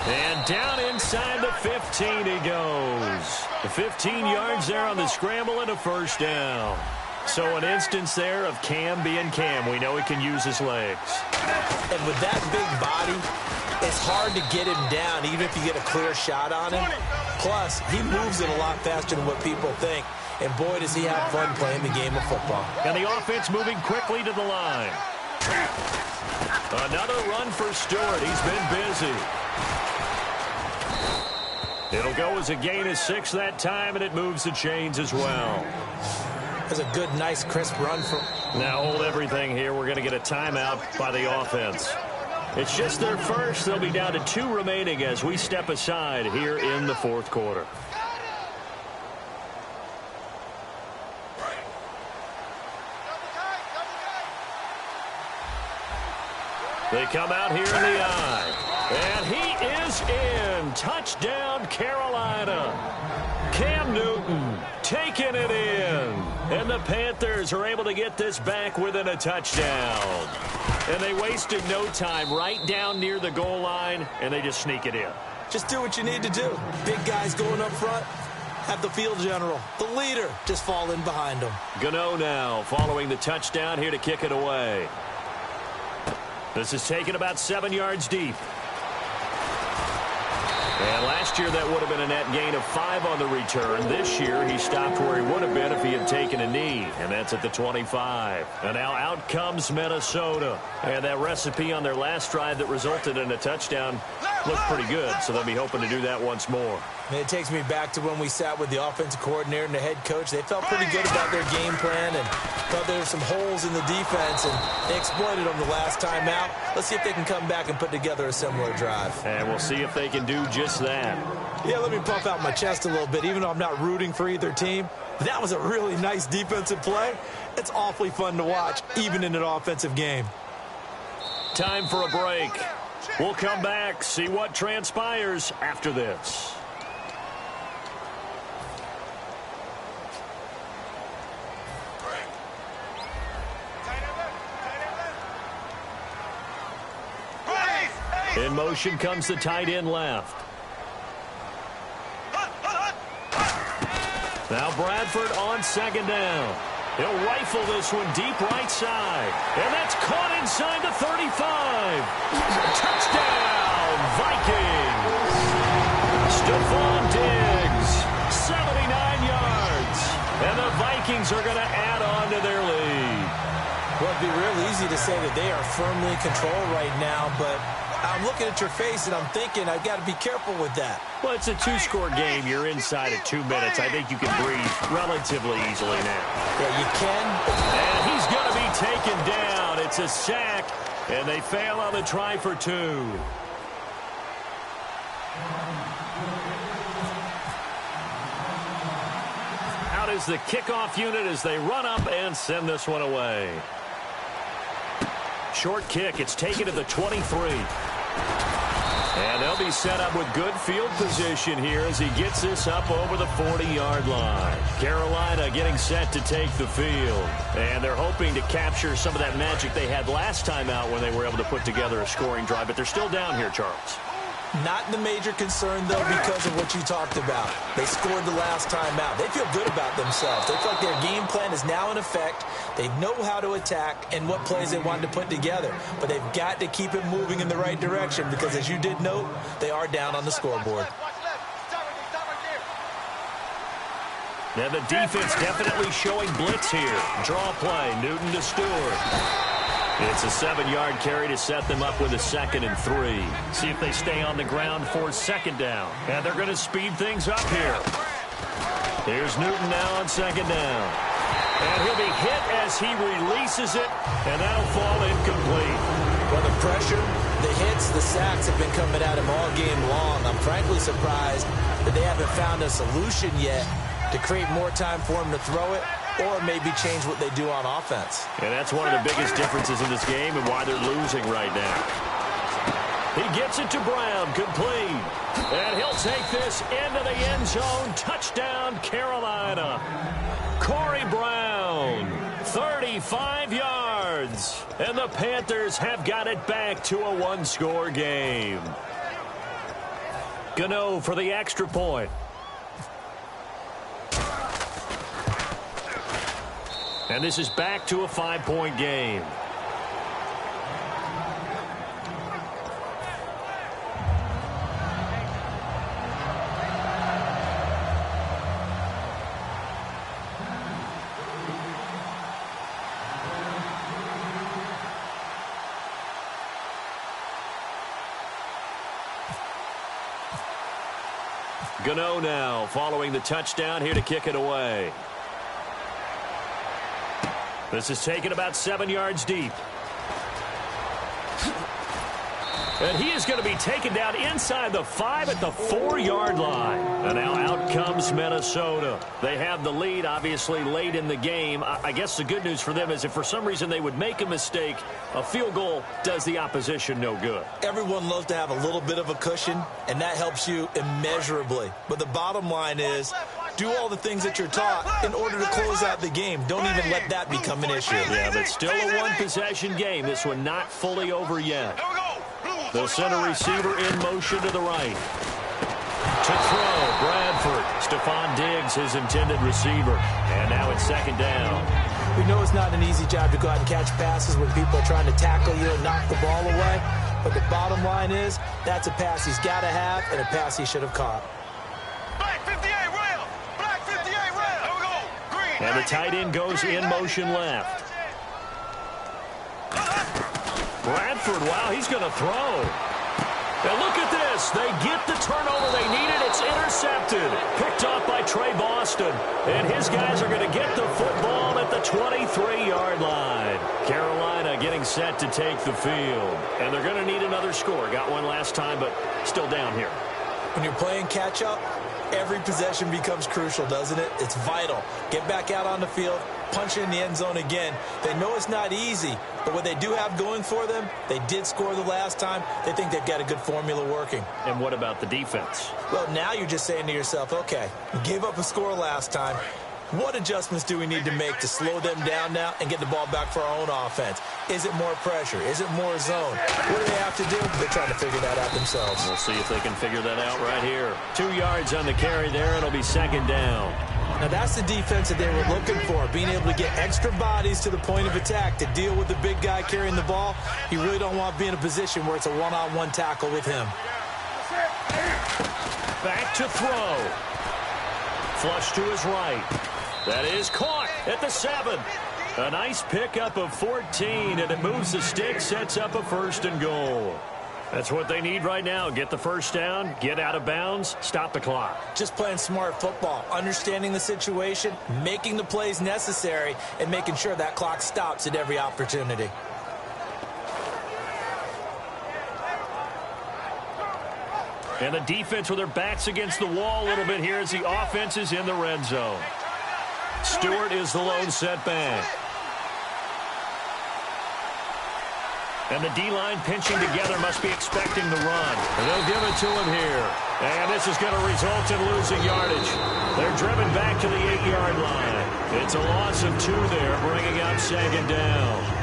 And down inside the 15 he goes. The 15 yards there on the scramble and a first down. So an instance there of Cam being Cam. We know he can use his legs. And with that big body, it's hard to get him down, even if you get a clear shot on him. Plus, he moves it a lot faster than what people think. And boy, does he have fun playing the game of football. And the offense moving quickly to the line. Another run for Stewart. He's been busy. It'll go as a gain of 6 that time, and it moves the chains as well. That's a good, nice, crisp run for... Now hold everything here. We're going to get a timeout by the offense. It's just their first. They'll be down to 2 remaining as we step aside here in the fourth quarter. They come out here in the eye. And he is in. Touchdown, Carolina. Cam Newton taking it in. And the Panthers are able to get this back within a touchdown. And they wasted no time right down near the goal line, and they just sneak it in. Just do what you need to do. Big guys going up front. Have the field general, the leader, just fall in behind them. Gano now following the touchdown here to kick it away. This is taken about 7 yards deep. And last year that would have been a net gain of 5 on the return. This year he stopped where he would have been if he had taken a knee. And that's at the 25. And now out comes Minnesota. And that recipe on their last drive that resulted in a touchdown looked pretty good. So they'll be hoping to do that once more. And it takes me back to when we sat with the offensive coordinator and the head coach. They felt pretty good about their game plan and felt there were some holes in the defense, and they exploited them the last time out. Let's see if they can come back and put together a similar drive. And we'll see if they can do just that. Yeah, let me puff out my chest a little bit, even though I'm not rooting for either team. That was a really nice defensive play. It's awfully fun to watch, even in an offensive game. Time for a break. We'll come back, see what transpires after this. In motion comes the tight end left. Now Bradford on second down. He'll rifle this one deep right side. And that's caught inside the 35. Touchdown, Vikings. Stephon Diggs, 79 yards. And the Vikings are going to add on to their lead. Well, it'd be real easy to say that they are firmly in control right now, but I'm looking at your face and I'm thinking I've got to be careful with that. Well, it's a 2-score game. You're inside at 2 minutes. I think you can breathe relatively easily now. Yeah, you can. And he's going to be taken down. It's a sack, and they fail on the try for 2. Out is the kickoff unit as they run up and send this one away. Short kick. It's taken to the 23. And they'll be set up with good field position here as he gets this up over the 40-yard line. Carolina getting set to take the field. And they're hoping to capture some of that magic they had last time out when they were able to put together a scoring drive. But they're still down here, Charles. Not the major concern, though, because of what you talked about. They scored the last time out. They feel good about themselves. They feel like their game plan is now in effect. They know how to attack and what plays they wanted to put together. But they've got to keep it moving in the right direction because, as you did note, they are down on the scoreboard. Now the defense definitely showing blitz here. Draw play, Newton to Stewart. It's a 7-yard carry to set them up with a 2nd and 3. See if they stay on the ground for second down. And they're going to speed things up here. Here's Newton now on second down. And he'll be hit as he releases it, and that'll fall incomplete. Well, the pressure, the hits, the sacks have been coming at him all game long. I'm frankly surprised that they haven't found a solution yet to create more time for him to throw it, or maybe change what they do on offense. And that's one of the biggest differences in this game and why they're losing right now. He gets it to Brown, complete. And he'll take this into the end zone. Touchdown, Carolina. Corey Brown, 35 yards. And the Panthers have got it back to a 1-score game. Gano for the extra point. And this is back to a 5-point game. Gano now following the touchdown here to kick it away. This is taken about 7 yards deep. And he is going to be taken down inside the 5 at the 4-yard line. And now out comes Minnesota. They have the lead, obviously, late in the game. I guess the good news for them is if for some reason they would make a mistake, a field goal does the opposition no good. Everyone loves to have a little bit of a cushion, and that helps you immeasurably. But the bottom line is, do all the things that you're taught in order to close out the game. Don't even let that become an issue. Yeah, but still a one-possession game. This one not fully over yet. The center receiver in motion to the right. To throw, Bradford. Stephon Diggs, his intended receiver. And now it's second down. We know it's not an easy job to go out and catch passes when people are trying to tackle you and knock the ball away. But the bottom line is, that's a pass he's got to have and a pass he should have caught. Black 58 rail. Black 58 rail. Here we go. Green. And the tight end goes in motion left. Bradford, wow, he's going to throw. Now look at this. They get the turnover they needed. It's intercepted. Picked off by Trey Boston. And his guys are going to get the football at the 23-yard line. Carolina getting set to take the field. And they're going to need another score. Got one last time, but still down here. When you're playing catch-up, every possession becomes crucial, doesn't it? It's vital. Get back out on the field, punch in the end zone again. They know it's not easy, but what they do have going for them, they did score the last time. They think they've got a good formula working. And what about the defense? Well, now you're just saying to yourself, okay, we gave up a score last time. What adjustments do we need to make to slow them down now and get the ball back for our own offense? Is it more pressure? Is it more zone? What do they have to do? They're trying to figure that out themselves. We'll see if they can figure that out right here. 2 yards on the carry there. It'll be second down. Now, that's the defense that they were looking for, being able to get extra bodies to the point of attack to deal with the big guy carrying the ball. You really don't want to be in a position where it's a one-on-one tackle with him. Back to throw. Flush to his right. That is caught at the 7. A nice pickup of 14, and it moves the stick, sets up a first and goal. That's what they need right now. Get the first down, get out of bounds, stop the clock. Just playing smart football, understanding the situation, making the plays necessary, and making sure that clock stops at every opportunity. And the defense with their backs against the wall a little bit here as the offense is in the red zone. Stewart is the lone setback. And the D-line pinching together must be expecting the run. And they'll give it to him here. And this is going to result in losing yardage. They're driven back to the 8-yard line. It's a loss of 2 there, bringing up second down.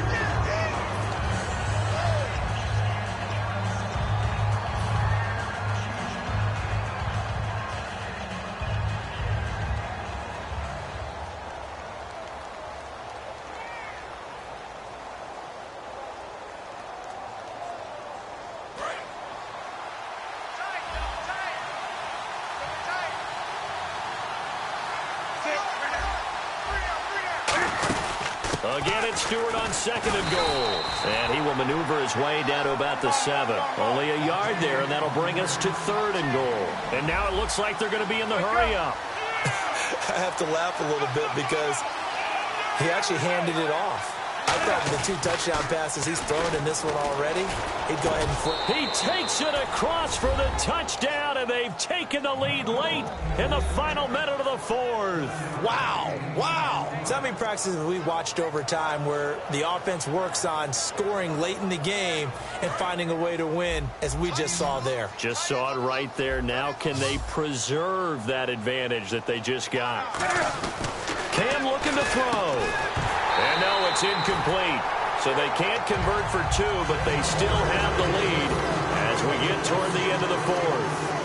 Again, it's Stewart on second and goal. And he will maneuver his way down to about the 7. Only a yard there, and that'll bring us to third and goal. And now it looks like they're going to be in the hurry-up. I have to laugh a little bit because he actually handed it off. I thought with the 2 touchdown passes he's thrown in this one already, he'd go ahead and flip. He takes it across for the touchdown, and they've taken the lead late in the final minute of the 4th. Wow, wow. So how many practices have we watched over time where the offense works on scoring late in the game and finding a way to win, as we just saw there? Just saw it right there. Now can they preserve that advantage that they just got? Cam looking to throw. And no, it's incomplete. So they can't convert for 2, but they still have the lead as we get toward the end of the 4th.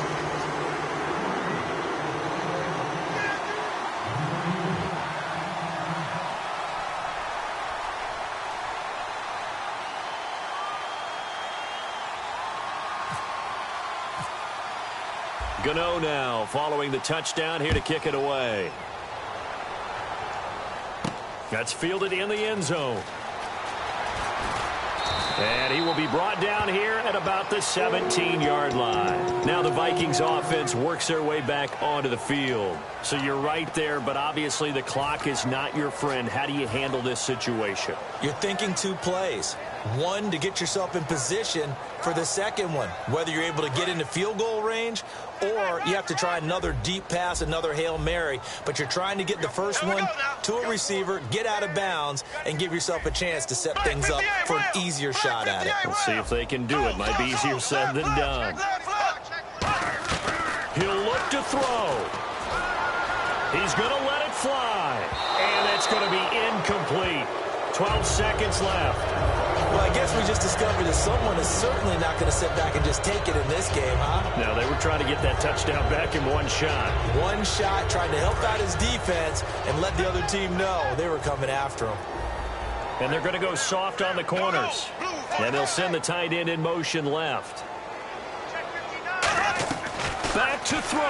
Gano now following the touchdown here to kick it away. That's fielded in the end zone. And he will be brought down here at about the 17-yard line. Now the Vikings offense works their way back onto the field. So you're right there, but obviously the clock is not your friend. How do you handle this situation? You're thinking 2 plays. One, to get yourself in position for the second one, whether you're able to get into field goal range or you have to try another deep pass, another Hail Mary. But you're trying to get the first one to a receiver, get out of bounds, and give yourself a chance to set things up for an easier shot at it. We'll see if they can do it. Might be easier said than done. He'll look to throw. He's going to let it fly. And it's going to be incomplete. 12 seconds left. Well, I guess we just discovered that someone is certainly not going to sit back and just take it in this game, huh? No, they were trying to get that touchdown back in one shot. One shot, trying to help out his defense and let the other team know they were coming after him. And they're going to go soft on the corners. And they'll send the tight end in motion left. Back to throw.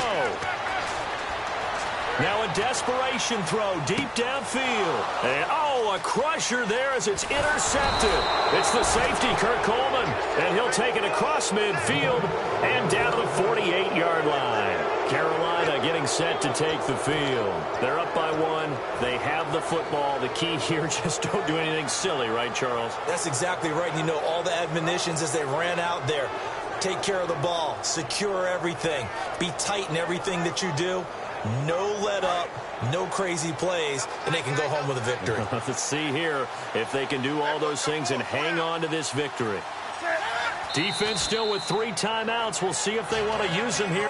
Now a desperation throw deep downfield. And, a crusher there as it's intercepted. It's the safety, Kurt Coleman. And he'll take it across midfield and down to the 48-yard line. Carolina getting set to take the field. They're up by one. They have the football. The key here, just don't do anything silly, right, Charles? That's exactly right. You know, all the admonitions as they ran out there. Take care of the ball. Secure everything. Be tight in everything that you do. No let up, no crazy plays, and they can go home with a victory. Let's see here if they can do all those things and hang on to this victory. Defense still with 3 timeouts. We'll see if they want to use them here.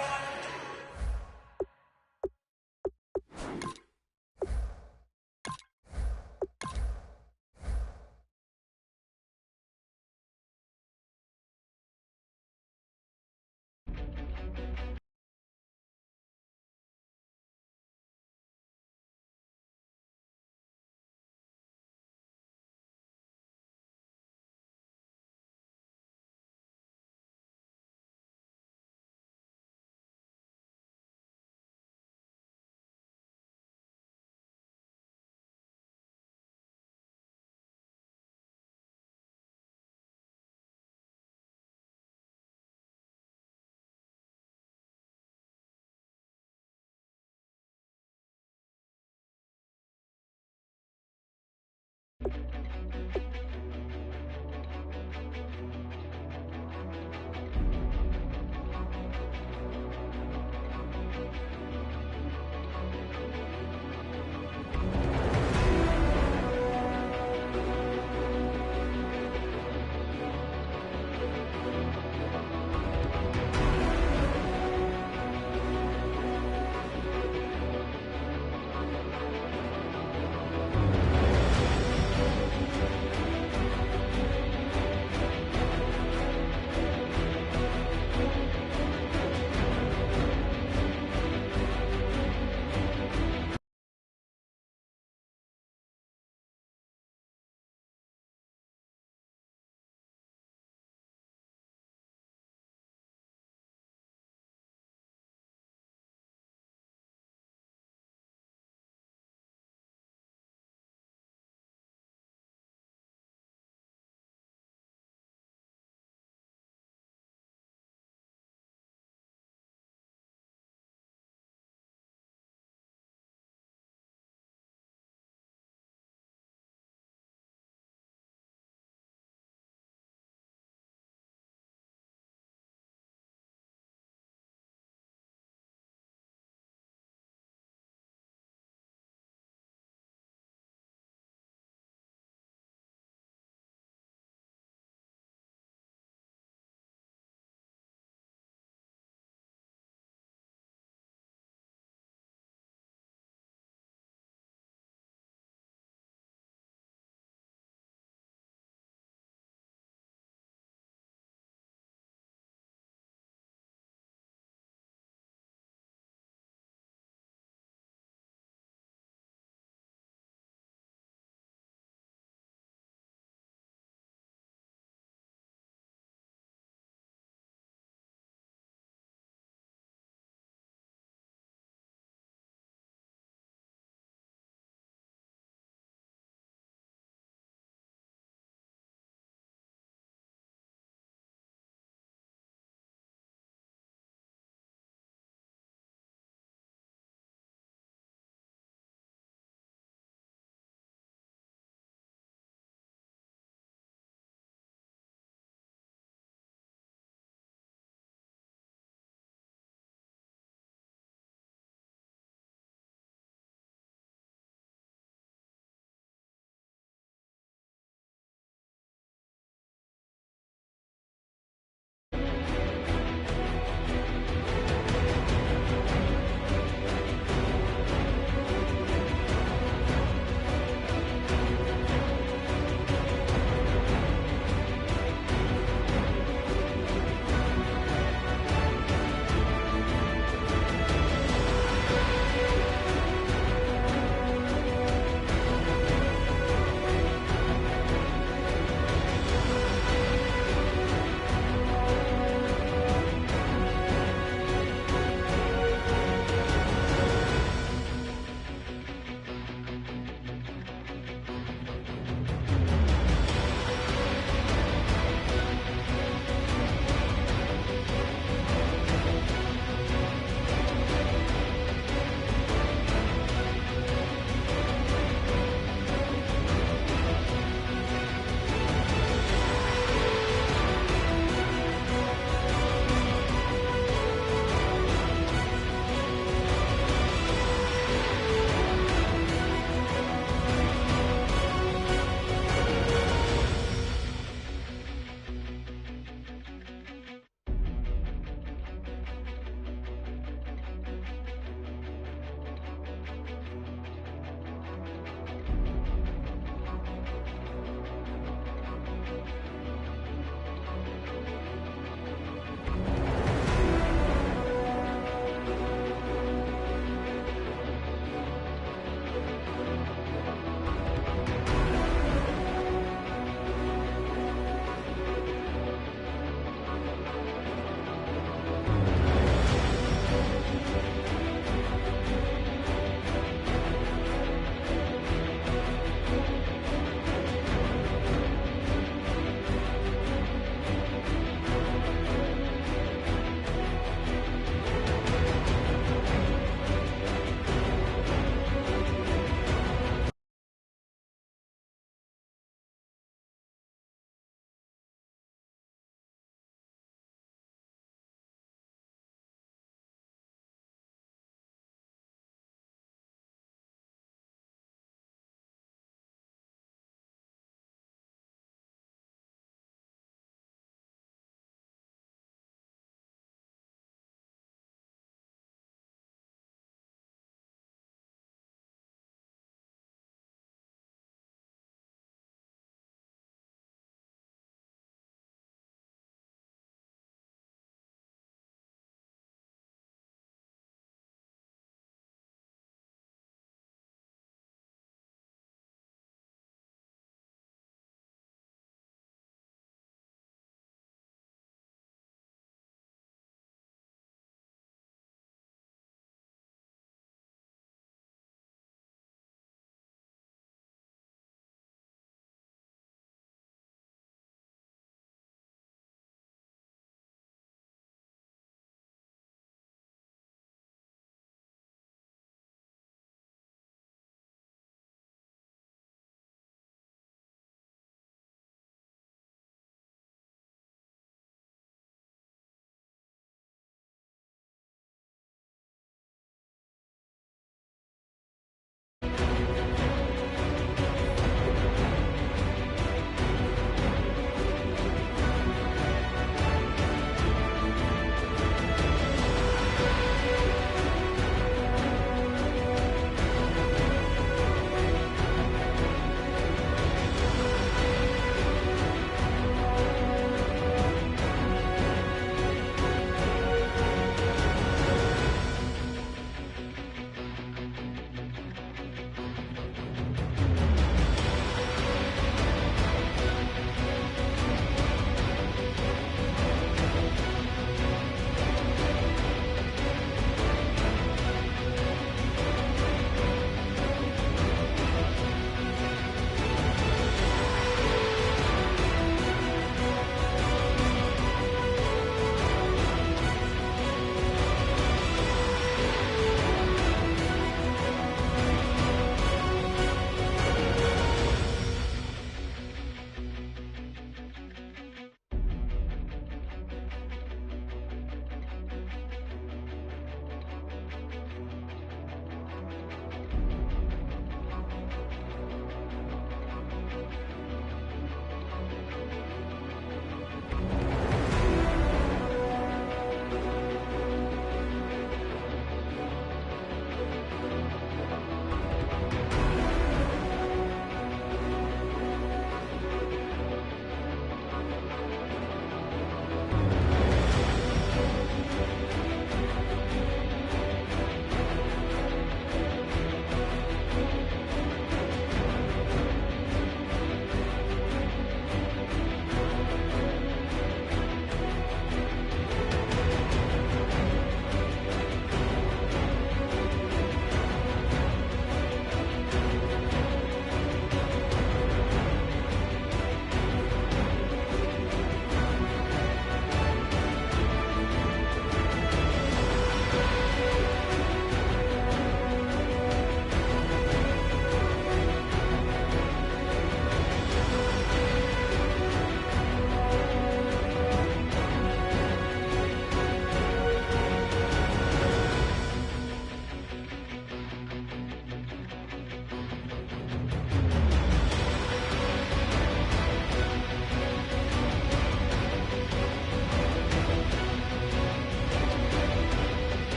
Bye.